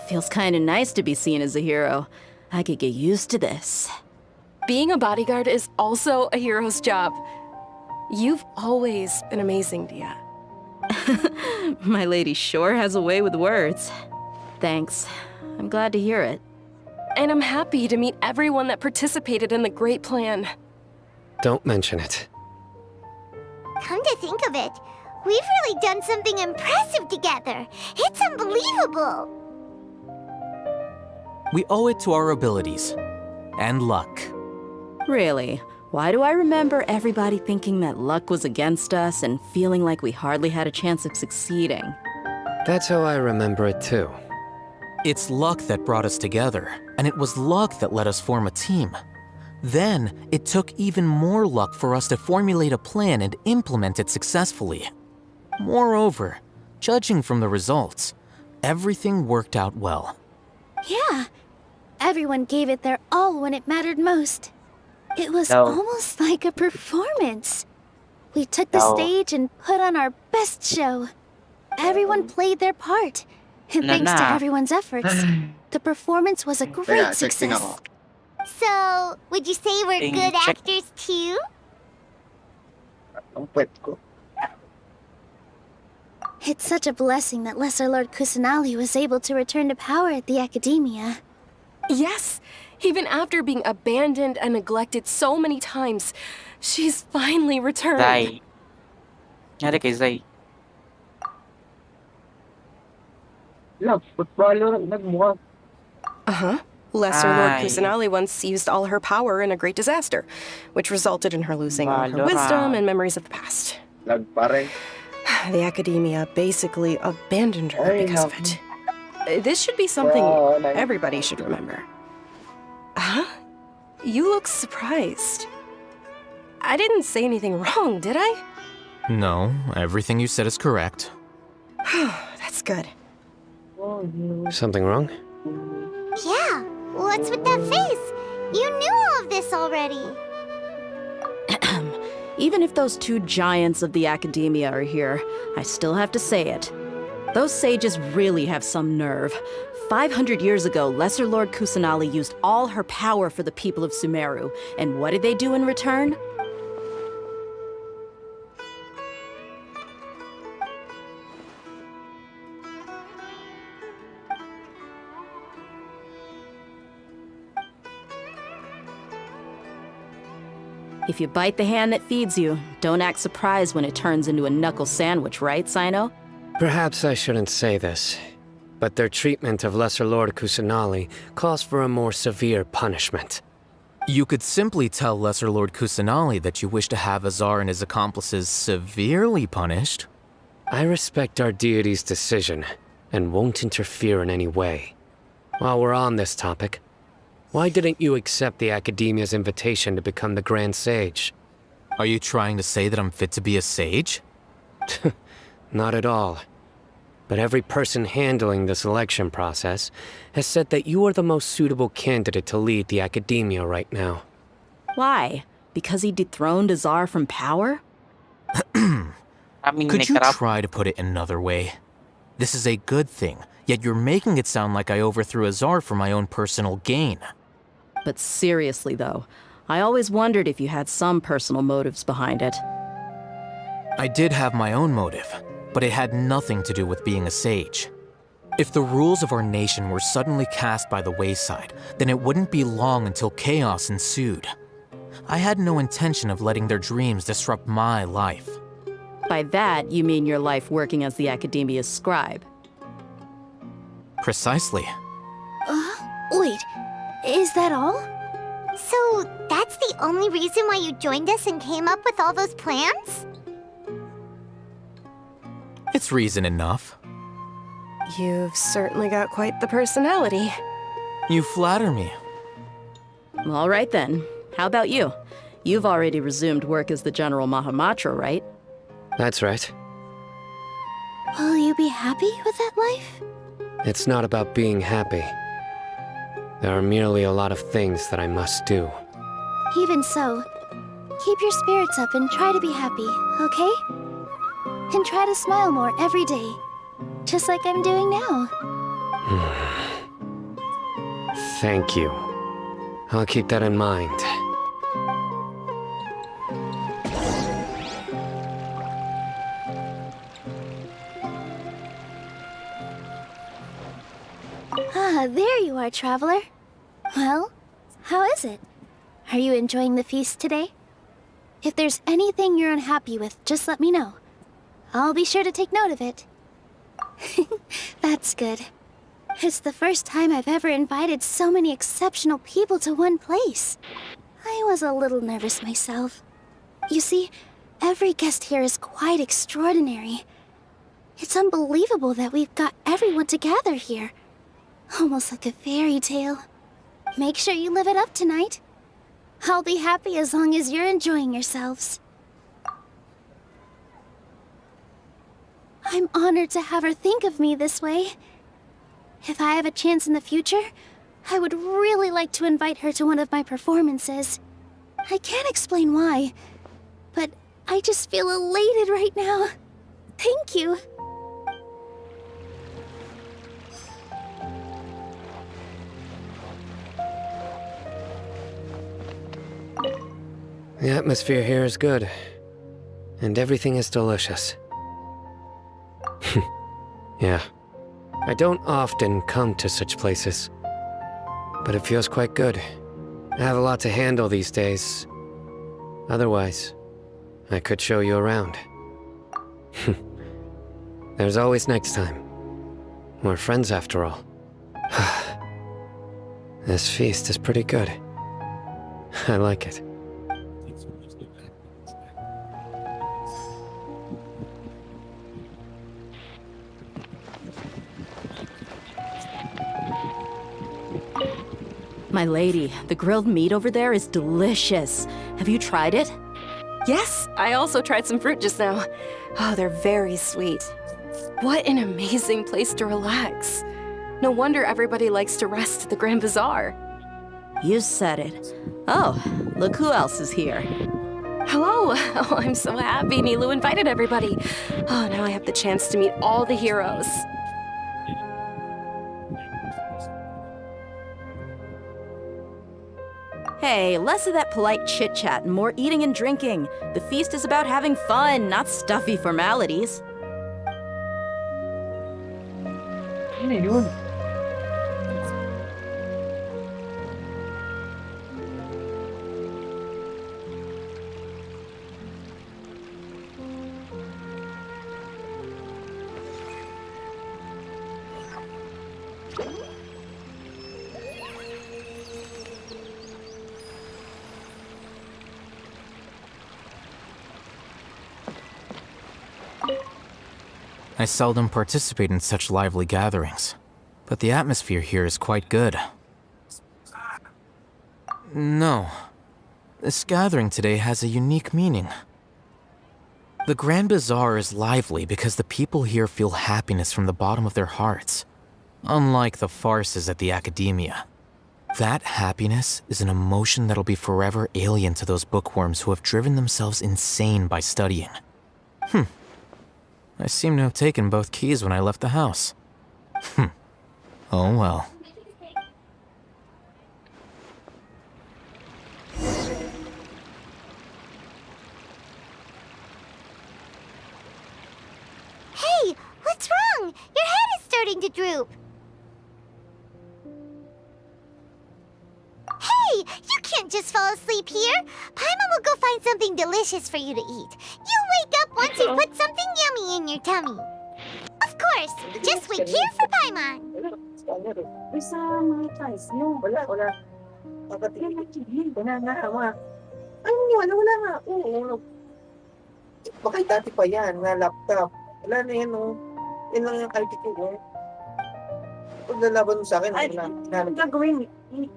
Feels kinda nice to be seen as a hero. I could get used to this. Being a bodyguard is also a hero's job. You've always been amazing, Dia. My lady sure has a way with words. Thanks. I'm glad to hear it. And I'm happy to meet everyone that participated in the great plan. Don't mention it. Come to think of it, we've really done something impressive together. It's unbelievable. We owe it to our abilities. And luck. Really? Why do I remember everybody thinking that luck was against us and feeling like we hardly had a chance of succeeding? That's how I remember it too. It's luck that brought us together, and it was luck that let us form a team. Then, it took even more luck for us to formulate a plan and implement it successfully. Moreover, judging from the results, everything worked out well. Yeah, everyone gave it their all when it mattered most. It was almost like a performance. We took the stage and put on our best show. Everyone played their part, and thanks to everyone's efforts, the performance was a great success. So, would you say we're good actors too? It's such a blessing that Lesser Lord Kusanali was able to return to power at the Academia. Yes, even after being abandoned and neglected so many times, she's finally returned. Zai. Nyari kay Zai. Uh-huh. Lesser Lord Kusanali once used all her power in a great disaster, which resulted in her losing all her wisdom and memories of the past. The Academia basically abandoned her because of it. This should be something everybody should remember. Huh? You look surprised. I didn't say anything wrong, did I? No, everything you said is correct. That's good. Something wrong? Yeah, what's with that face? You knew all of this already. Even if those two giants of the Academia are here, I still have to say it. Those sages really have some nerve. 500 years ago, Lesser Lord Kusanali used all her power for the people of Sumeru. And what did they do in return? If you bite the hand that feeds you, don't act surprised when it turns into a knuckle sandwich, right, Sino? Perhaps I shouldn't say this, but their treatment of Lesser Lord Kusanali calls for a more severe punishment. You could simply tell Lesser Lord Kusanali that you wish to have Azar and his accomplices severely punished. I respect our deity's decision, and won't interfere in any way. While we're on this topic, why didn't you accept the Academia's invitation to become the Grand Sage? Are you trying to say that I'm fit to be a sage? Not at all. But every person handling the selection process has said that you are the most suitable candidate to lead the Academia right now. Why? Because he dethroned Azar from power? Could you try to put it another way? This is a good thing, yet you're making it sound like I overthrew Azar for my own personal gain. But seriously, though, I always wondered if you had some personal motives behind it. I did have my own motive, but it had nothing to do with being a sage. If the rules of our nation were suddenly cast by the wayside, then it wouldn't be long until chaos ensued. I had no intention of letting their dreams disrupt my life. By that, you mean your life working as the Academia's scribe? Precisely. Wait, is that all? So, that's the only reason why you joined us and came up with all those plans? It's reason enough. You've certainly got quite the personality. You flatter me. All right then. How about you? You've already resumed work as the General Mahamatra, right? That's right. Will you be happy with that life? It's not about being happy. There are merely a lot of things that I must do. Even so, keep your spirits up and try to be happy, okay? And try to smile more every day, just like I'm doing now. Thank you. I'll keep that in mind. Ah, there you are, traveler. Well, how is it? Are you enjoying the feast today? If there's anything you're unhappy with, just let me know. I'll be sure to take note of it. That's good. It's the first time I've ever invited so many exceptional people to one place. I was a little nervous myself. You see, every guest here is quite extraordinary. It's unbelievable that we've got everyone together here. Almost like a fairy tale. Make sure you live it up tonight. I'll be happy as long as you're enjoying yourselves. I'm honored to have her think of me this way. If I have a chance in the future, I would really like to invite her to one of my performances. I can't explain why, but I just feel elated right now. Thank you. The atmosphere here is good, and everything is delicious. Yeah. I don't often come to such places, but it feels quite good. I have a lot to handle these days. Otherwise, I could show you around. There's always next time. We're friends after all. This feast is pretty good. I like it. My lady, the grilled meat over there is delicious. Have you tried it? Yes, I also tried some fruit just now. Oh, they're very sweet. What an amazing place to relax. No wonder everybody likes to rest at the Grand Bazaar. You said it. Oh, look who else is here. Hello. Oh, I'm so happy Nilou invited everybody. Oh, now I have the chance to meet all the heroes. Hey, less of that polite chit-chat and more eating and drinking. The feast is about having fun, not stuffy formalities. Ano yun? I seldom participate in such lively gatherings, but the atmosphere here is quite good. No. This gathering today has a unique meaning. The Grand Bazaar is lively because the people here feel happiness from the bottom of their hearts, unlike the farces at the academia. That happiness is an emotion that'll be forever alien to those bookworms who have driven themselves insane by studying. I seem to have taken both keys when I left the house. Oh well. Hey, what's wrong? Your head is starting to droop. Hey, you can't just fall asleep here. Paimon will go find something delicious for you to eat. You'll wake up once you put something yummy in your tummy. Of course, just wait here for Paimon. Sa mga ties mo. Wala. Banana. Ay, wala nga. Oo. Baka dati pa yan, na laptop. Wala na yan, oh. Yan lang yung IT ko, oh. Pag lalaban mo sa akin, wala. Ang gagawin,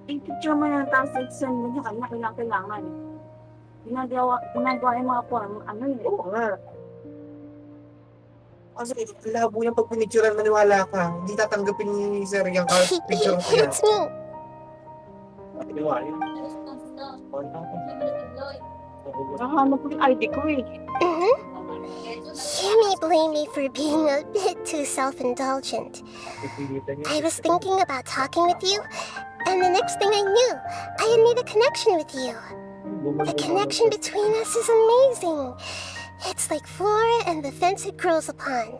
i-picture mo yung tapos send mo niya kanya kailangan. ginagawa yung mga form, ano yun? Oo nga. Kasi labo yung pag pinicturean, maniwala ka. Hindi tatanggapin ni Sir yung picture ko yan. It's me. Nakahanap ko yung ID ko eh. You may blame me for being a bit too self-indulgent. I was thinking about talking with you, and the next thing I knew, I had made a connection with you. The connection between us is amazing. It's like flora and the fence it grows upon.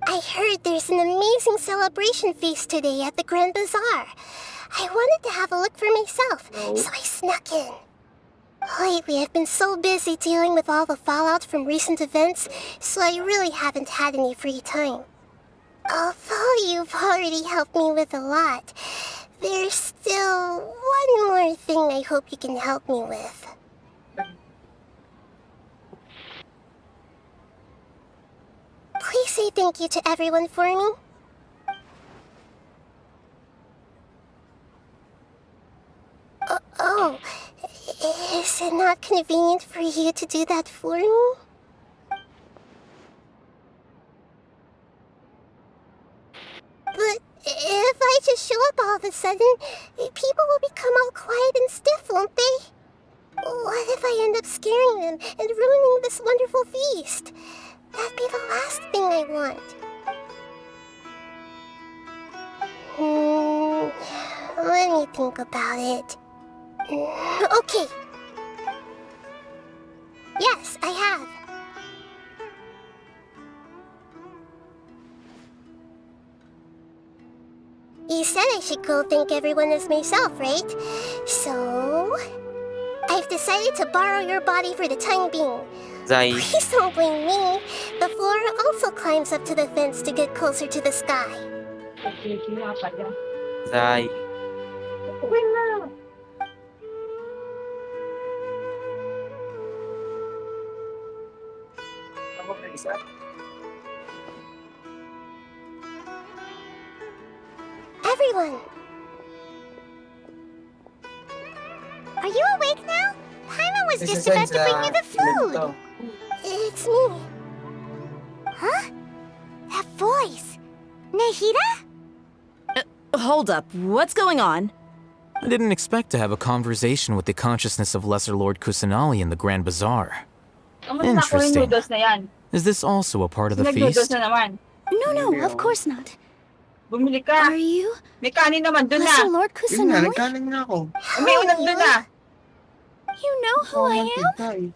I heard there's an amazing celebration feast today at the Grand Bazaar. I wanted to have a look for myself, so I snuck in. Lately, I've been so busy dealing with all the fallout from recent events, so I really haven't had any free time. Although you've already helped me with a lot, there's still one more thing I hope you can help me with. Please say thank you to everyone for me. Oh, is it not convenient for you to do that for me? But if I just show up all of a sudden, people will become all quiet and stiff, won't they? What if I end up scaring them and ruining this wonderful feast? That'd be the last thing I want. Let me think about it. Okay. Yes, I have. You said I should go thank everyone as myself, right? So... I've decided to borrow your body for the time being. Zai. Please don't blame me. The flora also climbs up to the fence to get closer to the sky. Zai. Everyone! Are you awake now? Paimon was just about to bring you the food! It's me. Huh? That voice! Nahida? Hold up, what's going on? I didn't expect to have a conversation with the consciousness of Lesser Lord Kusanali in the Grand Bazaar. Interesting. Is this also a part of the feast? No, of course not. Bumili ka. Are you? May kanin naman dun na. Lesser Lord Yun nga, Kusanali? nagkanin na ako. May ulam dun na. You know who I am?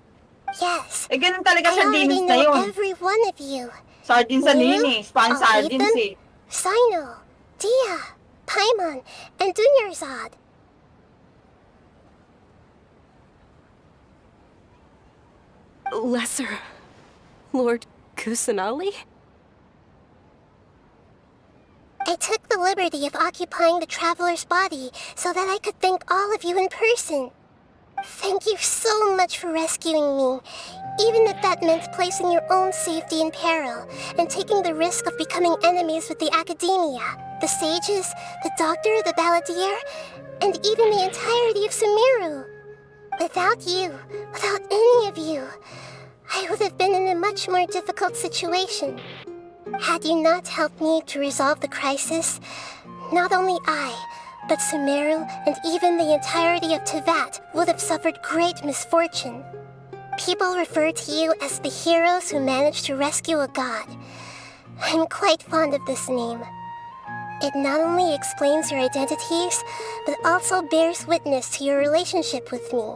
Yes. Eh, ganun talaga I sa already dinos na know yun. every one of you. Sardines sa linis. Pang I'll eat sardines them. eh. Sino, Dia, Paimon, and Dunyarzad. Lesser Lord Kusanali? I took the liberty of occupying the traveler's body so that I could thank all of you in person. Thank you so much for rescuing me, even if that meant placing your own safety in peril and taking the risk of becoming enemies with the academia, the sages, the doctor, the balladeer, and even the entirety of Sumeru. Without you, without any of you, I would have been in a much more difficult situation. Had you not helped me to resolve the crisis, not only I, but Sumeru and even the entirety of Tevat would have suffered great misfortune. People refer to you as the heroes who managed to rescue a god. I'm quite fond of this name. It not only explains your identities, but also bears witness to your relationship with me.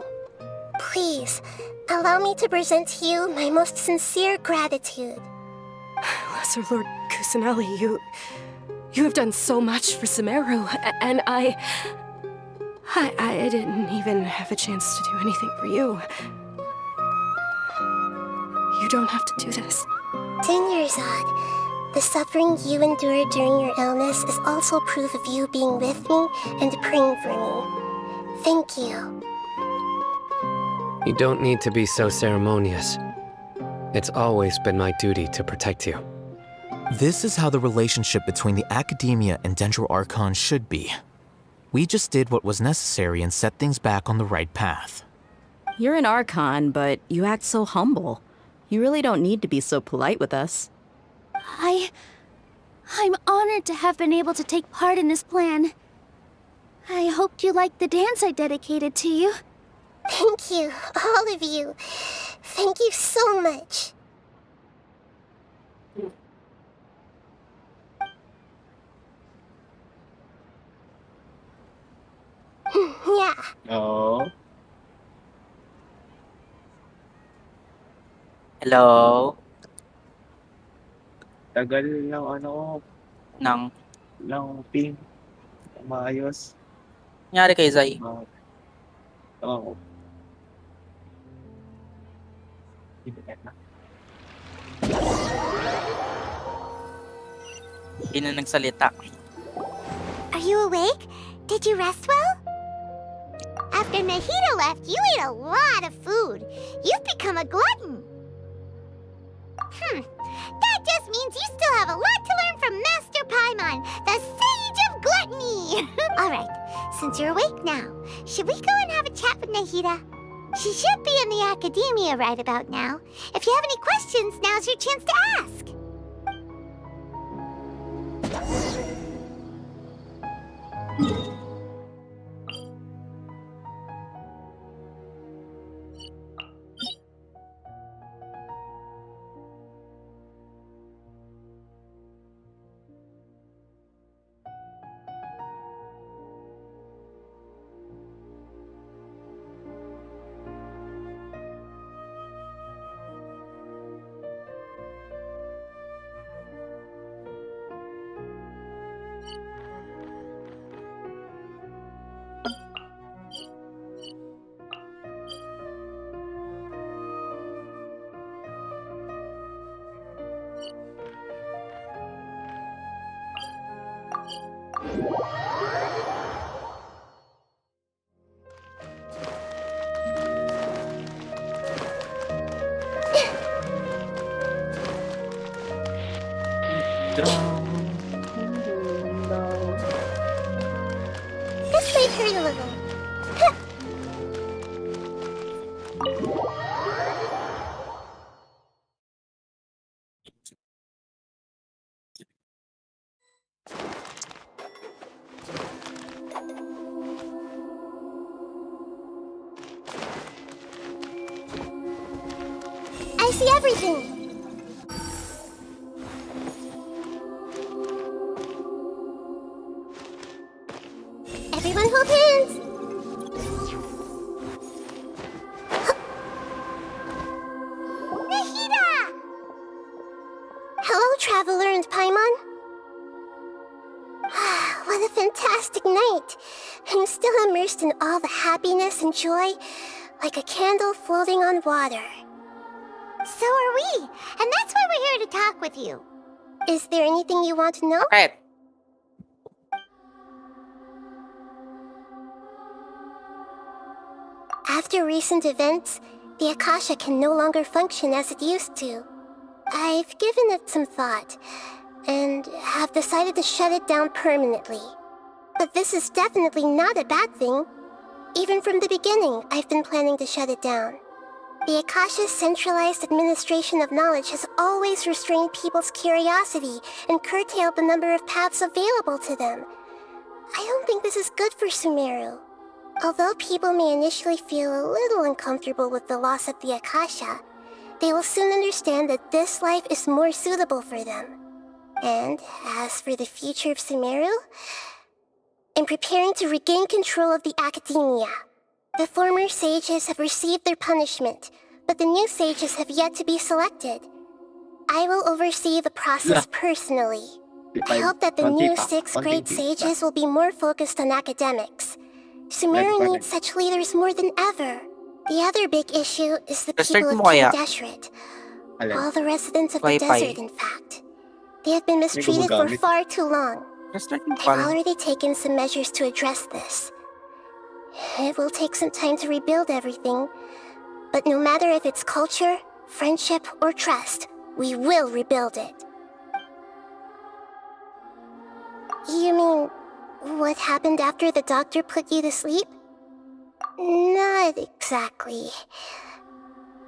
Please, allow me to present to you my most sincere gratitude. Lesser Lord Kusanali, you have done so much for Sumeru, and I didn't even have a chance to do anything for you. You don't have to do this. Dunyarzad, the suffering you endured during your illness is also proof of you being with me and praying for me. Thank you. You don't need to be so ceremonious. It's always been my duty to protect you. This is how the relationship between the Academia and Dendro Archon should be. We just did what was necessary and set things back on the right path. You're an archon, but you act so humble. You really don't need to be so polite with us. I'm honored to have been able to take part in this plan. I hoped you liked the dance I dedicated to you. Thank you, all of you. Thank you so much. Yeah. Oo. Hello? Tagal ng ano, Nang ng ping. Maayos. nangyari kay Zai? Oo. Hindi na nagsalita. Are you awake? Did you rest well? After Nahida left, you ate a lot of food. You've become a glutton. That just means you still have a lot to learn from Master Paimon, the Sage of Gluttony. Alright, since you're awake now, should we go and have a chat with Nahida? She should be in the academia right about now. If you have any questions, now's your chance to ask. This might hurt a little. I see everything. Everyone hold hands. Nahida! Hello, Traveler and Paimon. What a fantastic night. I'm still immersed in all the happiness and joy, like a candle floating on water. So are we, and that's why we're here to talk with you. Is there anything you want to know? Bakit? After recent events, the Akasha can no longer function as it used to. I've given it some thought, and have decided to shut it down permanently. But this is definitely not a bad thing. Even from the beginning, I've been planning to shut it down. The Akasha's centralized administration of knowledge has always restrained people's curiosity and curtailed the number of paths available to them. I don't think this is good for Sumeru. Although people may initially feel a little uncomfortable with the loss of the Akasha, they will soon understand that this life is more suitable for them. And as for the future of Sumeru, I'm preparing to regain control of the academia. The former sages have received their punishment, but the new sages have yet to be selected. I will oversee the process personally. I hope that the new 6th grade sages will be more focused on academics. Sumeru needs such leaders more than ever. The other big issue is the people of King Deshret. All the residents of the desert, in fact. They have been mistreated for far too long. I've already taken some measures to address this. It will take some time to rebuild everything, but no matter if it's culture, friendship, or trust, we will rebuild it. You mean What happened after the doctor put you to sleep? Not exactly.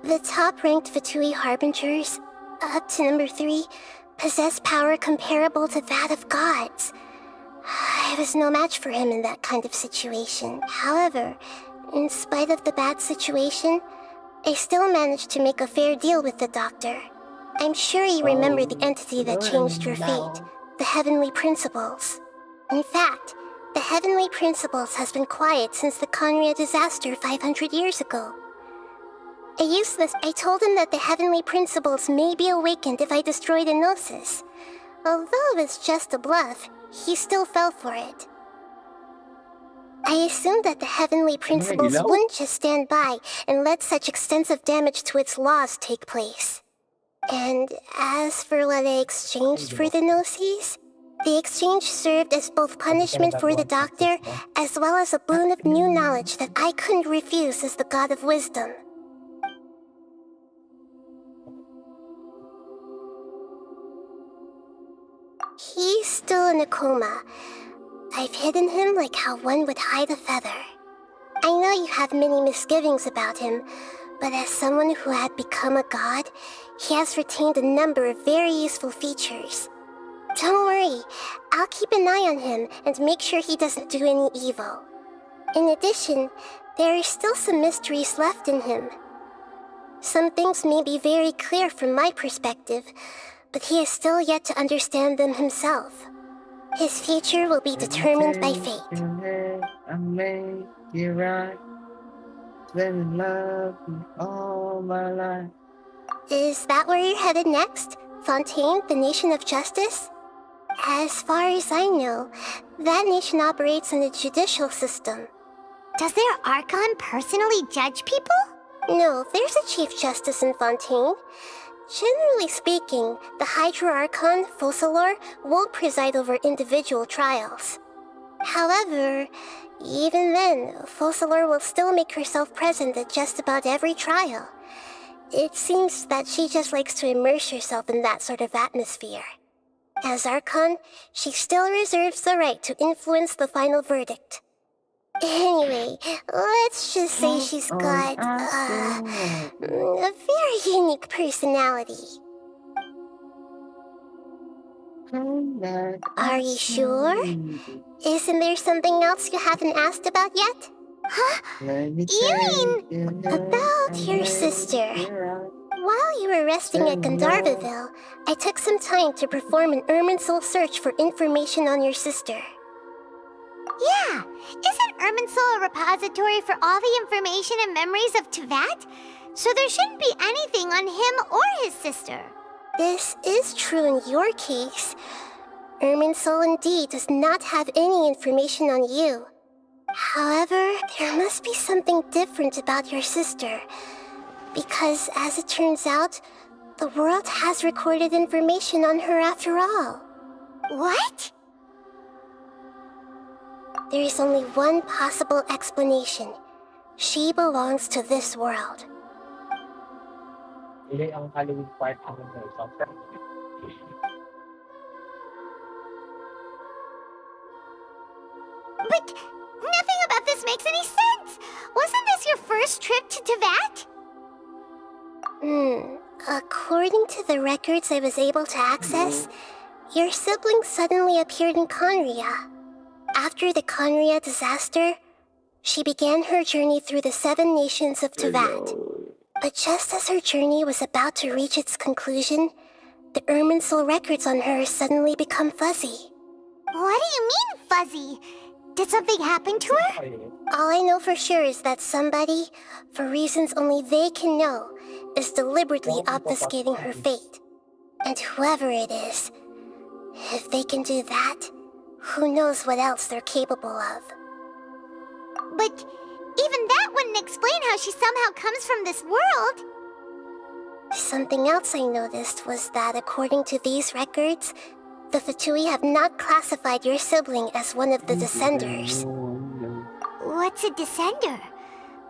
The top-ranked Fatui Harbingers, up to number 3, possess power comparable to that of gods. I was no match for him in that kind of situation. However, in spite of the bad situation, I still managed to make a fair deal with the doctor. I'm sure you remember the entity that changed your fate, the Heavenly Principles. In fact, the Heavenly Principles has been quiet since the Conria disaster 500 years ago. I told him that the Heavenly Principles may be awakened if I destroy the Gnosis. Although it's just a bluff, he still fell for it. I assumed that the Heavenly Principles wouldn't just stand by and let such extensive damage to its laws take place. And as for what I exchanged for the Gnosis, the exchange served as both punishment for the doctor as well as a boon of new knowledge that I couldn't refuse as the God of Wisdom. He's still in a coma. I've hidden him like how one would hide a feather. I know you have many misgivings about him, but as someone who had become a god, he has retained a number of very useful features. Don't worry, I'll keep an eye on him and make sure he doesn't do any evil. In addition, there are still some mysteries left in him. Some things may be very clear from my perspective, but he is still yet to understand them himself. His future will be determined by fate. Is that where you're headed next? Fontaine, the Nation of Justice? As far as I know, that nation operates in a judicial system. Does their archon personally judge people? No, there's a Chief Justice in Fontaine. Generally speaking, the Hydra Archon, Focalor, won't preside over individual trials. However, even then, Focalor will still make herself present at just about every trial. It seems that she just likes to immerse herself in that sort of atmosphere. As Archon, she still reserves the right to influence the final verdict. Anyway, let's just say she's got, a very unique personality. Are you sure? Isn't there something else you haven't asked about yet? Huh? You mean about your sister? While you were resting at Gandharvaville, I took some time to perform an Irminsul search for information on your sister. Yeah, isn't Irminsul a repository for all the information and memories of Teyvat? So there shouldn't be anything on him or his sister. This is true in your case. Irminsul indeed does not have any information on you. However, there must be something different about your sister. Because, as it turns out, the world has recorded information on her after all. What? There is only one possible explanation. She belongs to this world. But nothing about this makes any sense! Wasn't this your first trip to Teyvat? According to the records I was able to access, your sibling suddenly appeared in Conria. After the Conria disaster, she began her journey through the 7 nations of Teyvat. But just as her journey was about to reach its conclusion, the Irminsul records on her suddenly become fuzzy. What do you mean, fuzzy? Did something happen to her? All I know for sure is that somebody, for reasons only they can know, is deliberately obfuscating her fate. And whoever it is, if they can do that, who knows what else they're capable of. But even that wouldn't explain how she somehow comes from this world. Something else I noticed was that according to these records, the Fatui have not classified your sibling as one of the Descenders. What's a Descender?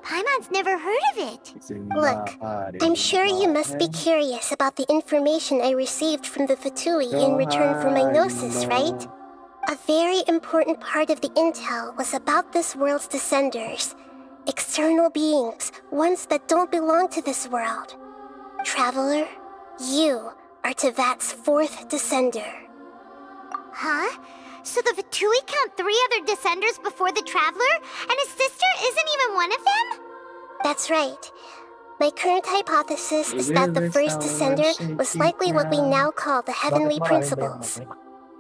Paimon's never heard of it. Look, I'm sure you must be curious about the information I received from the Fatui in return for my Gnosis, right? A very important part of the intel was about this world's descenders. External beings, ones that don't belong to this world. Traveler, you are Tevat's 4th descender. Huh? So the Vatui count 3 other descenders before the Traveler, and his sister isn't even one of them? That's right. My current hypothesis is that the first descender was likely what we now call the Heavenly Principles.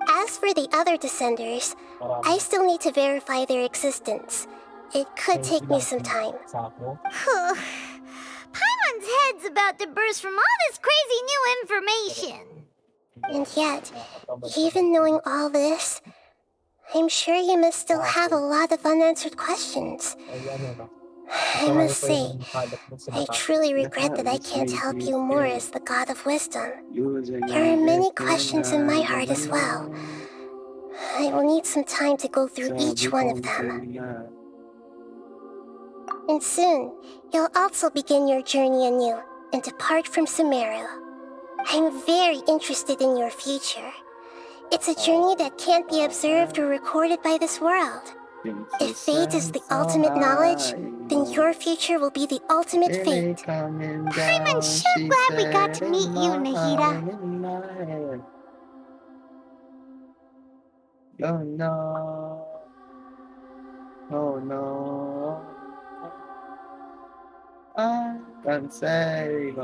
As for the other descenders, I still need to verify their existence. It could take me some time. Paimon's head's about to burst from all this crazy new information. And yet, even knowing all this, I'm sure you must still have a lot of unanswered questions. I must say, I truly regret that I can't help you more as the God of Wisdom. There are many questions in my heart as well. I will need some time to go through each one of them. And soon, you'll also begin your journey anew and depart from Sumeru. I'm very interested in your future. It's a journey that can't be observed or recorded by this world. If fate is the ultimate knowledge, then your future will be the ultimate fate. I'm sure glad we got to meet you, Nahida. Oh no. Oh no. I can save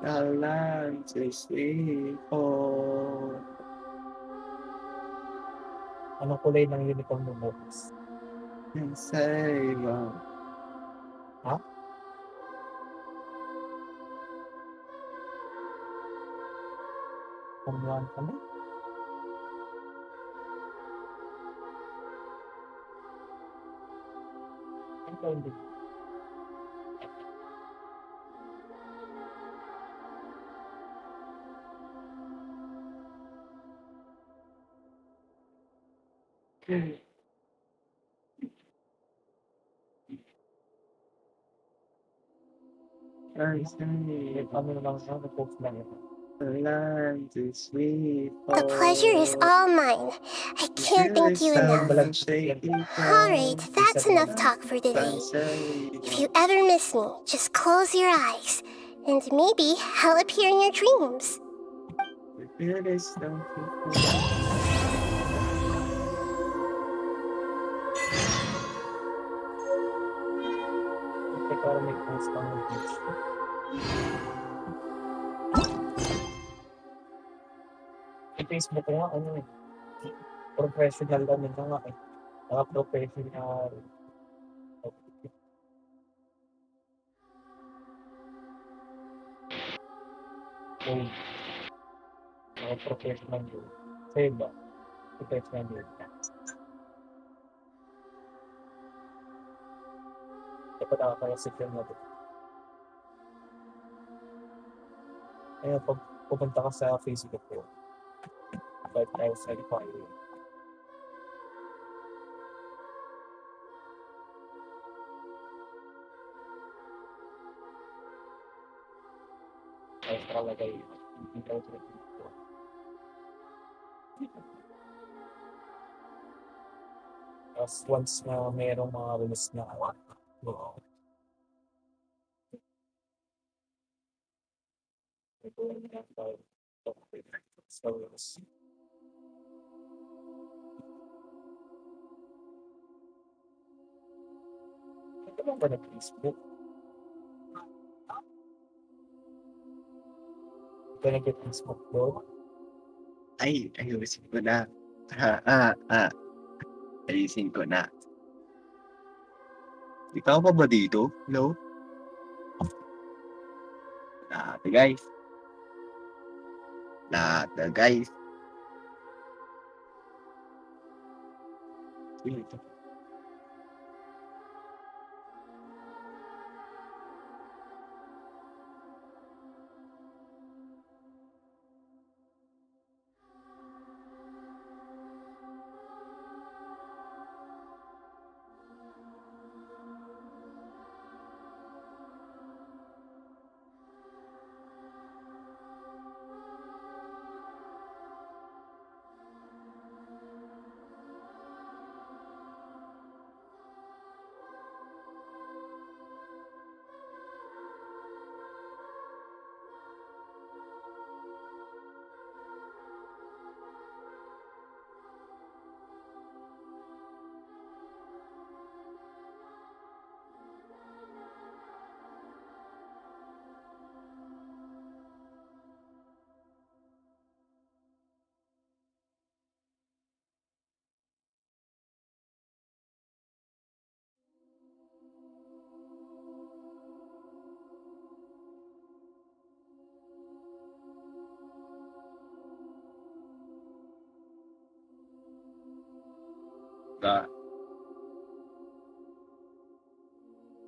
the land to sleep on. Anong kulay ng uniform mo, Box? Can save Ha? Kumuhan ka na? Ito hindi. The pleasure is all mine. I can't thank you enough. Alright, that's enough talk for today. If you ever miss me, just close your eyes, and maybe I'll appear in your dreams. Facebook ko nga, professional lang yun nga eh. Professional. Professional yun. Sa iba, professional yun. Dapat nakakayasip yun natin. Ayun, pag pupunta ka sa Facebook ko, but I was like, fine. I was nakalagay, hindi ka ito nagpito. Tapos once na mayroong mga release na ito lang ba na Facebook? Ito na Facebook bro? Ayusin ko na. Ayusin ko na. Ikaw pa ba dito? Hello? Lahat guys. Lahat guys.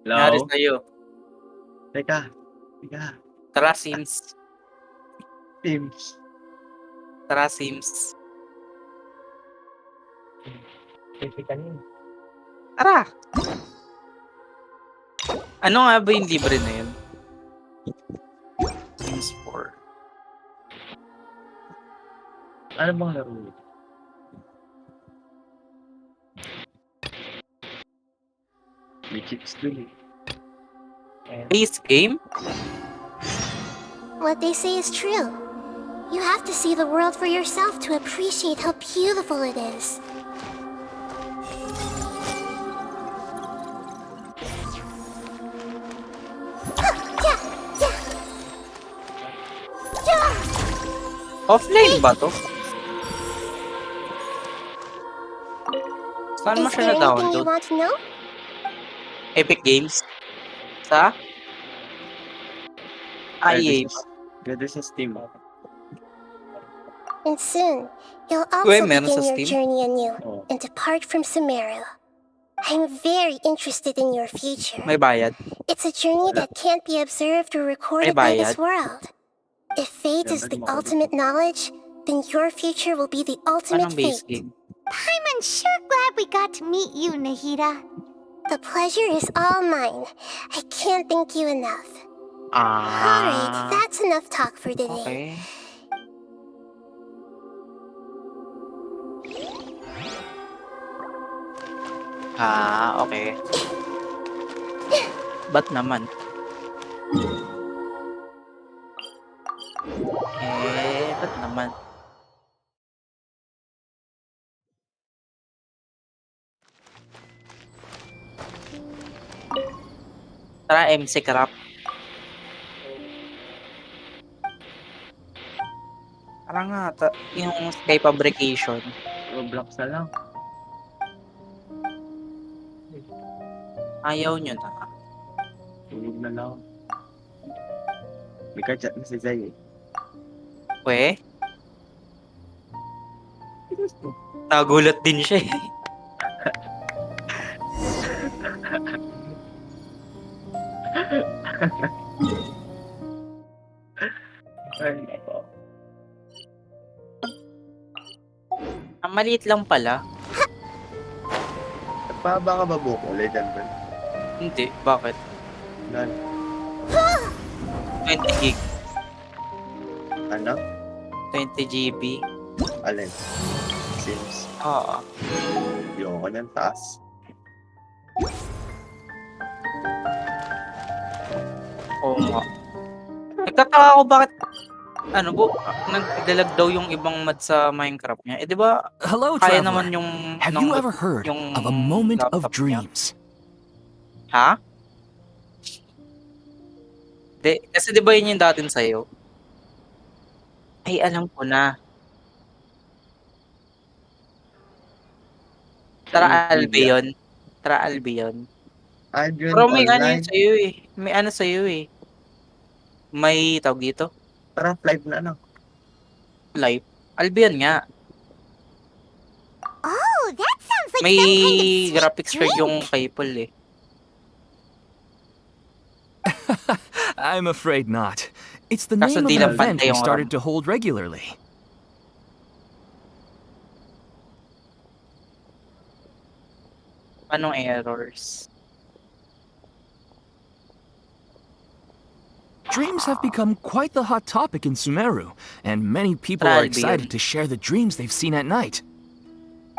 Nangyari Hello? sa'yo. Teka. Tara, Sims. Sims. Tara, Sims. Tara! Ano nga ba yung libre na yun? Sims 4. Ano bang laro yun? May chips dun eh. Base game? What they say is true. You have to see the world for yourself to appreciate how beautiful it is. Offline ba to? Saan mo Is siya there anything you na-download? want to know? Epic Games? Sa? EA ba? Pwede sa Steam. And soon, you'll Uy, also meron sa begin your Steam? journey anew and depart from Sumeru. I'm very interested in your future. May bayad? It's a journey that can't be observed or recorded by this bayad? world. If fate is the ultimate knowledge, then your future will be the ultimate Anong base fate. game? I'm sure glad we got to meet you, Nahida. The pleasure is all mine. I can't thank you enough. Alright, that's enough talk for today. Okay. Okay. Ba't naman? Ba't naman? Tara, MC Crap. Tara nga, yung Sky Fabrication. Roblox na lang. Ayaw nyo na. Tulog na lang. May ka-chat na si Zay eh. We? Nagulat din siya eh. Ay, nako. Ang maliit lang pala. Nagpahaba ka ba buko? Legend ba? Hindi, bakit? Nan. 20 gig. Ano? 20 GB. Alin? Sims. Oo. Yung ko ng taas. Oo nga. Nagtataka ako bakit nagdalag daw yung ibang mod sa Minecraft niya. Eh di ba Hello, kaya traveler. naman yung Have you ever heard of a moment of dreams? Ha? Kasi di ba yun yung datin sa'yo? Ay, alam ko na. Tara, Albion. Tara, Albion. Pero may ano yun sa'yo eh. May ano sa'yo eh. May tawag dito? Parang live na ano. Live? Albion nga. Oh, that sounds like May some kind of graphics card yung kay Paul eh. I'm afraid not. It's the Kaso name of di an lang event pantay we yung started RAM. to hold regularly. Anong errors? Dreams have become quite the hot topic in Sumeru, and many people are excited to share the dreams they've seen at night.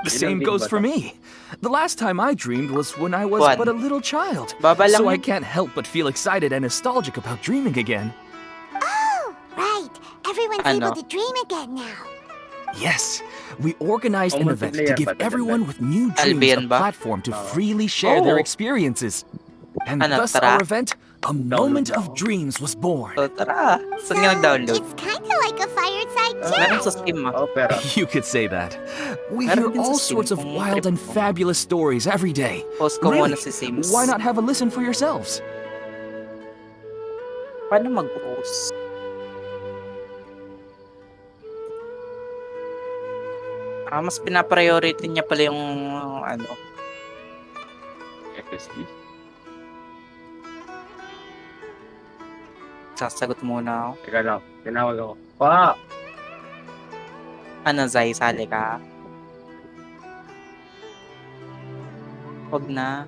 The same goes for me. The last time I dreamed was when I was Juan. but a little child, Baba lang so I yun. can't help but feel excited and nostalgic about dreaming again. Oh, right. Everyone's Ano? able to dream again now. Yes, we organized an event to multiplayer give ba talaga? everyone with new dreams Albion a ba? platform to freely share their Oh. experiences. And Ano, thus tara? our event, A Moment of Dreams, was born. So tara, saan ka nag-download? Kinda like a fireside Meron chat. sa Steam ah. You could say that. We Meron hear din sa all Steam sorts of kung wild and fabulous stories every day. Post ko muna Really? si Sims. Why not have a listen for yourselves? Paano mag-post? Mas pinapriority niya pala yung ano. FSD. Sasagot muna ako. Teka lang, tinawag ako. Pa! Ano, Zay, sali ka? Huwag na.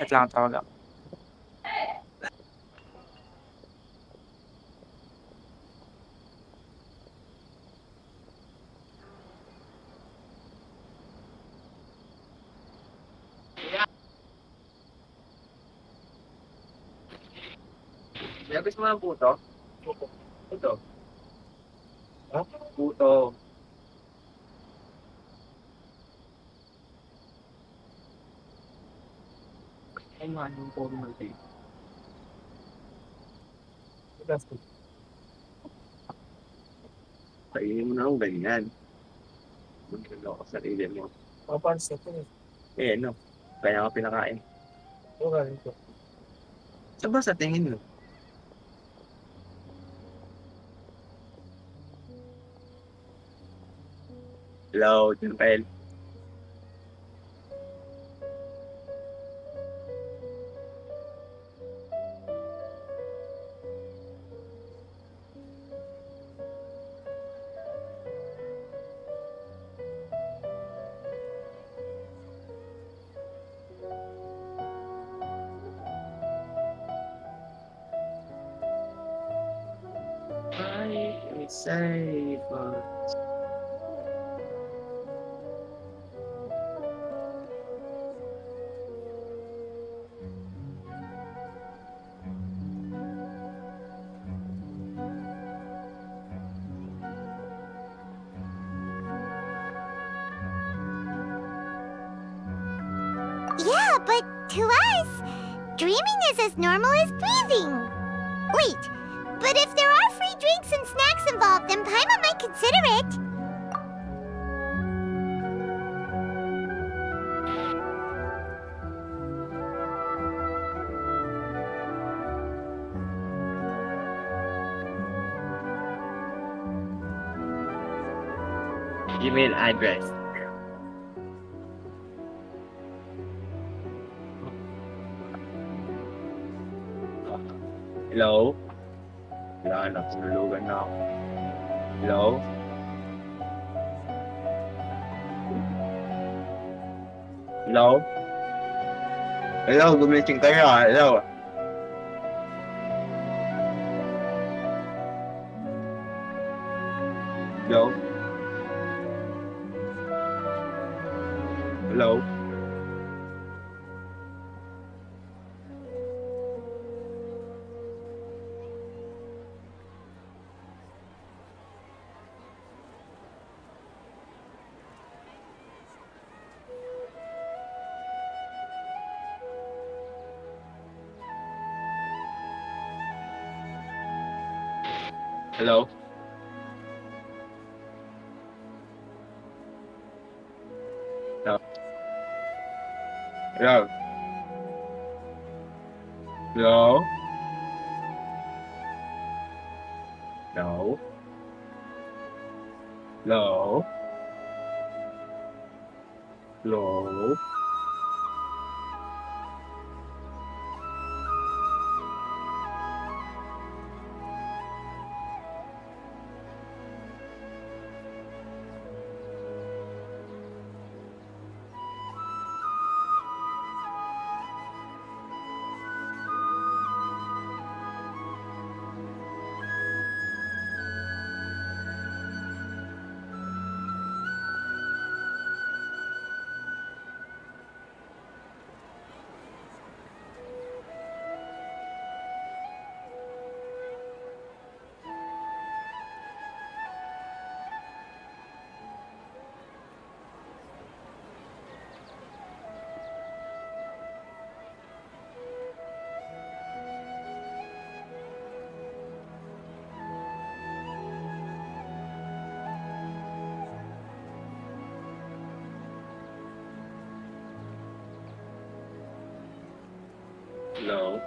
Wait lang, tawag ako. Labis mo ang puto? Puto. Ha? Puto. Ay, man, yung formal tape. Plastic. Kainin mo na akong ganyan. Magkala ko sa sarili mo. Papansin ito eh. No. Kaya ka pinakain. Oo, galing ko. Saan ba sa tingin mo? Hello, Junpel. I say, but... Yeah, but to us, dreaming is as normal as breathing. Wait, but if there are free drinks and snacks involved, then Paimon might consider it. Email address. Hello? Wala na, sinulugan na ako. Hello? Hello? Hello, gumising kayo ah. Hello? Hello? Hello? Hello? Hello? Hello? Hello? No? Hello? Hello? No.